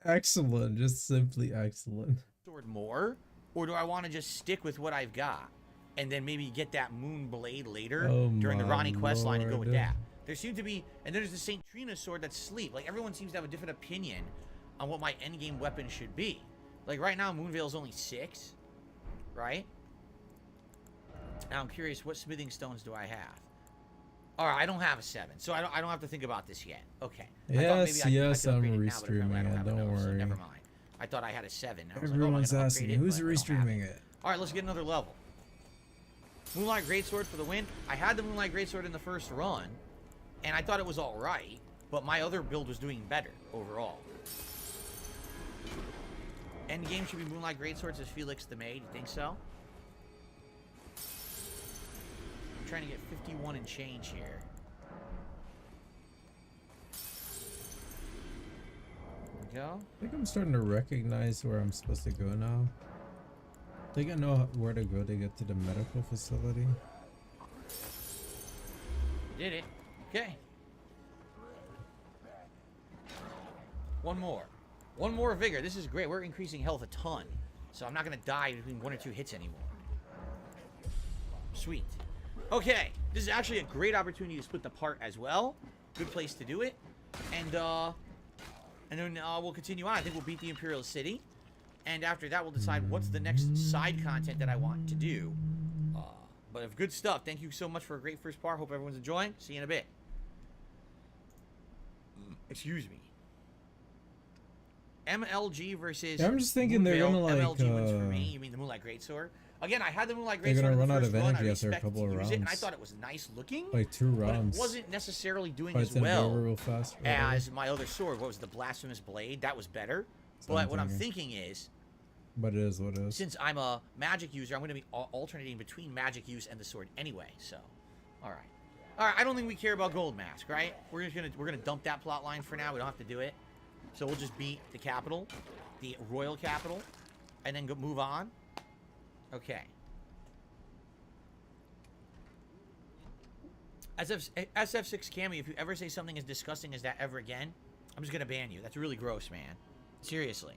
Speaker 3: Excellent, just simply excellent.
Speaker 6: Sword more, or do I want to just stick with what I've got and then maybe get that moon blade later during the
Speaker 3: my
Speaker 6: Ronnie quest line and go with
Speaker 3: lord.
Speaker 6: that? There seems to be, and there's the Saint Trina sword that's sleep. Like everyone seems to have a different opinion on what my endgame weapon should be. Like right now, Moonveil's only 6, right? And I'm curious, what smithing stones do I have? All right, I don't have a 7, so I don't have to think about this yet. Okay.
Speaker 3: Yes, yes, I'm
Speaker 6: I'm
Speaker 3: restreaming it. Don't worry.
Speaker 6: Never mind. I thought I had a 7. I was
Speaker 3: Everyone's
Speaker 6: like, oh, am I gonna
Speaker 3: asking,
Speaker 6: upgrade it?
Speaker 3: who's
Speaker 6: But I don't have
Speaker 3: restreaming it?
Speaker 6: All right, let's get another level. Moonlight Greatsword for the win. I had the Moonlight Greatsword in the first run, and I thought it was all right, but my other build was doing better overall. Endgame should be Moonlight Greatswords as Felix the Maid. You think so? I'm trying to get 51 and change here. There we go.
Speaker 3: I think I'm starting to recognize where I'm supposed to go now. I think I know where to go to get to the medical facility.
Speaker 6: Did it. Okay. One more. One more vigor. This is great. We're increasing health a ton. So I'm not going to die between 1 or 2 hits anymore. Sweet. Okay. This is actually a great opportunity to split the part as well. Good place to do it. And then we'll continue on. I think we'll beat the Imperial City. And after that, we'll decide what's the next side content that I want to do. But of good stuff. Thank you so much for a great first part. Hope everyone's enjoying. See you in a bit. Excuse me. MLG versus.
Speaker 3: Yeah, I'm just thinking they're gonna, like,
Speaker 6: MLG wins for me. You mean the Moonlight Greatsword? Again, I had the Moonlight
Speaker 3: They're
Speaker 6: Greatsword
Speaker 3: gonna
Speaker 6: in the
Speaker 3: run out
Speaker 6: first
Speaker 3: of
Speaker 6: run. I
Speaker 3: energy after a
Speaker 6: respected
Speaker 3: couple of
Speaker 6: to use it, and I
Speaker 3: rounds.
Speaker 6: thought it was nice looking.
Speaker 3: Like 2
Speaker 6: But it
Speaker 3: rounds.
Speaker 6: wasn't necessarily doing
Speaker 3: Fights
Speaker 6: as
Speaker 3: them
Speaker 6: well
Speaker 3: over real fast, or whatever.
Speaker 6: as my other sword. What was the Blasphemous Blade? That was better.
Speaker 3: So
Speaker 6: But what I'm thinking is,
Speaker 3: But it is what it is.
Speaker 6: since I'm a magic user, I'm going to be alternating between magic use and the sword anyway. So, all right. I don't think we care about Gold Mask, right? We're gonna dump that plot line for now. We don't have to do it. So we'll just beat the capital, the royal capital, and then move on. Okay. SF6 Cammy, if you ever say something as disgusting as that ever again, I'm just gonna ban you. That's really gross, man. Seriously.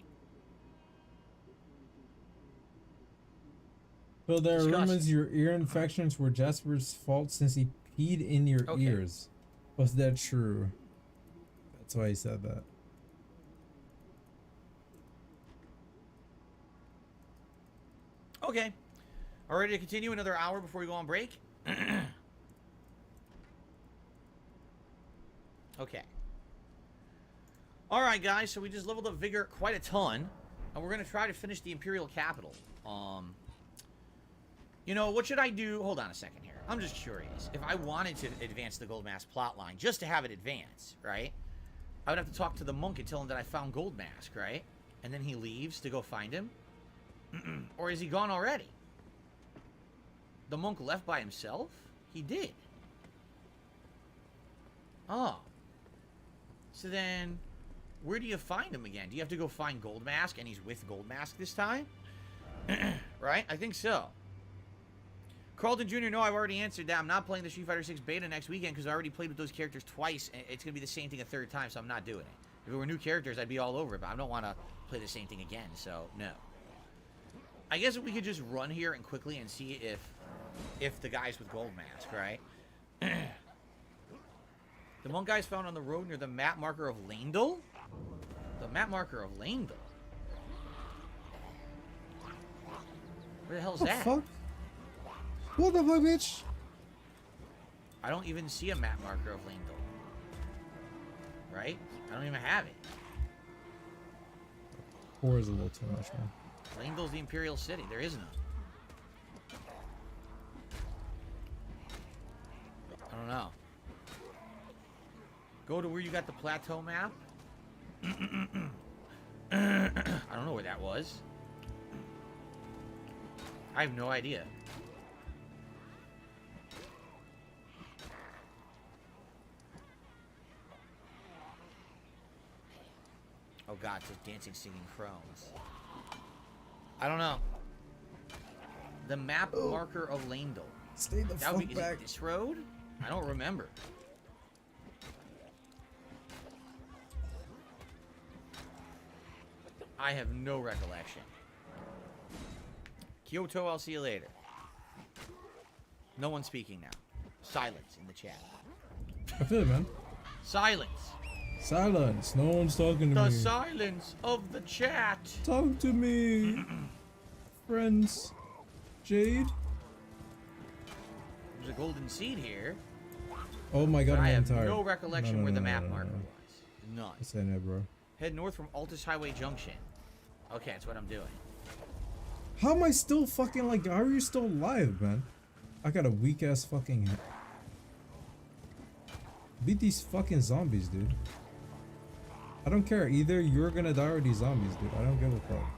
Speaker 3: So there are
Speaker 6: Disgusting.
Speaker 3: rumors your ear infections were Jasper's fault since he peed in your
Speaker 6: Okay.
Speaker 3: ears. Was that true? That's why he said that.
Speaker 6: Okay. All ready to continue another hour before we go on break? Okay. Alright, guys, so we just leveled up Vigor quite a ton. And we're going to try to finish the Imperial Capital. You know, what should I do? Hold on a second here. I'm just curious. If I wanted to advance the Gold Mask plotline, just to have it advance, right? I would have to talk to the monk and tell him that I found Gold Mask, right? And then he leaves to go find him. Or is he gone already? The monk left by himself? He did. Oh. So then, where do you find him again? Do you have to go find Gold Mask, and he's with Gold Mask this time? Right? I think so. Carlton Jr., no, I've already answered that. I'm not playing the Street Fighter 6 beta next weekend because I already played with those characters twice, and it's going to be the same thing a third time, so I'm not doing it. If it were new characters, I'd be all over it, but I don't want to play the same thing again, so no. I guess if we could just run here and quickly and see if the guys with Gold Mask, right? The monk guy's found on the road near the map marker of Landel? The map marker of Landel? Where the hell's that?
Speaker 3: Fuck? What the fuck, bitch?
Speaker 6: I don't even see a map marker of Landel. Right? I don't even have it.
Speaker 3: 4 is a little too much, man.
Speaker 6: Landel's the Imperial City. There is none. I don't know. Go to where you got the plateau map. I don't know where that was. I have no idea. Oh god, it's just dancing, singing crones. I don't know. The map marker of Landel.
Speaker 3: Stay the
Speaker 6: That would
Speaker 3: fuck
Speaker 6: be, is
Speaker 3: back.
Speaker 6: it this road? I don't remember. I have no recollection. Kyoto, I'll see you later. No one's speaking now. Silence in the chat.
Speaker 3: I feel it, man.
Speaker 6: Silence.
Speaker 3: Silence. No one's talking to
Speaker 6: The
Speaker 3: me.
Speaker 6: silence of the chat.
Speaker 3: Talk to me. Friends. Jade?
Speaker 6: There's a golden seed here.
Speaker 3: Oh my god,
Speaker 6: But I
Speaker 3: I'm
Speaker 6: have
Speaker 3: tired.
Speaker 6: no recollection where the map marker was. None.
Speaker 3: What's that, now, bro?
Speaker 6: Head north from Altus Highway Junction. Okay, that's what I'm doing.
Speaker 3: How am I still fucking like, how are you still alive, man? I got a weak ass fucking head. Beat these fucking zombies, dude. I don't care. Either you're gonna die or these zombies, dude. I don't give a fuck.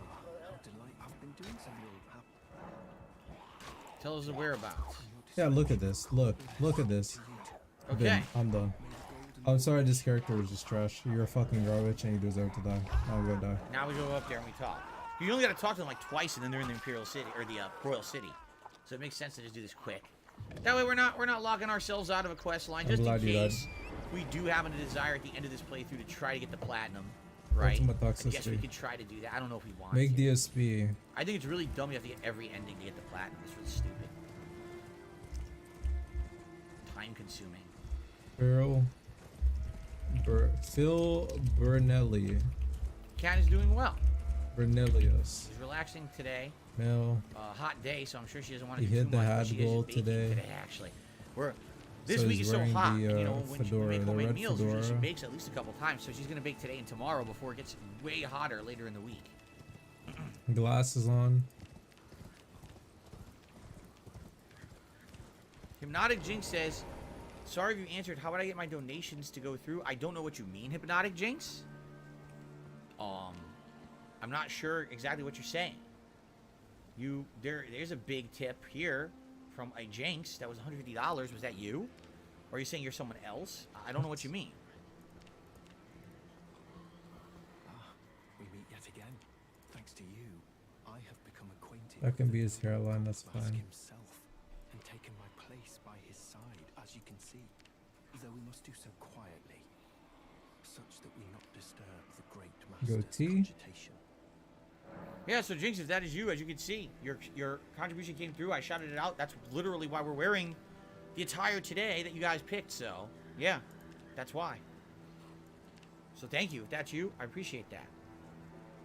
Speaker 6: Tell us the whereabouts.
Speaker 3: Yeah, look at this. Look at this.
Speaker 6: Okay.
Speaker 3: Done. I'm done. I'm sorry this character was just trash. You're fucking garbage and you deserve to die. I'll go die.
Speaker 6: Now we go up there and we talk. You only got to talk to them like twice, and then they're in the Imperial City or the Royal City. So it makes sense to just do this quick. That way we're not locking ourselves out of a quest line, just in case we do have a desire at the end of this playthrough to try to get the platinum. Right?
Speaker 3: Ultimate
Speaker 6: I guess we
Speaker 3: toxicity.
Speaker 6: could try to do that. I don't know if we want
Speaker 3: Make
Speaker 6: to.
Speaker 3: DSP.
Speaker 6: I think it's really dumb you have to get every ending to get the platinum. It's really stupid. Time consuming.
Speaker 3: Phil Bernelli.
Speaker 6: Cat is doing well.
Speaker 3: Bernelius.
Speaker 6: She's relaxing today.
Speaker 3: Mel.
Speaker 6: Hot day, so I'm sure she doesn't want
Speaker 3: He
Speaker 6: to do
Speaker 3: hit
Speaker 6: too
Speaker 3: the
Speaker 6: much.
Speaker 3: hard
Speaker 6: But she is
Speaker 3: goal
Speaker 6: baking
Speaker 3: today.
Speaker 6: Actually, this
Speaker 3: So
Speaker 6: week
Speaker 3: he's
Speaker 6: is so
Speaker 3: wearing
Speaker 6: hot.
Speaker 3: the,
Speaker 6: You know, when
Speaker 3: fedora,
Speaker 6: she make
Speaker 3: the
Speaker 6: homemade
Speaker 3: red
Speaker 6: meals, usually she
Speaker 3: fedora.
Speaker 6: bakes at least a couple times. So she's gonna bake today and tomorrow before it gets way hotter later in the week.
Speaker 3: Glasses on.
Speaker 6: Hypnotic Jinx says, "Sorry if you answered. How would I get my donations to go through? I don't know what you mean, Hypnotic Jinx. I'm not sure exactly what you're saying. There's a big tip here from a Jinx that was $150. Was that you? Or are you saying you're someone else? I don't know what you mean.
Speaker 8: We meet yet again. Thanks to you, I have become acquainted
Speaker 3: That can
Speaker 8: with
Speaker 3: be
Speaker 8: the
Speaker 3: his hairline, that's
Speaker 8: Mask
Speaker 3: fine.
Speaker 8: himself, and taken my place by his side, as you can see. Though we must do so quietly, such that we not disturb the great master's
Speaker 3: Goatee.
Speaker 8: cogitation.
Speaker 6: Yeah, so Jinx, if that is you, as you can see, your contribution came through. I shouted it out. That's literally why we're wearing the attire today that you guys picked. So, yeah, that's why. So thank you. If that's you, I appreciate that.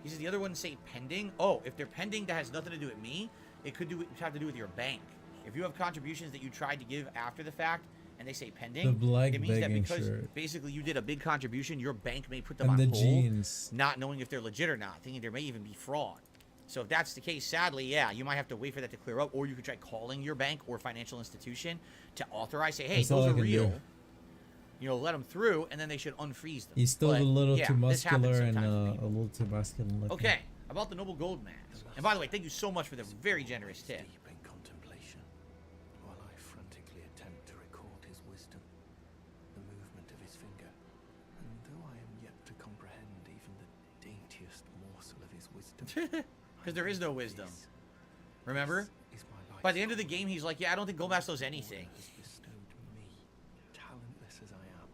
Speaker 6: He says the other ones say pending. Oh, if they're pending, that has nothing to do with me. It could have to do with your bank. If you have contributions that you tried to give after the fact and they say pending,
Speaker 3: The black
Speaker 6: it means that
Speaker 3: begging
Speaker 6: because
Speaker 3: shirt.
Speaker 6: basically you did a big contribution, your bank may put them
Speaker 3: And
Speaker 6: on
Speaker 3: the
Speaker 6: hold,
Speaker 3: jeans.
Speaker 6: not knowing if they're legit or not, thinking there may even be fraud. So if that's the case, sadly, yeah, you might have to wait for that to clear up, or you could try calling your bank or financial institution to authorize, say, hey,
Speaker 3: That's all
Speaker 6: those
Speaker 3: I
Speaker 6: are
Speaker 3: can
Speaker 6: real.
Speaker 3: do.
Speaker 6: You know, let them through, and then they should unfreeze them.
Speaker 3: He's still
Speaker 6: But,
Speaker 3: a little
Speaker 6: yeah,
Speaker 3: too
Speaker 6: this happens
Speaker 3: muscular and
Speaker 6: sometimes with
Speaker 3: a little too masculine looking.
Speaker 6: Okay, about the Noble Gold Mask. And by the way, thank you so much for the very generous tip.
Speaker 8: Deep in contemplation.
Speaker 6: Because there is no wisdom. Remember?
Speaker 8: Is my life.
Speaker 6: By the end of the game, he's like, yeah, I don't think Golmass knows anything.
Speaker 8: Has bestowed me, talentless as I am,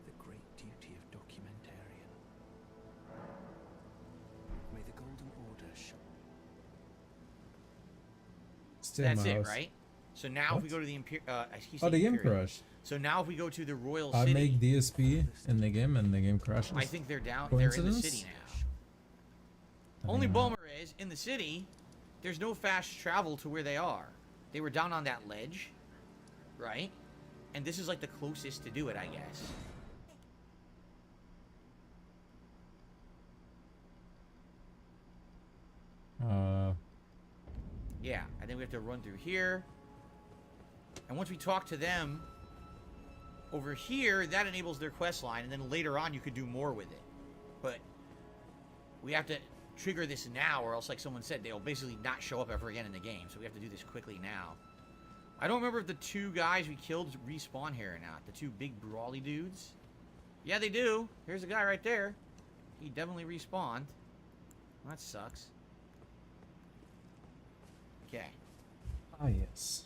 Speaker 8: the great duty of documentarian. May the Golden Order show.
Speaker 3: Stay in
Speaker 6: That's
Speaker 3: my
Speaker 6: it,
Speaker 3: house.
Speaker 6: right? So now if we go to the
Speaker 3: Oh, the game crashed.
Speaker 6: So now if we go to the Royal
Speaker 3: I
Speaker 6: City,
Speaker 3: make DSP in the game and the game crashes.
Speaker 6: I think they're down. They're in the
Speaker 3: Coincidence?
Speaker 6: city now. Only bummer is in the city, there's no fast travel to where they are. They were down on that ledge, right? And this is like the closest to do it, I guess. Yeah, I think we have to run through here. And once we talk to them over here, that enables their quest line, and then later on you could do more with it. But we have to trigger this now, or else, like someone said, they'll basically not show up ever again in the game. So we have to do this quickly now. I don't remember if the two guys we killed respawn here or not. The two big brawly dudes. Yeah, they do. Here's the guy right there. He definitely respawned. That sucks. Okay.
Speaker 3: Ah, yes.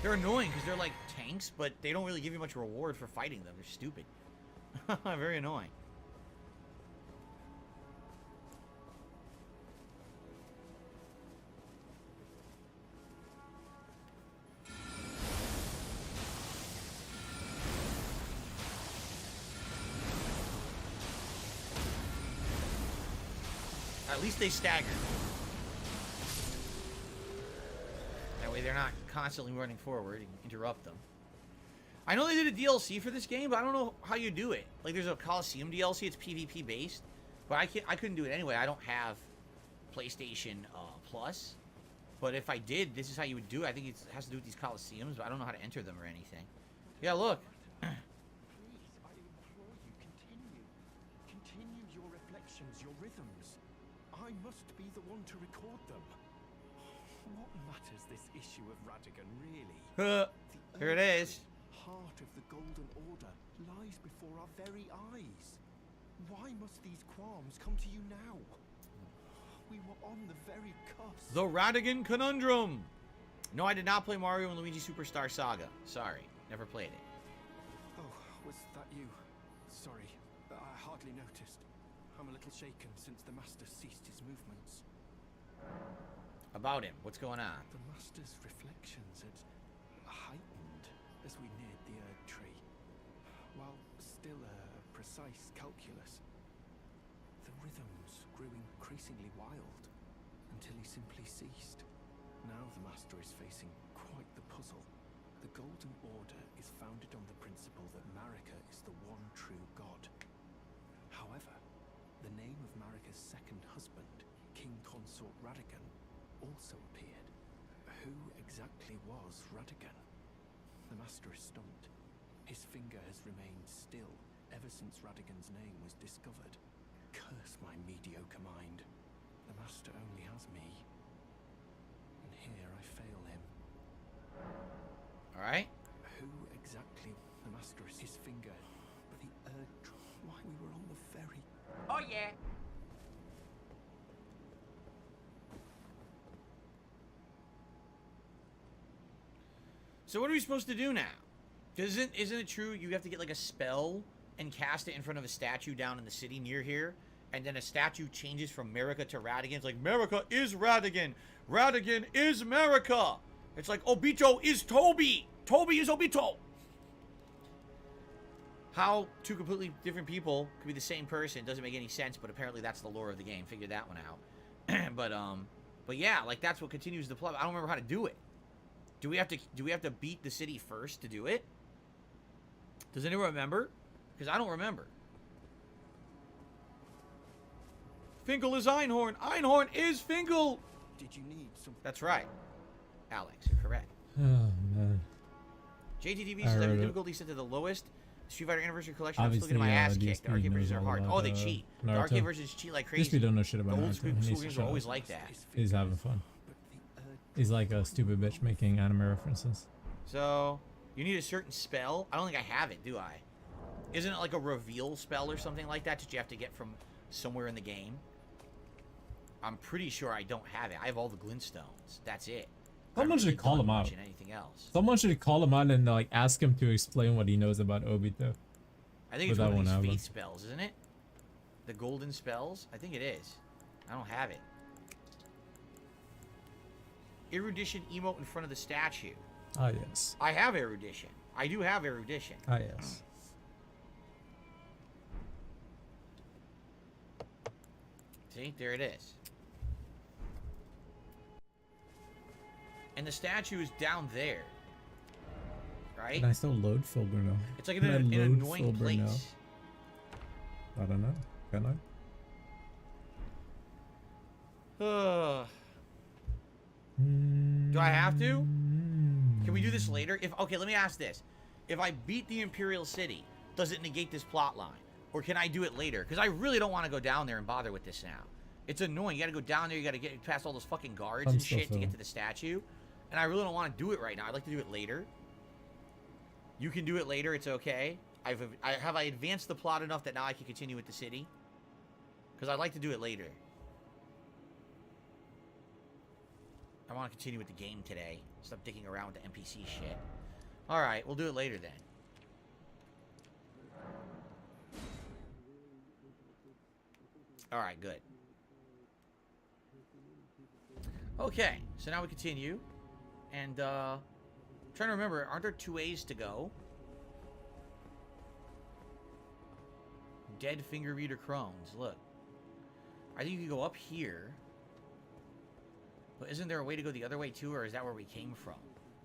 Speaker 6: They're annoying because they're like tanks, but they don't really give you much reward for fighting them. They're stupid. Very annoying. At least they stagger. That way they're not constantly running forward and interrupt them. I know they did a DLC for this game, but I don't know how you do it. Like, there's a Coliseum DLC, it's PvP based, but I couldn't do it anyway. I don't have PlayStation Plus, but if I did, this is how you would do it. I think it has to do with these Coliseums, but I don't know how to enter them or anything. Yeah, look.
Speaker 8: Please, I implore you, continue. Continue your reflections, your rhythms. I must be the one to record them. What matters this issue of Radigan, really?
Speaker 6: Here it is.
Speaker 8: Heart of the Golden Order lies before our very eyes. Why must these qualms come to you now? We were on the very cusp.
Speaker 6: The Radigan Conundrum. No, I did not play Mario and Luigi Superstar Saga. Sorry, never played it.
Speaker 8: Oh, was that you? Sorry, I hardly noticed. I'm a little shaken since the Master ceased his movements.
Speaker 6: About him, what's going on?
Speaker 8: The Master's reflections had heightened as we neared the Erd Tree, while still a precise calculus. The rhythms grew increasingly wild until he simply ceased. Now the Master is facing quite the puzzle. The Golden Order is founded on the principle that Marika is the one true god. However, the name of Marika's second husband, King Consort Radigan, also appeared. Who exactly was Radigan? The Master is stumped. His finger has remained still ever since Radigan's name was discovered. Curse my mediocre mind. The Master only has me. And here I fail him.
Speaker 6: Alright.
Speaker 8: Who exactly the Master is? His finger. But the why we were on the ferry.
Speaker 6: Oh yeah. So what are we supposed to do now? Isn't it true you have to get like a spell and cast it in front of a statue down in the city near here? And then a statue changes from Marika to Radigan. It's like, Marika is Radigan. Radigan is Marika. It's like, Obito is Toby. Toby is Obito. How two completely different people could be the same person doesn't make any sense, but apparently that's the lore of the game. Figured that one out. But yeah, like that's what continues the plot. I don't remember how to do it. Do we have to beat the city first to do it? Does anyone remember? Because I don't remember. Finkel is Einhorn. Einhorn is Finkel.
Speaker 8: Did you need some?
Speaker 6: That's right. Alex, you're correct.
Speaker 3: Oh, man.
Speaker 6: JTTV
Speaker 3: I
Speaker 6: says
Speaker 3: heard
Speaker 6: every
Speaker 3: it.
Speaker 6: difficulty set to the lowest. Street Fighter Anniversary Collection. I'm still
Speaker 3: Obviously,
Speaker 6: getting my ass kicked.
Speaker 3: DSP
Speaker 6: The arcade
Speaker 3: knows
Speaker 6: versions are
Speaker 3: all
Speaker 6: hard.
Speaker 3: about,
Speaker 6: Oh, they cheat. The
Speaker 3: Naruto.
Speaker 6: arcade versions cheat like crazy.
Speaker 3: DSP don't know shit about
Speaker 6: The old
Speaker 3: Naruto.
Speaker 6: school
Speaker 3: He needs to
Speaker 6: games
Speaker 3: shut
Speaker 6: were
Speaker 3: up.
Speaker 6: always like that.
Speaker 3: He's having fun. He's like a stupid bitch making anime references.
Speaker 6: So, you need a certain spell. I don't think I have it, do I? Isn't it like a reveal spell or something like that you have to get from somewhere in the game? I'm pretty sure I don't have it. I have all the glintstones. That's it.
Speaker 3: Someone should call him out.
Speaker 6: Anything else.
Speaker 3: Someone should call him out and like ask him to explain what he knows about Obito.
Speaker 6: I think it's one of these faith spells, isn't it? The golden spells? I think it is. I don't have it. Erudition emote in front of the statue.
Speaker 3: Ah, yes.
Speaker 6: I have erudition. I do have erudition.
Speaker 3: Ah, yes.
Speaker 6: See, there it is. And the statue is down there. Right?
Speaker 3: Can I still load Fulber now?
Speaker 6: It's like in an annoying place.
Speaker 3: Now? I don't know. Can I?
Speaker 6: Do I have to? Can we do this later? Okay, let me ask this. If I beat the Imperial City, does it negate this plot line? Or can I do it later? Because I really don't want to go down there and bother with this now. It's annoying. You got to go down there. You got to get past all those fucking guards and shit to get to the statue. And I really don't want to do it right now. I'd like to do it later. You can do it later. It's okay. Have I advanced the plot enough that now I can continue with the city? Because I'd like to do it later. I want to continue with the game today. Stop dicking around with the NPC shit. Alright, we'll do it later then. Alright, good. Okay, so now we continue. And, I'm trying to remember, aren't there 2 ways to go? Dead finger reader crones, look. I think you can go up here. But isn't there a way to go the other way too, or is that where we came from?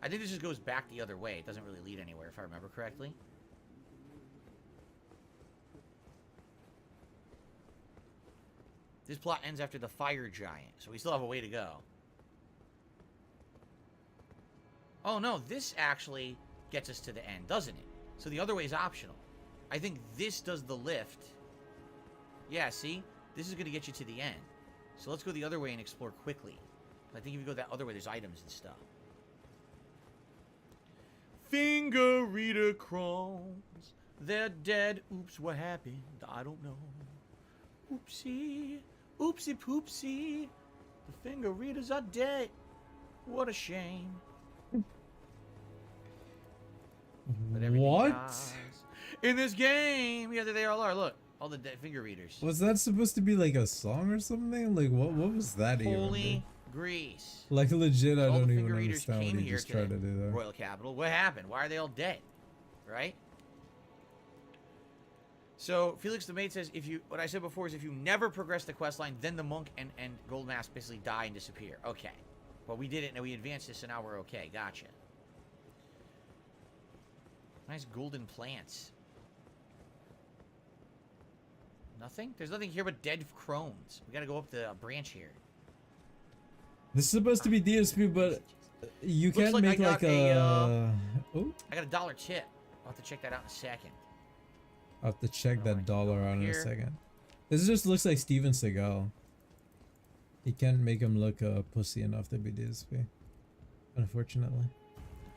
Speaker 6: I think this just goes back the other way. It doesn't really lead anywhere, if I remember correctly. This plot ends after the fire giant, so we still have a way to go. Oh no, this actually gets us to the end, doesn't it? So the other way is optional. I think this does the lift. Yeah, see? This is going to get you to the end. So let's go the other way and explore quickly. I think if you go that other way, there's items and stuff. Finger reader crones. They're dead. Oops, what happened? I don't know. Oopsie. Oopsie poopsie. The finger readers are dead. What a shame.
Speaker 3: What?
Speaker 6: Dies. In this game. Yeah, there they all are. Look. All the dead finger readers.
Speaker 3: Was that supposed to be like a song or something? Like, what was that even?
Speaker 6: Holy grease.
Speaker 3: Like, legit, I
Speaker 6: all
Speaker 3: don't
Speaker 6: the
Speaker 3: even
Speaker 6: finger readers
Speaker 3: understand
Speaker 6: came
Speaker 3: what he
Speaker 6: here
Speaker 3: just
Speaker 6: to
Speaker 3: tried to do there.
Speaker 6: Royal Capital. What happened? Why are they all dead? Right? So, Felix the Maid says, what I said before is if you never progress the quest line, then the monk and Gold Mask basically die and disappear. Okay. But we did it, and we advanced this, so now we're okay. Gotcha. Nice golden plants. Nothing? There's nothing here but dead crones. We gotta go up the branch here.
Speaker 3: This is supposed to be DSP, but you can't
Speaker 6: like
Speaker 3: make
Speaker 6: I
Speaker 3: like
Speaker 6: got
Speaker 3: a...
Speaker 6: I got a $1 tip. I'll have to check that out in a second.
Speaker 3: I'll have to check that dollar out in a second. This just looks like Steven Seagal. You can't make him look pussy enough to be DSP. Unfortunately.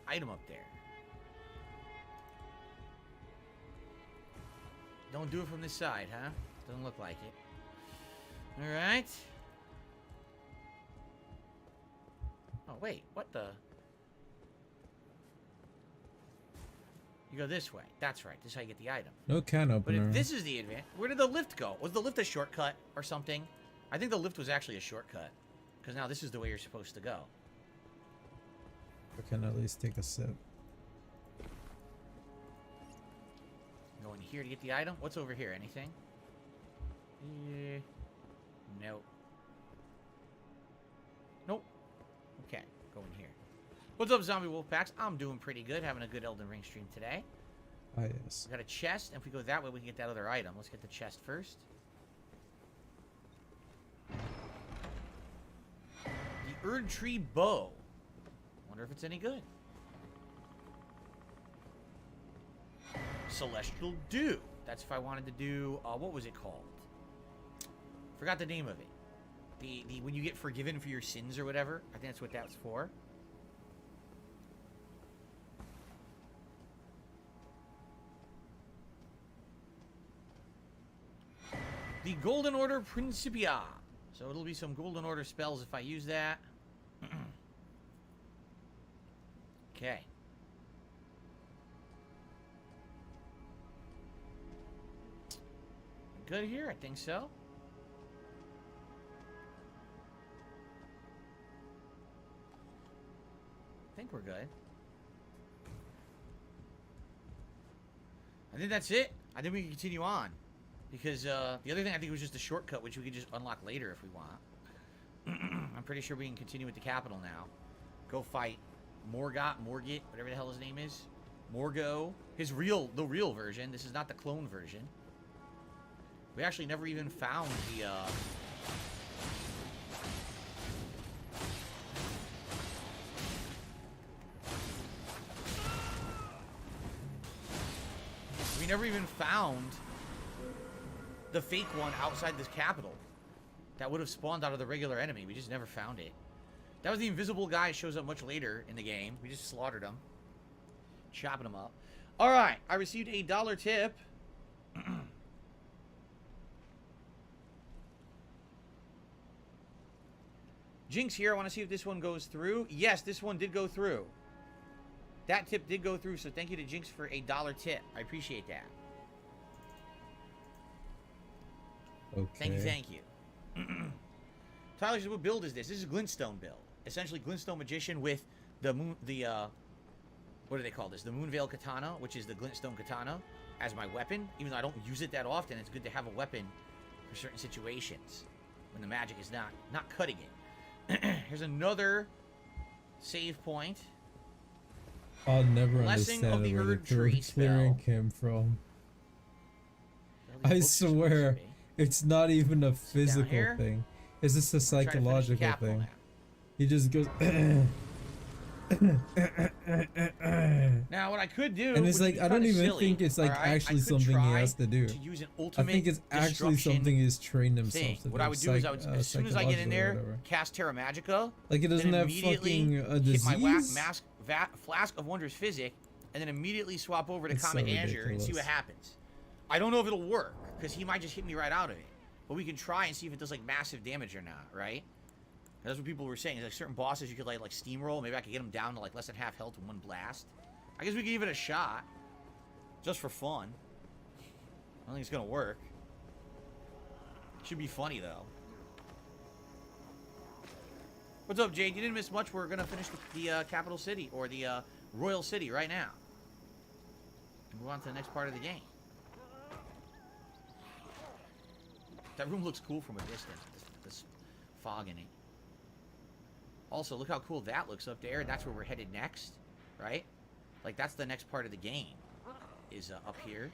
Speaker 6: Item up there. Don't do it from this side, huh? Doesn't look like it. Alright. Oh, wait. What the? You go this way. That's right. This is how you get the item.
Speaker 3: No can
Speaker 6: But
Speaker 3: opener.
Speaker 6: if this is the advance, where did the lift go? Was the lift a shortcut or something? I think the lift was actually a shortcut. Because now this is the way you're supposed to go.
Speaker 3: I can at least take a sip.
Speaker 6: Go in here to get the item. What's over here? Anything? Nope. Nope. Okay, go in here. What's up, Zombie Wolfpacks? I'm doing pretty good. Having a good Elden Ring stream today.
Speaker 3: Ah, yes.
Speaker 6: We got a chest, and if we go that way, we can get that other item. Let's get the chest first. The Erd Tree Bow. Wonder if it's any good. Celestial Dew. That's if I wanted to do, what was it called? Forgot the name of it. The when you get forgiven for your sins or whatever. I think that's what that's for. The Golden Order Principia. So it'll be some Golden Order spells if I use that. Okay. Good here? I think so. I think we're good. I think that's it. I think we can continue on. Because the other thing I think was just a shortcut, which we could just unlock later if we want. I'm pretty sure we can continue with the capital now. Go fight Morgot, whatever the hell his name is. Morgo. The real version. This is not the clone version. We actually never even found the, we never even found the fake one outside this capital. That would have spawned out of the regular enemy. We just never found it. That was the invisible guy. Shows up much later in the game. We just slaughtered him. Chopping him up. Alright. I received a $1 tip. Jinx here. I want to see if this one goes through. Yes, this one did go through. That tip did go through, so thank you to Jinx for a $1 tip. I appreciate that.
Speaker 3: Okay.
Speaker 6: Thank you. Tyler says, what build is this? This is a Glintstone build. Essentially, Glintstone Magician with the moon, what do they call this? The Moonveil Katana, which is the Glintstone Katana, as my weapon. Even though I don't use it that often, it's good to have a weapon for certain situations when the magic is not cutting it. Here's another save point.
Speaker 3: I'll never
Speaker 6: Blessing of
Speaker 3: understand
Speaker 6: the
Speaker 3: where the
Speaker 6: Herb Tree
Speaker 3: clearing
Speaker 6: spell.
Speaker 3: came from.
Speaker 6: Where
Speaker 3: I
Speaker 6: these books are supposed to
Speaker 3: swear,
Speaker 6: be.
Speaker 3: it's not even a physical
Speaker 6: here?
Speaker 3: thing. It's just a
Speaker 6: Try to finish the
Speaker 3: psychological
Speaker 6: capital
Speaker 3: thing.
Speaker 6: now.
Speaker 3: He just goes,
Speaker 6: Now, what I could do,
Speaker 3: and it's
Speaker 6: which
Speaker 3: like
Speaker 6: is
Speaker 3: I don't
Speaker 6: kinda
Speaker 3: even
Speaker 6: silly,
Speaker 3: think it's like
Speaker 6: alright, I
Speaker 3: actually
Speaker 6: could
Speaker 3: something he
Speaker 6: try
Speaker 3: has to do.
Speaker 6: To use an
Speaker 3: I
Speaker 6: ultimate
Speaker 3: think it's actually
Speaker 6: destruction
Speaker 3: something he's trained himself
Speaker 6: thing.
Speaker 3: to do.
Speaker 6: What I would do is I would, as soon as I get in
Speaker 3: psychologically or
Speaker 6: there,
Speaker 3: whatever.
Speaker 6: cast Terra Magica.
Speaker 3: Like it doesn't
Speaker 6: then
Speaker 3: have
Speaker 6: immediately
Speaker 3: fucking a
Speaker 6: hit my
Speaker 3: disease.
Speaker 6: Flask of Wondrous Physic, and then immediately swap over to
Speaker 3: It's so
Speaker 6: Comet Azure and see
Speaker 3: ridiculous.
Speaker 6: what happens. I don't know if it'll work, because he might just hit me right out of it. But we can try and see if it does like massive damage or not, right? That's what people were saying. Like certain bosses you could like steamroll. Maybe I could get them down to like less than half health in one blast. I guess we could give it a shot. Just for fun. I don't think it's gonna work. Should be funny though. What's up, Jade? You didn't miss much. We're gonna finish the capital city or the royal city right now. And move on to the next part of the game. That room looks cool from a distance. This fog in it. Also, look how cool that looks up there. That's where we're headed next, right? Like that's the next part of the game. Is up here,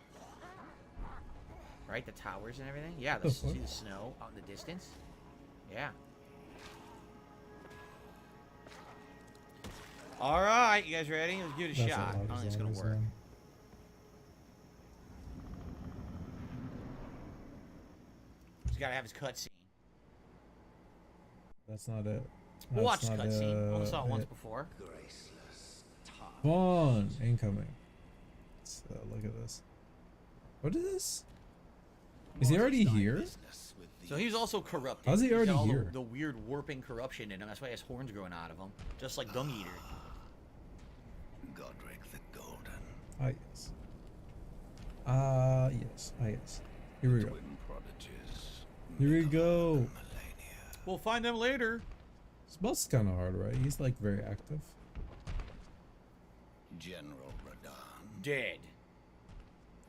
Speaker 6: right? The towers and everything. Yeah, see the snow out in the distance. Yeah. All right, you guys ready? Let's give it a
Speaker 3: That's
Speaker 6: shot. I don't think it's gonna work. He's gotta have his cutscene.
Speaker 3: That's not it.
Speaker 6: We'll watch
Speaker 3: That's
Speaker 6: the
Speaker 3: not,
Speaker 6: cutscene. Only saw it once
Speaker 3: it.
Speaker 6: before.
Speaker 3: Vaughn incoming. Let's look at this. What is this? Is he already here?
Speaker 6: So he's also corrupted.
Speaker 3: How's he
Speaker 6: He's got
Speaker 3: already
Speaker 6: all
Speaker 3: here?
Speaker 6: The weird warping corruption in him. That's why he has horns growing out of him, just like Dung Eater.
Speaker 4: Godric the Golden.
Speaker 3: Ah, yes. Yes. Ah, yes. Here we go.
Speaker 4: Twin prodigies.
Speaker 3: Here we go.
Speaker 4: Millennia.
Speaker 6: We'll find them later.
Speaker 3: This boss is kind of hard, right? He's like very active.
Speaker 4: General Radahn.
Speaker 6: Dead.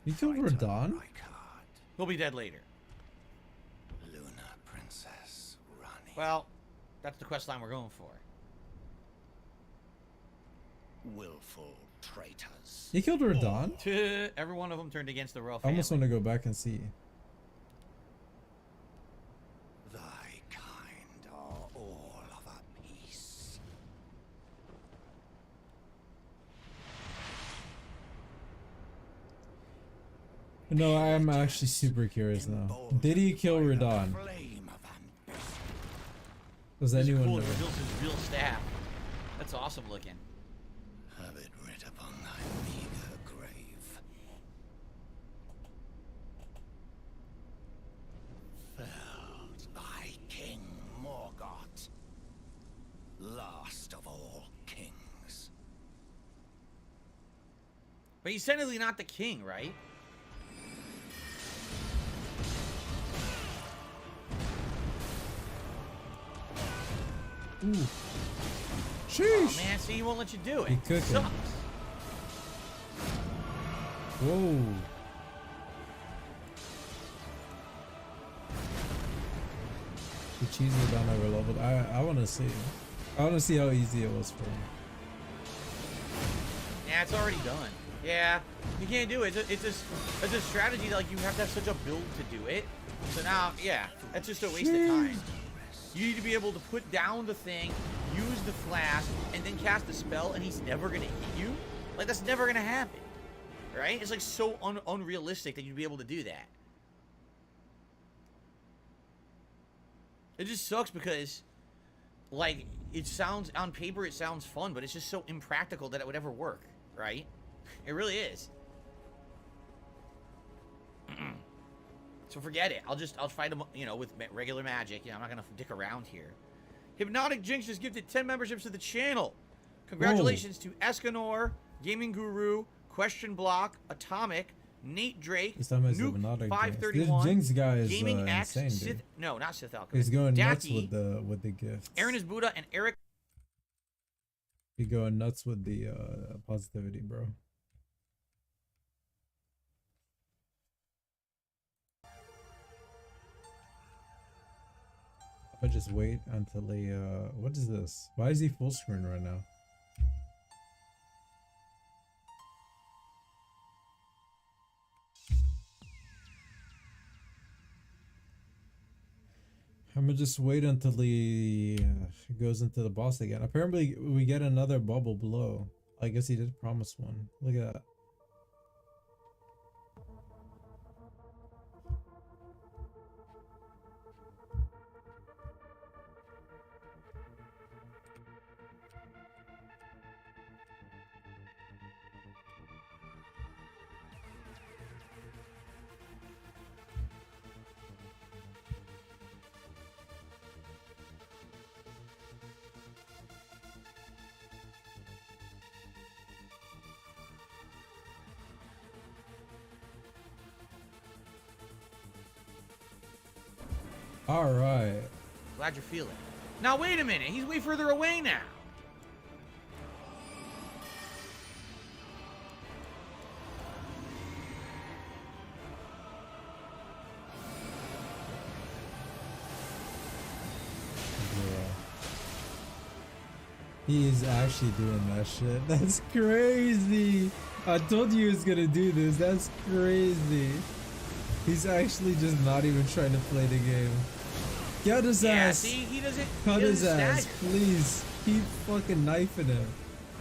Speaker 3: You killed Radahn?
Speaker 6: He'll be dead later.
Speaker 4: Luna Princess Rani.
Speaker 6: Well, that's the quest line we're going for.
Speaker 4: Willful traitors.
Speaker 3: You killed Radahn?
Speaker 6: Every one of them turned against the royal
Speaker 3: I
Speaker 6: family.
Speaker 3: almost want to go back and see.
Speaker 4: Thy kind are all of a piece.
Speaker 3: No, I am actually super curious now. Did he kill Radon? Does
Speaker 6: This is
Speaker 3: anyone
Speaker 6: cool.
Speaker 3: know?
Speaker 6: It reveals his real staff. That's awesome looking.
Speaker 4: Have it writ upon thy meager grave. Felled thy king Morgoth, last of all kings.
Speaker 6: But he's technically not the king, right?
Speaker 3: Ooh. Sheesh.
Speaker 6: Oh man, see, he won't let you do it.
Speaker 3: He cooking.
Speaker 6: Sucks.
Speaker 3: Whoa. The cheese is down over leveled. I want to see. I want to see how easy it was for him.
Speaker 6: Yeah, it's already done. Yeah, you can't do it. It's a strategy that, like, you have to have such a build to do it. So now, yeah, that's just a waste of time. You need to be able to put down the thing, use the flask, and then cast a spell, and he's never gonna hit you. Like, that's never gonna happen, right? It's like so unrealistic that you'd be able to do that. It just sucks because, like, it sounds, on paper it sounds fun, but it's just so impractical that it would ever work, right? It really is. So forget it. I'll fight him, you know, with regular magic. You know, I'm not gonna dick around here. Hypnotic Jinx just gifted 10 memberships to the channel. Congratulations to Escanor, Gaming Guru, Question Block, Atomic, Nate Drake,
Speaker 3: This time it's
Speaker 6: Nuke
Speaker 3: Hypnotic
Speaker 6: 531,
Speaker 3: Jinx. This Jinx guy is
Speaker 6: Gaming X,
Speaker 3: insane,
Speaker 6: Sith,
Speaker 3: dude.
Speaker 6: no, not Sith Alchemist.
Speaker 3: He's going nuts
Speaker 6: Daki,
Speaker 3: with the gifts.
Speaker 6: Aaron is Buddha, and Eric.
Speaker 3: He's going nuts with the positivity, bro. I'll just wait until he what is this? Why is he full screen right now? I'm gonna just wait until he goes into the boss again. Apparently we get another bubble below. I guess he did promise one. Look at that. All right.
Speaker 6: Glad you're feeling it. Now wait a minute. He's way further away now.
Speaker 3: He is actually doing that shit. That's crazy. I told you he was gonna do this. That's crazy. He's actually just not even trying to play the game. Get his ass.
Speaker 6: See, he doesn't.
Speaker 3: Cut
Speaker 6: he
Speaker 3: his
Speaker 6: doesn't
Speaker 3: ass,
Speaker 6: stagger.
Speaker 3: please. Keep fucking knifing him.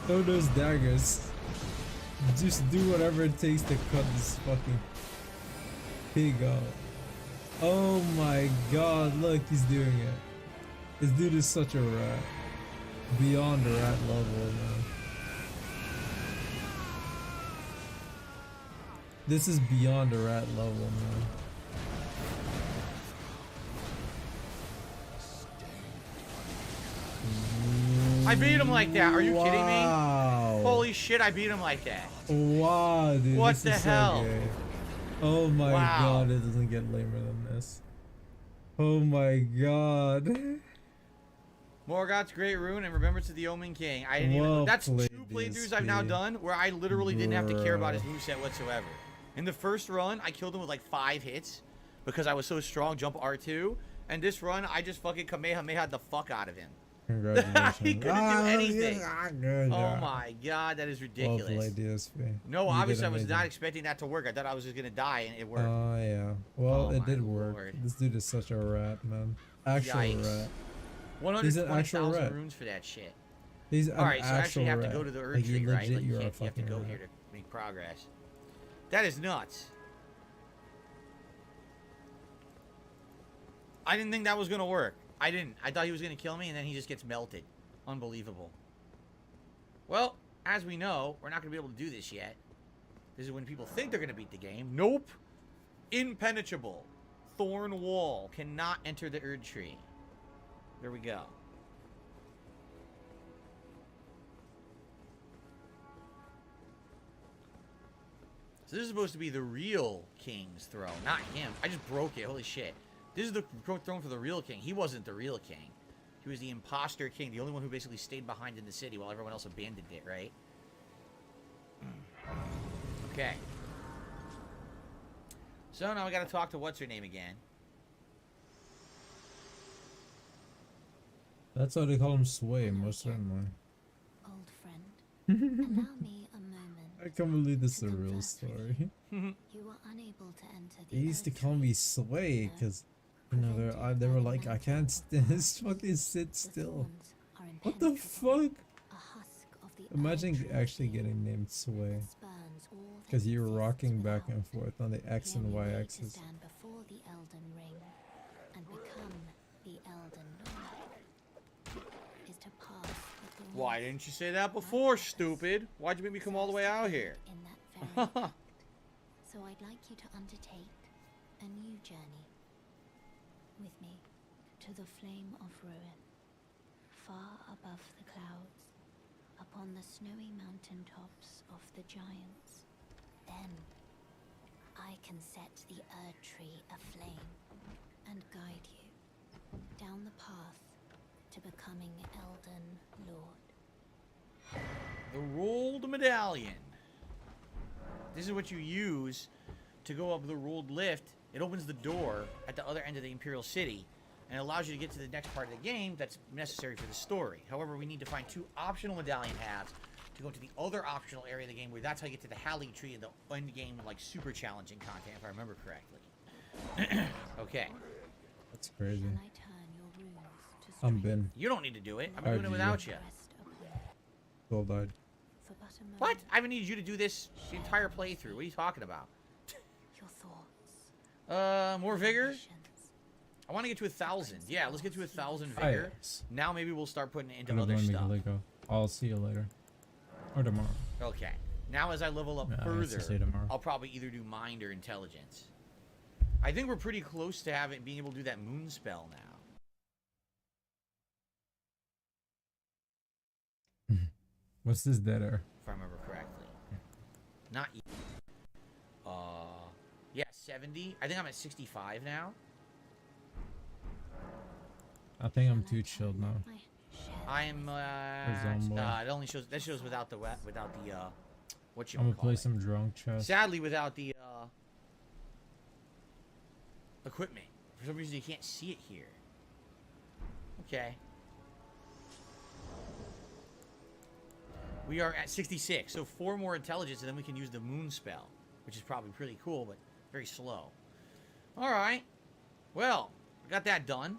Speaker 3: Throw those daggers. Just do whatever it takes to cut this fucking pig off. Oh my god, look, he's doing it. This dude is such a rat. Beyond rat level, man. This is beyond a rat level, man.
Speaker 6: I beat him like that. Are you kidding me?
Speaker 3: Wow.
Speaker 6: Holy shit, I beat him like that.
Speaker 3: Wow, dude.
Speaker 6: What
Speaker 3: this
Speaker 6: the
Speaker 3: is so
Speaker 6: hell?
Speaker 3: gay. Oh my
Speaker 6: Wow.
Speaker 3: god, it doesn't get lamer than this. Oh my god.
Speaker 6: Morgoth's Great Rune and Remembrance of the Omen King. I didn't even.
Speaker 3: Well
Speaker 6: That's two
Speaker 3: played,
Speaker 6: playthroughs I've now
Speaker 3: DSP.
Speaker 6: done where I literally didn't have to care about his
Speaker 3: Bruh.
Speaker 6: moveset whatsoever. In the first run, I killed him with like 5 hits because I was so strong, jump R2. And this run, I just fucking Kamehameha the fuck out of him.
Speaker 3: Congratulations.
Speaker 6: He couldn't do anything.
Speaker 3: Good
Speaker 6: Oh
Speaker 3: job.
Speaker 6: my god, that is
Speaker 3: Well
Speaker 6: ridiculous.
Speaker 3: played, DSP.
Speaker 6: No,
Speaker 3: You
Speaker 6: obviously
Speaker 3: did
Speaker 6: I was not
Speaker 3: amazing.
Speaker 6: expecting that to work. I thought I was just gonna die, and it worked.
Speaker 3: Oh yeah. Well,
Speaker 6: Oh
Speaker 3: it
Speaker 6: my
Speaker 3: did work.
Speaker 6: lord.
Speaker 3: This dude is such a rat, man. Actual
Speaker 6: Yikes.
Speaker 3: rat. He's an actual
Speaker 6: 120,000
Speaker 3: rat.
Speaker 6: runes for that shit.
Speaker 3: He's an
Speaker 6: All right, so I
Speaker 3: actual
Speaker 6: actually have
Speaker 3: rat.
Speaker 6: to go to the Erd
Speaker 3: Like,
Speaker 6: tree,
Speaker 3: you
Speaker 6: right?
Speaker 3: legit,
Speaker 6: Like,
Speaker 3: you're a
Speaker 6: you have to
Speaker 3: fucking
Speaker 6: go
Speaker 3: rat.
Speaker 6: here to make progress. That is nuts. I didn't think that was gonna work. I didn't. I thought he was gonna kill me, and then he just gets melted. Unbelievable. Well, as we know, we're not gonna be able to do this yet. This is when people think they're gonna beat the game. Nope. Impenetrable. Thorn wall. Cannot enter the Erd Tree. There we go. So this is supposed to be the real king's throne, not him. I just broke it. Holy shit. This is the throne for the real king. He wasn't the real king. He was the imposter king, the only one who basically stayed behind in the city while everyone else abandoned it, right? Okay. So now we gotta talk to what's her name again.
Speaker 3: That's why they call him Sway, most certainly.
Speaker 10: Old friend, allow me a moment.
Speaker 3: I can't believe this is a real story.
Speaker 10: You were unable to enter the
Speaker 3: They used to
Speaker 10: Erd
Speaker 3: call
Speaker 10: Tree.
Speaker 3: me Sway because, you know, they were like, I can't fucking sit
Speaker 10: The
Speaker 3: still.
Speaker 10: thorns are
Speaker 3: What the
Speaker 10: impenetrable.
Speaker 3: fuck?
Speaker 10: A husk of the Erd
Speaker 3: Imagine
Speaker 10: Tree
Speaker 3: actually
Speaker 10: here
Speaker 3: getting named Sway.
Speaker 10: spurns all that
Speaker 3: Because you were
Speaker 10: exists
Speaker 3: rocking back
Speaker 10: without.
Speaker 3: and forth on the X
Speaker 10: Here
Speaker 3: and
Speaker 10: we
Speaker 3: Y
Speaker 10: need to
Speaker 3: axis.
Speaker 10: stand before the Elden Ring and become the Elden Lord. Is to pass the thorns
Speaker 6: Why didn't you say that before, stupid? Why'd you make me come all the way out here?
Speaker 10: in that very act. So I'd like you to undertake a new journey with me to the flame of ruin, far above the clouds, upon the snowy mountain tops of the giants. Then I can set the Erd Tree aflame and guide you down the path to becoming Elden Lord.
Speaker 6: The rolled medallion. This is what you use to go up the rolled lift. It opens the door at the other end of the Imperial City and allows you to get to the next part of the game that's necessary for the story. However, we need to find 2 optional medallion halves to go to the other optional area of the game where that's how you get to the Hallie Tree and the end game, like, super challenging content, if I remember correctly. Okay.
Speaker 3: That's crazy.
Speaker 10: Shall I turn your runes to
Speaker 3: I'm
Speaker 10: strength?
Speaker 3: Ben.
Speaker 6: You don't need to do it. I'm
Speaker 3: Alright,
Speaker 6: doing it
Speaker 3: you.
Speaker 6: without you.
Speaker 10: Rest upon
Speaker 3: Soul died.
Speaker 10: for but a moment.
Speaker 6: What? I haven't needed you to do this the entire playthrough. What are you talking about?
Speaker 10: Your thoughts.
Speaker 6: More vigor?
Speaker 10: Visions.
Speaker 6: I want to get to 1,000. Yeah, let's get to 1,000 vigor.
Speaker 3: Yes.
Speaker 6: Now maybe we'll start putting it into
Speaker 3: Gonna
Speaker 6: other
Speaker 3: blame me,
Speaker 6: stuff.
Speaker 3: Lego. I'll see you later. Or tomorrow.
Speaker 6: Okay. Now as I level up
Speaker 3: Yeah, I used to
Speaker 6: further,
Speaker 3: say tomorrow.
Speaker 6: I'll probably either do mind or intelligence. I think we're pretty close to being able to do that moon spell now,
Speaker 3: What's this dead air?
Speaker 6: if I remember correctly. Not yet. Yeah, 70. I think I'm at 65 now.
Speaker 3: I think I'm too chilled now.
Speaker 10: My shadow
Speaker 6: I am it only shows without the what you
Speaker 3: I'm gonna
Speaker 6: call
Speaker 3: play
Speaker 6: it.
Speaker 3: some drunk chess.
Speaker 6: Sadly, without the equipment. For some reason, you can't see it here. Okay. We are at 66, so 4 more intelligence, and then we can use the moon spell, which is probably pretty cool, but very slow. All right. Well, we got that done.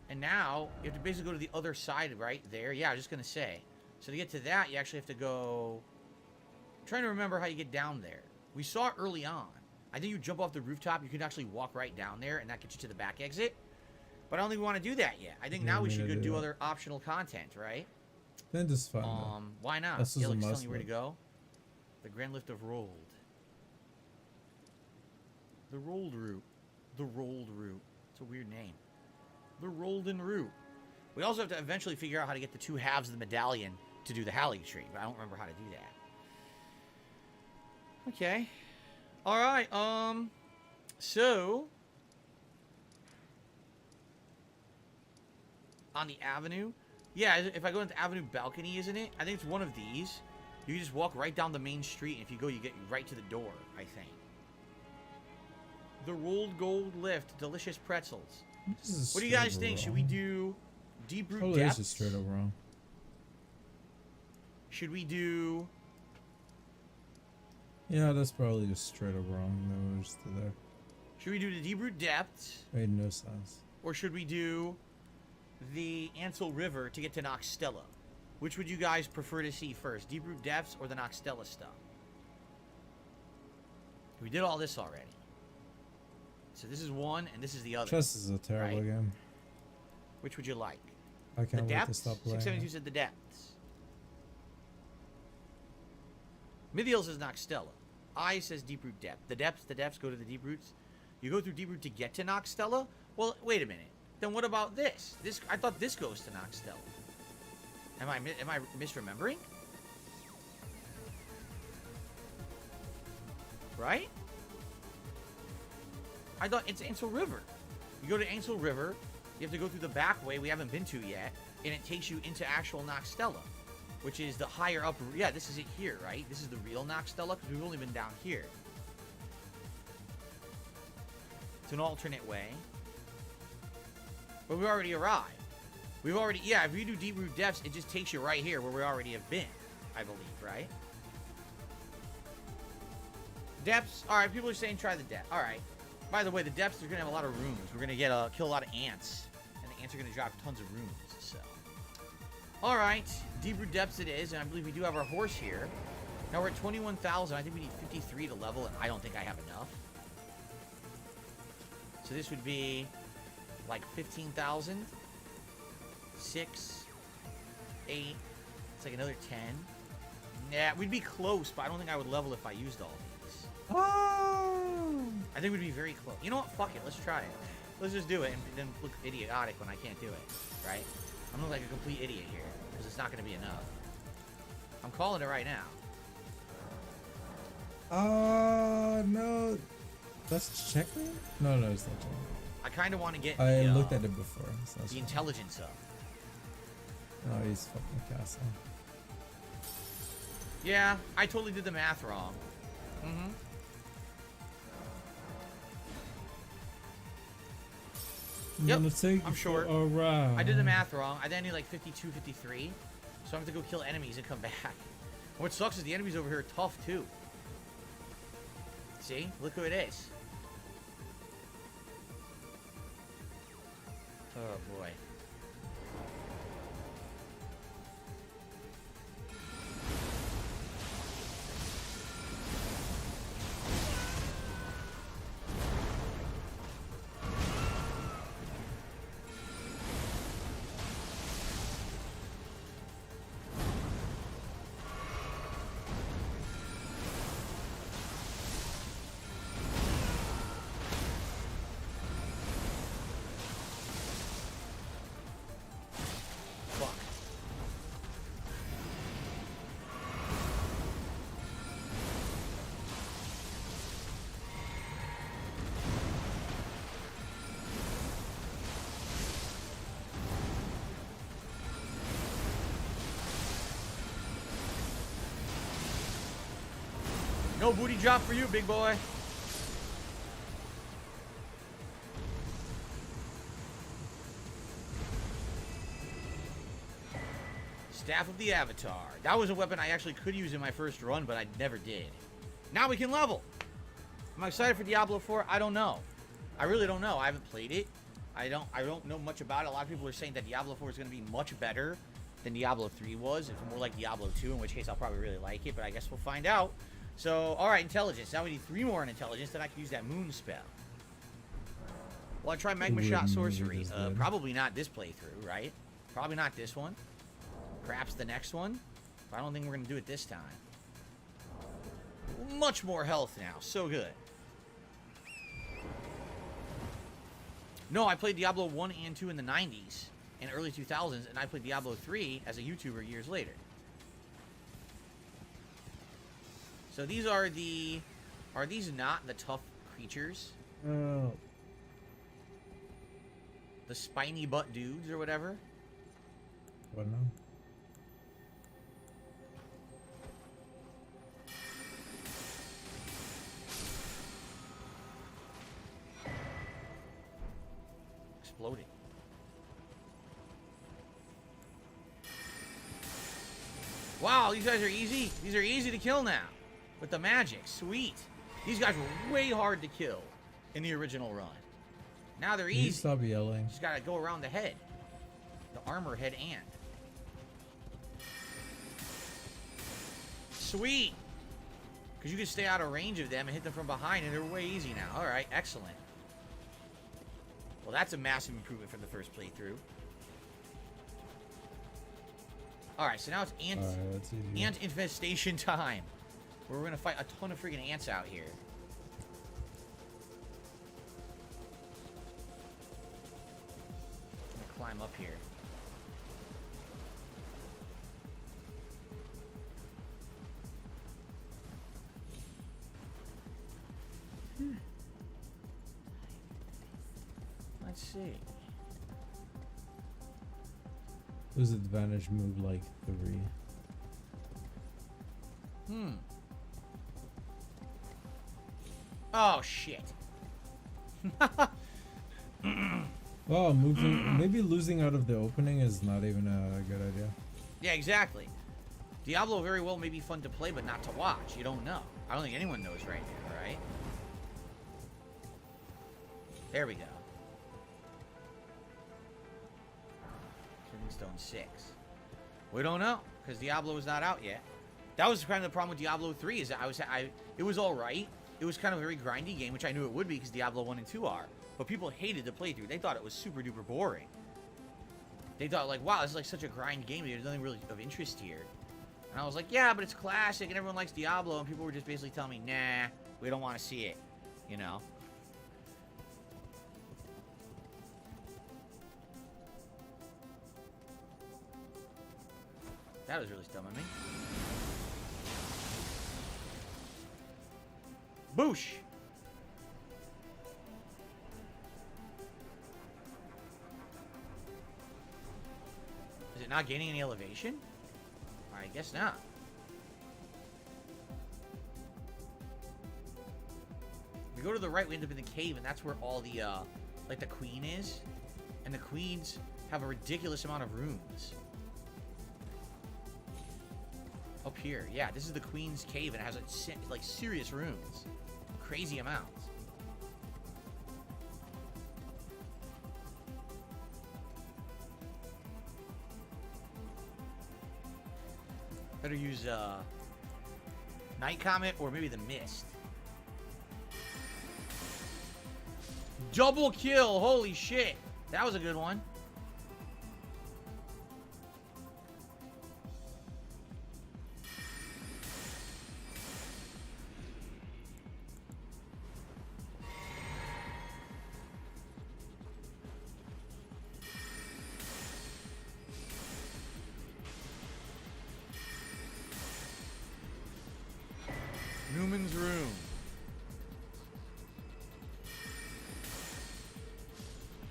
Speaker 6: And now, you have to basically go to the other side right there. Yeah, I was just going to say. So to get to that, you actually have to go... I'm trying to remember how you get down there. We saw it early on. I think you jump off the rooftop, you can actually walk right down there, and that gets you to the back exit. But I don't think we want to do that yet. I think now we should go do other optional content, right?
Speaker 3: Then just fine. though.
Speaker 6: Why not?
Speaker 3: This is
Speaker 6: Yeah,
Speaker 3: a
Speaker 6: like, it's
Speaker 3: must
Speaker 6: telling you where to
Speaker 3: win.
Speaker 6: go. The Grand Lift of Rolled. The Rolled Route. The Rolled Route. It's a weird name. The Rolden Route. We also have to eventually figure out how to get the 2 halves of the medallion to do the Hallie Tree, but I don't remember how to do that. Okay. Alright, so... on the avenue... Yeah, if I go into Avenue Balcony, isn't it? I think it's one of these. You just walk right down the main street, and if you go, you get right to the door, I think. The Rolled Gold Lift. Delicious pretzels.
Speaker 3: This is
Speaker 6: What do you guys
Speaker 3: straight
Speaker 6: think?
Speaker 3: up
Speaker 6: Should we
Speaker 3: wrong.
Speaker 6: do Deep Root
Speaker 3: Oh, this is
Speaker 6: Depths?
Speaker 3: straight up wrong.
Speaker 6: Should we do...
Speaker 3: Yeah, that's probably just straight up wrong. No, we're just there.
Speaker 6: Should we do the Deep Root Depths?
Speaker 3: Made no sense.
Speaker 6: Or should we do the Ansel River to get to Noxtella? Which would you guys prefer to see first? Deep Root Depths or the Noxtella stuff? We did all this already. So this is one, and this is the other.
Speaker 3: Chess is a terrible
Speaker 6: right?
Speaker 3: game.
Speaker 6: Which would you like?
Speaker 3: I
Speaker 6: The
Speaker 3: can't wait to
Speaker 6: depths?
Speaker 3: stop playing.
Speaker 6: 672
Speaker 3: it.
Speaker 6: said the depths. Mithiel says Noxtella. I says deep root depth. The depths go to the deep roots. You go through deep root to get to Noxtella? Well, wait a minute. Then what about this? I thought this goes to Noxtella. Am I misremembering? Right? I thought it's Ansel River. You go to Ansel River, you have to go through the back way we haven't been to yet, and it takes you into actual Noxtella, which is the higher up. Yeah, this is it here, right? This is the real Noxtella, because we've only been down here. It's an alternate way. But we already arrived. We've already, yeah, if you do deep root depths, it just takes you right here where we already have been, I believe, right? Depths, all right, people are saying try the depth. All right. By the way, the depths are going to have a lot of rooms. We're going to get kill a lot of ants, and the ants are going to drop tons of rooms, so. All right, deep root depths it is, and I believe we do have our horse here. Now we're at 21,000. I think we need 53 to level, and I don't think I have enough. So this would be like 15,000. 6, 8. It's like another 10. Yeah, we'd be close, but I don't think I would level if I used all these.
Speaker 3: Oh!
Speaker 6: I think we'd be very close. You know what? Fuck it. Let's try it. Let's just do it and then look idiotic when I can't do it. Right? I'm looking like a complete idiot here because it's not going to be enough. I'm calling it right now.
Speaker 3: No. That's checkmate? No, it's not checkmate.
Speaker 6: I kind of want to get
Speaker 3: I looked at it before. So
Speaker 6: the intelligence up.
Speaker 3: No, he's fucking castle.
Speaker 6: Yeah, I totally did the math wrong. Yep, I'm short.
Speaker 3: Alright.
Speaker 6: I did the math wrong. I then need like 52, 53. So I have to go kill enemies and come back. And what sucks is the enemies over here are tough too. See? Look who it is. Oh boy. No booty drop for you, big boy. Staff of the Avatar. That was a weapon I actually could use in my first run, but I never did. Now we can level. Am I excited for Diablo 4? I don't know. I really don't know. I haven't played it. I don't know much about it. A lot of people are saying that Diablo 4 is going to be much better than Diablo 3 was. It's more like Diablo 2, in which case I'll probably really like it, but I guess we'll find out. So, alright, intelligence. Now we need 3 more in intelligence, then I can use that moon spell. Well, I try Magma Shot Sorcery. Probably not this playthrough, right? Probably not this one. Perhaps the next one. But I don't think we're going to do it this time. Much more health now. So good. No, I played Diablo 1 and 2 in the 90s and early 2000s, and I played Diablo 3 as a YouTuber years later. So these are the... Are these not the tough creatures?
Speaker 3: Oh.
Speaker 6: The spiny butt dudes or whatever?
Speaker 3: I don't know.
Speaker 6: Exploding. Wow, these guys are easy. These are easy to kill now. With the magic. Sweet. These guys were way hard to kill in the original run. Now they're easy.
Speaker 3: Stop yelling.
Speaker 6: Just gotta go around the head. The armor head and. Sweet. Because you can stay out of range of them and hit them from behind, and they're way easy now. Alright, excellent. Well, that's a massive improvement from the first playthrough. Alright, so now it's ant infestation time. Where we're gonna fight a ton of freaking ants out here. I'm gonna climb up here. Let's see.
Speaker 3: Who's advantage move like 3?
Speaker 6: Oh shit.
Speaker 3: Oh, moving. Maybe losing out of the opening is not even a good idea.
Speaker 6: Yeah, exactly. Diablo very well may be fun to play, but not to watch. You don't know. I don't think anyone knows right now, right? There we go. Killing Stone 6. We don't know, because Diablo is not out yet. That was kind of the problem with Diablo 3, is that it was alright. It was kind of a very grindy game, which I knew it would be, because Diablo 1 and 2 are. But people hated the playthrough. They thought it was super duper boring. They thought, like, wow, this is like such a grind game. There's nothing really of interest here. And I was like, yeah, but it's classic, and everyone likes Diablo. And people were just basically telling me, nah, we don't want to see it. You know? That was really dumb of me. Boosh! Is it not gaining any elevation? I guess not. We go to the right, we end up in the cave, and that's where all the, like the queen is. And the queens have a ridiculous amount of rooms. Up here, yeah, this is the Queen's Cave, and it has like serious rooms, crazy amounts. Better use Night Comet or maybe the Mist. Double kill! Holy shit, that was a good one. Newman's room.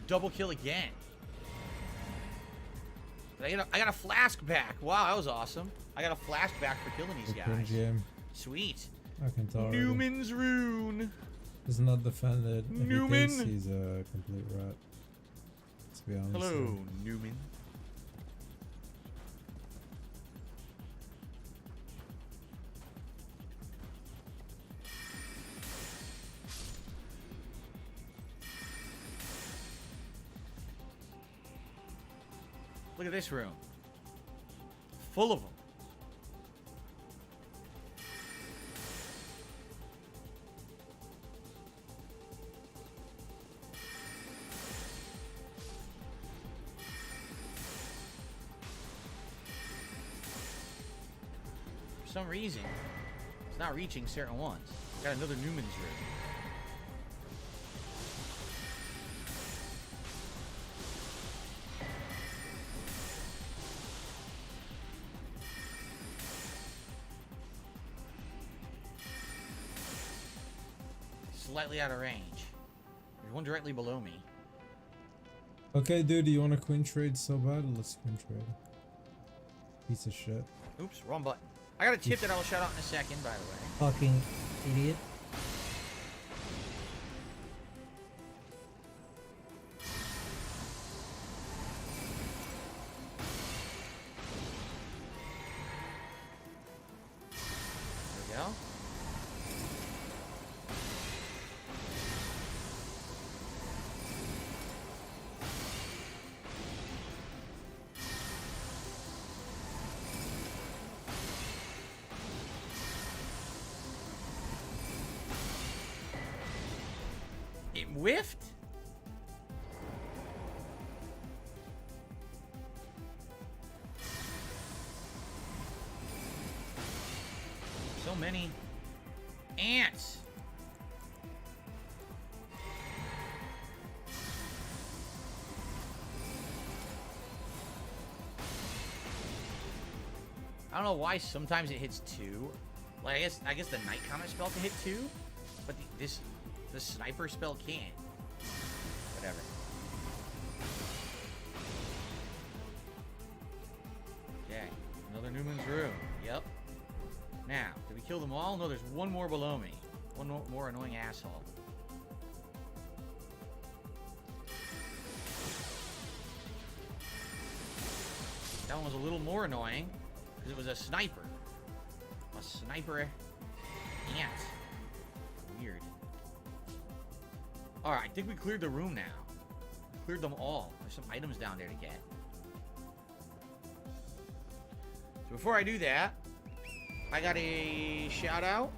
Speaker 6: Double kill again. I got a flask back. Wow, that was awesome. I got a flask back for killing these guys.
Speaker 3: Game.
Speaker 6: Sweet.
Speaker 3: I can tell.
Speaker 6: Newman's rune.
Speaker 3: Does not defend it.
Speaker 6: Newman.
Speaker 3: He thinks he's a complete rat. Let's be honest.
Speaker 6: Hello, Newman. Look at this room. Full of them. For some reason, it's not reaching certain ones. Got another Newman's room. Slightly out of range. There's one directly below me.
Speaker 3: Okay, dude, do you want a queen trade so bad? Let's queen trade. Piece of shit.
Speaker 6: Oops, wrong button. I got a tip that I will shout out in a second, by the way.
Speaker 11: Fucking idiot.
Speaker 6: There we go. It whiffed? so many ants. I don't know why sometimes it hits 2. Like I guess the night comment spell can hit 2, but the sniper spell can't. Whatever. Okay, another Newman's room. Yep. Now, did we kill them all? No, there's one more below me. One more annoying asshole. That one was a little more annoying because it was a sniper. A sniper ant. Weird. Alright, I think we cleared the room now. Cleared them all. There's some items down there to get. So before I do that, I got a shout out.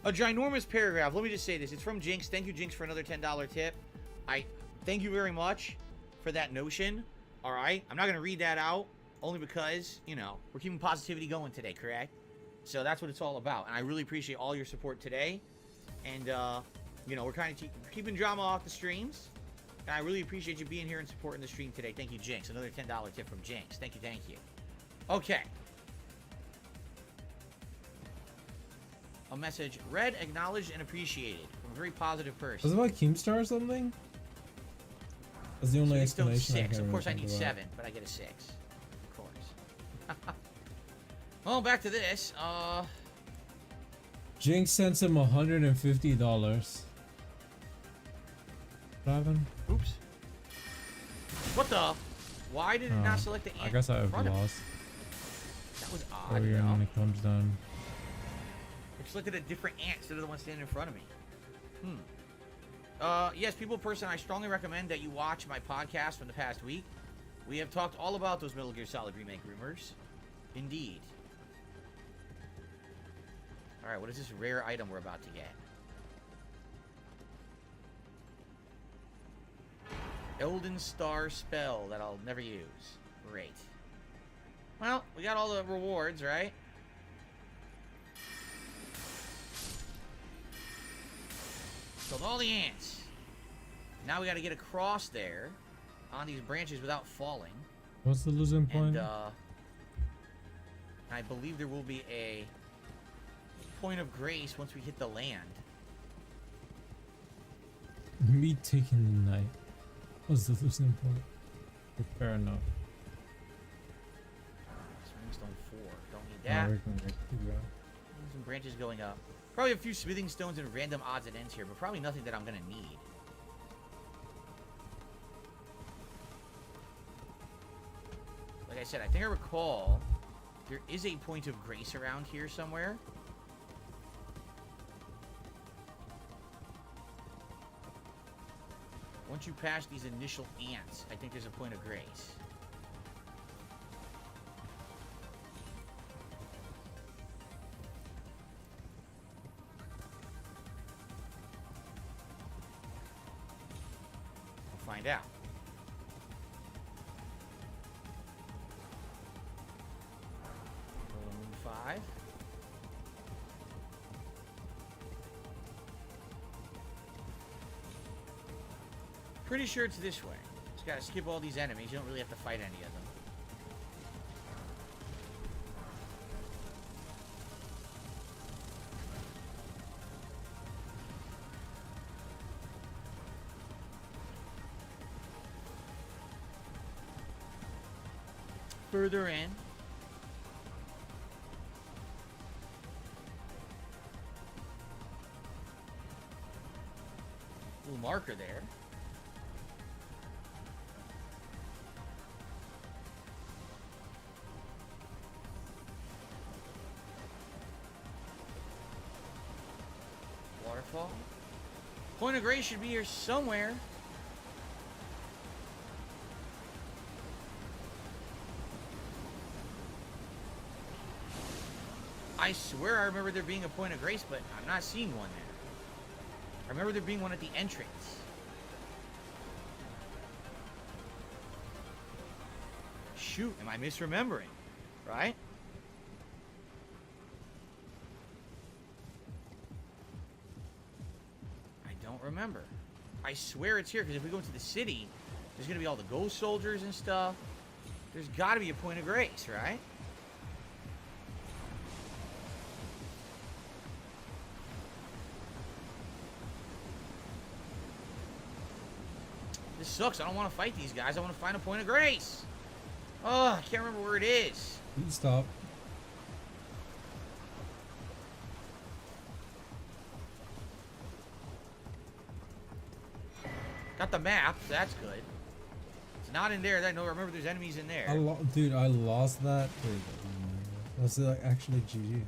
Speaker 6: A ginormous paragraph. Let me just say this. It's from Jinx. Thank you, Jinx, for another $10 tip. I thank you very much for that notion. All right. I'm not going to read that out only because, you know, we're keeping positivity going today, correct? So that's what it's all about. And I really appreciate all your support today. And, you know, we're kind of keeping drama off the streams. And I really appreciate you being here and supporting the stream today. Thank you, Jinx. Another $10 tip from Jinx. Thank you, thank you. Okay. A message read, acknowledged, and appreciated from a very positive person.
Speaker 3: Was it about Keemstar or something? That's the only explanation.
Speaker 6: 6. Of course, I need 7, but I get a 6. Of course. Well, back to this.
Speaker 3: Jinx sends him $150. What happened?
Speaker 6: Oops. What the? Why did it not select the ant?
Speaker 3: I guess I have lost.
Speaker 6: That was
Speaker 3: Oh,
Speaker 6: odd.
Speaker 3: yeah, when it comes down.
Speaker 6: It selected a different ant instead of the one standing in front of me. Yes, people person, I strongly recommend that you watch my podcast from the past week. We have talked all about those Metal Gear Solid Remake rumors. Indeed. Alright, what is this rare item we're about to get? Elden Star spell that I'll never use. Great. Well, we got all the rewards, right? Killed all the ants. Now we got to get across there on these branches without falling.
Speaker 3: What's the losing point?
Speaker 6: And I believe there will be a point of grace once we hit the land.
Speaker 3: Me taking the night. What's the losing point? Fair enough.
Speaker 6: Springstone 4. Don't need that. Some branches going up. Probably a few smithing stones and random odds and ends here, but probably nothing that I'm going to need. Like I said, I think I recall there is a point of grace around here somewhere. Once you pass these initial ants, I think there's a point of grace. We'll find out. Moon 5. Pretty sure it's this way. Just gotta skip all these enemies. You don't really have to fight any of them. Further in. Little marker there. Waterfall. Point of grace should be here somewhere. I swear I remember there being a point of grace, but I'm not seeing one there. I remember there being one at the entrance. Shoot, am I misremembering? Right? I don't remember. I swear it's here, because if we go into the city, there's going to be all the ghost soldiers and stuff. There's got to be a point of grace, right? This sucks. I don't want to fight these guys. I want to find a point of grace. Oh, I can't remember where it is.
Speaker 3: Please stop.
Speaker 6: Got the map. So that's good. It's not in there. I know. Remember, there's enemies in there.
Speaker 3: Dude, I lost that. Wait, was it like actually GG?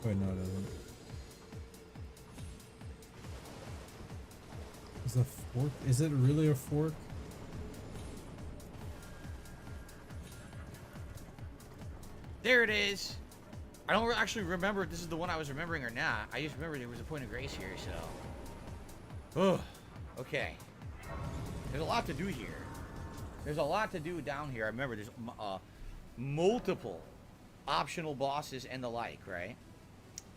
Speaker 3: Wait, no, it doesn't. Is the fork? Is it really a fork?
Speaker 6: There it is. I don't actually remember if this is the one I was remembering or not. I just remember there was a point of grace here, so. Oh, okay. There's a lot to do here. There's a lot to do down here. I remember there's multiple optional bosses and the like, right?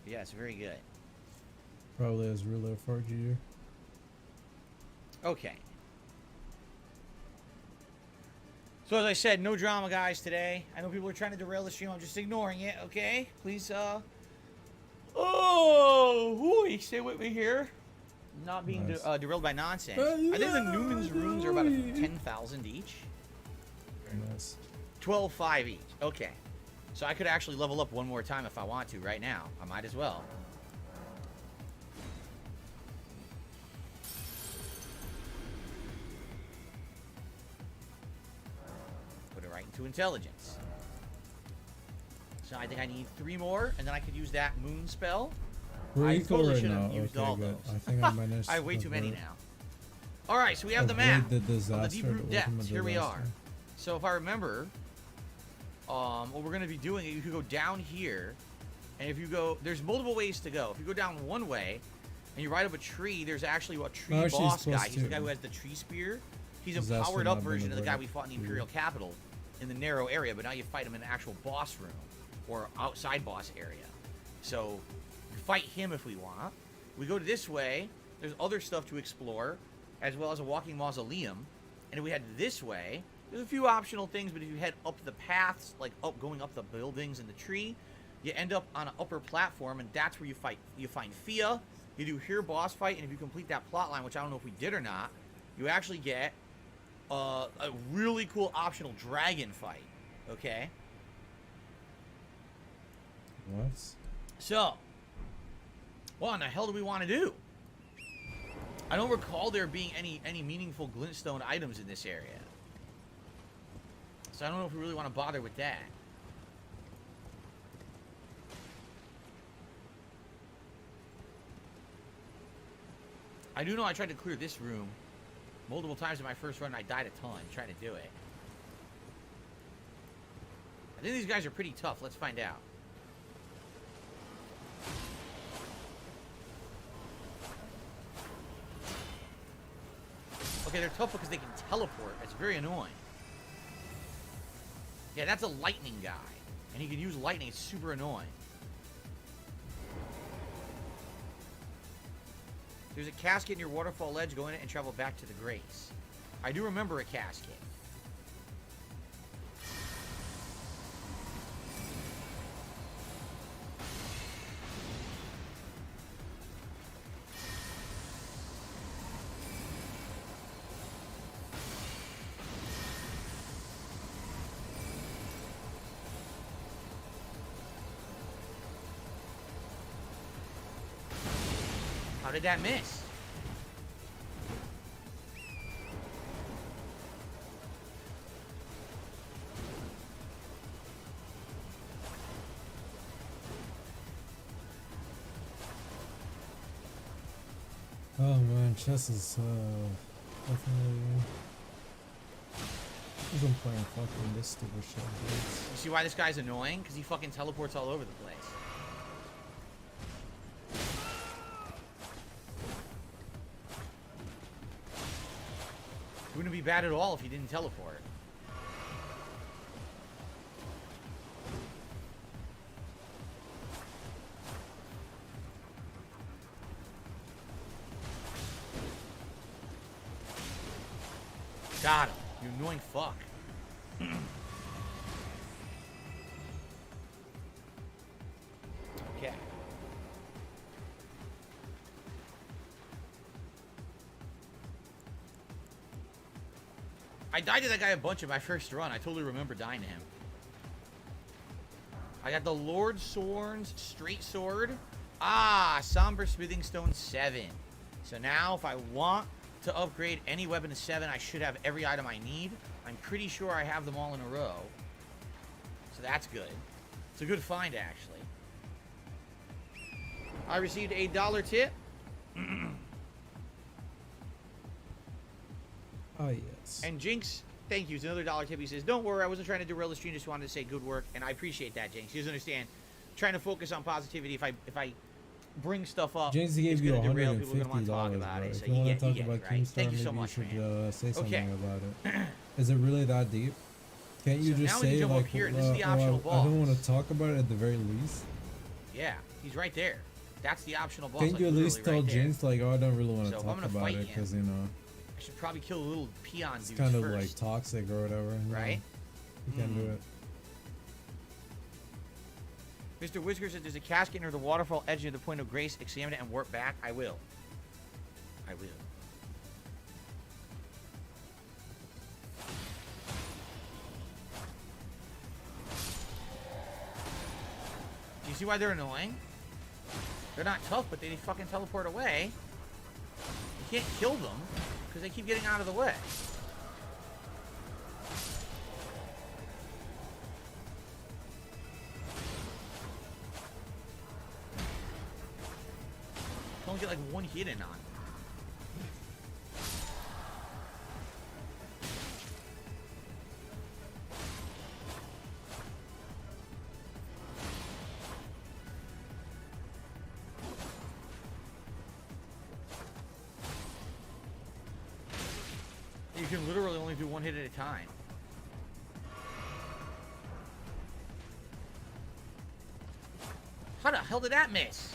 Speaker 6: Yes, very good.
Speaker 3: Probably as really a fork, GG.
Speaker 6: Okay. So as I said, no drama, guys, today. I know people are trying to derail the stream. I'm just ignoring it, okay? Please, oh, ooh, stay with me here. Not being
Speaker 3: nice.
Speaker 6: derailed by nonsense. I think the Newman's runes are about 10,000 each.
Speaker 3: Very nice.
Speaker 6: 12,500 each. Okay. So I could actually level up one more time if I want to right now. I might as well. To intelligence. So I think I need 3 more, and then I could use that moon spell.
Speaker 3: We're
Speaker 6: I
Speaker 3: equal
Speaker 6: totally
Speaker 3: right
Speaker 6: should
Speaker 3: now.
Speaker 6: have used
Speaker 3: Okay,
Speaker 6: all
Speaker 3: good.
Speaker 6: those.
Speaker 3: I think I managed.
Speaker 6: I have way
Speaker 3: to
Speaker 6: too many
Speaker 3: avert-
Speaker 6: now. All right, so we have the
Speaker 3: avoid
Speaker 6: map
Speaker 3: the
Speaker 6: of the
Speaker 3: disaster,
Speaker 6: deep root
Speaker 3: the
Speaker 6: depths.
Speaker 3: ultimate
Speaker 6: Here we are.
Speaker 3: disaster.
Speaker 6: So if I remember, what we're going to be doing, you could go down here, and if you go, there's multiple ways to go. If you go down one way, and you ride up a tree, there's actually a tree
Speaker 3: Oh, she's
Speaker 6: boss guy.
Speaker 3: supposed
Speaker 6: He's the
Speaker 3: to.
Speaker 6: guy who has the tree spear. He's a
Speaker 3: Disaster
Speaker 6: powered
Speaker 3: not
Speaker 6: up
Speaker 3: been
Speaker 6: version of the guy
Speaker 3: averted.
Speaker 6: we fought in the Imperial Capital in the narrow area, but now you fight him in an actual boss room or outside boss area. So we fight him if we want. We go to this way, there's other stuff to explore, as well as a walking mausoleum. And if we head this way, there's a few optional things, but if you head up the paths, like going up the buildings and the tree, you end up on an upper platform, and that's where you fight. You find Fia, you do here boss fight, and if you complete that plot line, which I don't know if we did or not, you actually get a really cool optional dragon fight. Okay?
Speaker 3: What?
Speaker 6: So, what in the hell do we want to do? I don't recall there being any meaningful glintstone items in this area. So I don't know if we really want to bother with that. I do know I tried to clear this room multiple times in my first run, and I died a ton trying to do it. I think these guys are pretty tough. Let's find out. Okay, they're tough because they can teleport. It's very annoying. Yeah, that's a lightning guy. And he can use lightning. It's super annoying. There's a casket near Waterfall Ledge. Go in it and travel back to the Grace. I do remember a casket. How did that miss?
Speaker 3: Oh man, chess is definitely. I'm playing fucking this stupid shit.
Speaker 6: You see why this guy's annoying? Because he fucking teleports all over the place. It wouldn't be bad at all if he didn't teleport. Got him. You annoying fuck. Okay. I died to that guy a bunch in my first run. I totally remember dying to him. I got the Lord Sorn's straight sword. Ah, Somber Smithing Stone 7. So now if I want to upgrade any weapon to 7, I should have every item I need. I'm pretty sure I have them all in a row. So that's good. It's a good find, actually. I received a $1 tip.
Speaker 3: Oh, yes.
Speaker 6: And Jinx, thank you. It's another $1 tip. He says, don't worry, I wasn't trying to derail the stream, just wanted to say good work. And I appreciate that, Jinx. You just understand. Trying to focus on positivity. If I bring stuff up,
Speaker 3: James gave
Speaker 6: it's
Speaker 3: you
Speaker 6: going to derail. People are going to want
Speaker 3: $150,
Speaker 6: to talk about
Speaker 3: bro.
Speaker 6: it. So
Speaker 3: If you want to talk
Speaker 6: get
Speaker 3: about
Speaker 6: it, right?
Speaker 3: Keemstar,
Speaker 6: Thank you so
Speaker 3: maybe
Speaker 6: much,
Speaker 3: you should
Speaker 6: man.
Speaker 3: say something
Speaker 6: Okay.
Speaker 3: about it. Is it really that deep? Can't you
Speaker 6: So
Speaker 3: just
Speaker 6: now we
Speaker 3: say,
Speaker 6: can jump up
Speaker 3: like,
Speaker 6: here, and this is the optional
Speaker 3: I don't
Speaker 6: boss.
Speaker 3: want to talk about it at the very least?
Speaker 6: Yeah, he's right there. That's the optional boss.
Speaker 3: Can't
Speaker 6: like,
Speaker 3: you at least
Speaker 6: literally
Speaker 3: tell
Speaker 6: right there.
Speaker 3: James, like, oh, I don't really want to
Speaker 6: So if
Speaker 3: talk
Speaker 6: I'm gonna
Speaker 3: about
Speaker 6: fight
Speaker 3: it
Speaker 6: him,
Speaker 3: because, you know,
Speaker 6: I should probably kill a little peon
Speaker 3: it's
Speaker 6: dudes
Speaker 3: kind of
Speaker 6: first.
Speaker 3: like toxic or whatever. you know?
Speaker 6: Right?
Speaker 3: You can't do it.
Speaker 6: Mr. Whisker said there's a casket near the waterfall edge near the point of grace. Examine it and warp back. I will. I will. Do you see why they're annoying? They're not tough, but they fucking teleport away. You can't kill them because they keep getting out of the way. Only get like one hit in on. You can literally only do one hit at a time. How the hell did that miss?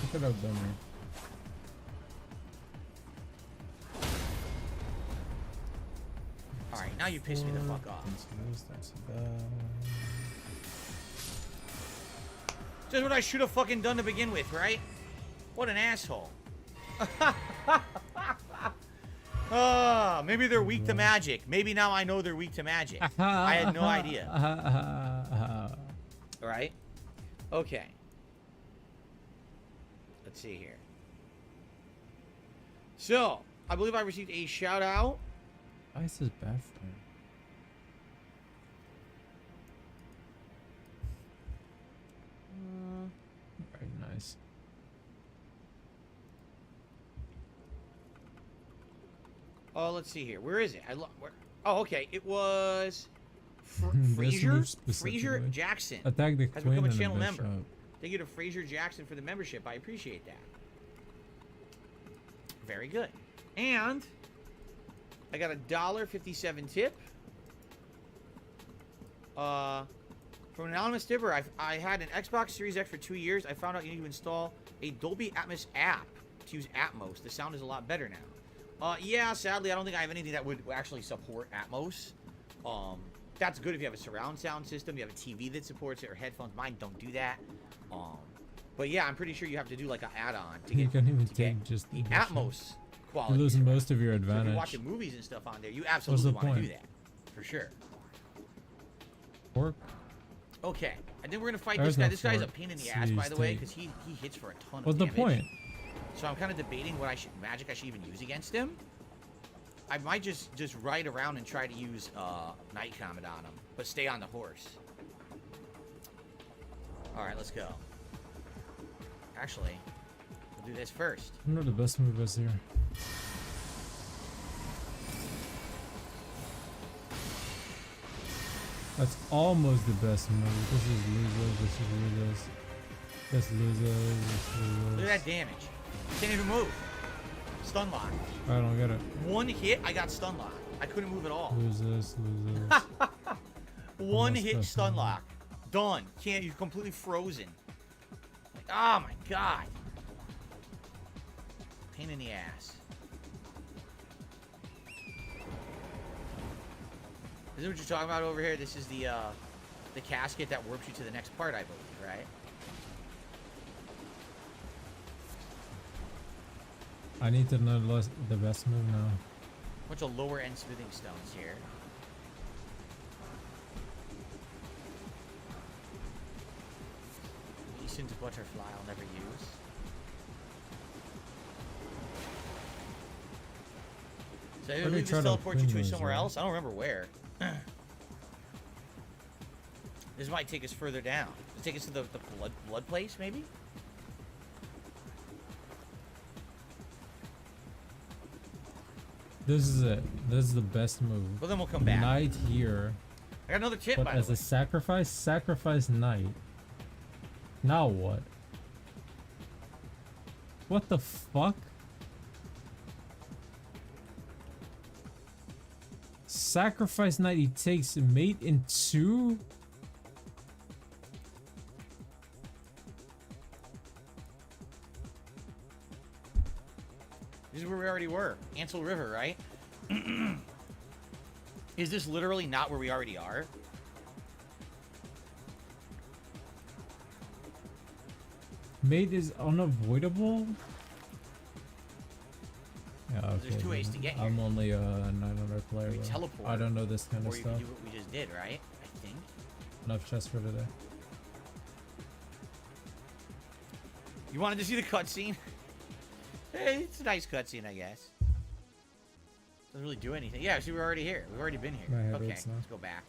Speaker 3: What could I have done here?
Speaker 6: Alright, now you pissed me the fuck off.
Speaker 3: That's bad.
Speaker 6: Just what I should have fucking done to begin with, right? What an asshole. Maybe they're weak to magic. Maybe now I know they're weak to magic. I had no idea. Alright? Okay. Let's see here. So, I believe I received a shout out.
Speaker 3: Ice is bad for me. Very nice.
Speaker 6: Oh, let's see here. Where is it? Where? Oh, okay. It was
Speaker 3: This
Speaker 6: Fraser
Speaker 3: move specifically.
Speaker 6: Jackson
Speaker 3: Attack the
Speaker 6: has
Speaker 3: queen
Speaker 6: become a
Speaker 3: and
Speaker 6: channel
Speaker 3: the
Speaker 6: member.
Speaker 3: bishop.
Speaker 6: Thank you to Fraser Jackson for the membership. I appreciate that. Very good. And I got a $1.57 tip. From an anonymous tipper. I had an Xbox Series X for 2 years. I found out you need to install a Dolby Atmos app to use Atmos. The sound is a lot better now. Yeah, sadly, I don't think I have anything that would actually support Atmos. That's good if you have a surround sound system, you have a TV that supports it, or headphones. Mine don't do that. But yeah, I'm pretty sure you have to do like an add-on to
Speaker 3: You
Speaker 6: get,
Speaker 3: can't even
Speaker 6: to get
Speaker 3: take just
Speaker 6: the
Speaker 3: the
Speaker 6: Atmos quality.
Speaker 3: You're losing
Speaker 6: surround.
Speaker 3: most of your
Speaker 6: So if
Speaker 3: advantage.
Speaker 6: you're watching movies and stuff on there, you absolutely want to do that. For sure.
Speaker 3: Fork?
Speaker 6: Okay. And then we're going to fight
Speaker 3: There's
Speaker 6: this guy.
Speaker 3: no
Speaker 6: This guy's a
Speaker 3: fork.
Speaker 6: pain in the ass, by the way, because he hits for a ton of
Speaker 3: What's the
Speaker 6: damage.
Speaker 3: point?
Speaker 6: So I'm kind of debating what magic I should even use against him. I might just ride around and try to use Night Comet on him, but stay on the horse. All right, let's go. Actually, we'll do this first.
Speaker 3: I know the best move is here. That's almost the best move. This is losers. This is losers. This losers. This losers.
Speaker 6: Look at that damage. Can't even move. Stun lock.
Speaker 3: I don't get it.
Speaker 6: One hit, I got stun lock. I couldn't move at all.
Speaker 3: Losers. Losers.
Speaker 6: One hit stun lock. Done. Can't. You're completely frozen. Like, oh my god. Pain in the ass. This is what you're talking about over here. This is the casket that warps you to the next part, I believe, right?
Speaker 3: I need to know the best move now.
Speaker 6: Bunch of lower end smithing stones here. Easton's butterfly I'll never use. So I believe this teleports you to somewhere else. I don't remember where. This might take us further down. Does it take us to the blood place, maybe?
Speaker 3: This is it. This is the best move.
Speaker 6: Well, then we'll come back.
Speaker 3: Knight here.
Speaker 6: I got another tip,
Speaker 3: But
Speaker 6: by
Speaker 3: as
Speaker 6: the
Speaker 3: a
Speaker 6: way.
Speaker 3: sacrifice knight. Now what? What the fuck? Sacrifice knight, he takes mate in 2?
Speaker 6: This is where we already were. Ansel River, right? Is this literally not where we already are?
Speaker 3: Mate is unavoidable? Yeah, okay.
Speaker 6: There's 2 ways to get here.
Speaker 3: I'm only a 900 player.
Speaker 6: You
Speaker 3: though.
Speaker 6: teleport,
Speaker 3: I don't know this kind of
Speaker 6: or you
Speaker 3: stuff.
Speaker 6: can do what we just did, right? I think.
Speaker 3: Enough chess for today.
Speaker 6: You wanted to see the cutscene? Hey, it's a nice cutscene, I guess. Doesn't really do anything. Yeah, see, we're already here. We've already been
Speaker 3: My
Speaker 6: here.
Speaker 3: head
Speaker 6: Okay,
Speaker 3: hurts now.
Speaker 6: let's go back.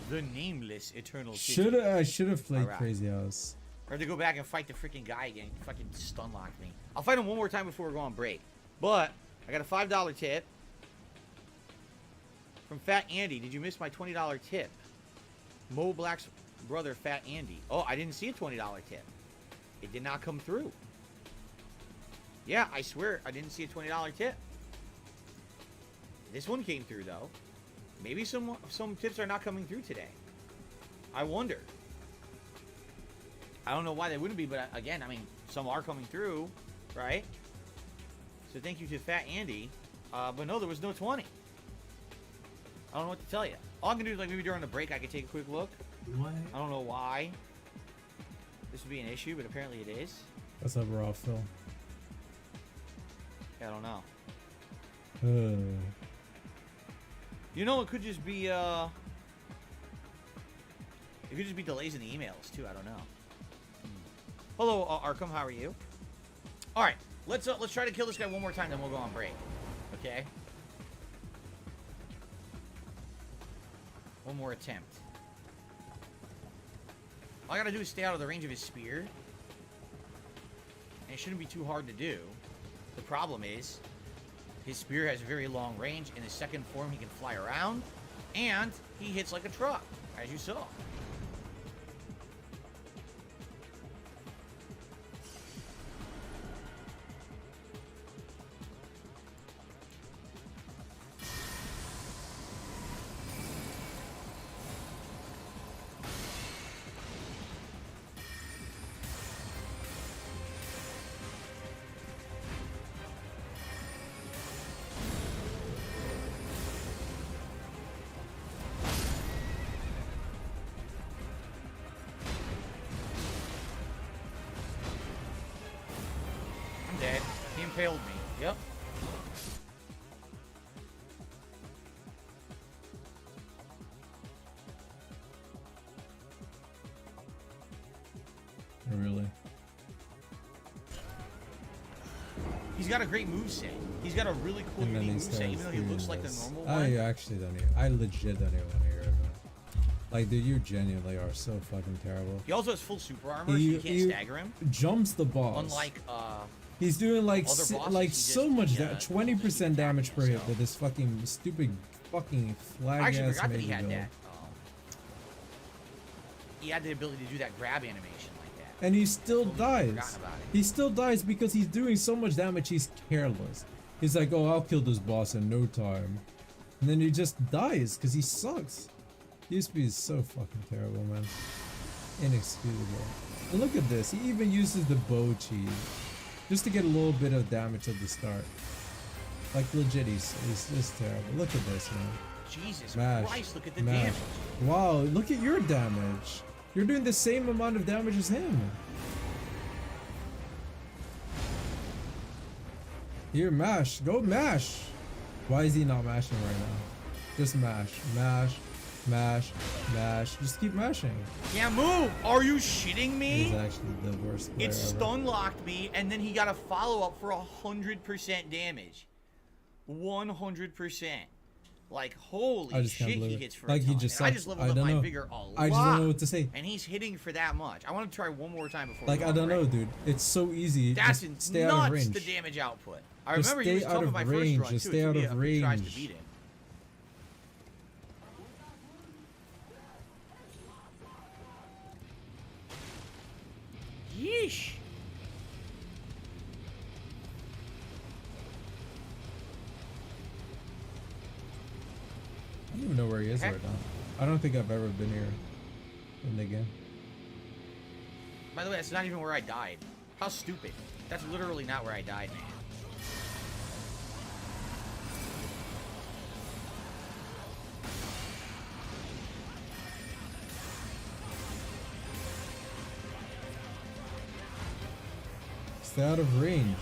Speaker 6: The nameless eternal city.
Speaker 3: I should have played
Speaker 6: Alright.
Speaker 3: Crazy House.
Speaker 6: Or have to go back and fight the freaking guy again. He fucking stun locked me. I'll fight him one more time before we go on break. But I got a $5 tip from Fat Andy. Did you miss my $20 tip? Mo Black's brother, Fat Andy. Oh, I didn't see a $20 tip. It did not come through. Yeah, I swear I didn't see a $20 tip. This one came through though. Maybe some tips are not coming through today. I wonder. I don't know why they wouldn't be, but again, I mean, some are coming through, right? So thank you to Fat Andy. But no, there was no 20. I don't know what to tell you. All I can do is like maybe during the break I could take a quick look.
Speaker 3: What?
Speaker 6: I don't know why this would be an issue, but apparently it is.
Speaker 3: That's a raw Phil.
Speaker 6: I don't know.
Speaker 3: Uh,
Speaker 6: You know, it could just be it could just be delays in the emails too. I don't know. Hello, Arkham. How are you? All right, let's try to kill this guy one more time, then we'll go on break. Okay. One more attempt. All I gotta do is stay out of the range of his spear, and it shouldn't be too hard to do. The problem is, his spear has a very long range. In his second form, he can fly around, and he hits like a truck, as you saw. I'm dead. He impaled me. Yep.
Speaker 3: really.
Speaker 6: He's got a great moveset. He's got a really cool,
Speaker 3: And then
Speaker 6: unique
Speaker 3: he
Speaker 6: moveset,
Speaker 3: starts
Speaker 6: even though he looks
Speaker 3: doing
Speaker 6: like the
Speaker 3: this.
Speaker 6: normal one.
Speaker 3: I actually don't even. I legit don't even want to hear it, man. Like, dude, you genuinely are so fucking terrible.
Speaker 6: He also has full super armor, so you can't stagger him.
Speaker 3: Jumps the boss.
Speaker 6: Unlike,
Speaker 3: he's doing like
Speaker 6: other bosses,
Speaker 3: like
Speaker 6: he
Speaker 3: so
Speaker 6: just-
Speaker 3: much,
Speaker 6: yeah,
Speaker 3: 20% damage per hit
Speaker 6: himself.
Speaker 3: with this fucking stupid fucking flag
Speaker 6: I actually
Speaker 3: ass
Speaker 6: forgot that he
Speaker 3: Mega
Speaker 6: had
Speaker 3: build.
Speaker 6: that. He had the ability to do that grab animation like that.
Speaker 3: And he still
Speaker 6: Totally
Speaker 3: dies.
Speaker 6: forgotten about it.
Speaker 3: He still dies because he's doing so much damage. He's careless. He's like, oh, I'll kill this boss in no time, and then he just dies because he sucks. DSP is so fucking terrible, man. Inexcusable. And look at this. He even uses the bow cheese just to get a little bit of damage at the start. Like legit, he's just terrible. Look at this, man.
Speaker 6: Jesus
Speaker 3: Mash.
Speaker 6: Christ, look at the
Speaker 3: Mash.
Speaker 6: damage.
Speaker 3: Wow, look at your damage. You're doing the same amount of damage as him. Here, mash. Go mash. Why is he not mashing right now? Just mash. Mash. Mash. Mash. Just keep mashing.
Speaker 6: Can't move. Are you shitting
Speaker 3: He's
Speaker 6: me?
Speaker 3: actually the worst player
Speaker 6: It
Speaker 3: ever.
Speaker 6: stun locked me, and then he got a follow up for 100% damage. 100%. Like, holy
Speaker 3: I just can't
Speaker 6: shit, he
Speaker 3: believe it.
Speaker 6: hits for
Speaker 3: Like,
Speaker 6: a
Speaker 3: he
Speaker 6: ton.
Speaker 3: just
Speaker 6: And I
Speaker 3: sucks.
Speaker 6: just leveled
Speaker 3: I
Speaker 6: up
Speaker 3: don't
Speaker 6: my
Speaker 3: know.
Speaker 6: vigor a lot.
Speaker 3: I just don't know what to say.
Speaker 6: And he's hitting for that much. I want to try one more time before
Speaker 3: Like,
Speaker 6: we
Speaker 3: I
Speaker 6: go
Speaker 3: don't
Speaker 6: on
Speaker 3: know,
Speaker 6: break.
Speaker 3: dude. It's so easy.
Speaker 6: That's
Speaker 3: Just stay out of
Speaker 6: nuts,
Speaker 3: range.
Speaker 6: the damage output. I
Speaker 3: Just
Speaker 6: remember he
Speaker 3: stay
Speaker 6: was
Speaker 3: out
Speaker 6: tough
Speaker 3: of
Speaker 6: in my first
Speaker 3: range.
Speaker 6: run,
Speaker 3: Just
Speaker 6: too.
Speaker 3: stay
Speaker 6: It took
Speaker 3: out
Speaker 6: me
Speaker 3: of
Speaker 6: a few tries to
Speaker 3: range.
Speaker 6: beat him. Yeesh.
Speaker 3: I don't even know where he is
Speaker 6: Okay.
Speaker 3: right now. I don't think I've ever been here in the game.
Speaker 6: By the way, that's not even where I died. How stupid. That's literally not where I died, man.
Speaker 3: Stay out of range.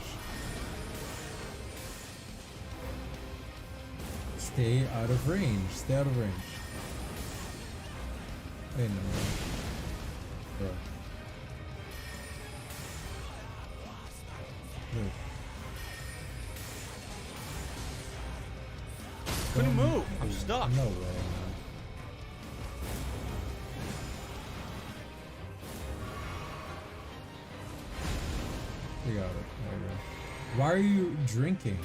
Speaker 3: Stay out of range. Stay out of range. Wait, no. Bro. Move.
Speaker 6: Couldn't move. I'm stuck.
Speaker 3: No way, man. You got it. There you go. Why are you drinking?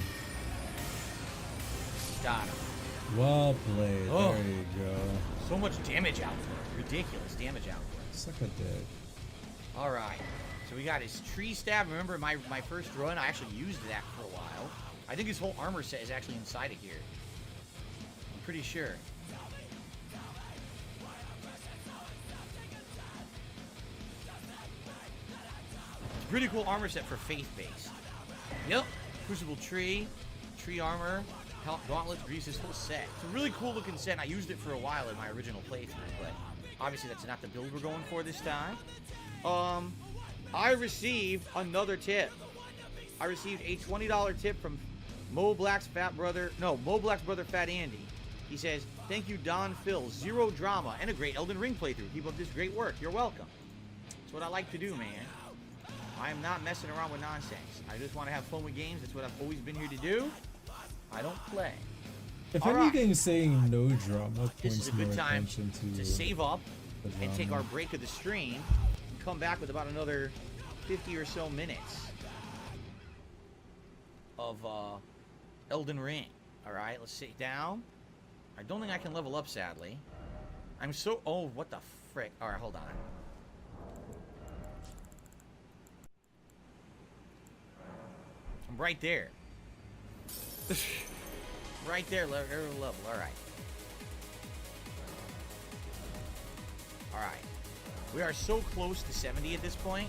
Speaker 6: Got him.
Speaker 3: Well played.
Speaker 6: Oh.
Speaker 3: There you go.
Speaker 6: So much damage output. Ridiculous damage output.
Speaker 3: Suck a dick.
Speaker 6: All right. So we got his tree stab. Remember my first run, I actually used that for a while. I think his whole armor set is actually inside of here. I'm pretty sure. It's a pretty cool armor set for faith base. Yep. Crucible tree, tree armor, gauntlets, grease, this whole set. It's a really cool looking set. And I used it for a while in my original playthrough, but obviously that's not the build we're going for this time. I received another tip. I received a $20 tip from Mo Black's brother Fat Andy. He says, "Thank you, Don Phil. Zero drama and a great Elden Ring playthrough. Keep up this great work. You're welcome." That's what I like to do, man. I am not messing around with nonsense. I just want to have fun with games. That's what I've always been here to do. I don't play.
Speaker 3: If
Speaker 6: All right.
Speaker 3: anything, saying no drama
Speaker 6: This is
Speaker 3: points
Speaker 6: a good
Speaker 3: more
Speaker 6: time
Speaker 3: attention
Speaker 6: to save up
Speaker 3: the
Speaker 6: and take
Speaker 3: drama.
Speaker 6: our break of the stream and come back with about another 50 or so minutes of Elden Ring. All right, let's sit down. I don't think I can level up, sadly. I'm so... Oh, what the frick? All right, hold on. I'm right there. Right there, every level. All right. All right. We are so close to 70 at this point.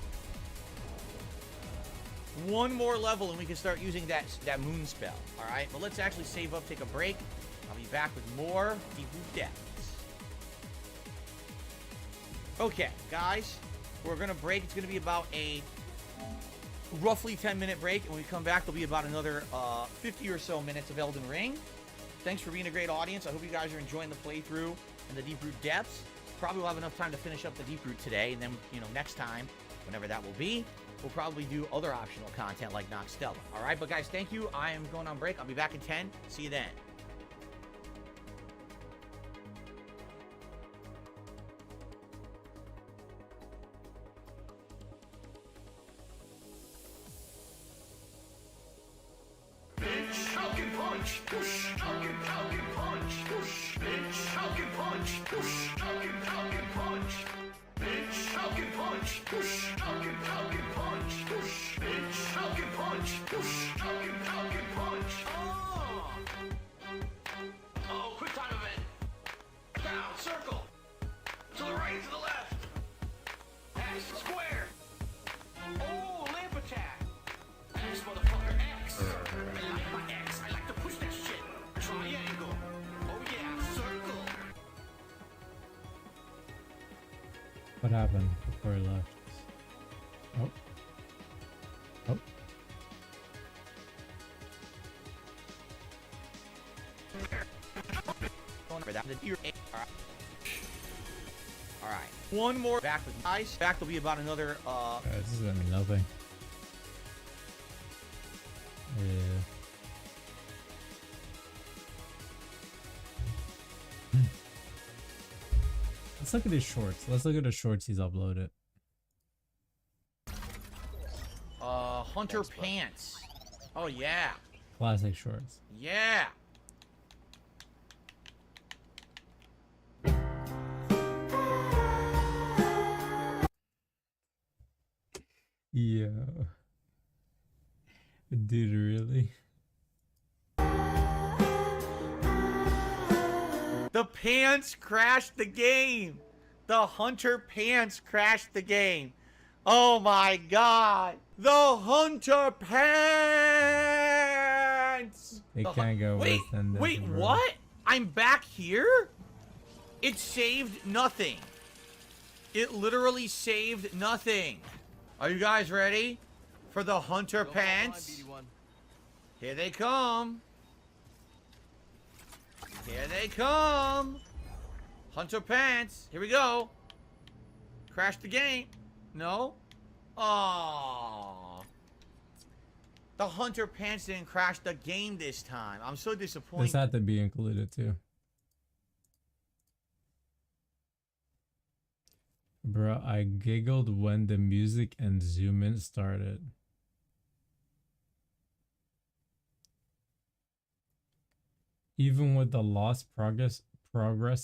Speaker 6: One more level and we can start using that moon spell. All right, but let's actually save up, take a break. I'll be back with more Deep Root Depths. Okay, guys, we're gonna break. It's gonna be about a roughly 10-minute break, and when we come back, there'll be about another 50 or so minutes of Elden Ring. Thanks for being a great audience. I hope you guys are enjoying the playthrough and the Deep Root Depths. Probably will have enough time to finish up the Deep Root today, and then, you know, next time, whenever that will be, we'll probably do other optional content like Nox Stella. All right, but guys, thank you. I am going on break. I'll be back in 10. See you then.
Speaker 2: Oh, quick time event. Down, circle. To the right, to the left. X, square. Oh, lamp attack. X, motherfucker, X. I like my X. I like to push that shit. Triangle. Oh, yeah, circle.
Speaker 3: What happened before he left? Oh. Oh.
Speaker 6: Alright. One more back with ice. Back will be about another
Speaker 3: This is gonna be nothing. Yeah. Let's look at his shorts. Let's look at the shorts he's uploaded.
Speaker 6: Hunter Pants. Oh yeah.
Speaker 3: Classic shorts.
Speaker 6: Yeah.
Speaker 3: Yeah. Dude, really?
Speaker 6: The pants crashed the game. The Hunter Pants crashed the game. Oh my god. The Hunter Pants.
Speaker 3: It
Speaker 6: The
Speaker 3: can't go
Speaker 6: wait,
Speaker 3: worse than this.
Speaker 6: wait,
Speaker 3: bro.
Speaker 6: what? I'm back here? It saved nothing. It literally saved nothing. Are you guys ready for the Hunter Pants? Here they come. Here they come. Hunter Pants. Here we go. Crash the game. No? Aww. The Hunter Pants didn't crash the game this time. I'm so disappointed.
Speaker 3: This had to be included too. Bro, I giggled when the music and zoom in started. Even with the lost progress,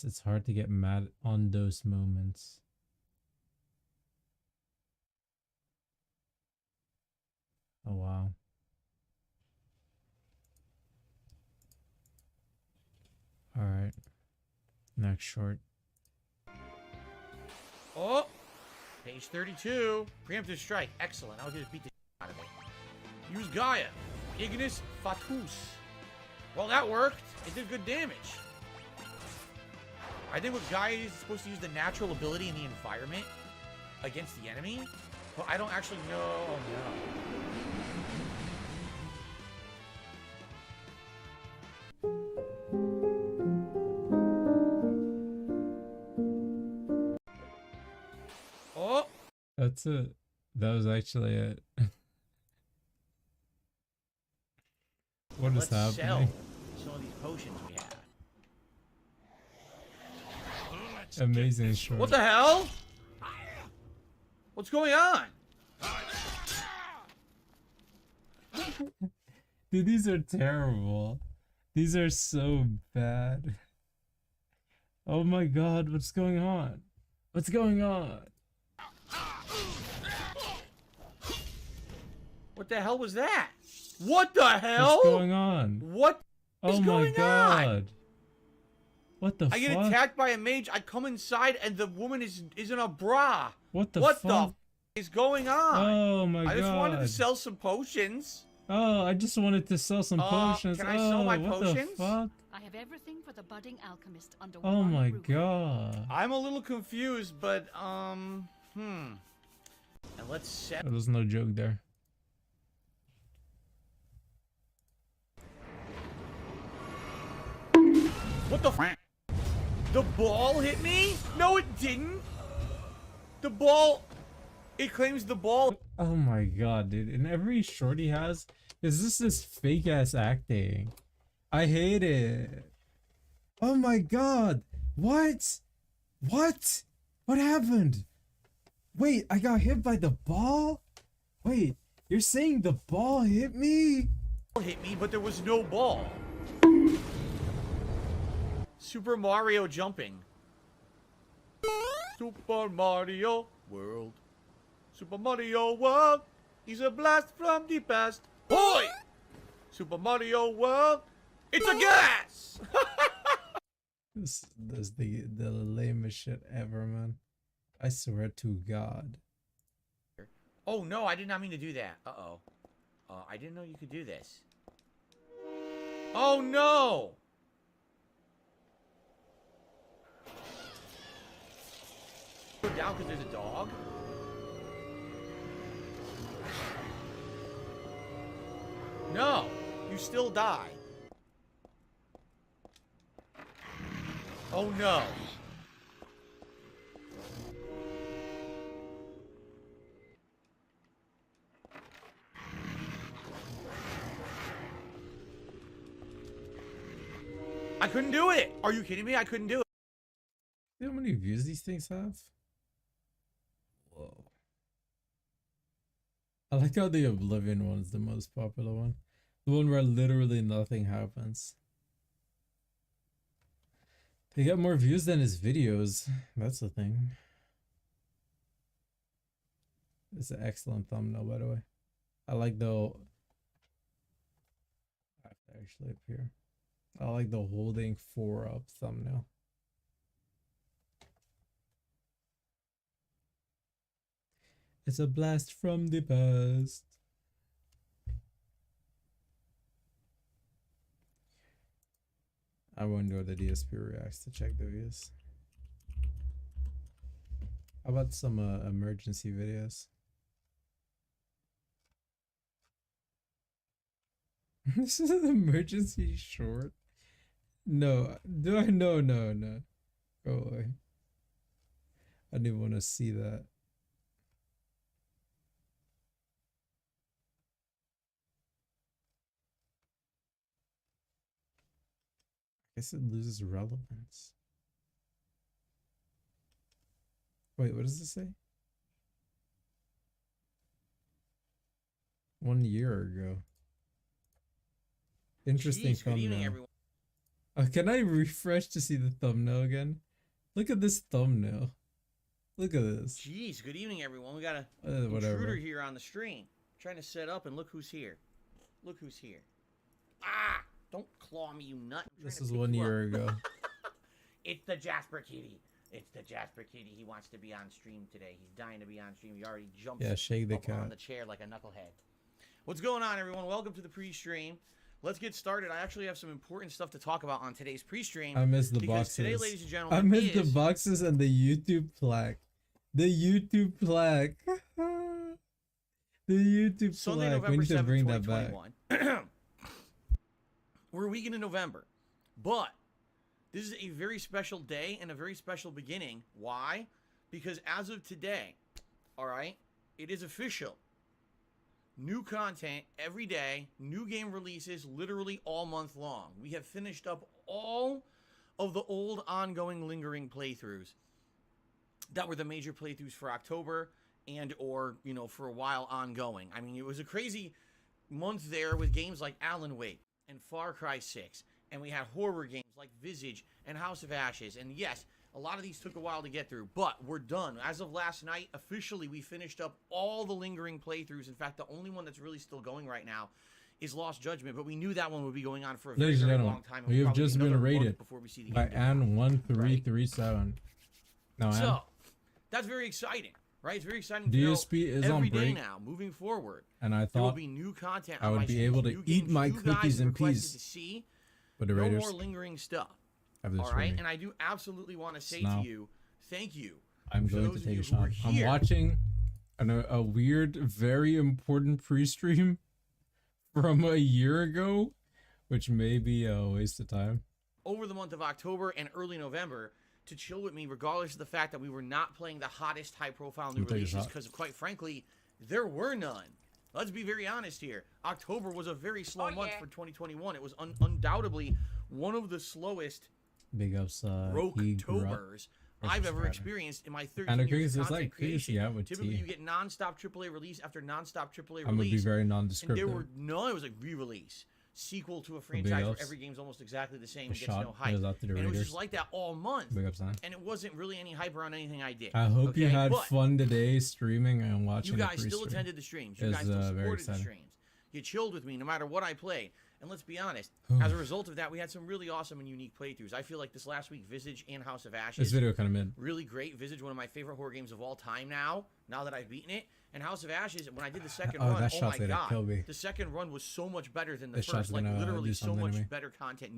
Speaker 3: it's hard to get mad on those moments. Oh wow. All right. Next short.
Speaker 6: Oh, page 32. Preemptive strike. Excellent. I'll just beat the out of it. Use Gaia. Ignis Fatus. Well, that worked. It did good damage. I think with Gaia is supposed to use the natural ability in the environment against the enemy, but I don't actually know. Oh, no. Oh.
Speaker 3: That's it. That was actually it. What is
Speaker 6: Let's
Speaker 3: happening?
Speaker 6: sell some of these potions we have.
Speaker 3: Amazing short.
Speaker 6: What the hell? What's going on?
Speaker 3: Dude, these are terrible. These are so bad. Oh my god, what's going on? What's going on?
Speaker 6: What the hell was that? What the hell?
Speaker 3: What's going on?
Speaker 6: What is
Speaker 3: Oh my
Speaker 6: going
Speaker 3: god.
Speaker 6: on?
Speaker 3: What the
Speaker 6: I get
Speaker 3: fuck?
Speaker 6: attacked by a mage. I come inside and the woman is in a bra.
Speaker 3: What the
Speaker 6: what
Speaker 3: fuck?
Speaker 6: the is going on?
Speaker 3: Oh my god.
Speaker 6: I just wanted to sell some potions.
Speaker 3: Oh, I just wanted to sell some potions.
Speaker 6: Can I sell my
Speaker 3: what
Speaker 6: potions?
Speaker 3: the fuck?
Speaker 11: I have everything for the budding alchemist under
Speaker 3: Oh
Speaker 11: one
Speaker 3: my
Speaker 11: roof.
Speaker 3: god.
Speaker 6: I'm a little confused, but And let's set.
Speaker 3: There was no joke there.
Speaker 6: What the f? The ball hit me? No, it didn't. The ball. It claims the ball.
Speaker 3: Oh my god, dude. And every short he has is this fake ass acting. I hate it. Oh my god. What? What? What happened? Wait, I got hit by the ball? Wait, you're saying the ball hit me?
Speaker 6: Hit me, but there was no ball. Super Mario jumping. Super Mario World. Super Mario World is a blast from the past. Boy! Super Mario World, it's a gas!
Speaker 3: This is the lamest shit ever, man. I swear to God.
Speaker 6: Oh no, I did not mean to do that. Uh-oh. I didn't know you could do this. Oh no! Go down because there's a dog? No, you still die. Oh no. I couldn't do it. Are you kidding me? I couldn't do it.
Speaker 3: You know how many views these things have? Whoa. I like how the Oblivion one is the most popular one. The one where literally nothing happens. They get more views than his videos. That's the thing. It's an excellent thumbnail, by the way. I like the... I have to actually appear. I like the holding 4 up thumbnail. It's a blast from the past. I wonder what the DSP reacts to check the views. How about some emergency videos? This is an emergency short. No, do I? No. Go away. I didn't want to see that. I guess it loses relevance. Wait, what does it say? 1 year ago. Interesting
Speaker 6: Jeez, good evening,
Speaker 3: thumbnail.
Speaker 6: everyone.
Speaker 3: Can I refresh to see the thumbnail again? Look at this thumbnail. Look at this.
Speaker 6: Jeez, good evening, everyone. We got a
Speaker 3: Whatever.
Speaker 6: intruder here on the stream. Trying to set up, and look who's here. Look who's here. Ah! Don't claw me, you nut.
Speaker 3: This is 1 year ago.
Speaker 6: It's the Jasper Kitty. It's the Jasper Kitty. He wants to be on stream today. He's dying to be on stream. He already jumps
Speaker 3: Shake the
Speaker 6: up on
Speaker 3: cat.
Speaker 6: the chair like a knucklehead. What's going on, everyone? Welcome to the pre-stream. Let's get started. I actually have some important stuff to talk about on today's pre-stream.
Speaker 3: I missed the
Speaker 6: because
Speaker 3: boxes.
Speaker 6: today, ladies and gentlemen,
Speaker 3: I missed the boxes and the YouTube plaque. The YouTube plaque. The YouTube
Speaker 6: Sunday,
Speaker 3: plaque. We
Speaker 6: November
Speaker 3: need to
Speaker 6: 7th,
Speaker 3: bring that back.
Speaker 6: 2021. We're a weekend in November, but this is a very special day and a very special beginning. Why? Because as of today, all right, it is official. New content every day, new game releases literally all month long. We have finished up all of the old ongoing lingering playthroughs that were the major playthroughs for October and or, you know, for a while ongoing. I mean, it was a crazy month there with games like Alan Wake and Far Cry 6, and we had horror games like Visage and House of Ashes. And yes, a lot of these took a while to get through, but we're done. As of last night, officially, we finished up all the lingering playthroughs. In fact, the only one that's really still going right now is Lost Judgment, but we knew that one would be going on for a very,
Speaker 3: Ladies and
Speaker 6: very
Speaker 3: gentlemen,
Speaker 6: long time.
Speaker 3: we have
Speaker 6: probably
Speaker 3: just been
Speaker 6: another month
Speaker 3: rated
Speaker 6: before we see the
Speaker 3: by
Speaker 6: game.
Speaker 3: An1337. No, Ann.
Speaker 6: So, that's very exciting, right? It's very exciting to
Speaker 3: DSP
Speaker 6: know
Speaker 3: is on
Speaker 6: every day
Speaker 3: break,
Speaker 6: now, moving forward.
Speaker 3: and I
Speaker 6: There will
Speaker 3: thought
Speaker 6: be new content
Speaker 3: I
Speaker 6: on
Speaker 3: would
Speaker 6: my
Speaker 3: be
Speaker 6: stream,
Speaker 3: able to
Speaker 6: new
Speaker 3: eat
Speaker 6: games
Speaker 3: my
Speaker 6: you guys
Speaker 3: cookies in
Speaker 6: requested
Speaker 3: peace
Speaker 6: to see.
Speaker 3: with the
Speaker 6: No
Speaker 3: Raiders.
Speaker 6: more lingering stuff.
Speaker 3: Have this
Speaker 6: All
Speaker 3: for
Speaker 6: right,
Speaker 3: me.
Speaker 6: and I do absolutely want to say
Speaker 3: Now,
Speaker 6: to you, thank you.
Speaker 3: I'm
Speaker 6: for
Speaker 3: going
Speaker 6: those
Speaker 3: to
Speaker 6: of
Speaker 3: take
Speaker 6: you
Speaker 3: a
Speaker 6: who were
Speaker 3: shot. I'm
Speaker 6: here.
Speaker 3: watching a weird, very important pre-stream from a year ago, which may be a waste of time.
Speaker 6: Over the month of October and early November to chill with me, regardless of the fact that we were not playing the hottest high-profile new
Speaker 3: You think it's
Speaker 6: releases,
Speaker 3: hot?
Speaker 6: because quite frankly, there were none. Let's be very honest here. October was a very slow month for 2021. It was undoubtedly one of the slowest
Speaker 3: Big ups,
Speaker 6: Roke-tobers I've ever
Speaker 3: Strider.
Speaker 6: experienced in my 13
Speaker 3: Kinda
Speaker 6: years
Speaker 3: curious,
Speaker 6: of
Speaker 3: it's
Speaker 6: content
Speaker 3: like curious,
Speaker 6: creation.
Speaker 3: yeah, with
Speaker 6: Typically,
Speaker 3: T.
Speaker 6: you get non-stop AAA release after non-stop AAA release.
Speaker 3: I'm gonna be very
Speaker 6: And
Speaker 3: nondescriptive.
Speaker 6: there were no, it was like re-release, sequel to a franchise where
Speaker 3: ups.
Speaker 6: every game's almost exactly the same
Speaker 3: The
Speaker 6: and gets no
Speaker 3: shot
Speaker 6: hype.
Speaker 3: goes out to the
Speaker 6: And it was
Speaker 3: Raiders.
Speaker 6: just like that all month.
Speaker 3: Big ups, man.
Speaker 6: And it wasn't really any hype around anything I did.
Speaker 3: I hope you
Speaker 6: okay?
Speaker 3: had
Speaker 6: But
Speaker 3: fun today streaming and watching.
Speaker 6: you guys
Speaker 3: a
Speaker 6: still
Speaker 3: pre-stream.
Speaker 6: attended the streams. You
Speaker 3: It's,
Speaker 6: guys still
Speaker 3: very
Speaker 6: supported the
Speaker 3: exciting.
Speaker 6: streams. You chilled with me no matter what I played. And let's be honest, as a result of that, we had some really awesome and unique playthroughs. I feel like this last week, Visage and House of Ashes.
Speaker 3: This video kind of mid.
Speaker 6: Really great. Visage, one of my favorite horror games of all time now that I've beaten it. And House of Ashes, when I did the second
Speaker 3: Oh,
Speaker 6: run,
Speaker 3: that
Speaker 6: oh
Speaker 3: shot's
Speaker 6: my
Speaker 3: gonna kill me.
Speaker 6: god. The second run was so much better than the
Speaker 3: This shot's
Speaker 6: first. Like,
Speaker 3: gonna,
Speaker 6: literally
Speaker 3: do
Speaker 6: so
Speaker 3: something to me.
Speaker 6: much better content,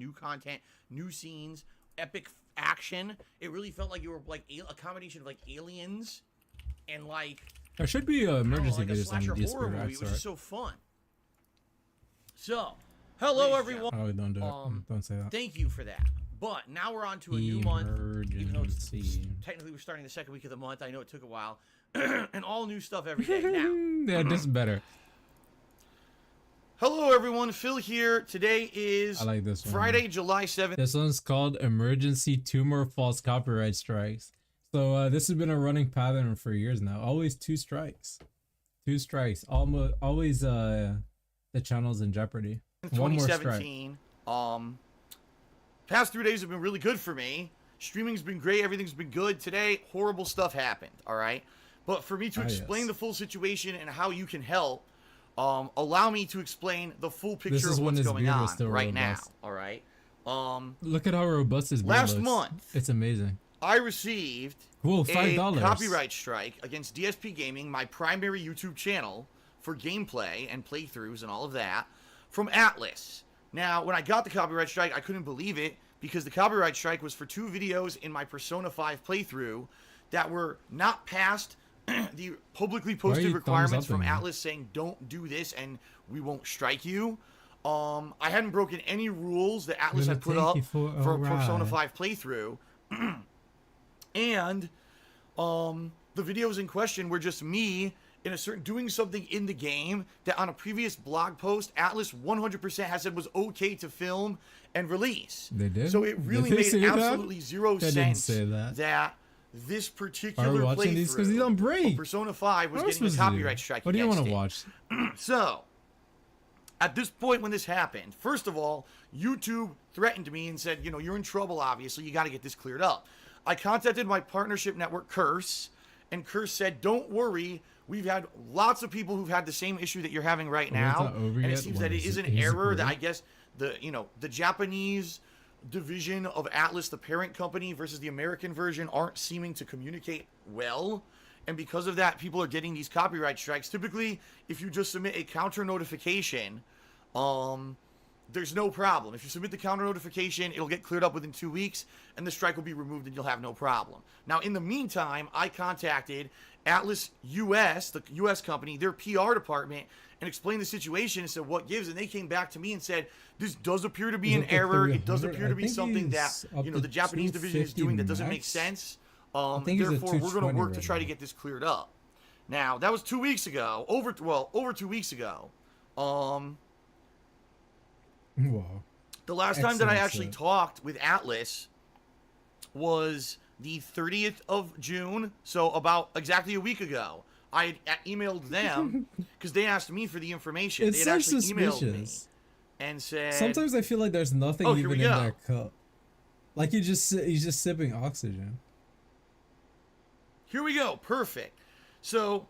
Speaker 6: new scenes, epic action. It really felt like you were like a combination of like Aliens and like
Speaker 3: There should be emergency
Speaker 6: like a
Speaker 3: videos on
Speaker 6: slasher
Speaker 3: DSP
Speaker 6: horror movie.
Speaker 3: Reacts,
Speaker 6: It was
Speaker 3: right?
Speaker 6: just so fun. So, hello everyone.
Speaker 3: Oh, don't do it. Don't say that.
Speaker 6: Thank you for that. But now we're on to a new month. Even though it's technically we're starting the second week of the month. I know it took a while. And all new stuff every day. Now.
Speaker 3: Yeah, this is better.
Speaker 6: Hello everyone, Phil here. Today is
Speaker 3: I like this one.
Speaker 6: Friday, July 7th.
Speaker 3: This one's called Emergency 2 More False Copyright Strikes. So this has been a running pattern for years now. Always 2 strikes. 2 strikes. Always the channel's in jeopardy. One more strike.
Speaker 6: 2017. Past 3 days have been really good for me. Streaming's been great. Everything's been good. Today, horrible stuff happened. All right. But for me to explain the full situation and how you can help, allow me to explain the full picture of what's going on right now. All right.
Speaker 3: Look at how robust his beard
Speaker 6: last
Speaker 3: looks.
Speaker 6: month,
Speaker 3: it's amazing.
Speaker 6: I received
Speaker 3: Whoa,
Speaker 6: a
Speaker 3: $5.
Speaker 6: copyright strike against DSP Gaming, my primary YouTube channel for gameplay and playthroughs and all of that, from Atlas. Now, when I got the copyright strike, I couldn't believe it because the copyright strike was for 2 videos in my Persona 5 playthrough that were not past the publicly posted requirements from Atlas saying don't do this and we won't strike you. I hadn't broken any rules that Atlas had put up for a Persona 5 playthrough. And the videos in question were just me in a certain doing something in the game that on a previous blog post Atlas 100% has said was okay to film and release.
Speaker 3: They did.
Speaker 6: So it really made absolutely zero sense that this particular playthrough
Speaker 3: on break.
Speaker 6: of Persona 5 was getting a copyright strike.
Speaker 3: What do you want to
Speaker 6: against
Speaker 3: watch?
Speaker 6: So, at this point when this happened, first of all, YouTube threatened me and said, you know, you're in trouble, obviously. You got to get this cleared up. I contacted my partnership network, Curse, and Curse said, don't worry. We've had lots of people who've had the same issue that you're having right now. And it seems that it is an error that I guess the Japanese division of Atlas, the parent company, versus the American version aren't seeming to communicate well. And because of that, people are getting these copyright strikes. Typically, if you just submit a counter notification, there's no problem. If you submit the counter notification, it'll get cleared up within 2 weeks, and the strike will be removed, and you'll have no problem. Now, in the meantime, I contacted Atlas US, the US company, their PR department, and explained the situation and said, what gives? And they came back to me and said, this does appear to be an error. It does appear to be something that, you know, the Japanese division is doing that doesn't make sense. Therefore, we're going to work to try to get this cleared up. Now, that was 2 weeks ago. Over 2 weeks ago.
Speaker 3: Wow.
Speaker 6: The last time that I actually talked with Atlas was the 30th of June, so about exactly a week ago. I had emailed them because they asked me for the information.
Speaker 3: It's
Speaker 6: they had
Speaker 3: so
Speaker 6: actually emailed
Speaker 3: suspicious.
Speaker 6: me and said,
Speaker 3: Sometimes I feel like there's nothing even in that cup. Like he's just sipping oxygen.
Speaker 6: Here we go. Perfect. So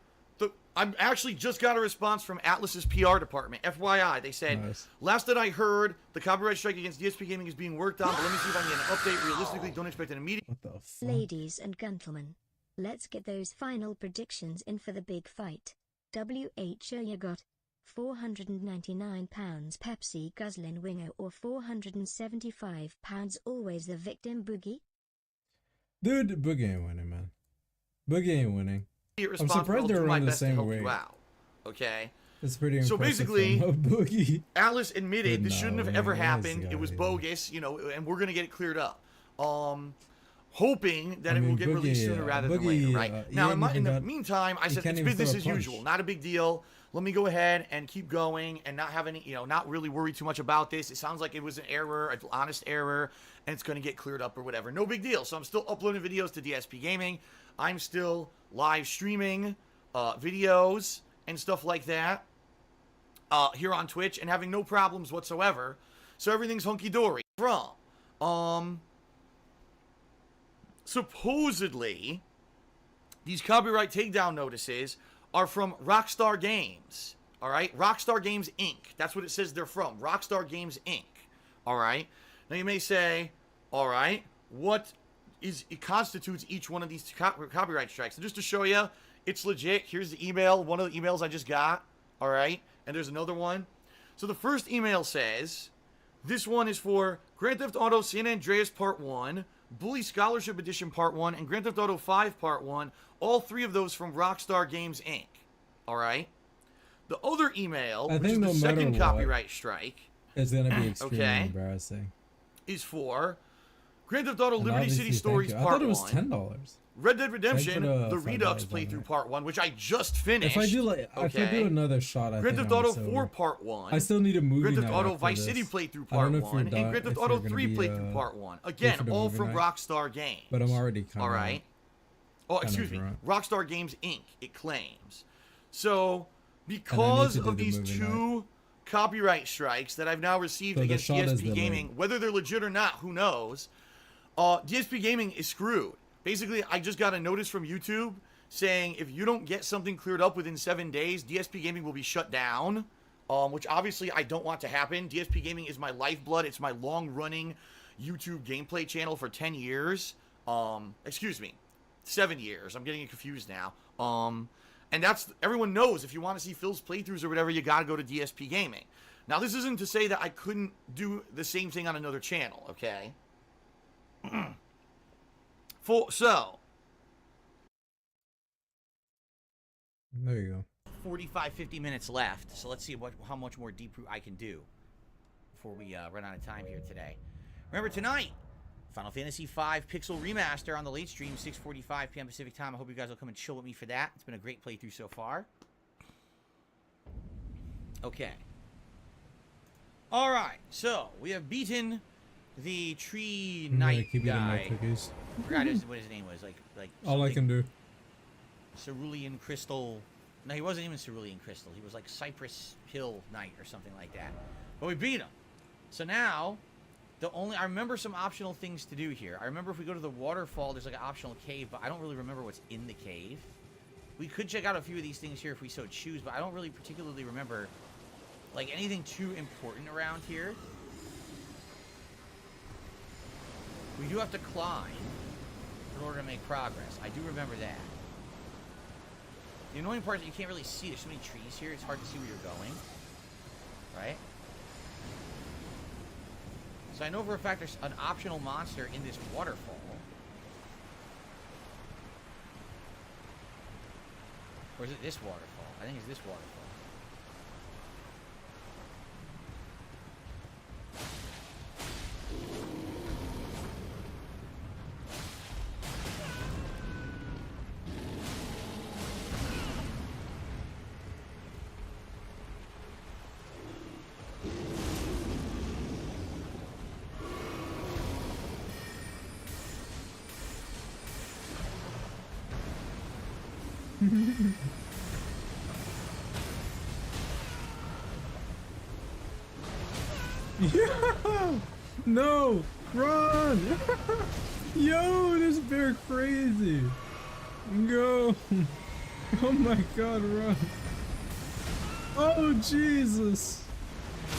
Speaker 6: I'm actually just got a response from Atlas's PR department. FYI, they said, last that I heard, the copyright strike against DSP Gaming is being worked on, but let me see if I can get an update. Realistically, don't expect an immediate...
Speaker 3: What the fuck?
Speaker 10: Ladies and gentlemen, let's get those final predictions in for the big fight. WHO you got £499 Pepsi guzzling winger or £475 always the victim boogie?
Speaker 3: Dude, Boogie ain't winning, man. Boogie ain't winning. I'm surprised
Speaker 6: I'll
Speaker 3: they're
Speaker 6: do my
Speaker 3: running the
Speaker 6: best to
Speaker 3: same
Speaker 6: help
Speaker 3: way.
Speaker 6: you out. Okay?
Speaker 3: It's pretty impressive.
Speaker 6: So basically,
Speaker 3: Boogie.
Speaker 6: Atlas admitted this shouldn't have ever
Speaker 3: man,
Speaker 6: happened.
Speaker 3: this
Speaker 6: It was
Speaker 3: guy,
Speaker 6: bogus, you know, and we're going to get it cleared up. hoping that it will get released sooner rather than later, right? Now, in the meantime, I said it's business as usual, not a big deal. Let me go ahead and keep going and not have any, not really worry too much about this. It sounds like it was an error, an honest error, and it's going to get cleared up or whatever. No big deal. So I'm still uploading videos to DSP Gaming. I'm still live streaming videos and stuff like that here on Twitch and having no problems whatsoever. So everything's hunky-dory. From, supposedly, these copyright takedown notices are from Rockstar Games, all right? Rockstar Games, Inc. That's what it says they're from, Rockstar Games, Inc., all right? Now, you may say, all right, what it constitutes each one of these copyright strikes? And just to show you, it's legit. Here's the email, one of the emails I just got, all right? And there's another one. So the first email says, this one is for Grand Theft Auto San Andreas Part 1, Bully Scholarship Edition Part 1, and Grand Theft Auto 5 Part 1, all three of those from Rockstar Games, Inc. Alright? The other email, which is the second copyright strike,
Speaker 3: it's going to be extremely embarrassing,
Speaker 6: is for Grand Theft Auto Liberty City Stories Part 1. I thought
Speaker 3: it was $10.
Speaker 6: Red Dead Redemption, the Redux playthrough Part 1, which I just finished.
Speaker 3: If I do another shot, I
Speaker 6: Grand Theft Auto 4 Part 1.
Speaker 3: I still need a movie
Speaker 6: Grand Theft Auto Vice City playthrough Part 1. And Grand Theft Auto 3 playthrough Part 1. Again, all from Rockstar Games.
Speaker 3: But I'm already kind of...
Speaker 6: Alright? Oh, excuse me. Rockstar Games, Inc., it claims. So, because of these two copyright strikes that I've now received against DSP Gaming, whether they're legit or not, who knows, DSP Gaming is screwed. Basically, I just got a notice from YouTube saying if you don't get something cleared up within 7 days, DSP Gaming will be shut down, which obviously I don't want to happen. DSP Gaming is my lifeblood. It's my long-running YouTube gameplay channel for 10 years. Excuse me, 7 years. I'm getting confused now. And that's, everyone knows if you want to see Phil's playthroughs or whatever, you got to go to DSP Gaming. Now, this isn't to say that I couldn't do the same thing on another channel, okay? So,
Speaker 3: there you go.
Speaker 6: 45, 50 minutes left. So let's see how much more deep root I can do before we run out of time here today. Remember tonight, Final Fantasy V Pixel Remaster on the late stream, 6:45 p.m. Pacific time. I hope you guys will come and chill with me for that. It's been a great playthrough so far. Okay. All right. So we have beaten the Tree Knight guy. I forgot what his name was. Like
Speaker 3: all I can do.
Speaker 6: Cerulean Crystal. No, he wasn't even Cerulean Crystal. He was like Cypress Hill Knight or something like that. But we beat him. So now, I remember some optional things to do here. I remember if we go to the waterfall, there's like an optional cave, but I don't really remember what's in the cave. We could check out a few of these things here if we so choose, but I don't really particularly remember like anything too important around here. We do have to climb in order to make progress. I do remember that. The annoying part is that you can't really see. There's so many trees here, it's hard to see where you're going. Right? So I know for a fact there's an optional monster in this waterfall. Or is it this waterfall? I think it's this waterfall.
Speaker 3: Yeah! No! Run! Yo, this bear crazy! Go! Oh my god, run! Oh Jesus!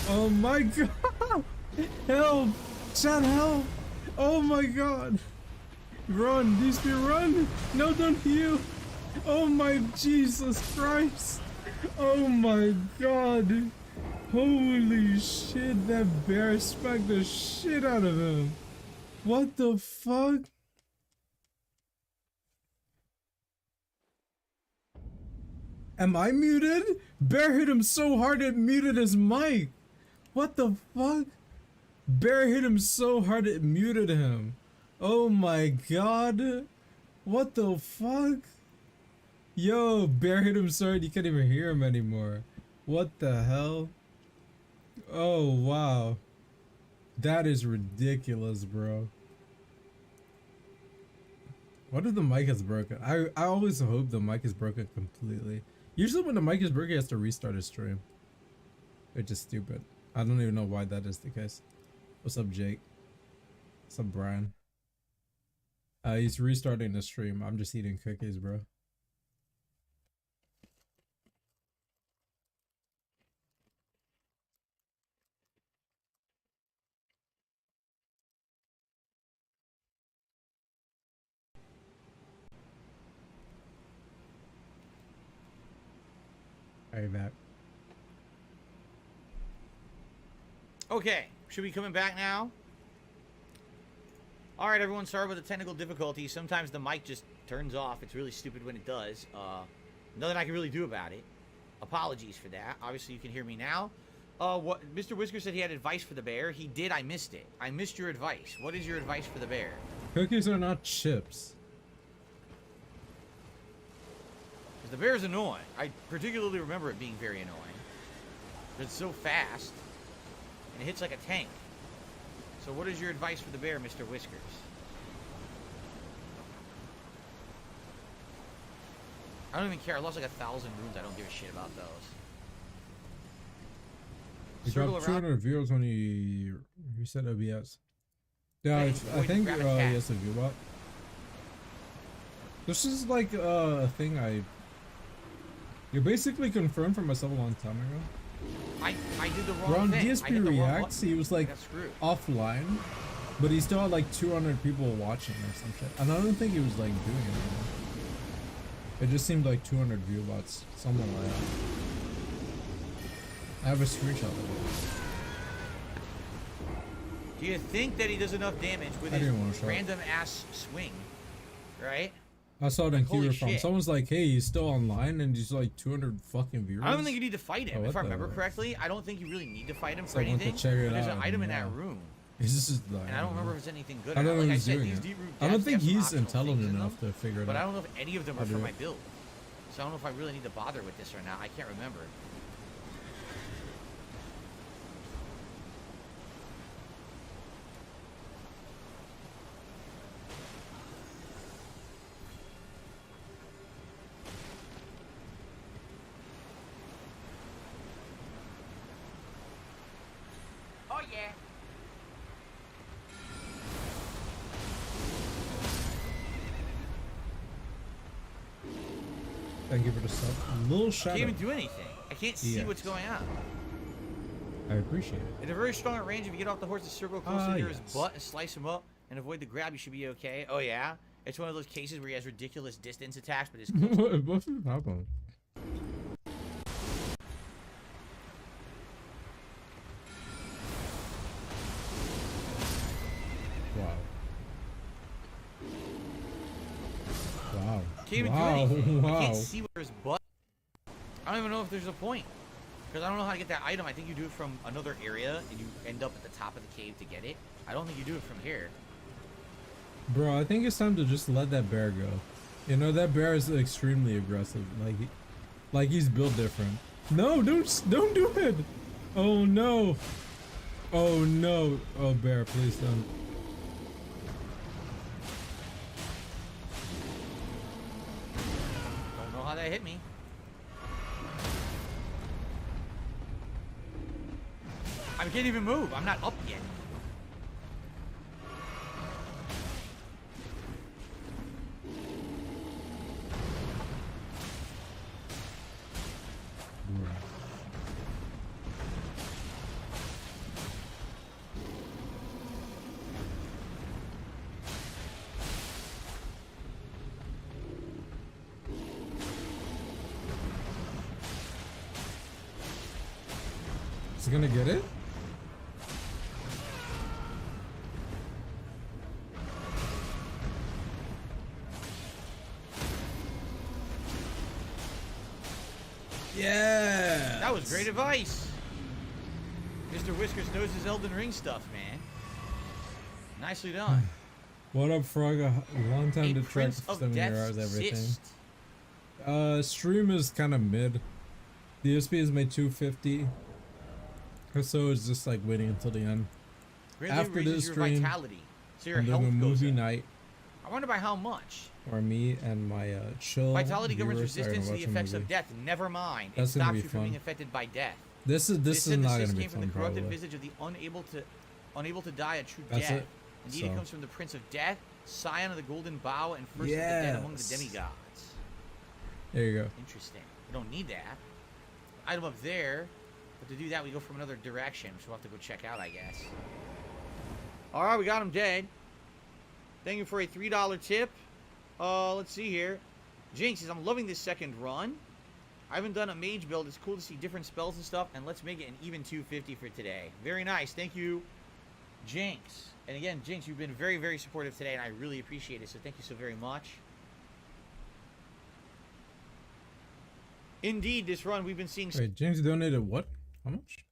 Speaker 3: Oh my god! Help! Chat, help! Oh my god! Run! DSP, run! No, don't heal! Oh my Jesus Christ! Oh my god! Holy shit, that bear smacked the shit out of him! What the fuck? Am I muted? Bear hit him so hard it muted his mic! What the fuck? Bear hit him so hard it muted him. Oh my god. What the fuck? Yo, Bear hit him so hard you can't even hear him anymore. What the hell? Oh wow. That is ridiculous, bro. What if the mic is broken? I always hope the mic is broken completely. Usually when the mic is broken, he has to restart his stream. Which is stupid. I don't even know why that is the case. What's up, Jake? What's up, Brian? He's restarting the stream. I'm just eating cookies, bro. Are you back?
Speaker 6: Okay, should be coming back now. All right, everyone. Sorry about the technical difficulties. Sometimes the mic just turns off. It's really stupid when it does. Nothing I can really do about it. Apologies for that. Obviously, you can hear me now. What Mr. Whisker said he had advice for the bear. He did. I missed it. I missed your advice. What is your advice for the bear?
Speaker 3: Cookies are not chips.
Speaker 6: The bear is annoying. I particularly remember it being very annoying. It's so fast. And it hits like a tank. So what is your advice for the bear, Mr. Whiskers? I don't even care. I lost like 1,000 runes. I don't give a shit about those.
Speaker 3: You dropped 200 views when you said OBS. Yeah,
Speaker 6: Hey,
Speaker 3: I think yes, a view bot. This is like a thing you basically confirmed for myself a long time ago.
Speaker 6: I did the wrong
Speaker 3: Bro, on
Speaker 6: thing.
Speaker 3: DSP Reacts, he was like offline, but he still had like 200 people watching or some shit. And I don't think he was like doing anything. It just seemed like 200 view bots, something like that. I have a screenshot of it.
Speaker 6: Do you think that he does enough damage with his random ass swing? Right?
Speaker 3: I saw it in
Speaker 6: Holy
Speaker 3: Q from
Speaker 6: shit.
Speaker 3: someone's like, hey, he's still online and he's like 200 fucking viewers.
Speaker 6: I don't think you need to fight him.
Speaker 3: Oh,
Speaker 6: If I
Speaker 3: what the-
Speaker 6: remember correctly, I don't think you really need to fight him for
Speaker 3: Someone could
Speaker 6: anything.
Speaker 3: check it
Speaker 6: But there's
Speaker 3: out
Speaker 6: an item in
Speaker 3: and
Speaker 6: that
Speaker 3: know.
Speaker 6: room.
Speaker 3: It's just like,
Speaker 6: And I don't remember if it's anything good.
Speaker 3: I
Speaker 6: or
Speaker 3: don't
Speaker 6: not.
Speaker 3: know
Speaker 6: Like I
Speaker 3: who's
Speaker 6: said,
Speaker 3: doing
Speaker 6: these
Speaker 3: it.
Speaker 6: deep root
Speaker 3: I don't
Speaker 6: depths, they
Speaker 3: think
Speaker 6: have some
Speaker 3: he's
Speaker 6: optional
Speaker 3: intelligent
Speaker 6: things in
Speaker 3: enough
Speaker 6: them,
Speaker 3: to figure it
Speaker 6: but
Speaker 3: out.
Speaker 6: I don't know if any of them
Speaker 3: How
Speaker 6: are
Speaker 3: to
Speaker 6: for
Speaker 3: do
Speaker 6: my
Speaker 3: it.
Speaker 6: build. So I don't know if I really need to bother with this or not. I can't remember.
Speaker 2: Oh yeah.
Speaker 3: Thank you for the sub. A little
Speaker 6: I
Speaker 3: shadow.
Speaker 6: can't even do anything. I can't see
Speaker 3: Yes.
Speaker 6: what's going on.
Speaker 3: I appreciate it.
Speaker 6: At a very strong range, if you get off the horse and circle close
Speaker 3: Ah,
Speaker 6: near his
Speaker 3: yes.
Speaker 6: butt and slice him up and avoid the grab, you should be okay. Oh yeah? It's one of those cases where he has ridiculous distance attacks, but his
Speaker 3: What's happening? Wow. Wow.
Speaker 6: can't even
Speaker 3: wow.
Speaker 6: do anything.
Speaker 3: Wow.
Speaker 6: I can't see where his butt. I don't even know if there's a point. Because I don't know how to get that item. I think you do it from another area and you end up at the top of the cave to get it. I don't think you do it from here.
Speaker 3: Bro, I think it's time to just let that bear go. You know, that bear is extremely aggressive. Like he's built different. No, don't do it. Oh no. Oh no. Oh bear, please don't.
Speaker 6: Don't know how that hit me. I can't even move. I'm not up yet.
Speaker 3: Is he gonna get it? Yeah.
Speaker 6: That was great advice. Mr. Whiskers knows his Elden Ring stuff, man. Nicely done.
Speaker 3: What up, Frog? A long time to track
Speaker 6: Prince
Speaker 3: for
Speaker 6: of
Speaker 3: 7
Speaker 6: Death's
Speaker 3: hours, everything.
Speaker 6: cyst.
Speaker 3: Stream is kind of mid. The DSP is made 250. So it's just like waiting until the end.
Speaker 6: Greatly
Speaker 3: After
Speaker 6: raises
Speaker 3: this
Speaker 6: your
Speaker 3: stream,
Speaker 6: vitality, so your
Speaker 3: I'm
Speaker 6: health
Speaker 3: doing a
Speaker 6: goes
Speaker 3: movie
Speaker 6: up.
Speaker 3: night
Speaker 6: I wonder by how much.
Speaker 3: where me and my chill
Speaker 6: Vitality governs
Speaker 3: viewers are
Speaker 6: resistance to
Speaker 3: gonna
Speaker 6: the
Speaker 3: watch a
Speaker 6: effects
Speaker 3: movie.
Speaker 6: of death. Never mind.
Speaker 3: That's
Speaker 6: It
Speaker 3: gonna
Speaker 6: stops
Speaker 3: be
Speaker 6: you from being
Speaker 3: fun.
Speaker 6: affected by death.
Speaker 3: This is
Speaker 6: They said
Speaker 3: not
Speaker 6: the
Speaker 3: gonna
Speaker 6: cyst
Speaker 3: be
Speaker 6: came from
Speaker 3: fun,
Speaker 6: the corrupted
Speaker 3: probably.
Speaker 6: visage of the unable to die a true
Speaker 3: That's
Speaker 6: death.
Speaker 3: it?
Speaker 6: Indeed, it
Speaker 3: So.
Speaker 6: comes from the Prince of Death, Scion of the Golden Bow, and first of the dead among the
Speaker 3: Yes.
Speaker 6: demigods.
Speaker 3: There you go.
Speaker 6: Interesting. We don't need that. Item up there, but to do that, we go from another direction, so we'll have to go check out, I guess. All right, we got him dead. Thank you for a $3 tip. Let's see here. Jinx says, I'm loving this second run. I haven't done a mage build. It's cool to see different spells and stuff, and let's make it an even 250 for today. Very nice. Thank you, Jinx. And again, Jinx, you've been very, very supportive today, and I really appreciate it, so thank you so very much. Indeed, this run, we've been seeing...
Speaker 3: Wait, James donated what? How much?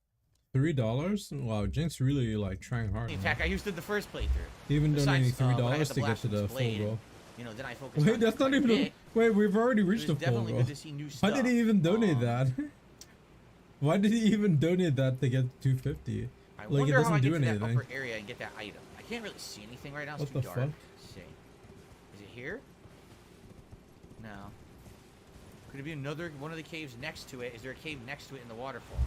Speaker 3: $3? Wow, James really like trying hard.
Speaker 6: The
Speaker 3: Man.
Speaker 6: attack I used in the first playthrough.
Speaker 3: Even donating
Speaker 6: Besides, when I had
Speaker 3: $3
Speaker 6: the
Speaker 3: to get
Speaker 6: blast
Speaker 3: to
Speaker 6: from
Speaker 3: the
Speaker 6: his
Speaker 3: full
Speaker 6: blade,
Speaker 3: goal.
Speaker 6: You know, then I focused
Speaker 3: Wait,
Speaker 6: on
Speaker 3: that's not
Speaker 6: quite a
Speaker 3: even.
Speaker 6: bit.
Speaker 3: Wait, we've already
Speaker 6: It
Speaker 3: reached
Speaker 6: was
Speaker 3: the full
Speaker 6: definitely
Speaker 3: goal.
Speaker 6: good to see new
Speaker 3: Why
Speaker 6: stuff.
Speaker 3: did he even donate that? Why did he even donate that to get 250?
Speaker 6: I
Speaker 3: Like it
Speaker 6: wonder how I
Speaker 3: doesn't
Speaker 6: get
Speaker 3: do
Speaker 6: to that
Speaker 3: anything.
Speaker 6: upper area and get that item. I can't really see anything right now. It's
Speaker 3: What
Speaker 6: too
Speaker 3: the
Speaker 6: dark.
Speaker 3: fuck?
Speaker 6: Let's see. Is it here? No. Could it be another one of the caves next to it? Is there a cave next to it in the waterfall?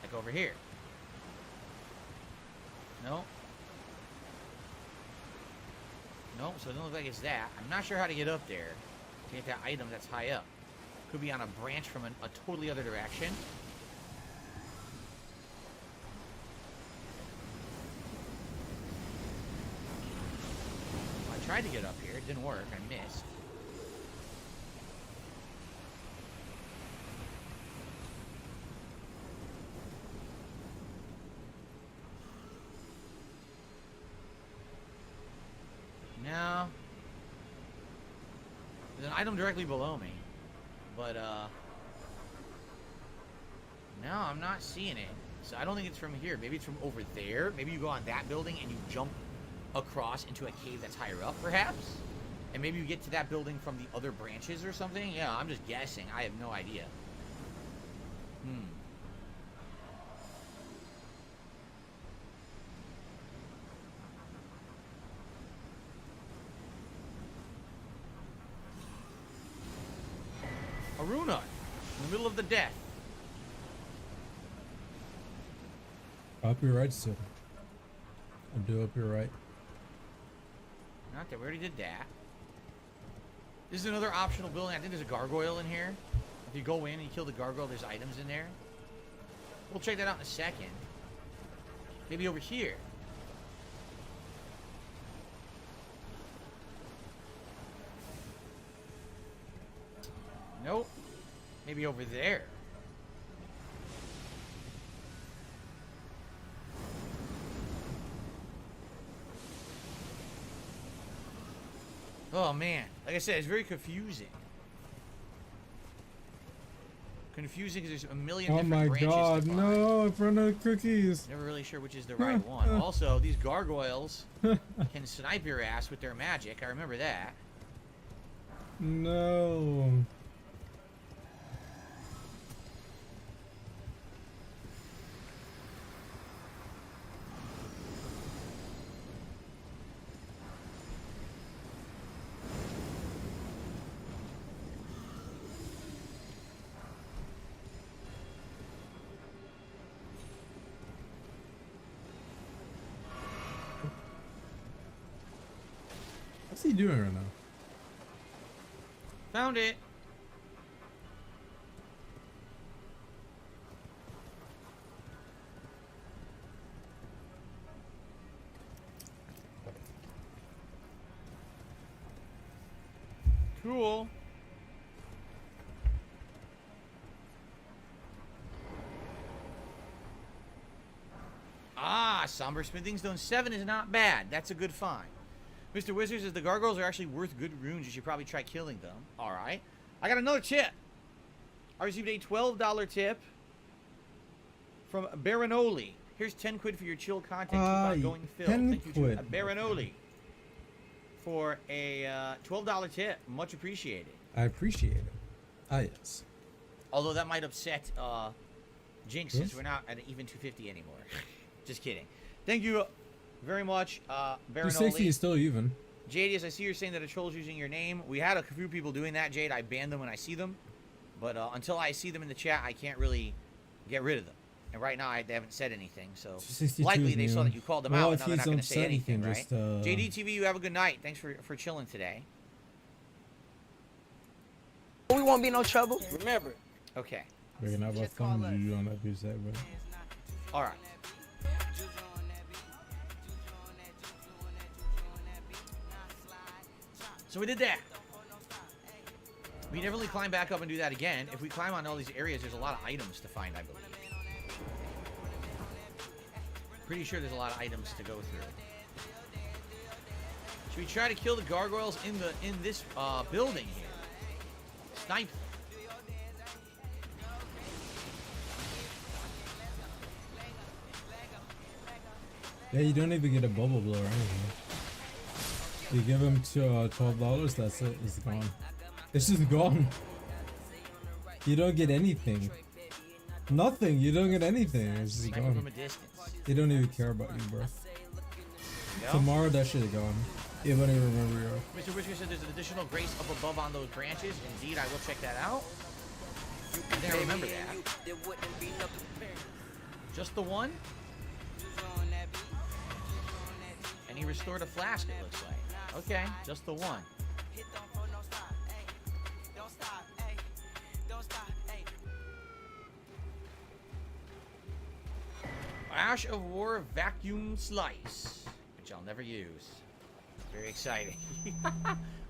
Speaker 6: Like over here? No. No, so it doesn't look like it's that. I'm not sure how to get up there to get that item that's high up. Could be on a branch from a totally other direction. I tried to get up here. It didn't work. I missed. No. There's an item directly below me. But, no, I'm not seeing it. So I don't think it's from here. Maybe it's from over there. Maybe you go on that building and you jump across into a cave that's higher up, perhaps? And maybe you get to that building from the other branches or something? Yeah, I'm just guessing. I have no idea. Aruna, in the middle of the death.
Speaker 3: I hope you're right, Sid. I do hope you're right.
Speaker 6: Not that we already did that. This is another optional building. I think there's a gargoyle in here. If you go in and you kill the gargoyle, there's items in there. We'll check that out in a second. Maybe over here. Nope. Maybe over there. Oh man, like I said, it's very confusing. Confusing because there's a million
Speaker 3: Oh
Speaker 6: different
Speaker 3: my
Speaker 6: branches
Speaker 3: god,
Speaker 6: to find.
Speaker 3: no, in front of the cookies.
Speaker 6: Never really sure which is the right one. Also, these gargoyles can snipe your ass with their magic. I remember that.
Speaker 3: No. What's he doing right now?
Speaker 6: Found it. Cool. Ah, Somber Smithing Stone 7 is not bad. That's a good find. Mr. Wizard says the gargoyles are actually worth good runes. You should probably try killing them. Alright. I got another tip. I received a $12 tip from Baronoli. Here's 10 quid for your chill content. Keep on going, Phil.
Speaker 3: 10
Speaker 6: Thank you
Speaker 3: quid.
Speaker 6: to Baranoli for a $12 tip. Much appreciated.
Speaker 3: I appreciate it. Ah, yes.
Speaker 6: Although that might upset Jinx since we're not at an even 250 anymore. Just kidding. Thank you very much, Baranoli.
Speaker 3: 260 is still even.
Speaker 6: Jade, as I see you're saying that a troll's using your name. We had a few people doing that, Jade. I ban them when I see them. But until I see them in the chat, I can't really get rid of them. And right now, they haven't said anything. So
Speaker 3: 262
Speaker 6: likely
Speaker 3: is
Speaker 6: they saw
Speaker 3: new.
Speaker 6: that you called them
Speaker 3: Well,
Speaker 6: out.
Speaker 3: if
Speaker 6: And now they're
Speaker 3: he's
Speaker 6: not going to say
Speaker 3: upset, he
Speaker 6: anything,
Speaker 3: can
Speaker 6: right?
Speaker 3: just,
Speaker 6: JDTV, you have a good night. Thanks for chilling today.
Speaker 7: We won't be no trouble. Remember.
Speaker 6: Okay.
Speaker 3: We're gonna have a fun juju on that bitch segment.
Speaker 6: All right. So we did that. We can definitely climb back up and do that again. If we climb on all these areas, there's a lot of items to find, I believe. Pretty sure there's a lot of items to go through. Should we try to kill the gargoyles in this building here? Snipe them.
Speaker 3: Yeah, you don't even get a bubble blow or anything. You give him to $12, that's it. It's gone. It's just gone. You don't get anything. Nothing. You don't get anything. It's just
Speaker 6: Sniping
Speaker 3: gone.
Speaker 6: from a distance.
Speaker 3: They don't even care about you, bro.
Speaker 6: Yeah.
Speaker 3: Tomorrow that shit is gone. You won't even remember you.
Speaker 6: Mr. Whisker said there's an additional grace up above on those branches. Indeed, I will check that out. I think I remember that. Just the one? And he restored a flask, it looks like. Okay, just the one. Ash of War vacuum slice, which I'll never use. Very exciting.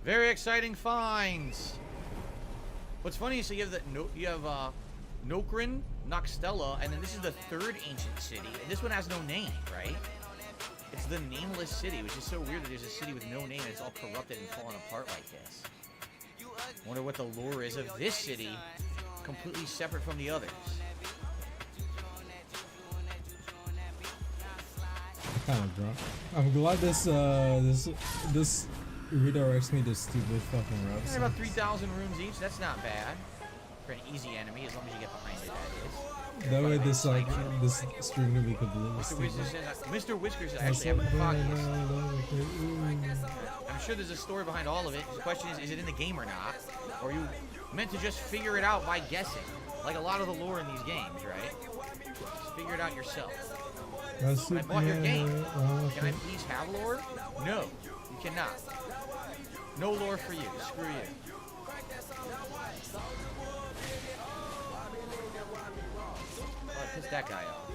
Speaker 6: Very exciting finds. What's funny is so you have Nokrin, Noxtella, and then this is the third ancient city. And this one has no name, right? It's the nameless city, which is so weird that there's a city with no name and it's all corrupted and falling apart like this. Wonder what the lore is of this city, completely separate from the others.
Speaker 3: Kind of drunk. I'm glad this redirects me to stupid fucking routes.
Speaker 6: About 3,000 rooms each. That's not bad for an easy enemy, as long as you get behind it.
Speaker 3: That way, this stream will be completely stupid.
Speaker 6: Mr. Whiskers actually having a podcast. I'm sure there's a story behind all of it. The question is it in the game or not? Or are you meant to just figure it out by guessing? Like a lot of the lore in these games, right? Just figure it out yourself. I bought your game. Can I please have lore? No, you cannot. No lore for you. Screw you. Oh, I pissed that guy off.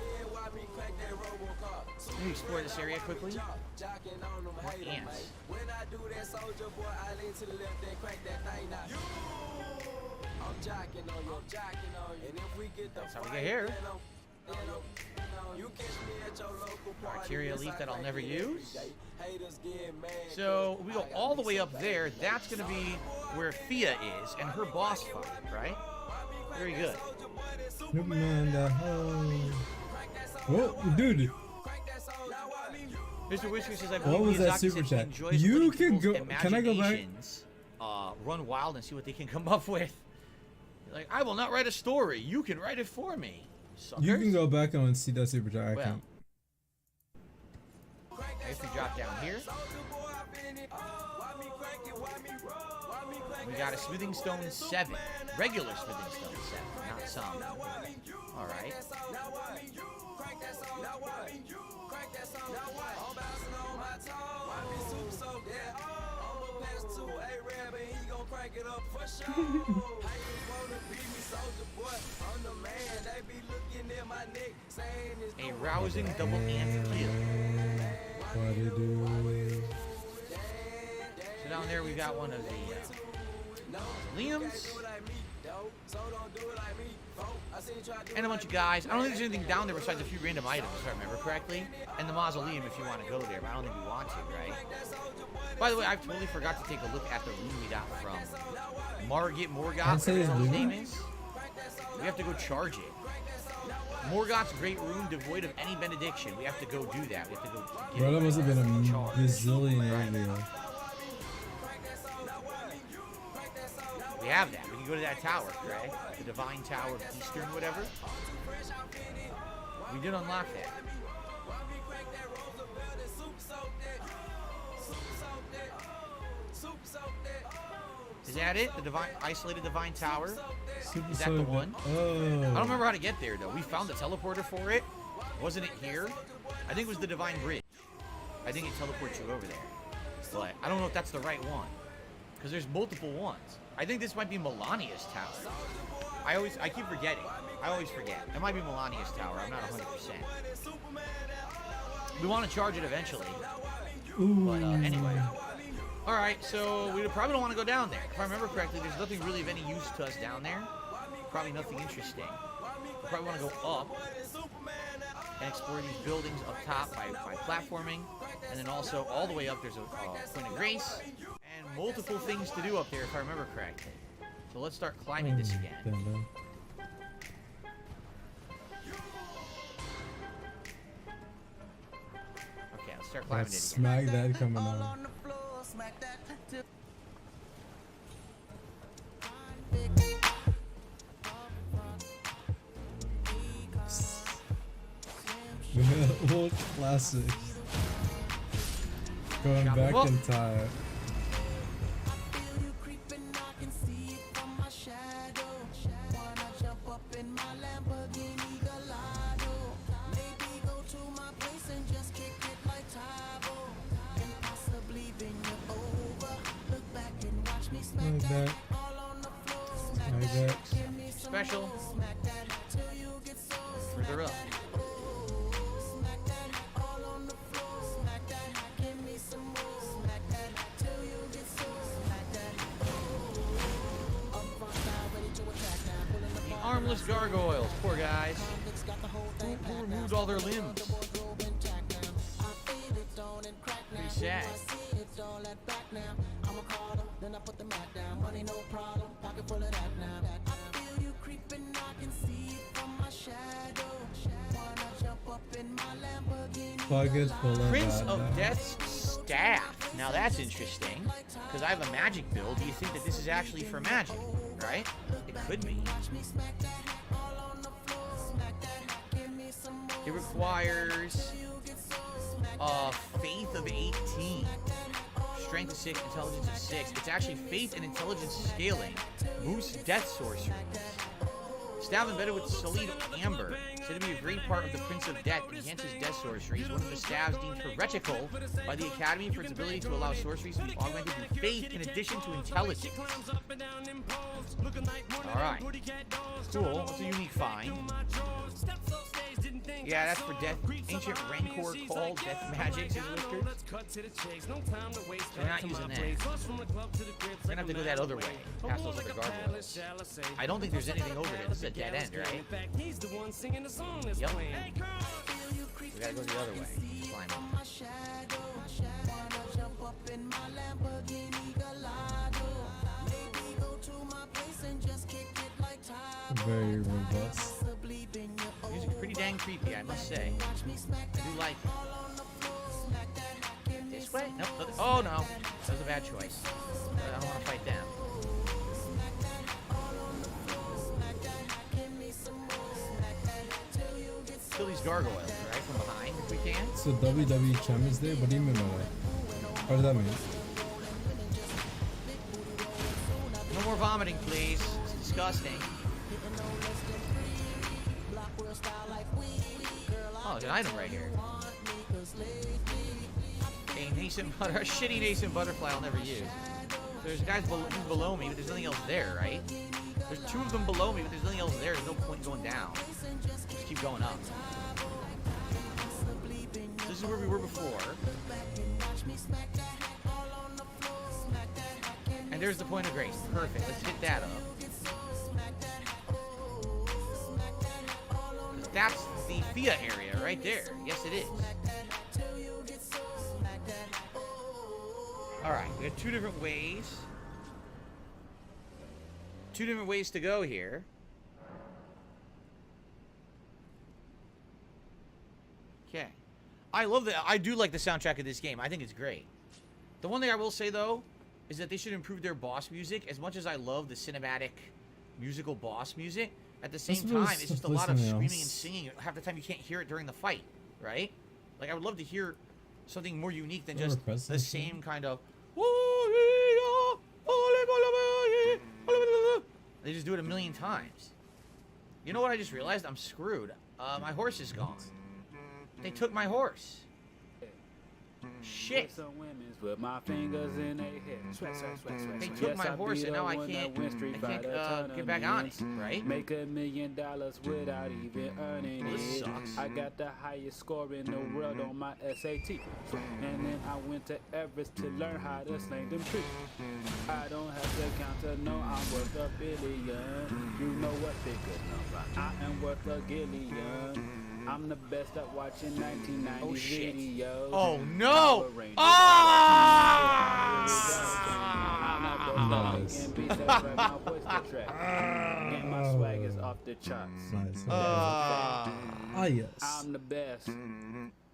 Speaker 6: Let me explore this area quickly. More ants. That's how we get here. Arteria leaf that I'll never use. So we go all the way up there. That's going to be where Fia is and her boss fight, right? Very good.
Speaker 3: Whoa, dude.
Speaker 6: Mr. Whisker says, I
Speaker 3: What was that super chat? You can go. Can I go back?
Speaker 6: Run wild and see what they can come up with. Like, I will not write a story. You can write it for me. Suckers.
Speaker 3: You can go back and see that super chat. I can't.
Speaker 6: If we drop down here, we got a Smithing Stone 7. Regular Smithing Stone 7, not some. Alright. A rousing double ant kill. So down there we got one of the Liams. And a bunch of guys. I don't think there's anything down there besides a few random items, if I remember correctly. And the mausoleum if you want to go there, but I don't think we want to, right? By the way, I totally forgot to take a look at the rune we got from Morgoth, whatever his name is. We have to go charge it. Morgoth's great room devoid of any benediction. We have to go do that. We have to go.
Speaker 3: Bro, that must have been a
Speaker 6: charge.
Speaker 3: bazillion years ago.
Speaker 6: We have that. We can go to that tower, Craig. The Divine Tower of Eastern, whatever. We did unlock that. Is that it? The divine, isolated Divine Tower? Is that the one?
Speaker 3: Oh.
Speaker 6: I don't remember how to get there, though. We found the teleporter for it. Wasn't it here? I think it was the Divine Bridge. I think it teleports you over there. But I don't know if that's the right one. Because there's multiple ones. I think this might be Melania's tower. I keep forgetting. I always forget. It might be Melania's tower. I'm not 100%. We want to charge it eventually.
Speaker 3: Ooh.
Speaker 6: But anyway. Alright, so we probably don't want to go down there. If I remember correctly, there's nothing really of any use to us down there. Probably nothing interesting. We probably want to go up and explore these buildings up top by platforming. And then also, all the way up, there's a point of grace. And multiple things to do up there, if I remember correctly. So let's start climbing this again.
Speaker 3: Damn.
Speaker 6: Okay, let's start climbing it again.
Speaker 3: Smack that coming on. Old classics. Going
Speaker 6: Chop 'em
Speaker 3: back
Speaker 6: up.
Speaker 3: in time. Like that. Like that.
Speaker 6: Special. Further up. The armless gargoyles, poor guys. Who removed all their limbs? Pretty sad.
Speaker 3: Pocket full of
Speaker 6: Prince
Speaker 3: that
Speaker 6: of
Speaker 3: now.
Speaker 6: Death's staff. Now that's interesting, because I have a magic build. Do you think that this is actually for magic, right? It could be. It requires faith of 18, strength of 6, intelligence of 6. It's actually faith and intelligence scaling. Boosts death sorceries. Staff embedded with solid amber, said to be a great part of the Prince of Death, enhances death sorceries. One of the staves deemed heretical by the Academy for its ability to allow sorceries to be augmented with faith in addition to intelligence. Alright. Cool. It's a unique find. Yeah, that's for death. Ancient Rancor called Death Magic is whispered. So we're not using that. We're gonna have to go that other way, past those other gargoyles. I don't think there's anything over there. This is a dead end, right? Yep. We gotta go the other way. Climb up.
Speaker 3: Very robust.
Speaker 6: Music's pretty dang creepy, I must say. I do like it. This way? Nope. Oh no. That was a bad choice. I don't want to fight them. Kill these gargoyles, right? From behind, if we can.
Speaker 3: So WWE Champ is there? What do you mean by that? What does that mean?
Speaker 6: No more vomiting, please. It's disgusting. Oh, there's an item right here. A nascent butter, a shitty nascent butterfly I'll never use. There's guys below me, but there's nothing else there, right? There's two of them below me, but there's nothing else there. There's no point going down. Just keep going up. This is where we were before. And there's the point of grace. Perfect. Let's hit that up. That's the Thea area right there. Yes, it is. Alright, we have two different ways. Two different ways to go here. Okay. I love that. I do like the soundtrack of this game. I think it's great. The one thing I will say, though, is that they should improve their boss music. As much as I love the cinematic musical boss music, at the same time, it's just a lot of screaming and singing. Half the time you can't hear it during the fight, right? Like, I would love to hear something more unique than just the same kind of... They just do it a million times. You know what I just realized? I'm screwed. My horse is gone. They took my horse. Shit.
Speaker 12: With my fingers in their hair. Sweat, sweat, sweat, sweat.
Speaker 6: They took my horse and now I can't get back on it, right?
Speaker 12: Make $1 million without even earning
Speaker 6: This
Speaker 12: it.
Speaker 6: sucks.
Speaker 12: I got the highest score in the world on my SAT. And then I went to Everest to learn how to sling them trees. I don't have to count to know I'm worth $1 billion. You know what bigger number? I am worth $1 gillion. I'm the best at watching 1990s videos.
Speaker 6: Oh no!
Speaker 12: And my swag is off the charts.
Speaker 3: Yes.
Speaker 12: I'm the best.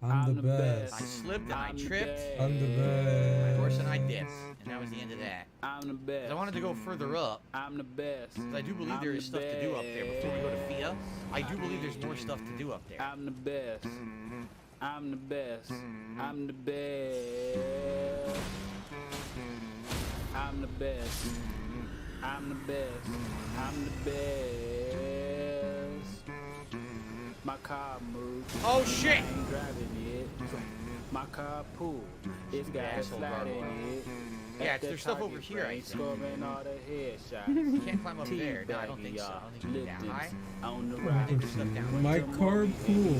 Speaker 3: I'm the best.
Speaker 6: I slipped and I tripped.
Speaker 3: I'm the best.
Speaker 6: My horse and I dipped. And that was the end of that.
Speaker 12: I'm the best.
Speaker 6: I wanted to go further up.
Speaker 12: I'm the best.
Speaker 6: Because I do believe there is stuff to do up there. Before we go to FIA, I do believe there's more stuff to do up there.
Speaker 12: I'm the best. I'm the best. I'm the best. I'm the best. I'm the best. I'm the best. My car moves.
Speaker 6: Oh shit!
Speaker 12: I ain't driving it. My car pool. It's got a slide in it.
Speaker 6: Yeah, there's stuff over here, I think.
Speaker 12: Scoring all the headshots.
Speaker 6: You can't climb up there. No, I don't think so. I don't think you can get that high.
Speaker 12: On the
Speaker 6: I
Speaker 12: right.
Speaker 6: think there's stuff down
Speaker 3: My
Speaker 6: there.
Speaker 3: carpool.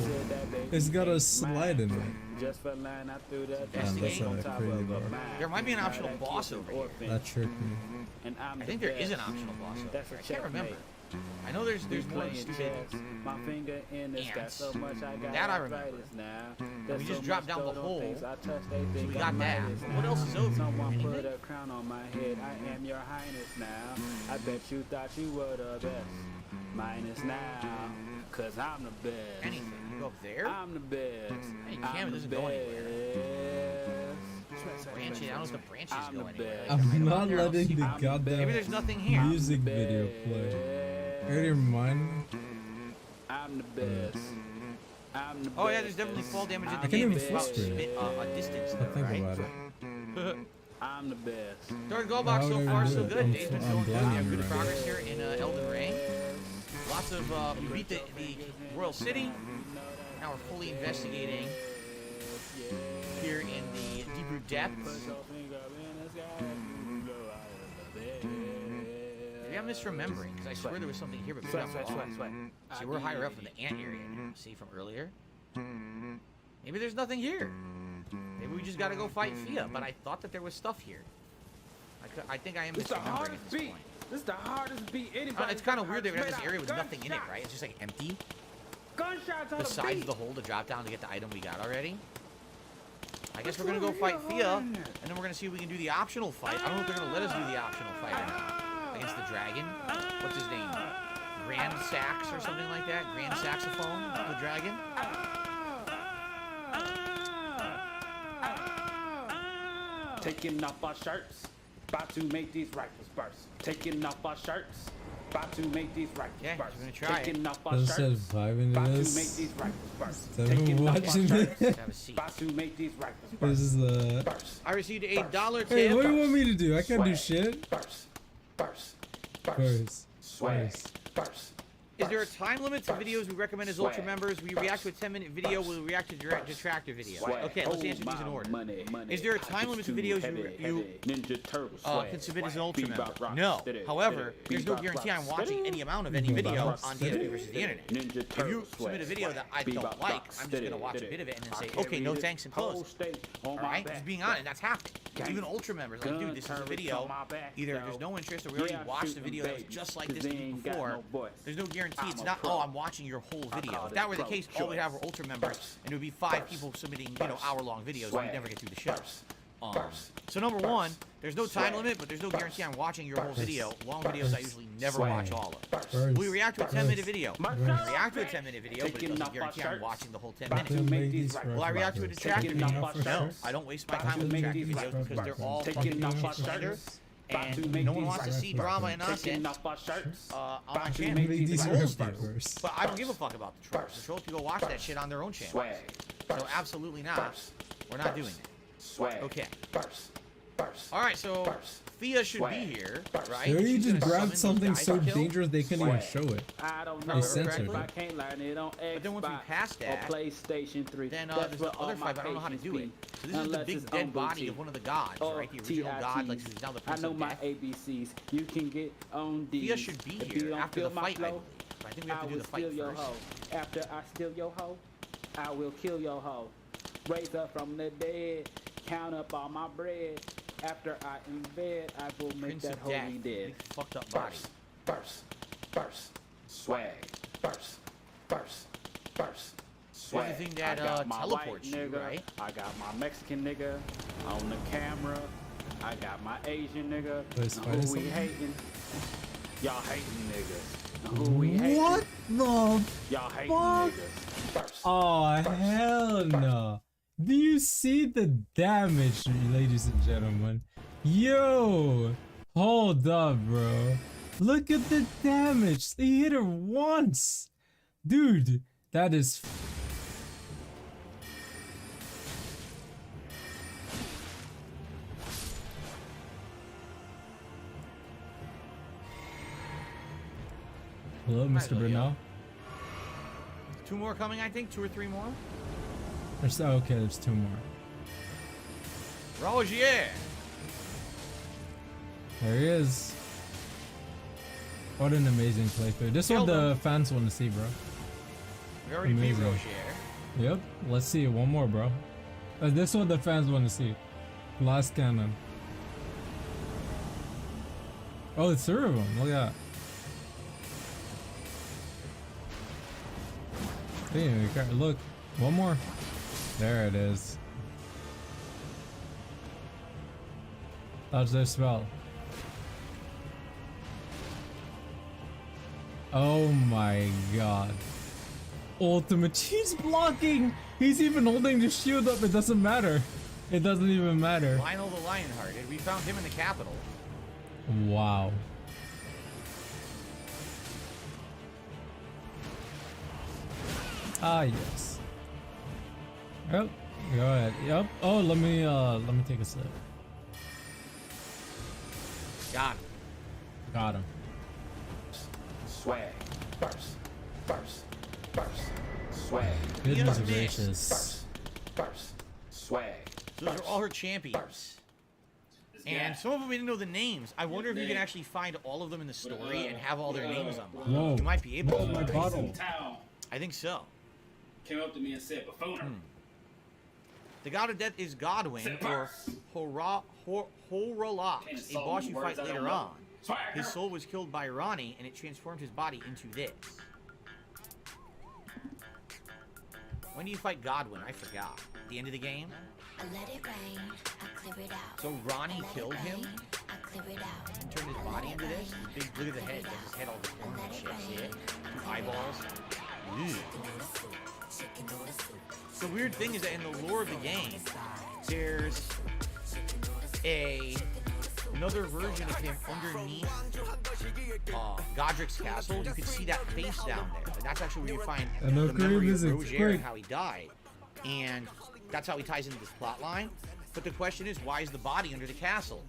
Speaker 3: It's got a slide in it.
Speaker 12: Just for line I threw that
Speaker 6: Investigate.
Speaker 12: on top
Speaker 3: Crazy
Speaker 12: of a
Speaker 3: bar.
Speaker 12: mine.
Speaker 6: There might be an optional boss over here.
Speaker 3: That tricked me.
Speaker 12: And I'm
Speaker 6: I think
Speaker 12: the
Speaker 6: there is an
Speaker 12: best.
Speaker 6: optional boss over
Speaker 12: That's
Speaker 6: there.
Speaker 12: a
Speaker 6: I can't remember.
Speaker 12: checkmate.
Speaker 6: I know there's more
Speaker 12: Playing
Speaker 6: stupid.
Speaker 12: chess, my finger in the sky
Speaker 6: ants.
Speaker 12: so much I got
Speaker 6: That I remember.
Speaker 12: arthritis now.
Speaker 6: We just dropped down the hole.
Speaker 12: I touch, they think
Speaker 6: we got
Speaker 12: I'm
Speaker 6: that.
Speaker 12: Midas
Speaker 6: What
Speaker 12: now.
Speaker 6: else is over?
Speaker 12: Someone
Speaker 6: Anything?
Speaker 12: put a crown on my head. I am your highness now. I bet you thought you were the best. Minus now, cause I'm the best.
Speaker 6: Anything. You go up there?
Speaker 12: I'm the best.
Speaker 6: Hey,
Speaker 12: I'm
Speaker 6: Cam, it
Speaker 12: the
Speaker 6: doesn't go anywhere.
Speaker 12: best.
Speaker 6: Branching. I don't know if the branches
Speaker 12: I'm
Speaker 6: go
Speaker 12: the
Speaker 6: anywhere.
Speaker 12: best.
Speaker 6: Like, I
Speaker 3: I'm
Speaker 6: don't
Speaker 3: not
Speaker 6: know. I don't
Speaker 3: letting
Speaker 6: see-
Speaker 3: the
Speaker 12: I'm
Speaker 3: goddamn
Speaker 6: Maybe there's nothing here.
Speaker 3: music video play. Out of your mind?
Speaker 12: I'm the best. I'm the best.
Speaker 6: Oh yeah, there's definitely fall damage in the
Speaker 3: I can't
Speaker 6: game.
Speaker 3: even
Speaker 6: It's about
Speaker 3: frustrate it.
Speaker 6: a distance
Speaker 3: I
Speaker 6: though,
Speaker 3: think
Speaker 6: right?
Speaker 3: about it.
Speaker 12: I'm the best.
Speaker 6: Third goal box so
Speaker 3: How
Speaker 6: far,
Speaker 3: would I
Speaker 6: so
Speaker 3: do it?
Speaker 6: good.
Speaker 3: I'm
Speaker 6: Dave's been
Speaker 3: so-
Speaker 6: going
Speaker 3: I'm
Speaker 6: good. We have
Speaker 3: blinding
Speaker 6: good
Speaker 3: right
Speaker 6: progress here in Elden Ring. Lots of, we beat the Royal City. Now we're fully investigating here in the deeper depths. Maybe I'm misremembering, because I swear there was something here, but maybe I'm wrong. See, we're higher up in the ant area now. See from earlier? Maybe there's nothing here. Maybe we just gotta go fight Fia, but I thought that there was stuff here. I think I am
Speaker 12: It's the
Speaker 6: misremembering
Speaker 12: hardest
Speaker 6: at this
Speaker 12: beat.
Speaker 6: point.
Speaker 12: This is the hardest beat anybody.
Speaker 6: It's kind of weird that we have this area with nothing in it, right? It's just like empty.
Speaker 12: Gunshots on
Speaker 6: Besides
Speaker 12: the
Speaker 6: the hole to drop down to get the item we got already. I guess we're gonna go fight Fia, and then we're gonna see if we can do the optional fight. I don't know if they're gonna let us do the optional fight or not. Against the dragon. What's his name? Grand Sax or something like that? Grand Saxophone? The dragon?
Speaker 12: Taking off our shirts, about to make these rifles burst. Taking off our shirts, about to make these rifles
Speaker 6: Yeah,
Speaker 12: burst.
Speaker 6: we're gonna try it.
Speaker 12: Taking off our
Speaker 3: Does it
Speaker 12: shirts,
Speaker 3: say vibing to
Speaker 12: about to
Speaker 3: this?
Speaker 12: make these rifles burst.
Speaker 3: Is everyone
Speaker 12: Taking off our
Speaker 3: watching
Speaker 12: shirts,
Speaker 3: this?
Speaker 6: Have a seat.
Speaker 12: about to make these rifles
Speaker 3: This
Speaker 12: burst.
Speaker 3: is the.
Speaker 12: Burst,
Speaker 6: I received a $1
Speaker 3: Hey,
Speaker 6: tip.
Speaker 3: what do you want me to do? I can't do shit.
Speaker 12: burst, burst, burst,
Speaker 3: First.
Speaker 12: swag,
Speaker 3: First.
Speaker 12: burst.
Speaker 6: Is there a time limit to videos we recommend as Ultra
Speaker 12: Swag.
Speaker 6: members? We react to a 10-minute video, we'll react to detractor video.
Speaker 12: Swag.
Speaker 6: Okay, let's
Speaker 12: Oh,
Speaker 6: answer these in
Speaker 12: my
Speaker 6: order.
Speaker 12: money.
Speaker 6: Is there a time limit to videos you
Speaker 12: Ninja Turtle swag.
Speaker 6: can submit as an Ultra
Speaker 12: Bebop
Speaker 6: member?
Speaker 12: rock
Speaker 6: No.
Speaker 12: steady,
Speaker 6: However,
Speaker 12: steady.
Speaker 6: there's no
Speaker 12: Bebop
Speaker 6: guarantee
Speaker 12: rock
Speaker 6: I'm watching
Speaker 12: steady.
Speaker 6: any amount of any
Speaker 3: Bebop
Speaker 6: video
Speaker 3: rock
Speaker 6: on
Speaker 3: steady.
Speaker 6: DSP versus the internet.
Speaker 12: Ninja
Speaker 6: If
Speaker 12: Turtle
Speaker 6: you submit a
Speaker 12: swag.
Speaker 6: video that I
Speaker 12: Bebop
Speaker 6: don't
Speaker 12: rock
Speaker 6: like, I'm just
Speaker 12: steady,
Speaker 6: gonna watch a
Speaker 12: steady.
Speaker 6: bit of it and then
Speaker 12: I
Speaker 6: say,
Speaker 12: carry
Speaker 6: okay, no
Speaker 12: this
Speaker 6: thanks and
Speaker 12: whole
Speaker 6: close.
Speaker 12: state on my
Speaker 6: Alright,
Speaker 12: back.
Speaker 6: just being honest, that's happening. Even Ultra members, like, dude, this is a video. Either there's no interest or we already watched the video that was just like this the week before. There's no guarantee. It's not, oh, I'm watching your whole video. If that were the case, all we'd have were Ultra members, and it would be 5 people submitting, hour-long videos, and we'd never get through the show. So number one, there's no time limit, but there's no guarantee I'm watching your whole video. Long videos I usually never watch all of. We react to a 10-minute video. We react to a 10-minute video, but it doesn't guarantee I'm watching the whole 10 minutes. Will I react to a detractor video? No, I don't waste my time with detractor videos because they're all fucking shit slander. And no one wants to see drama and nonsense on my channel. The trolls do, but I don't give a fuck about the trolls. The trolls can go watch that shit on their own channel. So absolutely not. We're not doing it. Okay. Alright, so Thea should be here, right?
Speaker 3: Maybe you
Speaker 6: She's
Speaker 3: just
Speaker 6: gonna
Speaker 3: grabbed
Speaker 6: summon
Speaker 3: something
Speaker 6: these
Speaker 3: so
Speaker 6: guys to kill.
Speaker 3: dangerous they couldn't even show it.
Speaker 12: I don't
Speaker 3: They
Speaker 12: know.
Speaker 3: censored
Speaker 12: I
Speaker 3: it.
Speaker 12: can't learn it on Xbox
Speaker 6: But then once we pass
Speaker 12: or
Speaker 6: that,
Speaker 12: PlayStation 3.
Speaker 6: then
Speaker 12: That's
Speaker 6: there's
Speaker 12: where
Speaker 6: the
Speaker 12: all
Speaker 6: other
Speaker 12: my
Speaker 6: fight, but I don't know how to
Speaker 12: patience
Speaker 6: do it.
Speaker 12: be.
Speaker 6: So this is the
Speaker 12: Unless
Speaker 6: big
Speaker 12: it's
Speaker 6: dead
Speaker 12: on
Speaker 6: body
Speaker 12: boutique
Speaker 6: of one of the gods,
Speaker 12: or
Speaker 6: right? The original god, like who's now the
Speaker 12: I
Speaker 6: Prince
Speaker 12: know
Speaker 6: of
Speaker 12: my
Speaker 6: Death.
Speaker 12: ABCs. You can get on these.
Speaker 6: Thea should be
Speaker 12: If you
Speaker 6: here
Speaker 12: don't
Speaker 6: after
Speaker 12: feel
Speaker 6: the
Speaker 12: my
Speaker 6: fight, I
Speaker 12: flow,
Speaker 6: believe. I think we have to do
Speaker 12: will
Speaker 6: the fight
Speaker 12: steal your
Speaker 6: first.
Speaker 12: hoe. After I steal your hoe, I will kill your hoe. Raise up from the dead, count up all my bread. After I in bed, I will make
Speaker 6: Prince
Speaker 12: that
Speaker 6: of
Speaker 12: hoe
Speaker 6: Death.
Speaker 12: be dead.
Speaker 6: Big fucked up body. Here's the thing that
Speaker 12: I got my
Speaker 6: teleports
Speaker 12: white
Speaker 6: you,
Speaker 12: nigga,
Speaker 6: right?
Speaker 12: I got my Mexican nigga on the camera. I got my Asian nigga.
Speaker 3: Wait,
Speaker 12: Now
Speaker 3: Spider
Speaker 12: who we
Speaker 3: something?
Speaker 12: hating? Y'all hating niggas. Now who we hating?
Speaker 3: What the
Speaker 12: Y'all hating
Speaker 3: fuck?
Speaker 12: niggas.
Speaker 3: Oh, hell no. Do you see the damage, ladies and gentlemen? Yo, hold up, bro. Look at the damage. They hit her once. Dude, that is... Hello,
Speaker 6: Might
Speaker 3: Mr.
Speaker 6: as well,
Speaker 3: Brunel.
Speaker 6: Two more coming, I think. 2 or 3 more.
Speaker 3: Okay, there's 2 more.
Speaker 6: Rogier!
Speaker 3: There he is. What an amazing playthrough. This one the fans want to see, bro.
Speaker 6: We already beat
Speaker 3: Amazing.
Speaker 6: Rogier.
Speaker 3: Yep. Let's see one more, bro. This one the fans want to see. Last cannon. Oh, it's 3 of them. Look at that. Damn, look. One more. There it is. Dodge their spell. Oh my god. Ultimate. He's blocking! He's even holding the shield up. It doesn't matter. It doesn't even matter.
Speaker 6: Lionel the Lionhearted. We found him in the capital.
Speaker 3: Wow. Ah, yes. Yep. Go ahead. Yep. Oh, let me take a sip.
Speaker 6: Got him.
Speaker 3: Got him.
Speaker 2: Swag. Swag.
Speaker 3: Goodness gracious.
Speaker 2: Swag.
Speaker 6: Those are all her champions. And some of them we didn't know the names. I wonder if you can actually find all of them in the story and have all their names on them.
Speaker 3: Whoa.
Speaker 6: You might be able to.
Speaker 3: My bottle.
Speaker 6: I think so.
Speaker 13: Came up to me and said, "Buffooner."
Speaker 6: The god of death is Godwin, or Horolox, a boss you fight later on. His soul was killed by Ronnie, and it transformed his body into this. When do you fight Godwin? I forgot. At the end of the game?
Speaker 10: I let it rain, I clear it out.
Speaker 6: So Ronnie killed him?
Speaker 10: I clear it out.
Speaker 6: And turned his body into this? Big, look at the head. His head all deformed and shit. See it? 2 eyeballs. Ew. The weird thing is that in the lore of the game, there's another version of him underneath Godric's castle. You can see that face down there. And that's actually where you find
Speaker 3: And
Speaker 6: the
Speaker 3: no
Speaker 6: memory of
Speaker 3: visits,
Speaker 6: Rogier
Speaker 3: quick.
Speaker 6: and how he died. And that's how he ties into this plot line. But the question is, why is the body under the castle?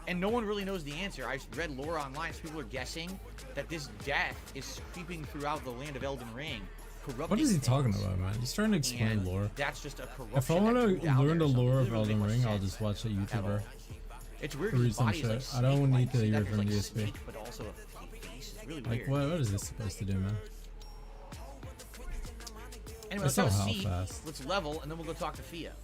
Speaker 6: And no one really knows the answer. I've read lore online, so people are guessing that this death is creeping throughout the land of Elden Ring.
Speaker 3: What is he talking about, man? He's trying to explain
Speaker 6: And
Speaker 3: lore.
Speaker 6: that's just a corruption.
Speaker 3: If I want
Speaker 6: that
Speaker 3: to
Speaker 6: grew out
Speaker 3: learn the
Speaker 6: there, so
Speaker 3: lore
Speaker 6: it
Speaker 3: of
Speaker 6: doesn't really
Speaker 3: Elden
Speaker 6: make
Speaker 3: Ring,
Speaker 6: much
Speaker 3: I'll
Speaker 6: sense
Speaker 3: just watch a
Speaker 6: at all.
Speaker 3: YouTuber.
Speaker 6: It's weird.
Speaker 3: Read
Speaker 6: His
Speaker 3: some
Speaker 6: body's
Speaker 3: shit.
Speaker 6: like
Speaker 3: I don't
Speaker 6: snake-like.
Speaker 3: need to
Speaker 6: See
Speaker 3: hear
Speaker 6: that
Speaker 3: from
Speaker 6: there's, like,
Speaker 3: DSP.
Speaker 6: snake, but also a fake face. It's really
Speaker 3: Like,
Speaker 6: weird.
Speaker 3: what is this supposed to do, man?
Speaker 6: Anyway,
Speaker 3: I
Speaker 6: let's
Speaker 3: saw
Speaker 6: have a
Speaker 3: how
Speaker 6: seat.
Speaker 3: fast.
Speaker 6: Let's level, and then we'll go talk to Fia.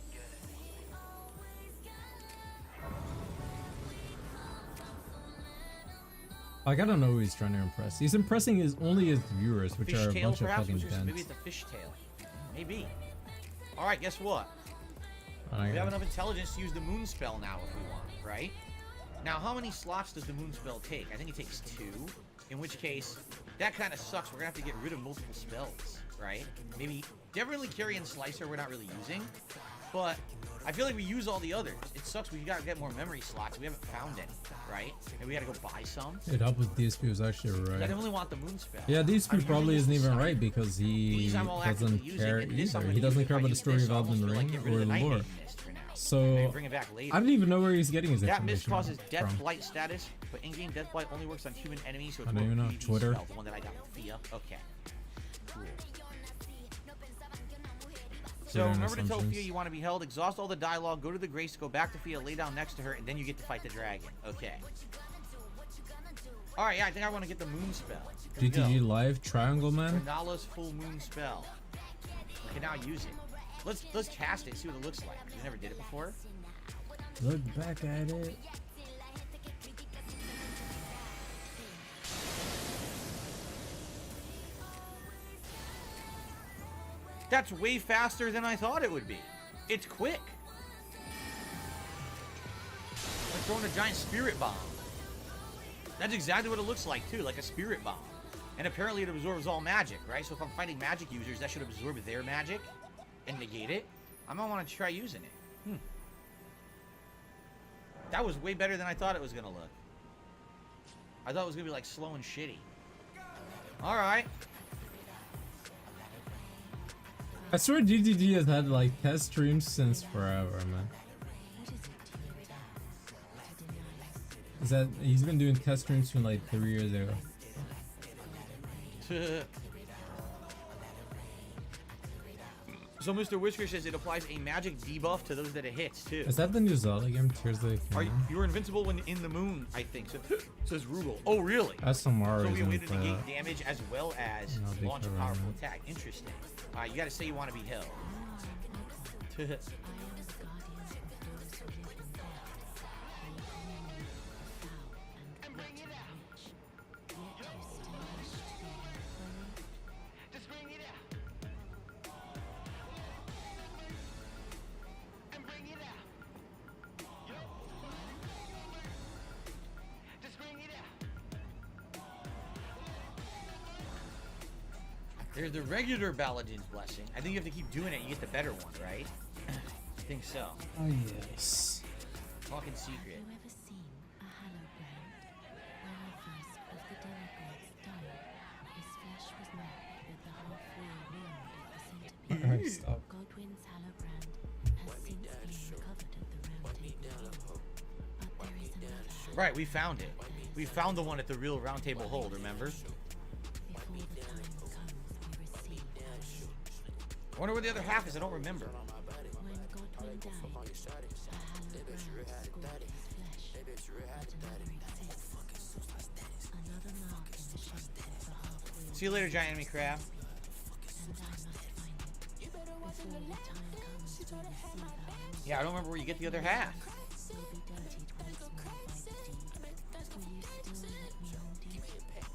Speaker 3: Like, I don't know who he's trying to impress. He's impressing only his viewers, which are a
Speaker 6: Fishtail,
Speaker 3: bunch of
Speaker 6: perhaps?
Speaker 3: fucking
Speaker 6: Maybe
Speaker 3: dents.
Speaker 6: it's a fishtail. Maybe. All right, guess what? We have enough intelligence to use the moon spell now if we want, right? Now, how many slots does the moon spell take? I think it takes 2. In which case, that kind of sucks. We're going to have to get rid of multiple spells, right? Maybe definitely Carrion Slicer we're not really using. But I feel like we use all the others. It sucks. We got to get more memory slots. We haven't found any, right? And we got to go buy some.
Speaker 3: It helped with DSP was actually right.
Speaker 6: I definitely want the moon spell.
Speaker 3: Yeah, DSP probably isn't even right because he doesn't care either. He doesn't care about the story of Elden Ring or the lore. So I don't even know where he's getting his
Speaker 6: that mist
Speaker 3: information
Speaker 6: causes Death
Speaker 3: from.
Speaker 6: Blight status, but in-game Death Blight only works on human enemies, so it's
Speaker 3: I don't even know.
Speaker 6: PvP
Speaker 3: Twitter.
Speaker 6: Spell, the one that I got with Fia. Okay. Cool. So remember to tell Fia you want to be held, exhaust all the dialogue, go to the Grace, go back to Fia, lay down next to her, and then you get to fight the dragon. Okay. Alright, yeah, I think I want to get the moon spell.
Speaker 3: GTG Live Triangle Man.
Speaker 6: Renala's full moon spell. We can now use it. Let's cast it, see what it looks like. We never did it before.
Speaker 3: Look back at it.
Speaker 6: That's way faster than I thought it would be. It's quick. Like throwing a giant spirit bomb. That's exactly what it looks like too, like a spirit bomb. And apparently it absorbs all magic, right? So if I'm fighting magic users, that should absorb their magic and negate it. I might want to try using it. That was way better than I thought it was gonna look. I thought it was gonna be like slow and shitty. Alright.
Speaker 3: I swear GTG has had like test streams since forever, man. Is that he's been doing test streams from like 3 years ago.
Speaker 6: So Mr. Whisker says it applies a magic debuff to those that it hits too.
Speaker 3: Is that the new Zelda game? Tears of the Kingdom?
Speaker 6: You're invincible when in the moon, I think. So, says Rugal. Oh, really?
Speaker 3: That's some Mario.
Speaker 6: So we way to negate damage as well as launch a powerful attack. Interesting. You gotta say you want to be held. There's the regular Paladin's Blessing. I think you have to keep doing it, you get the better one, right? I think so.
Speaker 3: Oh, yes.
Speaker 6: Talking secret.
Speaker 10: Have you ever seen a hallowed ground? When our first of the demigods died, his flesh was marked with the halfway wound of the centipede.
Speaker 3: Stop.
Speaker 10: Godwin's hallowbrand has since been recovered at the Round Table Hall. But there is another.
Speaker 6: Right, we found it. We found the one at the real Round Table Hold, remember?
Speaker 10: Before the time comes, we receive
Speaker 6: I wonder where the other half is, I don't remember.
Speaker 10: when Godwin died, a hallowed ground scored his flesh, but another exists. Another mark in the shape of the halfway.
Speaker 6: See you later, giant enemy crab.
Speaker 10: And I must find it. Before the time comes, we receive our reward.
Speaker 6: Yeah, I don't remember where you get the other half.
Speaker 10: We'll be dirtied once more by the deed. Will you still let me hold you? Even then,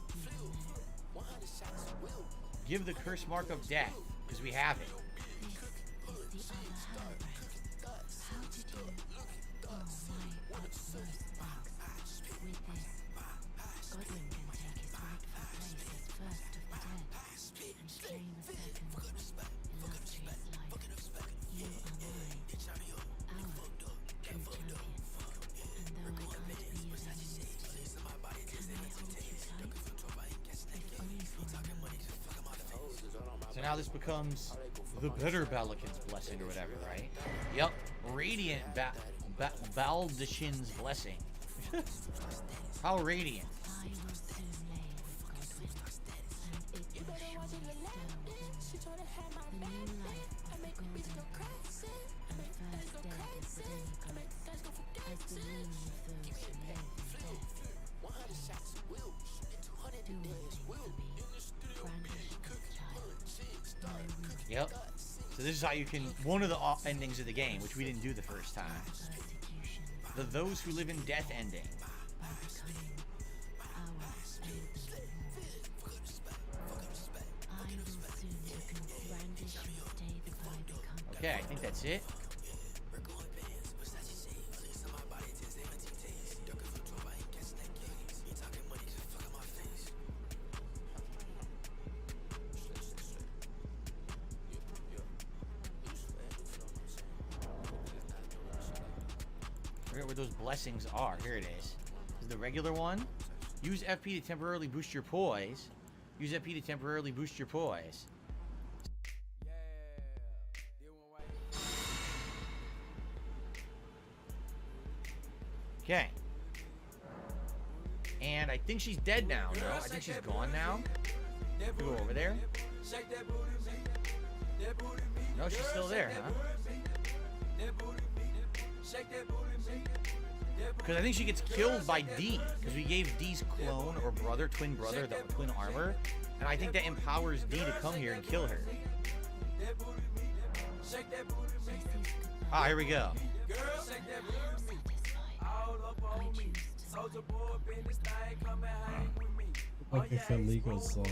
Speaker 6: Give the curse mark of death, because we have it.
Speaker 10: this is the other hallowbrand. How did you? Oh my utmost thanks. With this, Godwin can take his rightful place as first of the dead and claim a second, illustrious life. You are mine, our true champion. And though I can't be of any use to you, can I hold you tight? If only for a moment.
Speaker 6: So now this becomes the better Balakin's Blessing or whatever, right? Yep. Radiant Baldachin's Blessing. How radiant.
Speaker 10: I will soon lay with Godwin, and it will surely stir within me the new life of the Golden Prince, and first dead as the demigods, as the ruin of those who live in death. Do one thing for me, brandish this child, my ruin,
Speaker 6: Yep. So this is how you can, one of the endings of the game, which we didn't do the first time.
Speaker 10: persecution,
Speaker 6: The those who live in death ending.
Speaker 10: by becoming our Elden Lord. I will soon brandish the day that I become.
Speaker 6: Okay, I think that's it. where those blessings are. Here it is. This is the regular one. Use FP to temporarily boost your poise. Use FP to temporarily boost your poise. Okay. And I think she's dead now. No, I think she's gone now. We go over there. No, she's still there, huh? Because I think she gets killed by D. Because we gave D's clone or brother, twin brother, the twin armor. And I think that empowers D to come here and kill her. Ah, here we go.
Speaker 3: Like it's a legal song.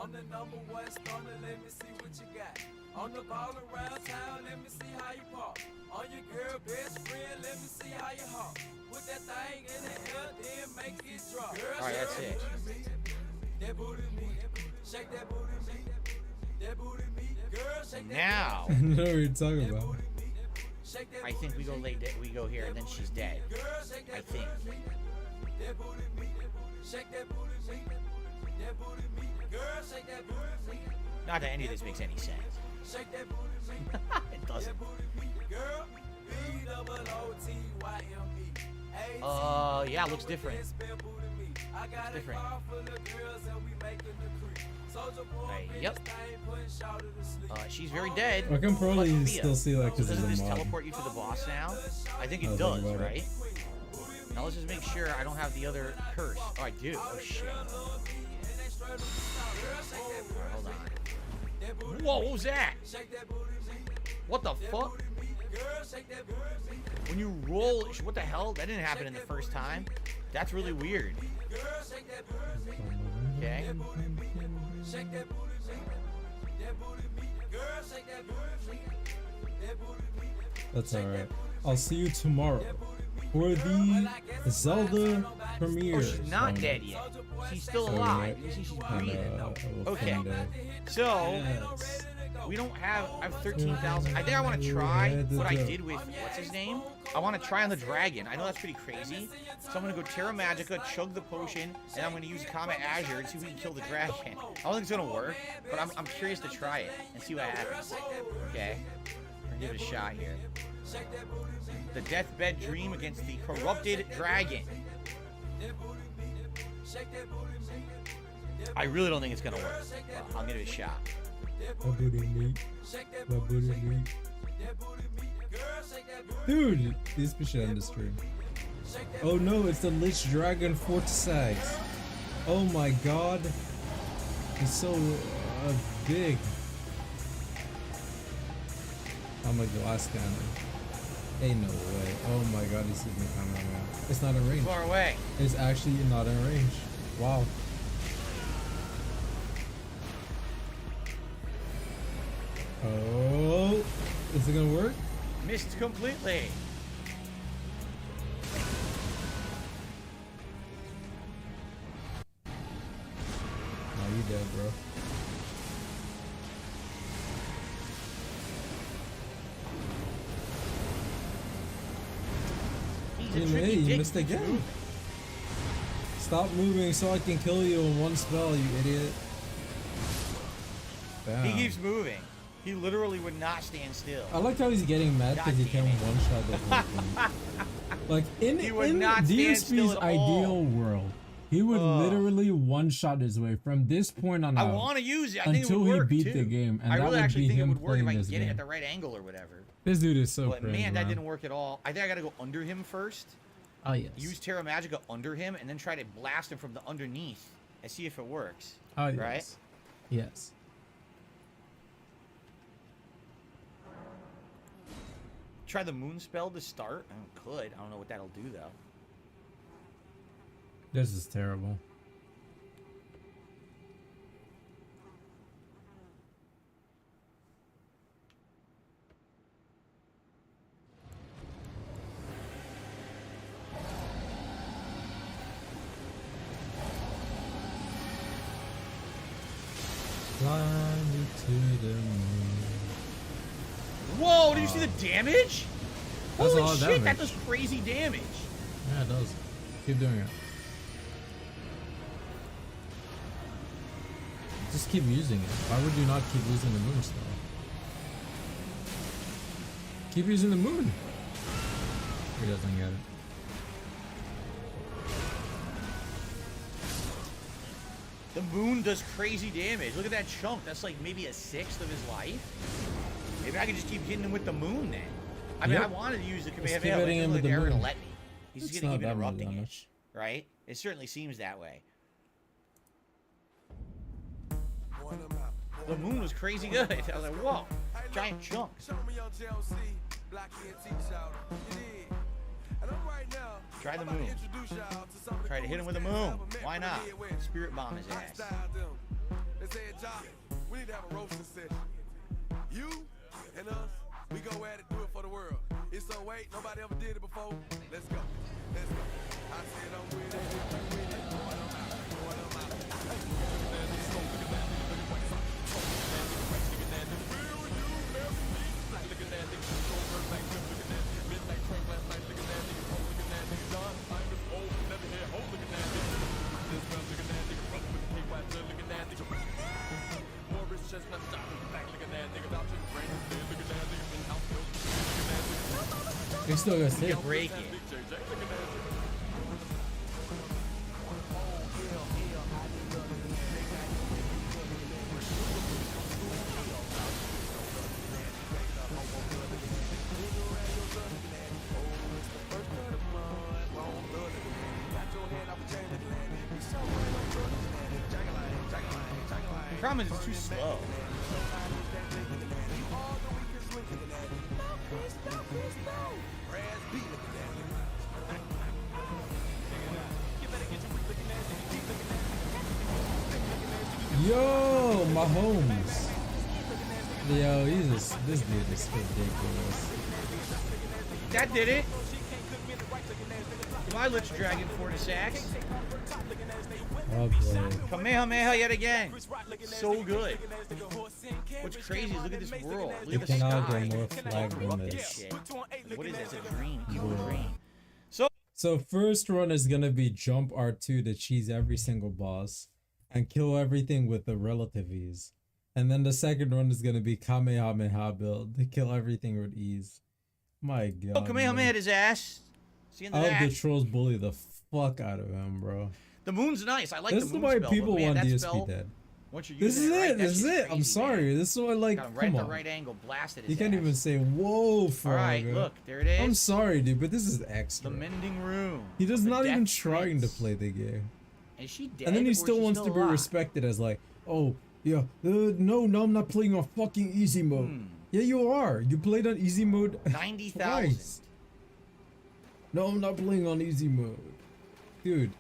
Speaker 14: I'm the #1 stunner, let me see what you got. On the ball around town, let me see how you pop. On your girl best friend, let me see how you hop. Put that thing in the air, then make it drop.
Speaker 6: Alright, that's it.
Speaker 14: That booty me, shake that booty me. That booty me, girl, shake that
Speaker 6: Now,
Speaker 3: I know what you're talking about.
Speaker 6: I think we go here, and then she's dead. I think. Not that any of this makes any sense. It doesn't. Yeah, it looks different. It's different. Yep. She's very dead.
Speaker 3: I can probably still see like this is
Speaker 6: Doesn't
Speaker 3: a
Speaker 6: this
Speaker 3: mod.
Speaker 6: teleport you to the boss now? I think it
Speaker 3: I'll
Speaker 6: does,
Speaker 3: think about
Speaker 6: right? Now let's just make sure I don't have the other curse. Oh, I do. Oh shit. Alright, hold on. Whoa, what was that? What the fuck? When you roll, what the hell? That didn't happen in the first time. That's really weird. Okay.
Speaker 3: That's alright. I'll see you tomorrow for the Zelda premiere.
Speaker 6: Oh, she's not dead yet. She's still alive. You see, she's breathing. Okay. So, we don't have. I have 13,000. I think I want to try what I did with what's his name. I want to try on the dragon. I know that's pretty crazy. So I'm gonna go Terra Magica, chug the potion, and I'm gonna use Comet Azure and see if we can kill the dragon. I don't think it's gonna work, but I'm curious to try it and see what happens. Okay, we're gonna give it a shot here. The deathbed dream against the corrupted dragon. I really don't think it's gonna work. But I'll give it a shot.
Speaker 3: Dude, this should end the stream. Oh no, it's the Lich Dragon Fortisags. Oh my god. He's so big. I'm a glass cannon. Ain't no way. Oh my god, he's sitting coming around. It's not in range.
Speaker 6: Far away.
Speaker 3: It's actually not in range. Wow. Oh, is it gonna work?
Speaker 6: Missed completely.
Speaker 3: Oh, you dead, bro. Hey, you missed again. Stop moving so I can kill you in one spell, you idiot. Damn.
Speaker 6: He keeps moving. He literally would not stand still.
Speaker 3: I like how he's getting mad because he can't one-shot the whole thing. Like, in DSP's ideal world, he would literally one-shot his way from this point on out.
Speaker 6: I want to use it. I think
Speaker 3: until
Speaker 6: it would work
Speaker 3: he beat
Speaker 6: too.
Speaker 3: the game, and
Speaker 6: I
Speaker 3: that
Speaker 6: really
Speaker 3: would
Speaker 6: actually
Speaker 3: be
Speaker 6: think it
Speaker 3: him
Speaker 6: would work if I
Speaker 3: playing
Speaker 6: can
Speaker 3: this
Speaker 6: get it
Speaker 3: game.
Speaker 6: at the right angle or whatever.
Speaker 3: This dude is so
Speaker 6: But
Speaker 3: crazy.
Speaker 6: man, that didn't work at all. I think I got to go under him first.
Speaker 3: Oh yes.
Speaker 6: Use Terra Magica under him, and then try to blast him from the underneath and see if it works.
Speaker 3: Oh yes.
Speaker 6: Right?
Speaker 3: Yes.
Speaker 6: Try the moon spell to start. I could. I don't know what that'll do though.
Speaker 3: This is terrible. Fly me to the moon.
Speaker 6: Whoa, did you see the damage?
Speaker 3: That's a
Speaker 6: Holy
Speaker 3: lot of
Speaker 6: shit, that
Speaker 3: damage.
Speaker 6: does crazy damage.
Speaker 3: Yeah, it does. Keep doing it. Just keep using it. Why would you not keep using the moon spell? Keep using the moon. He doesn't get it.
Speaker 6: The moon does crazy damage. Look at that chunk. That's like maybe a sixth of his life. Maybe I could just keep hitting him with the moon then. I mean, I wanted to use the
Speaker 3: Just keep
Speaker 6: Kamehameha, but
Speaker 3: hitting
Speaker 6: I
Speaker 3: him
Speaker 6: feel
Speaker 3: with
Speaker 6: like
Speaker 3: the
Speaker 6: they're going to
Speaker 3: moon.
Speaker 6: let me. He's
Speaker 3: It's
Speaker 6: just going to
Speaker 3: not
Speaker 6: keep
Speaker 3: that
Speaker 6: interrupting it,
Speaker 3: much.
Speaker 6: right? It certainly seems that way. The moon was crazy good. I was like, whoa, giant chunk. Try the moon. Try to hit him with the moon. Why not? Spirit bomb his ass.
Speaker 2: We need to have a roasting session. You and us, we go at it, do it for the world. It's so wait, nobody ever did it before. Let's go. Let's go. I said I'm with it.
Speaker 3: He still got
Speaker 6: You
Speaker 3: hit.
Speaker 6: can break it. The problem is it's too slow.
Speaker 3: Yo, Mahomes. Yo, this dude is ridiculous.
Speaker 6: That did it. My Lich Dragon for the sacks.
Speaker 3: Oh boy.
Speaker 6: Kamehameha yet again. So good. What's crazy is look at this world. Look
Speaker 3: You
Speaker 6: at the
Speaker 3: cannot
Speaker 6: sky.
Speaker 3: get more flag than
Speaker 6: Corrupted
Speaker 3: this.
Speaker 6: shit. What is this? A dream? Evil dream. So
Speaker 3: So first run is gonna be jump R2 to cheese every single boss and kill everything with the relative ease. And then the second one is gonna be Kamehameha build to kill everything with ease. My god.
Speaker 6: oh, Kamehameha
Speaker 3: man.
Speaker 6: hit his ass. See in the
Speaker 3: I hope
Speaker 6: back.
Speaker 3: the trolls bully the fuck out of him, bro.
Speaker 6: The moon's nice. I like
Speaker 3: This
Speaker 6: the
Speaker 3: is
Speaker 6: moon
Speaker 3: why
Speaker 6: spell,
Speaker 3: people
Speaker 6: but man,
Speaker 3: want
Speaker 6: that
Speaker 3: DSP
Speaker 6: spell,
Speaker 3: dead.
Speaker 6: once you're
Speaker 3: This is
Speaker 6: using
Speaker 3: it.
Speaker 6: right, that
Speaker 3: This is
Speaker 6: shit's
Speaker 3: it. I'm
Speaker 6: crazy,
Speaker 3: sorry.
Speaker 6: man.
Speaker 3: This is what I like.
Speaker 6: Got him right
Speaker 3: Come
Speaker 6: at
Speaker 3: on.
Speaker 6: the right angle, blasted his
Speaker 3: You can't
Speaker 6: ass.
Speaker 3: even say whoa, frog.
Speaker 6: Alright, look, there it is.
Speaker 3: I'm sorry, dude, but this is extra.
Speaker 6: The mending room.
Speaker 3: He does
Speaker 6: The
Speaker 3: not even
Speaker 6: Death
Speaker 3: trying to
Speaker 6: Prince.
Speaker 3: play the game.
Speaker 6: Is she dead?
Speaker 3: And then he
Speaker 6: or
Speaker 3: still
Speaker 6: is she
Speaker 3: wants
Speaker 6: still
Speaker 3: to be
Speaker 6: alive?
Speaker 3: respected as like, oh, yeah, no, I'm not playing on fucking easy mode. Yeah, you are. You played on easy mode
Speaker 6: 90,000.
Speaker 3: twice. No, I'm not playing on easy mode. Dude,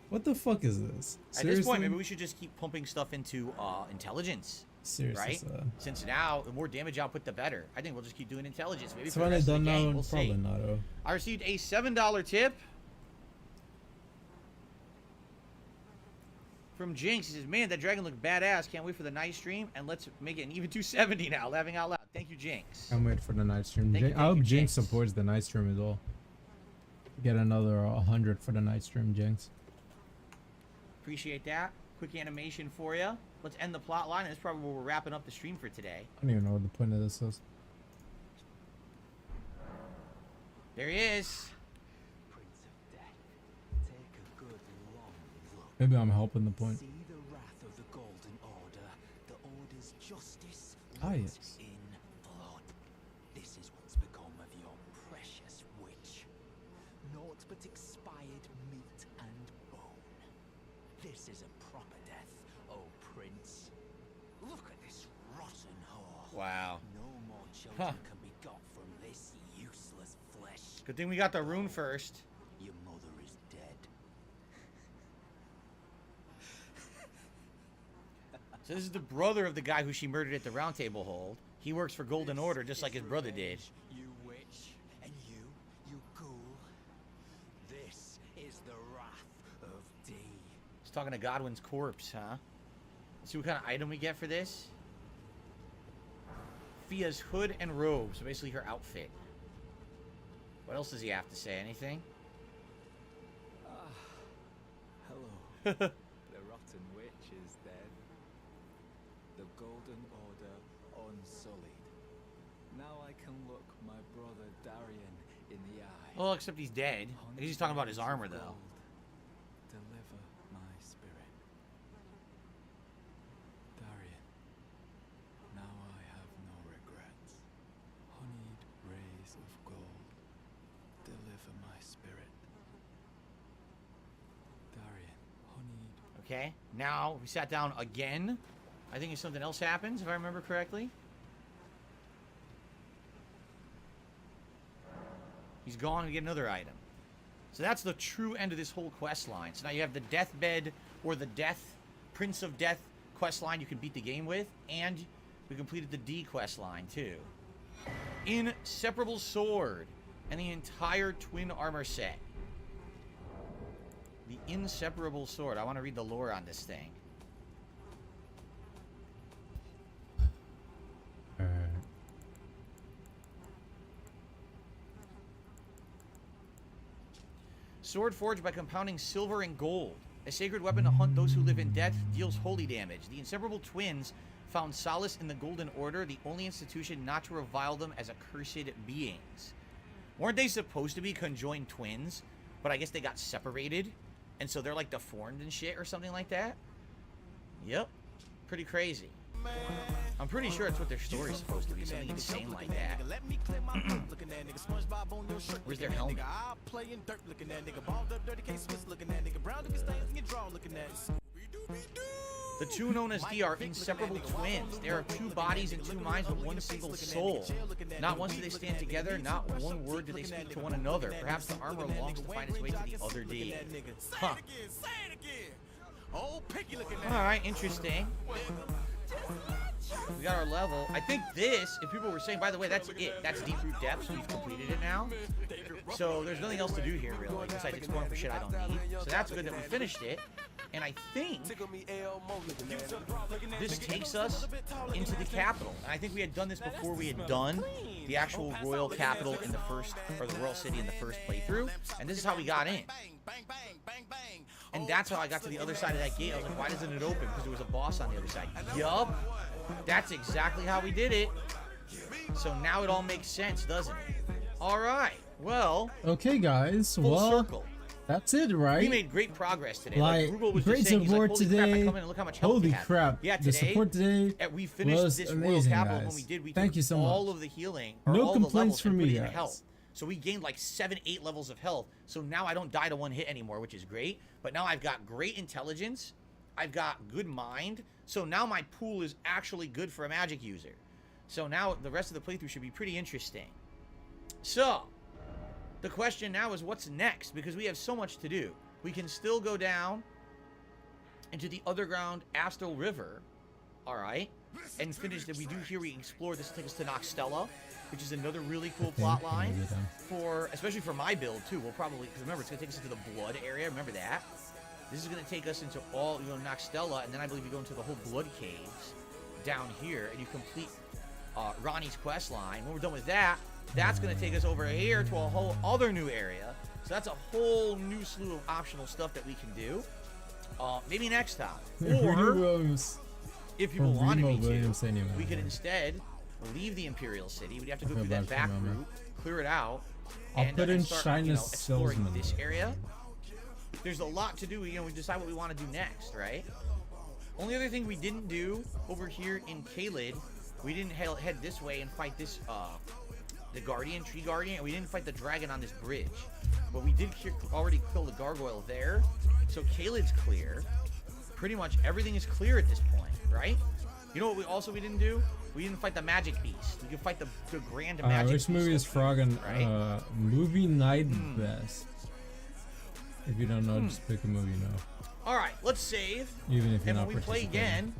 Speaker 3: what the fuck is this?
Speaker 6: At this point, maybe we should just keep pumping stuff into intelligence.
Speaker 3: Seriously,
Speaker 6: right?
Speaker 3: sir.
Speaker 6: Since now, the more damage output, the better. I think we'll just keep doing intelligence. Maybe
Speaker 3: It's
Speaker 6: for the
Speaker 3: finally
Speaker 6: rest of
Speaker 3: done
Speaker 6: the
Speaker 3: now,
Speaker 6: game, we'll
Speaker 3: probably
Speaker 6: see.
Speaker 3: not. Oh.
Speaker 6: I received a $7 tip from Jinx. He says, man, that dragon looked badass. Can't wait for the night stream. And let's make it an even 270 now. Laughing out loud. Thank you, Jinx.
Speaker 3: I'm waiting for the night stream.
Speaker 6: Thank you,
Speaker 3: I hope
Speaker 6: thank you,
Speaker 3: Jinx supports the night stream as well. Get another 100 for the night stream, Jinx.
Speaker 6: Appreciate that. Quick animation for you. Let's end the plot line. And that's probably where we're wrapping up the stream for today.
Speaker 3: I don't even know what the point of this is.
Speaker 6: There he is.
Speaker 3: Maybe I'm helping the point.
Speaker 15: See the wrath of the Golden Order, the Order's justice
Speaker 3: Ah,
Speaker 15: wrapped
Speaker 3: yes.
Speaker 15: in blood. This is what's become of your precious witch. Naught but expired meat and bone. This is a proper death, oh Prince. Look at this rotten whore.
Speaker 6: Wow.
Speaker 15: No more children can be got from this useless flesh.
Speaker 6: Good thing we got the rune first.
Speaker 15: Your mother is dead.
Speaker 6: So this is the brother of the guy who she murdered at the round table hold. He works for Golden Order just like his brother did.
Speaker 15: You witch, and you ghoul. This is the wrath of D.
Speaker 6: He's talking to Godwin's corpse, huh? See what kind of item we get for this? Fia's hood and robe, so basically her outfit. What else does he have to say? Anything?
Speaker 15: Hello. The rotten witch is dead. The Golden Order unsullied. Now I can look my brother Darian in the eye.
Speaker 6: Well, except he's dead. He's talking about his armor, though.
Speaker 15: Deliver my spirit. Darian, now I have no regrets. Honeyed rays of gold. Deliver my spirit. Darian, honeyed.
Speaker 6: Okay, now we sat down again. I think if something else happens, if I remember correctly. He's gone to get another item. So that's the true end of this whole quest line. So now you have the Deathbed or the Prince of Death quest line you can beat the game with. And we completed the D quest line too. Inseparable Sword and the entire twin armor set. The Inseparable Sword. I want to read the lore on this thing. Sword forged by compounding silver and gold. A sacred weapon to hunt those who live in death, deals holy damage. The inseparable twins found solace in the Golden Order, the only institution not to revile them as accursed beings. Weren't they supposed to be conjoined twins? But I guess they got separated. And so they're like deformed and shit or something like that? Yep. Pretty crazy. I'm pretty sure that's what their story's supposed to be. Something insane like that. Where's their helmet? The two known as D are inseparable twins. There are two bodies and two minds but one single soul. Not once do they stand together, not one word do they speak to one another. Perhaps the armor longs to find its way to the other D. Huh. Alright, interesting. We got our level. I think this, if people were saying, by the way, that's it. That's Deep Root Depths. We've completed it now. So there's nothing else to do here, really, besides exploring for shit I don't need. So that's good that we finished it. And I think this takes us into the capital. And I think we had done this before we had done the actual royal capital in the first, or the royal city in the first playthrough. And this is how we got in. And that's how I got to the other side of that gate. I was like, why doesn't it open? Because there was a boss on the other side. Yup. That's exactly how we did it. So now it all makes sense, doesn't it? Alright. Well.
Speaker 3: Okay, guys.
Speaker 6: Full circle.
Speaker 3: That's it, right?
Speaker 6: We made great progress today.
Speaker 3: Like
Speaker 6: Google was
Speaker 3: great
Speaker 6: just saying,
Speaker 3: support
Speaker 6: he's like, holy
Speaker 3: today.
Speaker 6: Crap, I come in and look how much health
Speaker 3: Holy
Speaker 6: we have.
Speaker 3: crap!
Speaker 6: Yeah,
Speaker 3: the
Speaker 6: today,
Speaker 3: support today
Speaker 6: we finished
Speaker 3: was
Speaker 6: this
Speaker 3: amazing,
Speaker 6: royal capital.
Speaker 3: guys.
Speaker 6: When we did, we
Speaker 3: Thank
Speaker 6: took
Speaker 3: you so
Speaker 6: all
Speaker 3: much.
Speaker 6: of the healing, or
Speaker 3: No
Speaker 6: all
Speaker 3: complaints
Speaker 6: the levels
Speaker 3: from me,
Speaker 6: and put it in
Speaker 3: guys.
Speaker 6: health. So we gained like 7-8 levels of health. So now I don't die to one hit anymore, which is great. But now I've got great intelligence. I've got good mind. So now my pool is actually good for a magic user. So now the rest of the playthrough should be pretty interesting. So the question now is what's next? Because we have so much to do. We can still go down into the underground Astral River. Alright. And finish that. We do here, we explore this, take us to Noxtella, which is another really cool plot line for, especially for my build too. We'll probably, because remember, it's going to take us into the blood area. Remember that? This is going to take us into all, you know, Noxtella, and then I believe you go into the whole blood caves down here, and you complete Ronnie's quest line. When we're done with that, that's going to take us over here to a whole other new area. So that's a whole new slew of optional stuff that we can do. Maybe next time. Or, if people wanted me to, we could instead leave the Imperial City. We'd have to go through that back route, clear it out, and
Speaker 3: put in
Speaker 6: start,
Speaker 3: Shyness
Speaker 6: exploring
Speaker 3: Salesman.
Speaker 6: this area. There's a lot to do. You know, we decide what we want to do next, right? Only other thing we didn't do over here in Caelid, we didn't head this way and fight this, the Tree Guardian, and we didn't fight the dragon on this bridge. But we did already kill the gargoyle there, so Caelid's clear. Pretty much everything is clear at this point, right? You know what we didn't do? We didn't fight the magic beast. We could fight the grand magic beast.
Speaker 3: Which movie is Froggen?
Speaker 6: Right?
Speaker 3: Movie night best. If you don't know, just pick a movie now.
Speaker 6: Alright, let's save.
Speaker 3: Even if you're
Speaker 6: and
Speaker 3: not
Speaker 6: when we play again,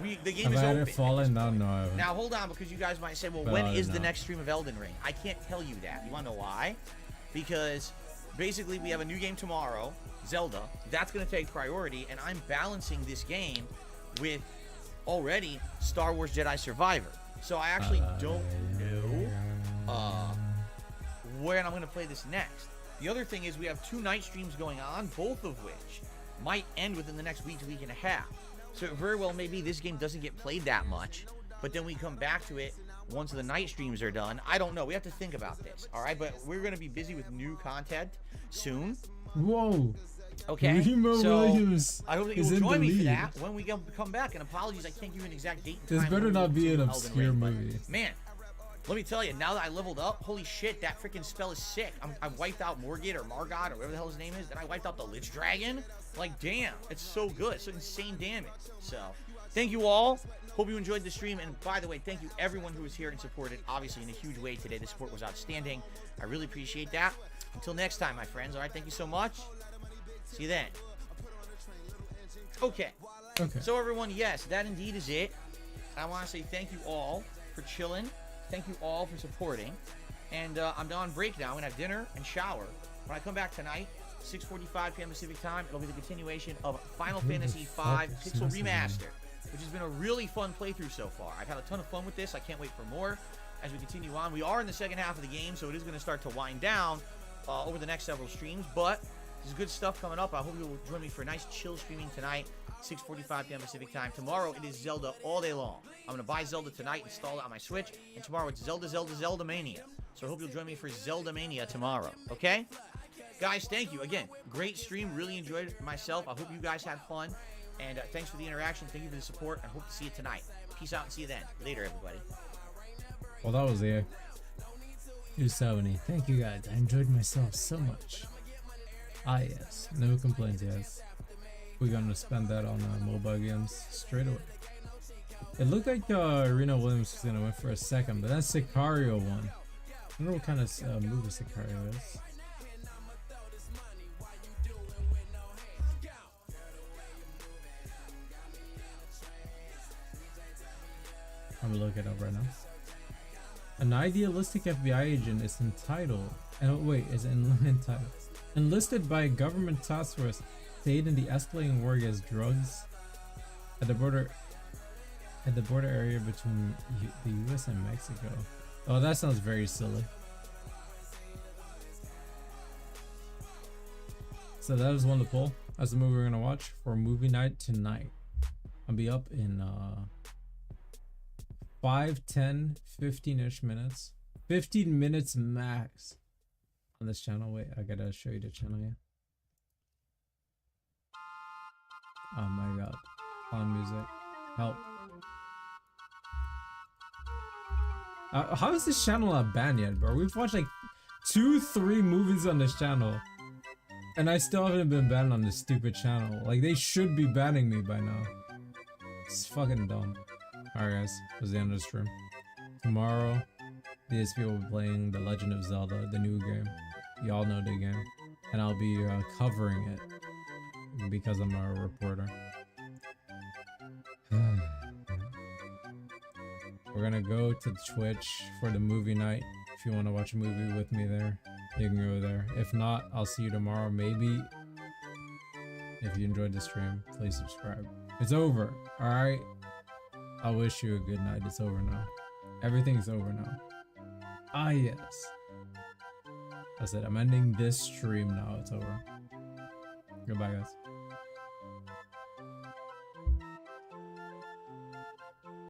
Speaker 6: the game
Speaker 3: Have
Speaker 6: is
Speaker 3: I had
Speaker 6: open.
Speaker 3: it fallen down? No, I haven't.
Speaker 6: Now hold on, because you guys might say, well,
Speaker 3: But
Speaker 6: when
Speaker 3: I
Speaker 6: is
Speaker 3: did
Speaker 6: the
Speaker 3: not.
Speaker 6: next stream of Elden Ring? I can't tell you that. You want to know why? Because basically we have a new game tomorrow, Zelda. That's going to take priority, and I'm balancing this game with already Star Wars Jedi Survivor. So I actually don't know when I'm going to play this next. The other thing is we have 2 night streams going on, both of which might end within the next week to week and a half. So it very well maybe this game doesn't get played that much, but then we come back to it once the night streams are done. I don't know. We have to think about this, all right? But we're going to be busy with new content soon.
Speaker 3: Whoa.
Speaker 6: Okay,
Speaker 3: Remo
Speaker 6: so
Speaker 3: Williams
Speaker 6: I hope that you
Speaker 3: is
Speaker 6: will
Speaker 3: in
Speaker 6: join
Speaker 3: the
Speaker 6: me for
Speaker 3: lead.
Speaker 6: that when we come back. And apologies, I can't give you an exact date and time.
Speaker 3: This better
Speaker 6: when
Speaker 3: not
Speaker 6: we'll
Speaker 3: be an
Speaker 6: do Elden
Speaker 3: obscure
Speaker 6: Ring, but,
Speaker 3: movie.
Speaker 6: man, let me tell you, now that I leveled up, holy shit, that freaking spell is sick. I wiped out Morgott or Margot or whatever the hell his name is. Then I wiped out the Lich Dragon. Like, damn, it's so good. It's so insane damage. So, thank you all. Hope you enjoyed the stream. And by the way, thank you everyone who was here and supported, obviously, in a huge way today. The support was outstanding. I really appreciate that. Until next time, my friends. All right, thank you so much. See you then. Okay. So, everyone, yes, that indeed is it. I want to say thank you all for chilling. Thank you all for supporting. And I'm on break now. I'm going to have dinner and shower. When I come back tonight, 6:45 p.m. Pacific time, it'll be the continuation of Final Fantasy V Pixel Remaster, which has been a really fun playthrough so far. I've had a ton of fun with this. I can't wait for more as we continue on. We are in the second half of the game, so it is going to start to wind down over the next several streams. But there's good stuff coming up. I hope you will join me for a nice chill streaming tonight, 6:45 p.m. Pacific time. Tomorrow, it is Zelda all day long. I'm going to buy Zelda tonight, install it on my Switch, and tomorrow it's Zelda Mania. So I hope you'll join me for Zelda Mania tomorrow, okay? Guys, thank you. Again, great stream. Really enjoyed it myself. I hope you guys had fun. And thanks for the interaction. Thank you for the support. I hope to see you tonight. Peace out and see you then. Later, everybody.
Speaker 3: Well, that was it. Usavani. Thank you guys. I enjoyed myself so much. Ah, yes. No complaints, yes. We're gonna spend that on mobile games straight away. It looked like Reno Williams was gonna win for a second, but then Sicario won. I wonder what kind of movie Sicario is. I'm gonna look it up right now. An idealistic FBI agent is entitled, enlisted by a government task force to aid in the escalating war against drugs at the border area between the US and Mexico. Oh, that sounds very silly. So that is one to pull. That's the movie we're gonna watch for movie night tonight. I'll be up in 5, 10, 15-ish minutes. 15 minutes max on this channel. Wait, I gotta show you the channel here. Oh my god. On music. Help. How is this channel not banned yet, bro? We've watched like 2-3 movies on this channel. And I still haven't been banned on this stupid channel. Like, they should be banning me by now. It's fucking dumb. Alright guys, this is the end of the stream. Tomorrow, DSP will be playing The Legend of Zelda, the new game. Y'all know the game. And I'll be covering it because I'm a reporter. We're gonna go to Twitch for the movie night. If you want to watch a movie with me there, you can go there. If not, I'll see you tomorrow. Maybe. If you enjoyed the stream, please subscribe. It's over, alright? I wish you a good night. It's over now. Everything's over now. Ah, yes. That's it. I'm ending this stream now. It's over. Goodbye, guys.